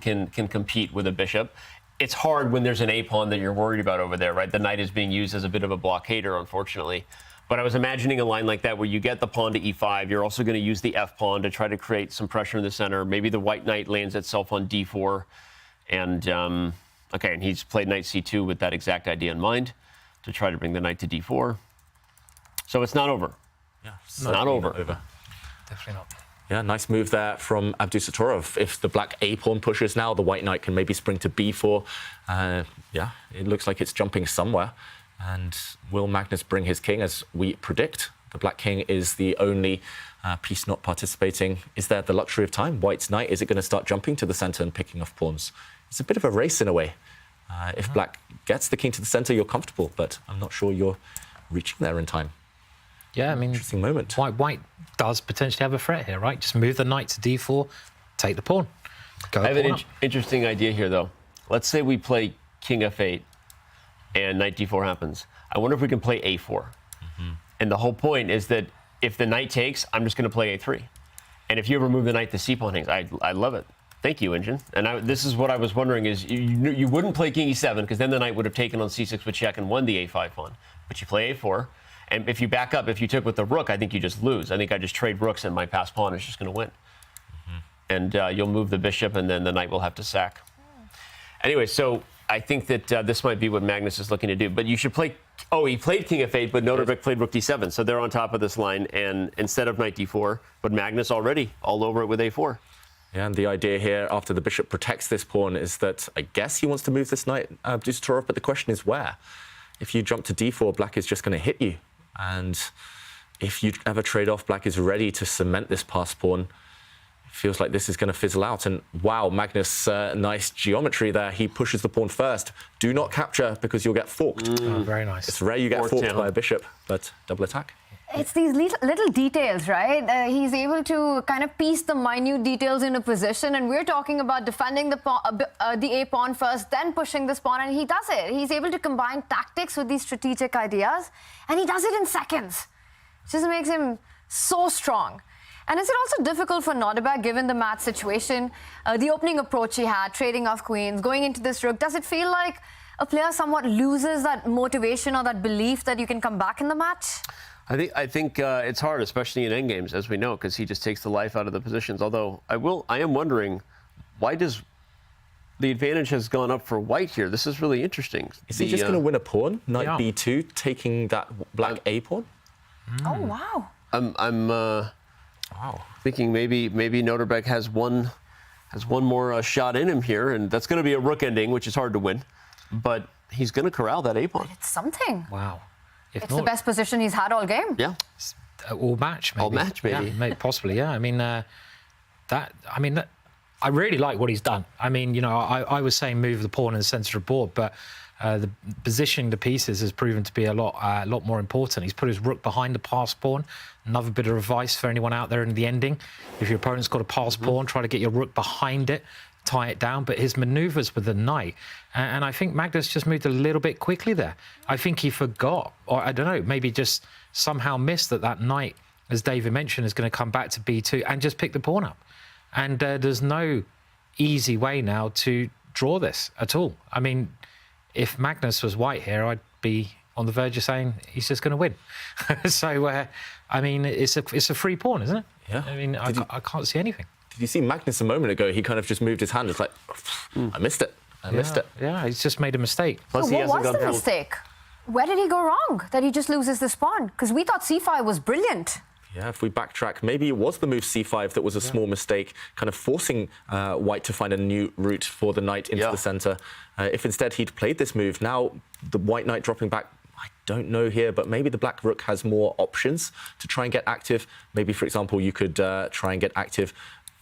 compete with a bishop. It's hard when there's an a-pawn that you're worried about over there, right? The knight is being used as a bit of a blockader, unfortunately. But I was imagining a line like that where you get the pawn to e5. You're also going to use the f-pawn to try to create some pressure in the center. Maybe the white knight lands itself on d4. And, and he's played knight c2 with that exact idea in mind to try to bring the knight to d4. So it's not over. Yeah, it's not over. Definitely not. Yeah, nice move there from Abdusattorov. If the black a-pawn pushes now, the white knight can maybe spring to b4. Yeah, it looks like it's jumping somewhere. And will Magnus bring his king, as we predict? The black king is the only piece not participating. Is there the luxury of time? White's knight, is it going to start jumping to the centre and picking off pawns? It's a bit of a race in a way. If black gets the king to the centre, you're comfortable, but I'm not sure you're reaching there in time. Yeah, I mean, interesting moment. White does potentially have a threat here, right? Just move the knight to d4, take the pawn. I have an interesting idea here, though. Let's say we play king f8 and knight d4 happens. I wonder if we can play a4. And the whole point is that if the knight takes, I'm just going to play a3. And if you ever move the knight, the c-pawn hangs. I love it. Thank you, Engine. And this is what I was wondering is you wouldn't play king e7 because then the knight would have taken on c6 with check and won the a5 pawn. But you play a4. And if you back up, if you took with the rook, I think you just lose. I think I just trade rooks and my passed pawn is just going to win. And you'll move the bishop and then the knight will have to sack. Anyway, so I think that this might be what Magnus is looking to do. But you should play... Oh, he played king f8, but Nodirbek played rook d7. So they're on top of this line. And instead of knight d4, but Magnus already all over it with a4. Yeah, and the idea here, after the bishop protects this pawn, is that I guess he wants to move this knight, Abdusattorov, but the question is where? If you jump to d4, black is just going to hit you. And if you ever trade off, black is ready to cement this passed pawn. Feels like this is going to fizzle out. And wow, Magnus, nice geometry there. He pushes the pawn first. Do not capture because you'll get forked. Oh, very nice. It's rare you get forked by a bishop, but double attack. It's these little details, right? He's able to kind of piece the minute details in a position, and we're talking about defending the A pawn first, then pushing this pawn, and he does it. He's able to combine tactics with these strategic ideas, and he does it in seconds. It just makes him so strong. And is it also difficult for Nodirbek, given the match situation, the opening approach he had, trading off queens, going into this rook? Does it feel like a player somewhat loses that motivation or that belief that you can come back in the match? I think it's hard, especially in endgames, as we know, because he just takes the life out of the positions. Although I am wondering, why does the advantage has gone up for white here? This is really interesting. Is he just going to win a pawn? Knight b2, taking that black a pawn? Oh wow! I'm thinking maybe Nodirbek has one more shot in him here, and that's going to be a rook ending, which is hard to win. But he's going to corral that a pawn. But it's something. Wow. It's the best position he's had all game. Yeah. All match, maybe. All match, maybe. Yeah, possibly, yeah. I mean, I really like what he's done. I mean, you know, I was saying move the pawn in the centre of the board, but the positioning the pieces has proven to be a lot more important. He's put his rook behind the passed pawn. Another bit of advice for anyone out there in the ending: if your opponent's got a passed pawn, try to get your rook behind it, tie it down. But his manoeuvres with the knight, and I think Magnus just moved a little bit quickly there. I think he forgot, or I don't know, maybe just somehow missed that knight, as David mentioned, is going to come back to b2 and just pick the pawn up. And there's no easy way now to draw this at all. I mean, if Magnus was white here, I'd be on the verge of saying he's just going to win. So, I mean, it's a free pawn, isn't it? Yeah. I mean, I can't see anything. Did you see Magnus a moment ago? He kind of just moved his hand. It's like, I missed it. I missed it. Yeah, he's just made a mistake. So what was the mistake? Where did he go wrong that he just loses this pawn? Because we thought c5 was brilliant. Yeah, if we backtrack, maybe it was the move c5 that was a small mistake, kind of forcing white to find a new route for the knight into the centre. If instead he'd played this move, now the white knight dropping back, I don't know here, but maybe the black rook has more options to try and get active. Maybe, for example, you could try and get active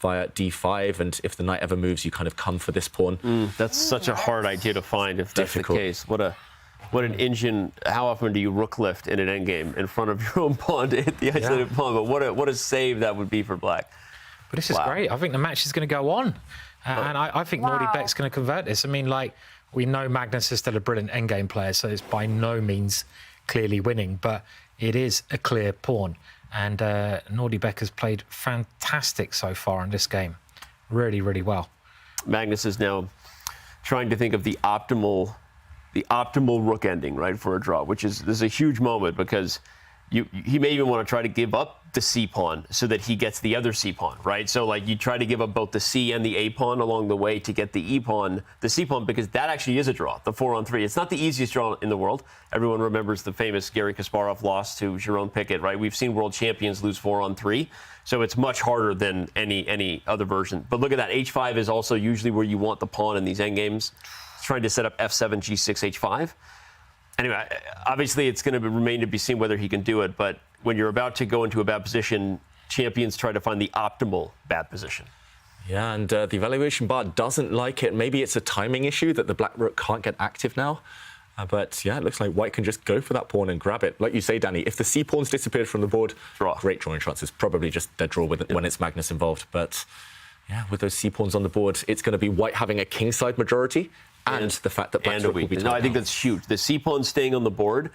via d5, and if the knight ever moves, you kind of come for this pawn. That's such a hard idea to find if that's the case. What an engine! How often do you rook lift in an endgame in front of your own pawn to hit the isolated pawn? But what a save that would be for black. But this is great. I think the match is going to go on, and I think Nodirbek's going to convert this. I mean, like, we know Magnus is still a brilliant endgame player, so it's by no means clearly winning, but it is a clear pawn. And Nodirbek has played fantastic so far in this game, really, really well. Magnus is now trying to think of the optimal rook ending, right, for a draw, which is a huge moment, because he may even want to try to give up the c pawn so that he gets the other c pawn, right? So, like, you try to give up both the c and the a pawn along the way to get the e pawn, the c pawn, because that actually is a draw, the 4-on-3. It's not the easiest draw in the world. Everyone remembers the famous Garry Kasparov loss to Jerome Pickett, right? We've seen world champions lose 4-on-3, so it's much harder than any other version. But look at that, h5 is also usually where you want the pawn in these endgames. Trying to set up f7, g6, h5. Anyway, obviously it's going to remain to be seen whether he can do it, but when you're about to go into a bad position, champions try to find the optimal bad position. Yeah, and the evaluation bar doesn't like it. Maybe it's a timing issue that the black rook can't get active now. But yeah, it looks like white can just go for that pawn and grab it. Like you say, Danny, if the c pawn's disappeared from the board, great drawing chances. Probably just dead draw when it's Magnus involved. But yeah, with those c pawns on the board, it's going to be white having a kingside majority. And the fact that black's rook will be tied down. I think that's huge. The c pawn staying on the board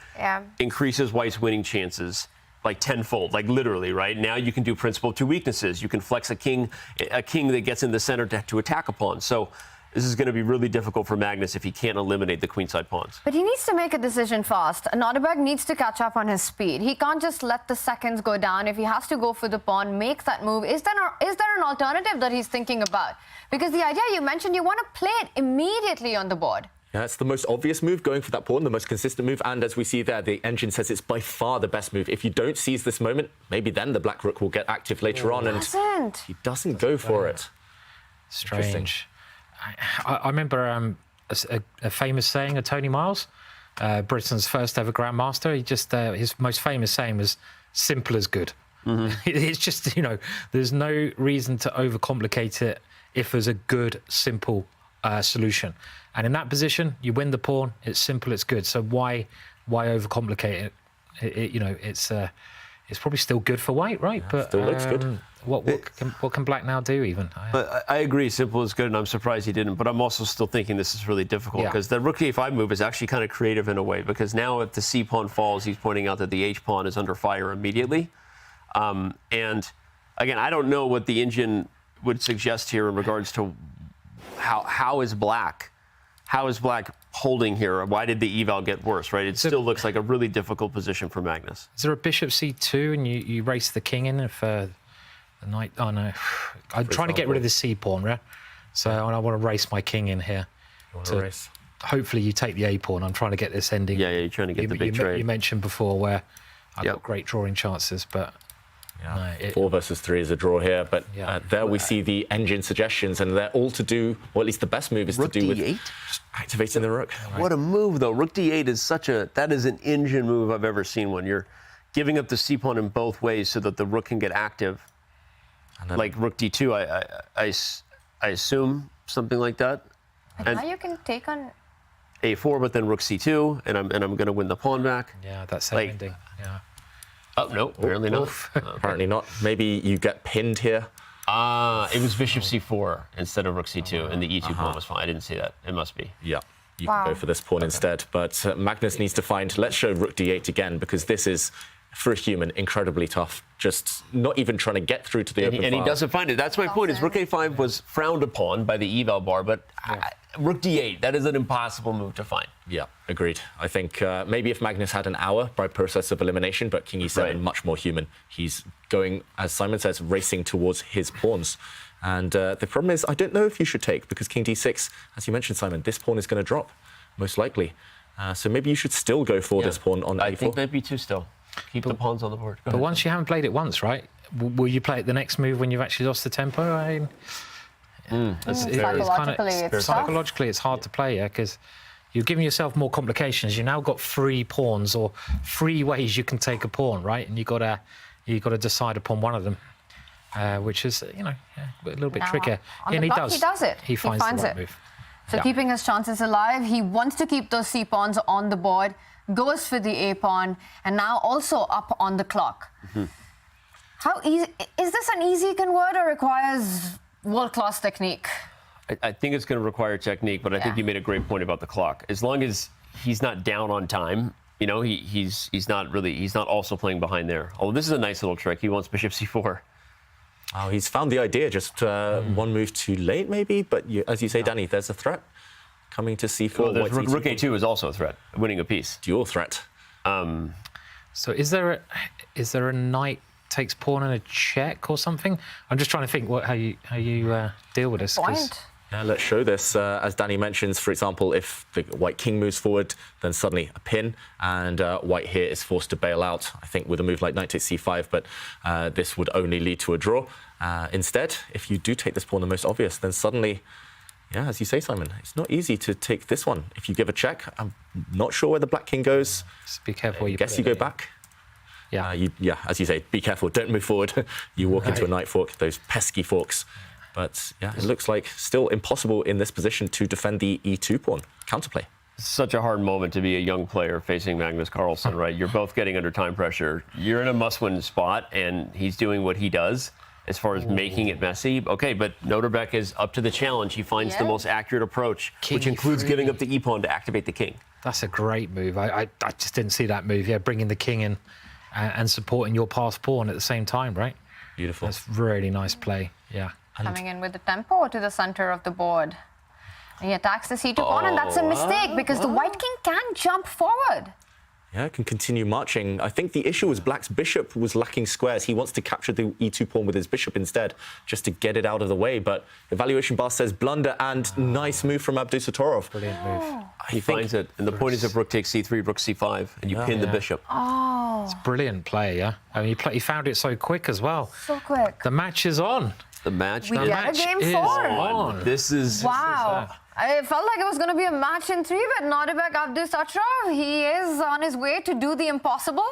increases white's winning chances like tenfold, like literally, right? Now you can do principle of two weaknesses. You can flex a king that gets in the center to attack a pawn. So this is going to be really difficult for Magnus if he can't eliminate the queenside pawns. But he needs to make a decision fast. Nodirbek needs to catch up on his speed. He can't just let the seconds go down. If he has to go for the pawn, make that move. Is there an alternative that he's thinking about? Because the idea you mentioned, you want to play it immediately on the board. Yeah, it's the most obvious move, going for that pawn, the most consistent move. And as we see there, the engine says it's by far the best move. If you don't seize this moment, maybe then the black rook will get active later on. And he doesn't go for it. Strange. I remember a famous saying of Tony Miles, Britain's first ever grandmaster. He just his most famous saying was "simple as good." It's just, there's no reason to overcomplicate it if there's a good, simple solution. And in that position, you win the pawn. It's simple. It's good. So why overcomplicate it? It's probably still good for white, right? But still looks good. What can black now do even? I agree, simple is good, and I'm surprised he didn't. But I'm also still thinking this is really difficult because the rook a5 move is actually kind of creative in a way, because now if the c pawn falls, he's pointing out that the h pawn is under fire immediately. And again, I don't know what the engine would suggest here in regards to how is black holding here? Why did the eval get worse, right? It still looks like a really difficult position for Magnus. Is there a bishop c2 and you race the king in if the knight... Oh, no. I'm trying to get rid of the c-pawn, right? So I want to race my king in here. You want to race? Hopefully you take the a-pawn. I'm trying to get this ending. Yeah, you're trying to get the big trade. You mentioned before where I've got great drawing chances, but... Yeah. 4 versus 3 is a draw here, but there we see the engine suggestions, and they're all to do, or at least the best move is rook to do d8? with activating the rook. What a move, though. Rook d8 is that is an engine move I've ever seen when you're giving up the c-pawn in both ways so that the rook can get active. Like rook d2, I assume something like that. And now you can take on a4, but then rook c2, and I'm going to win the pawn back. Yeah, that's the ending. Yeah. Oh, no, apparently not. Apparently not. Maybe you get pinned here. It was bishop c4 instead of rook c2, and the e2 pawn was fine. I didn't see that. It must be. Yeah, you can go for this pawn instead. But Magnus needs to find... Let's show rook d8 again, because this is, for a human, incredibly tough. Just not even trying to get through to the open And he file. doesn't find it. That's my point, is rook a5 was frowned upon by the eval bar, but rook d8, that is an impossible move to find. Yeah, agreed. I think maybe if Magnus had an hour by process of elimination, but king e7, much more human. He's going, as Simon says, racing towards his pawns. And the problem is, I don't know if you should take, because king d6, as you mentioned, Simon, this pawn is going to drop, most likely. So maybe you should still go for this pawn on a4. I think maybe 2 still. Keep the pawns on the board. But once you haven't played it once, right? Will you play it the next move when you've actually lost the tempo? Psychologically, it's hard to play, because you're giving yourself more complications. You now got 3 pawns or 3 ways you can take a pawn, right? And you got to decide upon one of them, which is a little bit trickier. And he does it. He finds the right move. So keeping his chances alive, he wants to keep those c pawns on the board. Goes for the a pawn, and now also up on the clock. How easy is this? An easy convert or requires world-class technique? I think it's going to require technique, but I think you made a great point about the clock. As long as he's not down on time, he's not also playing behind there. Oh, this is a nice little trick. He wants bishop c4. Oh, he's found the idea, just one move too late, maybe. But as you say, Danny, there's a threat coming to c4. Well, rook a2 is also a threat, winning a piece. Dual threat. So is there a knight takes pawn and a check or something? I'm just trying to think how you deal with this. Yeah, let's show this. As Danny mentions, for example, if the white king moves forward, then suddenly a pin, and white here is forced to bail out, I think, with a move like knight takes c5, but this would only lead to a draw. Instead, if you do take this pawn, the most obvious, then suddenly... Yeah, as you say, Simon, it's not easy to take this one. If you give a check, I'm not sure where the black king goes. Just be careful. I guess you go back. Yeah. As you say, be careful. Don't move forward. You walk into a knight fork, those pesky forks. But yeah, it looks like still impossible in this position to defend the e2 pawn. Counterplay. Such a hard moment to be a young player facing Magnus Carlsen, right? You're both getting under time pressure. You're in a must-win spot, and he's doing what he does as far as making it messy. Okay, but Nodirbek is up to the challenge. He finds the most accurate approach, which includes giving up the e-pawn to activate the king. That's a great move. I just didn't see that move. Yeah, bringing the king in and supporting your passed pawn at the same time, right? Beautiful. That's really nice play, yeah. Coming in with the tempo to the center of the board. He attacks the c2 pawn, and that's a mistake because the white king can jump forward. Yeah, can continue marching. I think the issue was black's bishop was lacking squares. He wants to capture the e2 pawn with his bishop instead, just to get it out of the way. But evaluation bar says blunder, and nice move from Abdusattorov. Brilliant move. He finds it. And the point is if rook takes c3, rook c5, and you pin the bishop. Oh. It's brilliant play, yeah? I mean, he found it so quick as well. So quick. The match is on. The match We get a game 4. on. This is... Wow. I felt like it was going to be a match in 3, but Nodirbek Abdusattorov, he is on his way to do the impossible.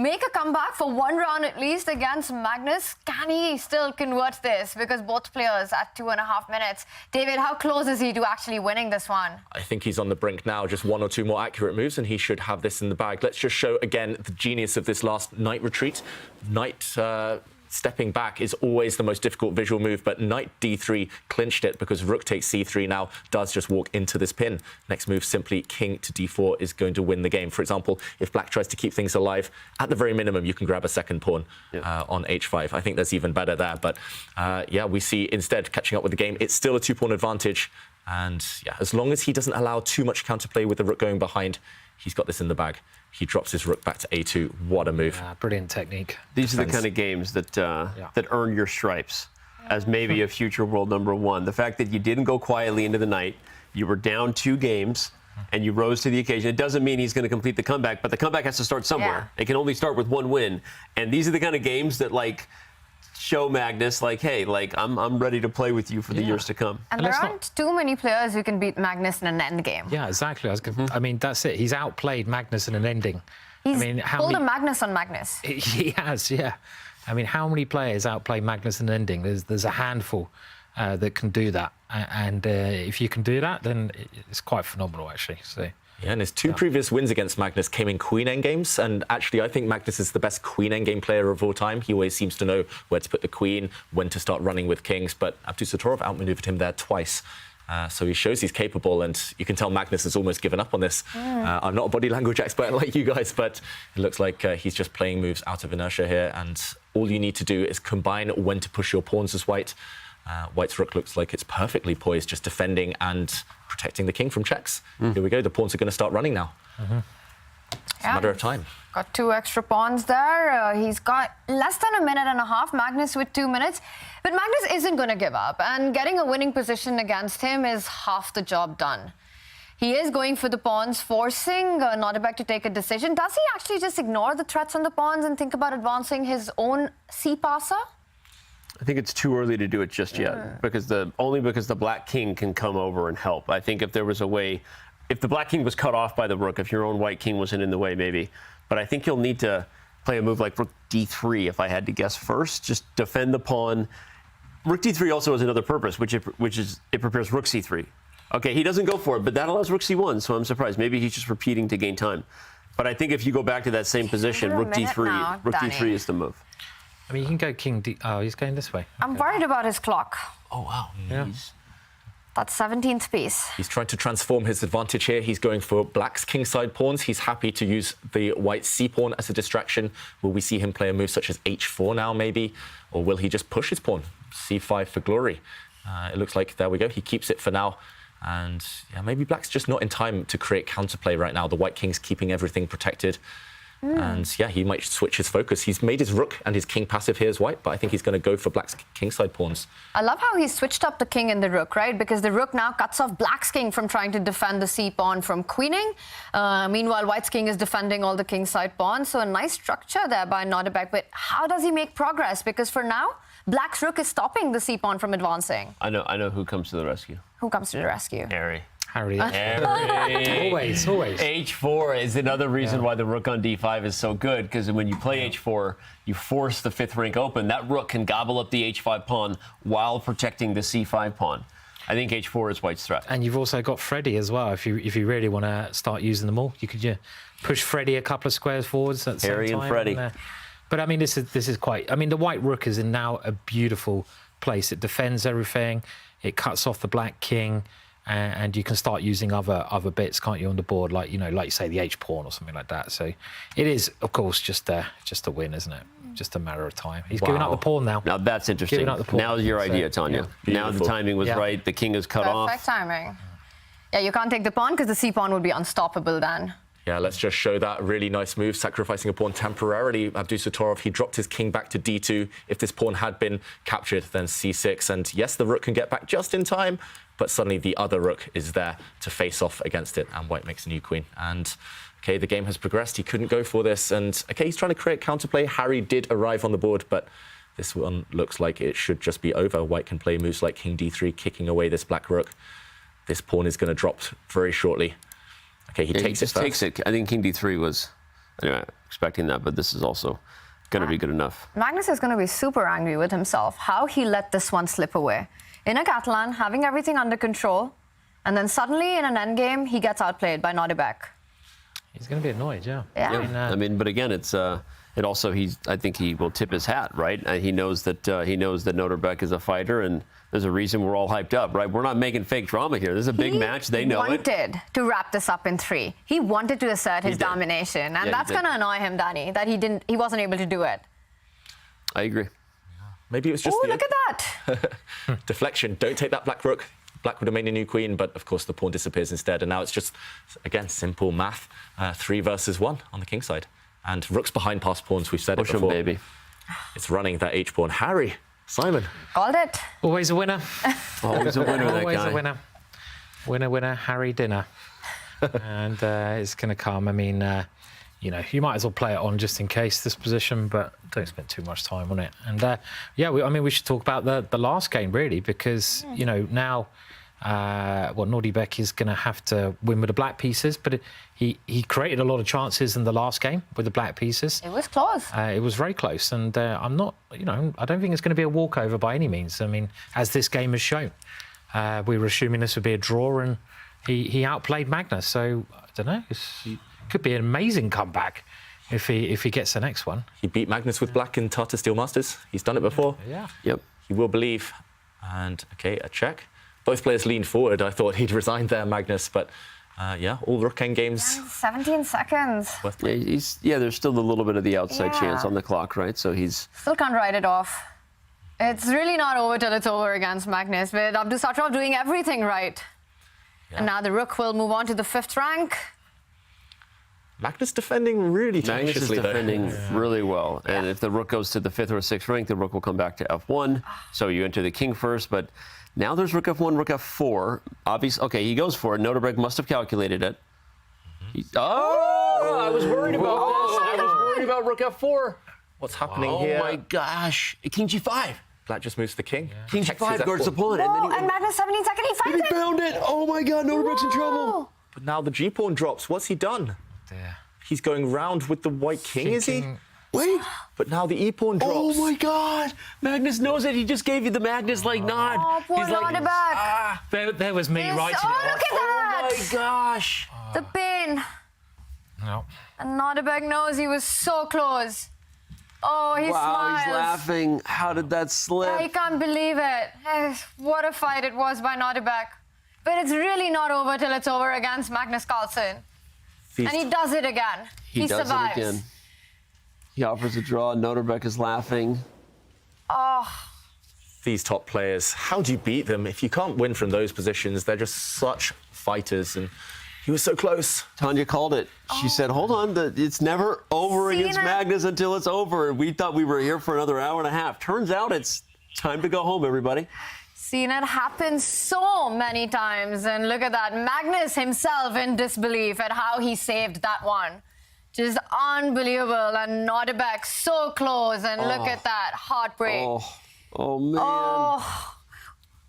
make a comeback for one round at least against Magnus? Can he still convert this? Because both players at 2.5 minutes. David, how close is he to actually winning this one? I think he's on the brink now. Just 1 or 2 more accurate moves and he should have this in the bag. Let's just show again the genius of this last knight retreat. Knight stepping back is always the most difficult visual move, but knight d3 clinched it because rook takes c3 now does just walk into this pin. Next move, simply king to d4 is going to win the game. For example, if black tries to keep things alive, at the very minimum, you can grab a second pawn on h5. I think that's even better there. But yeah, we see instead catching up with the game. It's still a 2-pawn advantage. And yeah, as long as he doesn't allow too much counterplay with the rook going behind, he's got this in the bag. He drops his rook back to a2. What a move. Brilliant technique. These are the kind of games that that earn your stripes as maybe a future world number 1. The fact that you didn't go quietly into the night, you were down 2 games, and you rose to the occasion. It doesn't mean he's going to complete the comeback, but the comeback has to start somewhere. It can only start with 1 win. And these are the kind of games that, like, show Magnus, like, hey, like, I'm ready to play with you for the years to come. And there aren't too many players who can beat Magnus in an end game. Yeah, exactly. I mean, that's it. He's outplayed Magnus in an ending. He's how pulled many... a Magnus on Magnus. He has, yeah. I mean, how many players outplay Magnus in an ending? There's a handful that can do that. And if you can do that, then it's quite phenomenal, actually. So. Yeah, and his 2 previous wins against Magnus came in queen endgames. And actually, I think Magnus is the best queen endgame player of all time. He always seems to know where to put the queen, when to start running with kings. But Abdusattorov outmaneuvered him there twice. So he shows he's capable, and you can tell Magnus has almost given up on this. I'm not a body language expert like you guys, but it looks like he's just playing moves out of inertia here. And all you need to do is combine when to push your pawns as white. White's rook looks like it's perfectly poised, just defending and protecting the king from checks. Here we go. The pawns are going to start running now. It's a matter of time. Got 2 extra pawns there. He's got less than a minute and a half. Magnus with 2 minutes. But Magnus isn't going to give up. And getting a winning position against him is half the job done. He is going for the pawns, forcing Nodirbek to take a decision. Does he actually just ignore the threats on the pawns and think about advancing his own c-passer? I think it's too early to do it just yet, because only because the black king can come over and help. I think if there was a way, if the black king was cut off by the rook, if your own white king wasn't in the way, maybe. But I think you'll need to play a move like rook d3, if I had to guess first. Just defend the pawn. Rook d3 also has another purpose, which is it prepares rook c3. Okay, he doesn't go for it, but that allows rook c1, so I'm surprised. Maybe he's just repeating to gain time. But I think if you go back to that same position, rook d3, rook d3 is the move. I mean, you can go king d... Oh, he's going this way. I'm worried about his clock. Oh, wow. Yeah. That's 17th piece. He's trying to transform his advantage here. He's going for black's kingside pawns. He's happy to use the white c-pawn as a distraction. Will we see him play a move such as h4 now, maybe? Or will he just push his pawn? c5 for glory. It looks like, there we go, he keeps it for now. And yeah, maybe black's just not in time to create counterplay right now. The white king's keeping everything protected. And yeah, he might switch his focus. He's made his rook and his king passive here as white, but I think he's going to go for black's kingside pawns. I love how he switched up the king and the rook, right? Because the rook now cuts off black's king from trying to defend the c-pawn from queening. Meanwhile, white's king is defending all the kingside pawns. So a nice structure there by Nodirbek. But how does he make progress? Because for now, black's rook is stopping the c-pawn from advancing. I know who comes to the rescue. Who comes to the rescue? Harry. Harry. Always. H4 is another reason why the rook on d5 is so good, because when you play h4, you force the 5th rank open. That rook can gobble up the h5 pawn while protecting the c5 pawn. I think h4 is white's threat. And you've also got Freddie as well. If you really want to start using them all, you could push Freddie a couple of squares forwards at the same time. Harry and Freddie. But I mean, this is quite. I mean, the white rook is in now a beautiful place. It defends everything. It cuts off the black king. And you can start using other bits, can't you, on the board, like like you say, the H pawn or something like that. So it is, of course, just a win, isn't it? Just a matter of time. He's giving up the pawn now. Now that's interesting. Now's your idea, Tanya. Now the timing was right. The king is cut off. Perfect timing. Yeah, you can't take the pawn because the c-pawn would be unstoppable then. Yeah, let's just show that really nice move, sacrificing a pawn temporarily. Abdusattorov, he dropped his king back to d2. If this pawn had been captured, then c6. And yes, the rook can get back just in time, but suddenly the other rook is there to face off against it, and white makes a new queen. And okay, the game has progressed. He couldn't go for this, and okay, he's trying to create counterplay. Harry did arrive on the board, but this one looks like it should just be over. White can play moves like king d3, kicking away this black rook. This pawn is going to drop very shortly. Okay, he takes it first. Takes it. I think king d3 was Anyway, expecting that, but this is also going to be good enough. Magnus is going to be super angry with himself, how he let this one slip away. In a Catalan, having everything under control, and then suddenly in an endgame, he gets outplayed by Nodirbek. He's going to be annoyed, yeah. I mean, but again, it's it also I think he will tip his hat, right? He knows that Nodirbek is a fighter, and there's a reason we're all hyped up, right? We're not making fake drama here. This is a big match. They know it. He wanted to wrap this up in 3. He wanted to assert his domination, and that's going to annoy him, Danny, that he wasn't able to do it. I agree. Maybe it was just look at that. deflection. Don't take that black rook. Black would have made a new queen, but of course the pawn disappears instead. And now it's just, again, simple math. 3 versus 1 on the king side. And rook's behind past pawns. We've said it before. Baby. It's running that H pawn. Harry, Simon. Called it. Always a winner. Always a winner, that guy. Always a winner. Winner, winner, Harry dinner. And it's going to come. I mean, you know, you might as well play it on just in case this position, but don't spend too much time on it. And we should talk about the last game really, because you know now, Nodirbek is going to have to win with the black pieces, but he created a lot of chances in the last game with the black pieces. It was close. It was very close, and I don't think it's going to be a walkover by any means. I mean, as this game has shown, we were assuming this would be a draw, and he outplayed Magnus. So I don't know. Could be an amazing comeback if he gets the next one. He beat Magnus with black in Tata Steel Masters. He's done it before. Yeah. Yep. He will believe. And, okay, a check. Both players leaned forward. I thought he'd resigned there, Magnus, but all rook end games. 17 seconds. There's still a little bit of the outside chance on the clock, right? So he's... Still can't write it off. It's really not over till it's over against Magnus, with Abdusattorov doing everything right. Yeah. And now the rook will move on to the 5th rank. Magnus defending really tenaciously, defending really well. And if the rook goes to the 5th or 6th rank, the rook will come back to F1. So you enter the king first, but now there's rook F1, rook F4. Obviously, okay, he goes for it. Nodirbek must have calculated it. I was worried about this. I was worried about rook F4. What's happening here? Oh my gosh. King G5. Black just moves the king. Yeah. King G5 guards the pawn. And Magnus 17 seconds, he finds it. He found it. Oh my God, Nodirbek's in trouble. But now the G pawn drops. What's he done? There. He's going round with the white king, is he? Wait. But now the E pawn drops. Oh my God. Magnus knows it. He just gave you the Magnus like nod. Oh, poor Nodirbek. There was me writing it off. Look at that. Oh my gosh. The pin. No. And Nodirbek knows he was so close. Oh, he wow, smiles. He's laughing. How did that slip? I can't believe it. What a fight it was by Nodirbek. But it's really not over till it's over against Magnus Carlsen. And he does it again. He survives. It again. He offers a draw. Nodirbek is laughing. Oh. These top players, how do you beat them? If you can't win from those positions, they're just such fighters. And he was so close. Tanya called it. She said, hold on, it's never over against Magnus until it's over. We thought we were here for another hour and a half. Turns out it's time to go home, everybody. Seen it happen so many times. And look at that. Magnus himself in disbelief at how he saved that one. Just unbelievable. And Nodirbek so close. And look at that. Heartbreak. Oh, man. Oh,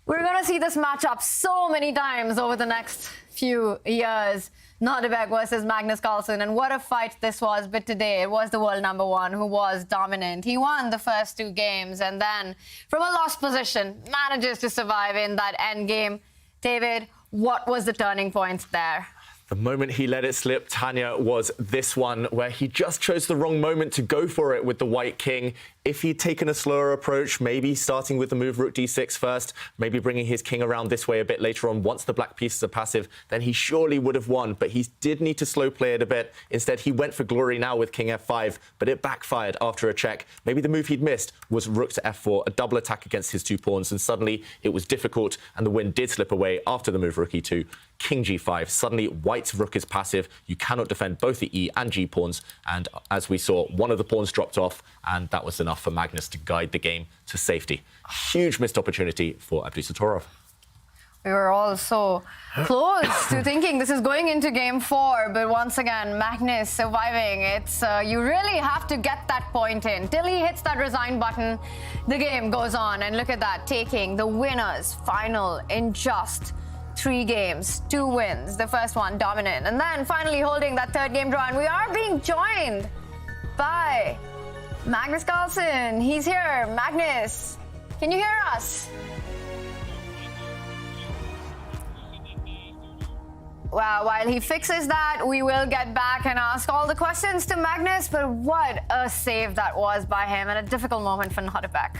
we're going to see this matchup so many times over the next few years. Nodirbek versus Magnus Carlsen, and what a fight this was. But today it was the world number 1 who was dominant. He won the first 2 games, and then from a lost position manages to survive in that end game. David, what was the turning point there? The moment he let it slip, Tanya, was this one where he just chose the wrong moment to go for it with the white king. If he'd taken a slower approach, maybe starting with the move rook d6 first, maybe bringing his king around this way a bit later on once the black pieces are passive, then he surely would have won. But he did need to slow play it a bit. Instead, he went for glory now with king f5, but it backfired after a check. Maybe the move he'd missed was rook to f4, a double attack against his 2 pawns, and suddenly it was difficult, and the win did slip away after the move rook e2. King g5. Suddenly, white's rook is passive. You cannot defend both the e and g pawns, and as we saw, one of the pawns dropped off, and that was enough for Magnus to guide the game to safety. Huge missed opportunity for Abdusattorov. We were all so close to thinking this is going into game 4, but once again, Magnus surviving. It's you really have to get that point in. Till he hits that resign button, the game goes on. And look at that, taking the winner's final in just 3 games, 2 wins. The first one dominant, and then finally holding that 3rd game draw. And we are being joined by Magnus Carlsen. He's here. Magnus, can you hear us? Well, while he fixes that, we will get back and ask all the questions to Magnus. But what a save that was by him, and a difficult moment for Nodirbek.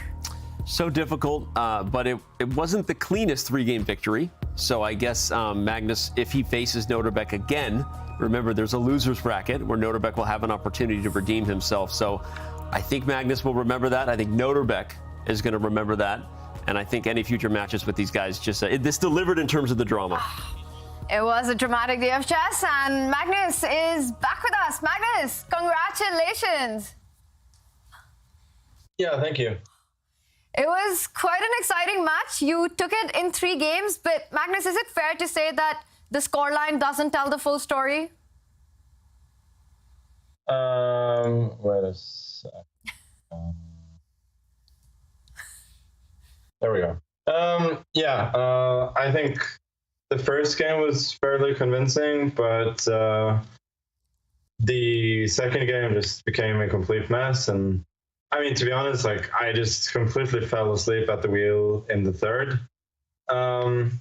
So difficult, but it wasn't the cleanest 3-game victory. So I guess Magnus, if he faces Nodirbek again, remember there's a loser's bracket where Nodirbek will have an opportunity to redeem himself. So I think Magnus will remember that. I think Nodirbek is going to remember that. And I think any future matches with these guys just this delivered in terms of the drama. It was a dramatic day of chess, and Magnus is back with us. Magnus, congratulations. Yeah, thank you. It was quite an exciting match. You took it in 3 games, but Magnus, is it fair to say that the scoreline doesn't tell the full story? Wait a sec. There we go. I think the first game was fairly convincing, but the second game just became a complete mess. And I mean, to be honest, like I just completely fell asleep at the wheel in the 3rd. I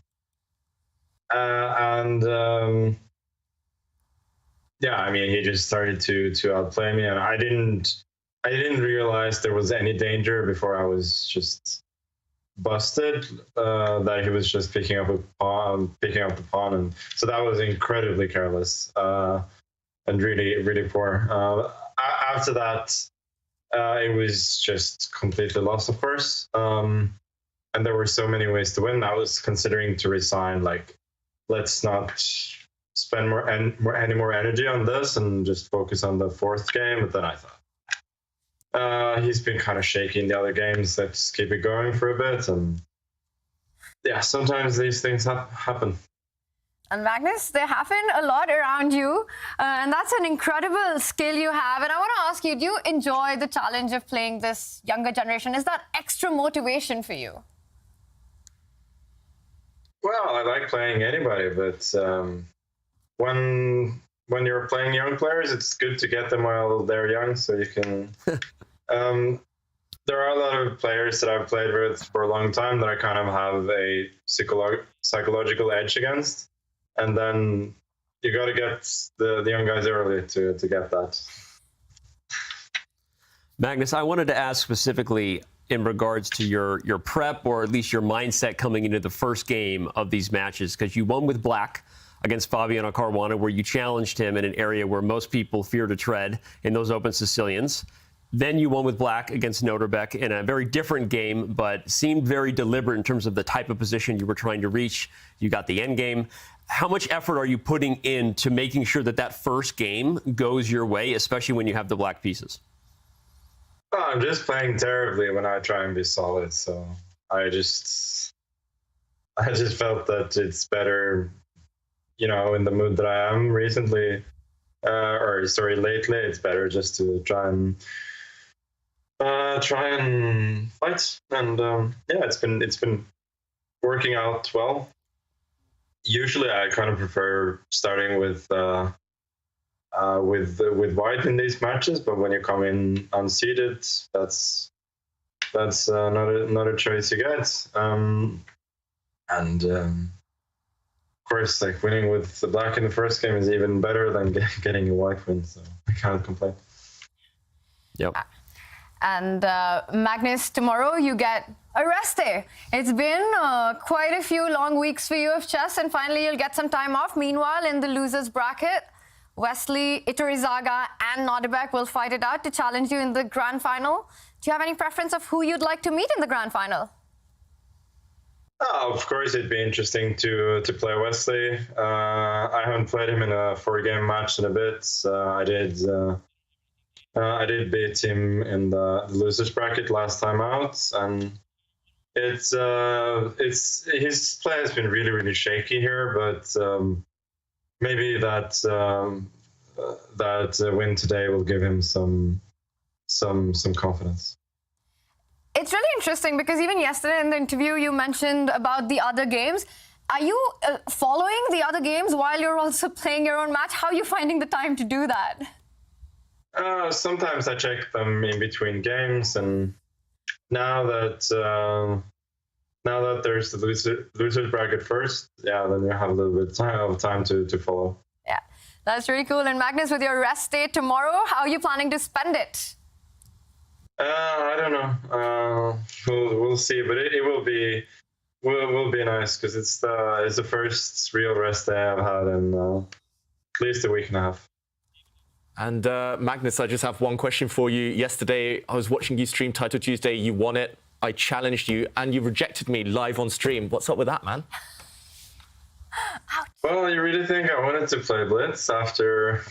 mean, he just started to outplay me, and I didn't realize there was any danger before I was just busted, that he was just picking up the pawn, and so that was incredibly careless and really poor. After that, it was just completely lost, of course, and there were so many ways to win. I was considering to resign, like let's not spend any more energy on this and just focus on the 4th game. But then I thought, he's been kind of shaky in the other games. Let's keep it going for a bit. And yeah, sometimes these things happen. And Magnus, they happen a lot around you. And that's an incredible skill you have. And I want to ask you, do you enjoy the challenge of playing this younger generation? Is that extra motivation for you? Well, I like playing anybody, but when you're playing young players, it's good to get them while they're young, so you can. There are a lot of players that I've played with for a long time that I kind of have a psychological edge against, and then you got to get the young guys early to get that. Magnus, I wanted to ask specifically in regards to your prep, or at least your mindset coming into the first game of these matches, because you won with black against Fabiano Caruana, where you challenged him in an area where most people fear to tread in those open Sicilians. Then you won with black against Nodirbek in a very different game, but seemed very deliberate in terms of the type of position you were trying to reach. You got the end game. How much effort are you putting into making sure that that first game goes your way, especially when you have the black pieces? Oh, I'm just playing terribly when I try and be solid. So I just felt that it's better, in the mood that I am recently, lately. It's better just to try and fight. And it's been working out well. Usually, I kind of prefer starting with white in these matches, but when you come in unseeded, that's not a choice you get. Of course, like winning with the black in the first game is even better than getting a white win, so I can't complain. Yep. And Magnus, tomorrow you get a rest day. It's been quite a few long weeks for you of chess, and finally you'll get some time off. Meanwhile, in the losers bracket, Wesley, Iturrizaga and Nodirbek will fight it out to challenge you in the grand final. Do you have any preference of who you'd like to meet in the grand final? Oh, of course, it'd be interesting to play Wesley. I haven't played him in a 4-game match in a bit. I did beat him in the losers bracket last time out, and it's his play has been really shaky here, but maybe that win today will give him some confidence. It's really interesting because even yesterday in the interview you mentioned about the other games. are you following the other games while you're also playing your own match? How are you finding the time to do that? Sometimes I check them in between games, and now that there's the losers bracket first, then you have a little bit of time to follow. Yeah, that's really cool. And Magnus, with your rest day tomorrow, how are you planning to spend it? I don't know. We'll see, but it will be nice because it's the first real rest day I've had in at least a week and a half. And Magnus, I just have one question for you. Yesterday, I was watching you stream Title Tuesday. You won it. I challenged you, and you rejected me live on stream. What's up with that, man? Well, you really think I wanted to play Blitz after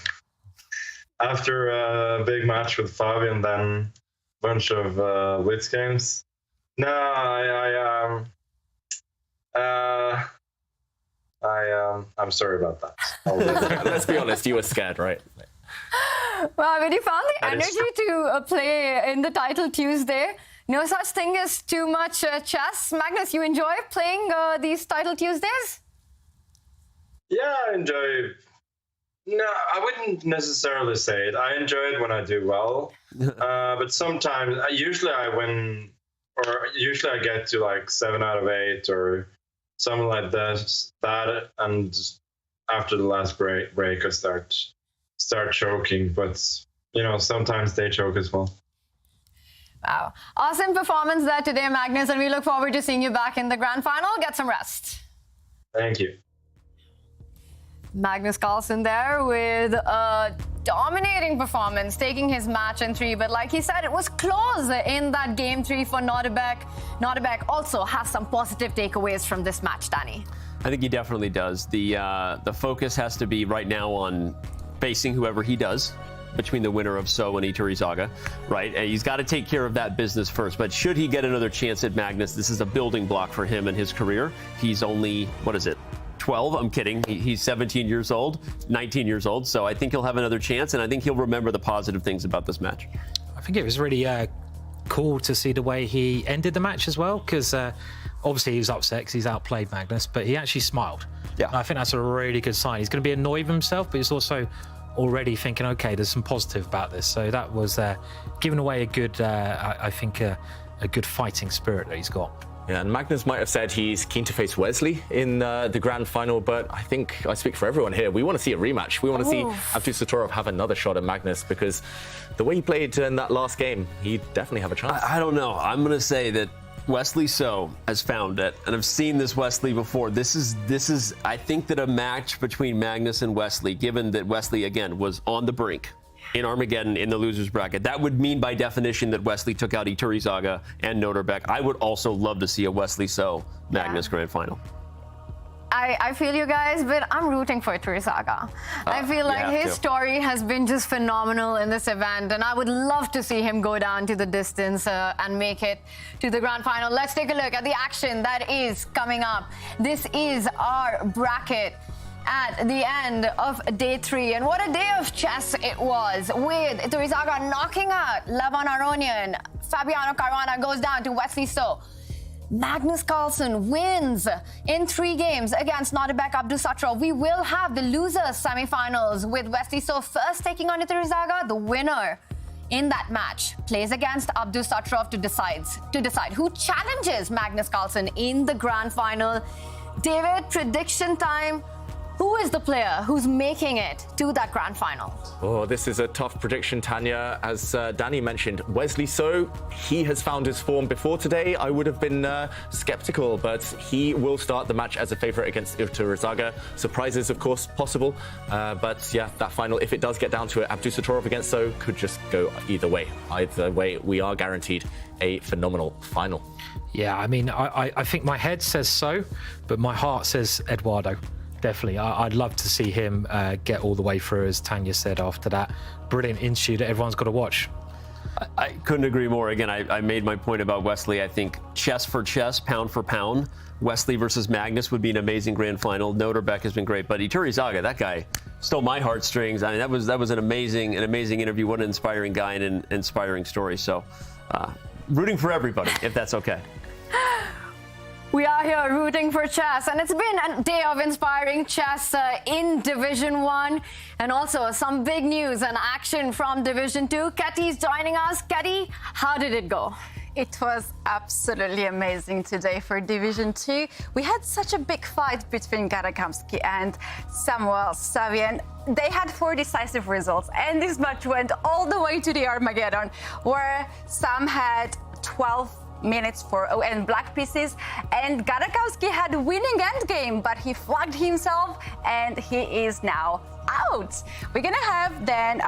a big match with Fabi and then a bunch of Blitz games? No, I'm sorry about that. Let's be honest, you were scared, right? Well, when you found the energy to play in the Title Tuesday, no such thing as too much chess. Magnus, you enjoy playing these Title Tuesdays? Yeah, I enjoy. No, I wouldn't necessarily say it. I enjoy it when I do well, but sometimes, usually I win, or usually I get to like 7 out of 8 or something like that, and after the last break I start choking, but you know, sometimes they choke as well. Wow. Awesome performance there today, Magnus, and we look forward to seeing you back in the grand final. Get some rest. Thank you. Magnus Carlsen there with a dominating performance, taking his match in 3. But like he said, it was close in that game 3 for Nodirbek. Nodirbek also has some positive takeaways from this match, Danny. I think he definitely does. The focus has to be right now on facing whoever he does between the winner of So and Iturrizaga, right? And he's got to take care of that business first. But should he get another chance at Magnus, this is a building block for him and his career. He's only, 12? I'm kidding. He's 17 years old, 19 years old. So I think he'll have another chance, and I think he'll remember the positive things about this match. I think it was really cool to see the way he ended the match as well, because obviously he was upset because he's outplayed Magnus, but he actually smiled. Yeah. And I think that's a really good sign. He's going to be annoyed with himself, but he's also already thinking, okay, there's some positive about this. So that was giving away a good, I think, a good fighting spirit that he's got. Yeah, and Magnus might have said he's keen to face Wesley in the grand final, but I think I speak for everyone here. We want to see a rematch. We want to see Abdusattorov have another shot at Magnus, because the way he played in that last game, he'd definitely have a chance. I don't know. I'm going to say that Wesley So has found it, and I've seen this Wesley before. This is I think that a match between Magnus and Wesley, given that Wesley, again, was on the brink in Armageddon in the losers bracket. That would mean by definition that Wesley took out Iturrizaga and Nodirbek. I would also love to see a Wesley So Magnus grand final. I feel you guys, but I'm rooting for Iturrizaga. I feel like his story has been just phenomenal in this event, and I would love to see him go down to the distance and make it to the grand final. Let's take a look at the action that is coming up. This is our bracket at the end of day 3, and what a day of chess it was, with Iturrizaga knocking out Levon Aronian. Fabiano Caruana goes down to Wesley So. Magnus Carlsen wins in 3 games against Nodirbek Abdusattorov. We will have the losers semifinals, with Wesley So first taking on Iturrizaga. The winner in that match plays against Abdusattorov to decide who challenges Magnus Carlsen in the grand final. David, prediction time. Who is the player who's making it to that grand final? Oh, this is a tough prediction, Tanya. As Danny mentioned, Wesley So, he has found his form before today. I would have been skeptical, but he will start the match as a favorite against Iturrizaga. Surprises, of course, possible. But yeah, that final, if it does get down to it, Abdusattorov against So could just go either way. Either way, we are guaranteed a phenomenal final. Yeah, I mean, I think my head says So, but my heart says Eduardo. Definitely. I'd love to see him get all the way through, as Tanya said after that brilliant interview that everyone's got to watch. I couldn't agree more. Again, I made my point about Wesley. I think chess for chess, pound for pound, Wesley versus Magnus would be an amazing grand final. Nodirbek has been great, but Iturrizaga, that guy stole my heartstrings. I mean, that was an amazing interview. What an inspiring guy and an inspiring story. So, rooting for everybody, if that's okay. We are here rooting for chess, and it's been a day of inspiring chess in Division 1, and also some big news and action from Division 2. Ketty's joining us. Ketty, how did it go? It was absolutely amazing today for Division 2. We had such a big fight between Garakamsky and Samuel Savian. They had 4 decisive results, and this match went all the way to the Armageddon, where Sam had 12 minutes for and black pieces, and Garakowski had a winning endgame, but he flagged himself and he is now out. We're gonna have then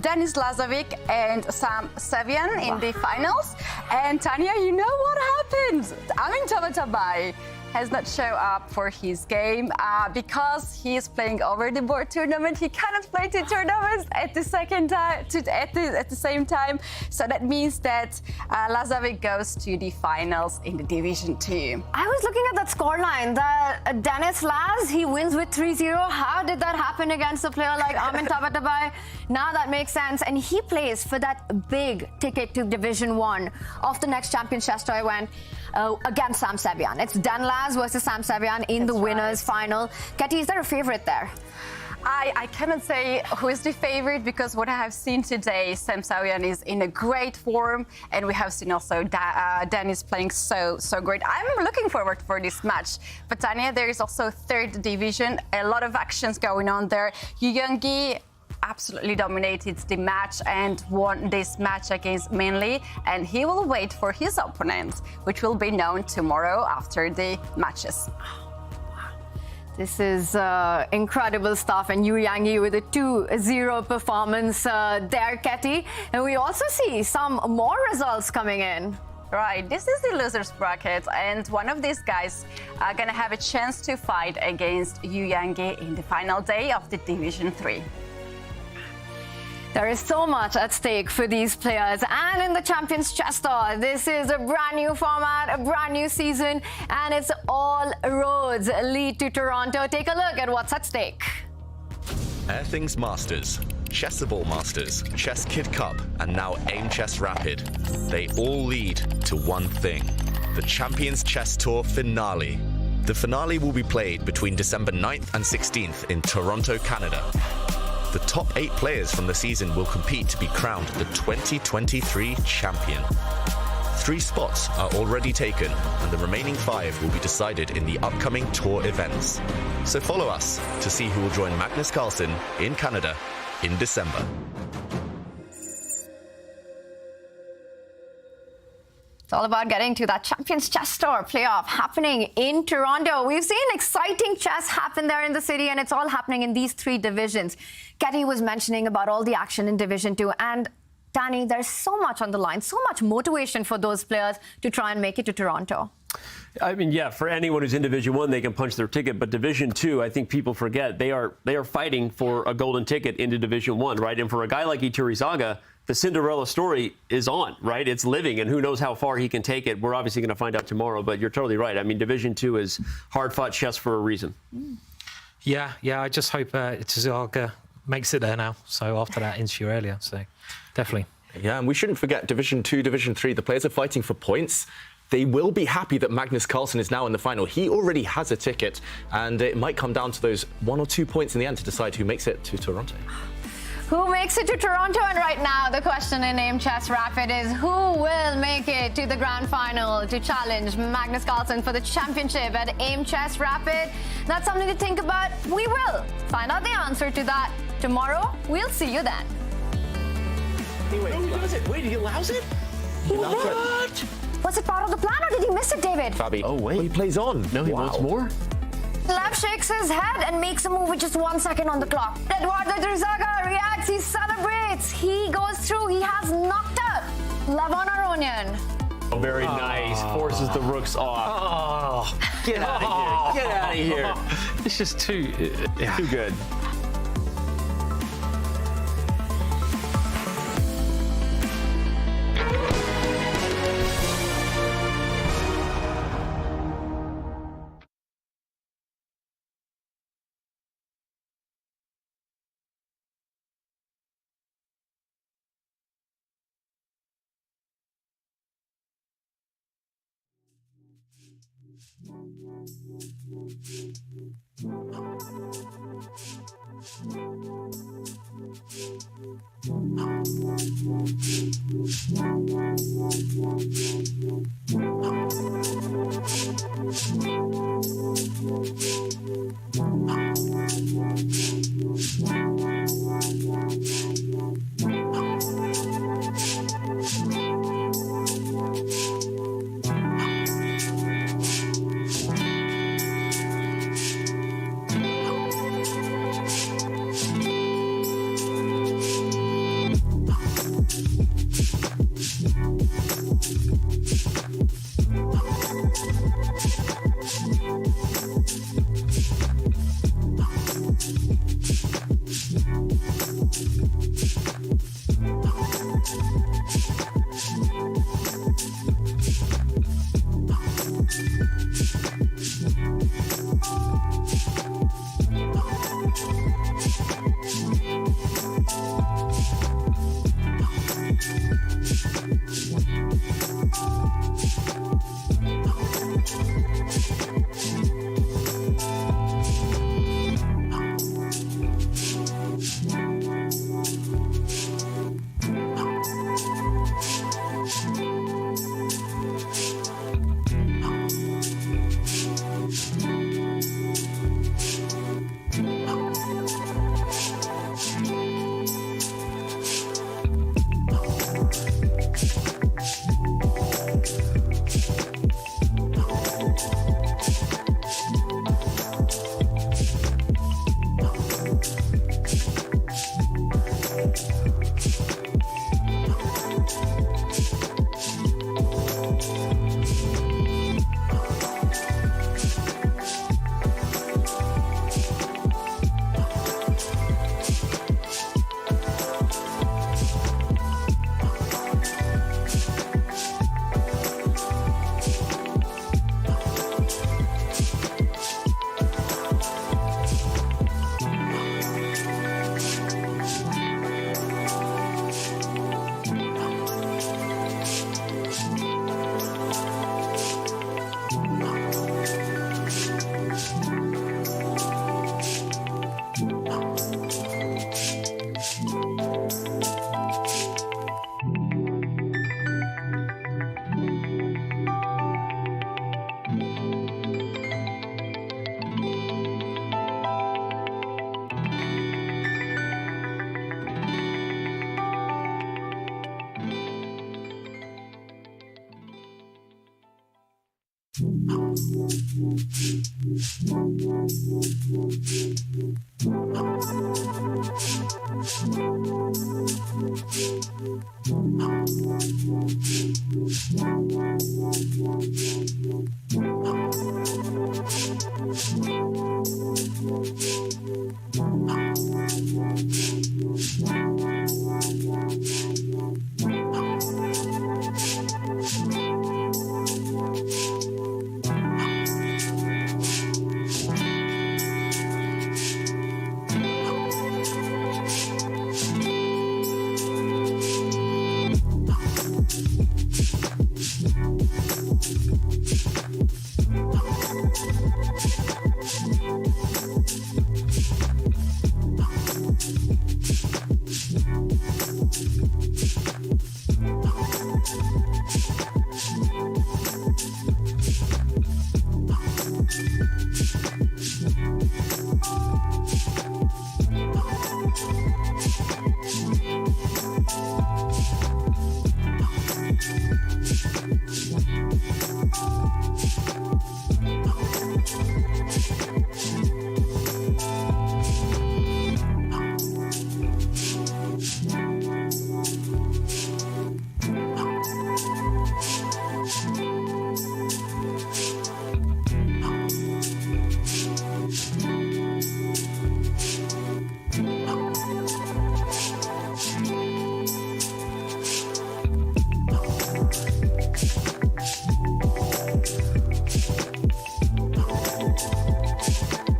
Denis Lazovic and Sam Savian in the finals. And Tanya, you know what happened? Amin Tabatabai has not shown up for his game because he is playing over the board tournament. He cannot play 2 tournaments at the same time. So that means that Lazovic goes to the finals in the Division 2. I was looking at that scoreline. That Denis Laz, he wins with 3-0. How did that happen against a player like Amin Tabatabai? Now that makes sense. And he plays for that big ticket to Division 1 of the next Champions Chess Tour event against Sam Savian. It's Dan Laz versus Sam Savian in the winners final. Ketty, is there a favorite there? I cannot say who is the favorite because what I have seen today, Sam Savian is in a great form, and we have seen also Denis playing so great. I'm looking forward for this match. But Tanya, there is also 3rd division, a lot of actions going on there. Yu Youngi absolutely dominated the match and won this match against Minley, and he will wait for his opponent, which will be known tomorrow after the matches. This is incredible stuff, and Yu Yangi with a 2-0 performance there, Ketty. And we also see some more results coming in. Right, this is the losers bracket, and one of these guys are gonna have a chance to fight against Yu Yangi in the final day of the Division 3. There is so much at stake for these players, and in the Champions Chess Tour, this is a brand new format, a brand new season, and it's all roads lead to Toronto. Take a look at what's at stake. Airthings Masters, Chessable Masters, Chess Kid Cup, and now Aimchess Rapid. They all lead to one thing: the Champions Chess Tour finale. The finale will be played between December 9th and 16th in Toronto, Canada. The top 8 players from the season will compete to be crowned the 2023 champion. 3 spots are already taken, and the remaining 5 will be decided in the upcoming tour events. So follow us to see who will join Magnus Carlsen in Canada in December. It's all about getting to that Champions Chess Tour playoff happening in Toronto. We've seen exciting chess happen there in the city, and it's all happening in these 3 divisions. Ketty was mentioning about all the action in Division 2, and Danny, there's so much on the line, so much motivation for those players to try and make it to Toronto. I mean, yeah, for anyone who's in Division 1, they can punch their ticket. But Division 2, I think people forget, they are fighting for a golden ticket into Division 1, right? And for a guy like Iturrizaga, the Cinderella story is on, right? It's living, and who knows how far he can take it. We're obviously going to find out tomorrow, but you're totally right. I mean, Division 2 is hard-fought chess for a reason. Yeah, I just hope Iturrizaga makes it there now. So after that interview earlier, so definitely. Yeah, and we shouldn't forget Division 2, Division 3, the players are fighting for points. They will be happy that Magnus Carlsen is now in the final. He already has a ticket, and it might come down to those 1 or 2 points in the end to decide who makes it to Toronto. Who makes it to Toronto? And right now, the question in Aimchess Rapid is who will make it to the grand final to challenge Magnus Carlsen for the championship at Aimchess Rapid? That's something to think about. We will find out the answer to that tomorrow. We'll see you then. Wait, he does it. Wait, he allows it? What? Was it part of the plan, or did he miss it, David? Fabi. Oh, wait. He plays on. No, he wants more. Lev shakes his head and makes a move with just 1 second on the clock. Eduardo reacts, he celebrates, he goes through, he has knocked out Levon Aronian. Oh, very nice. Forces the rooks off. Get out of here. Get out of here. It's just too good.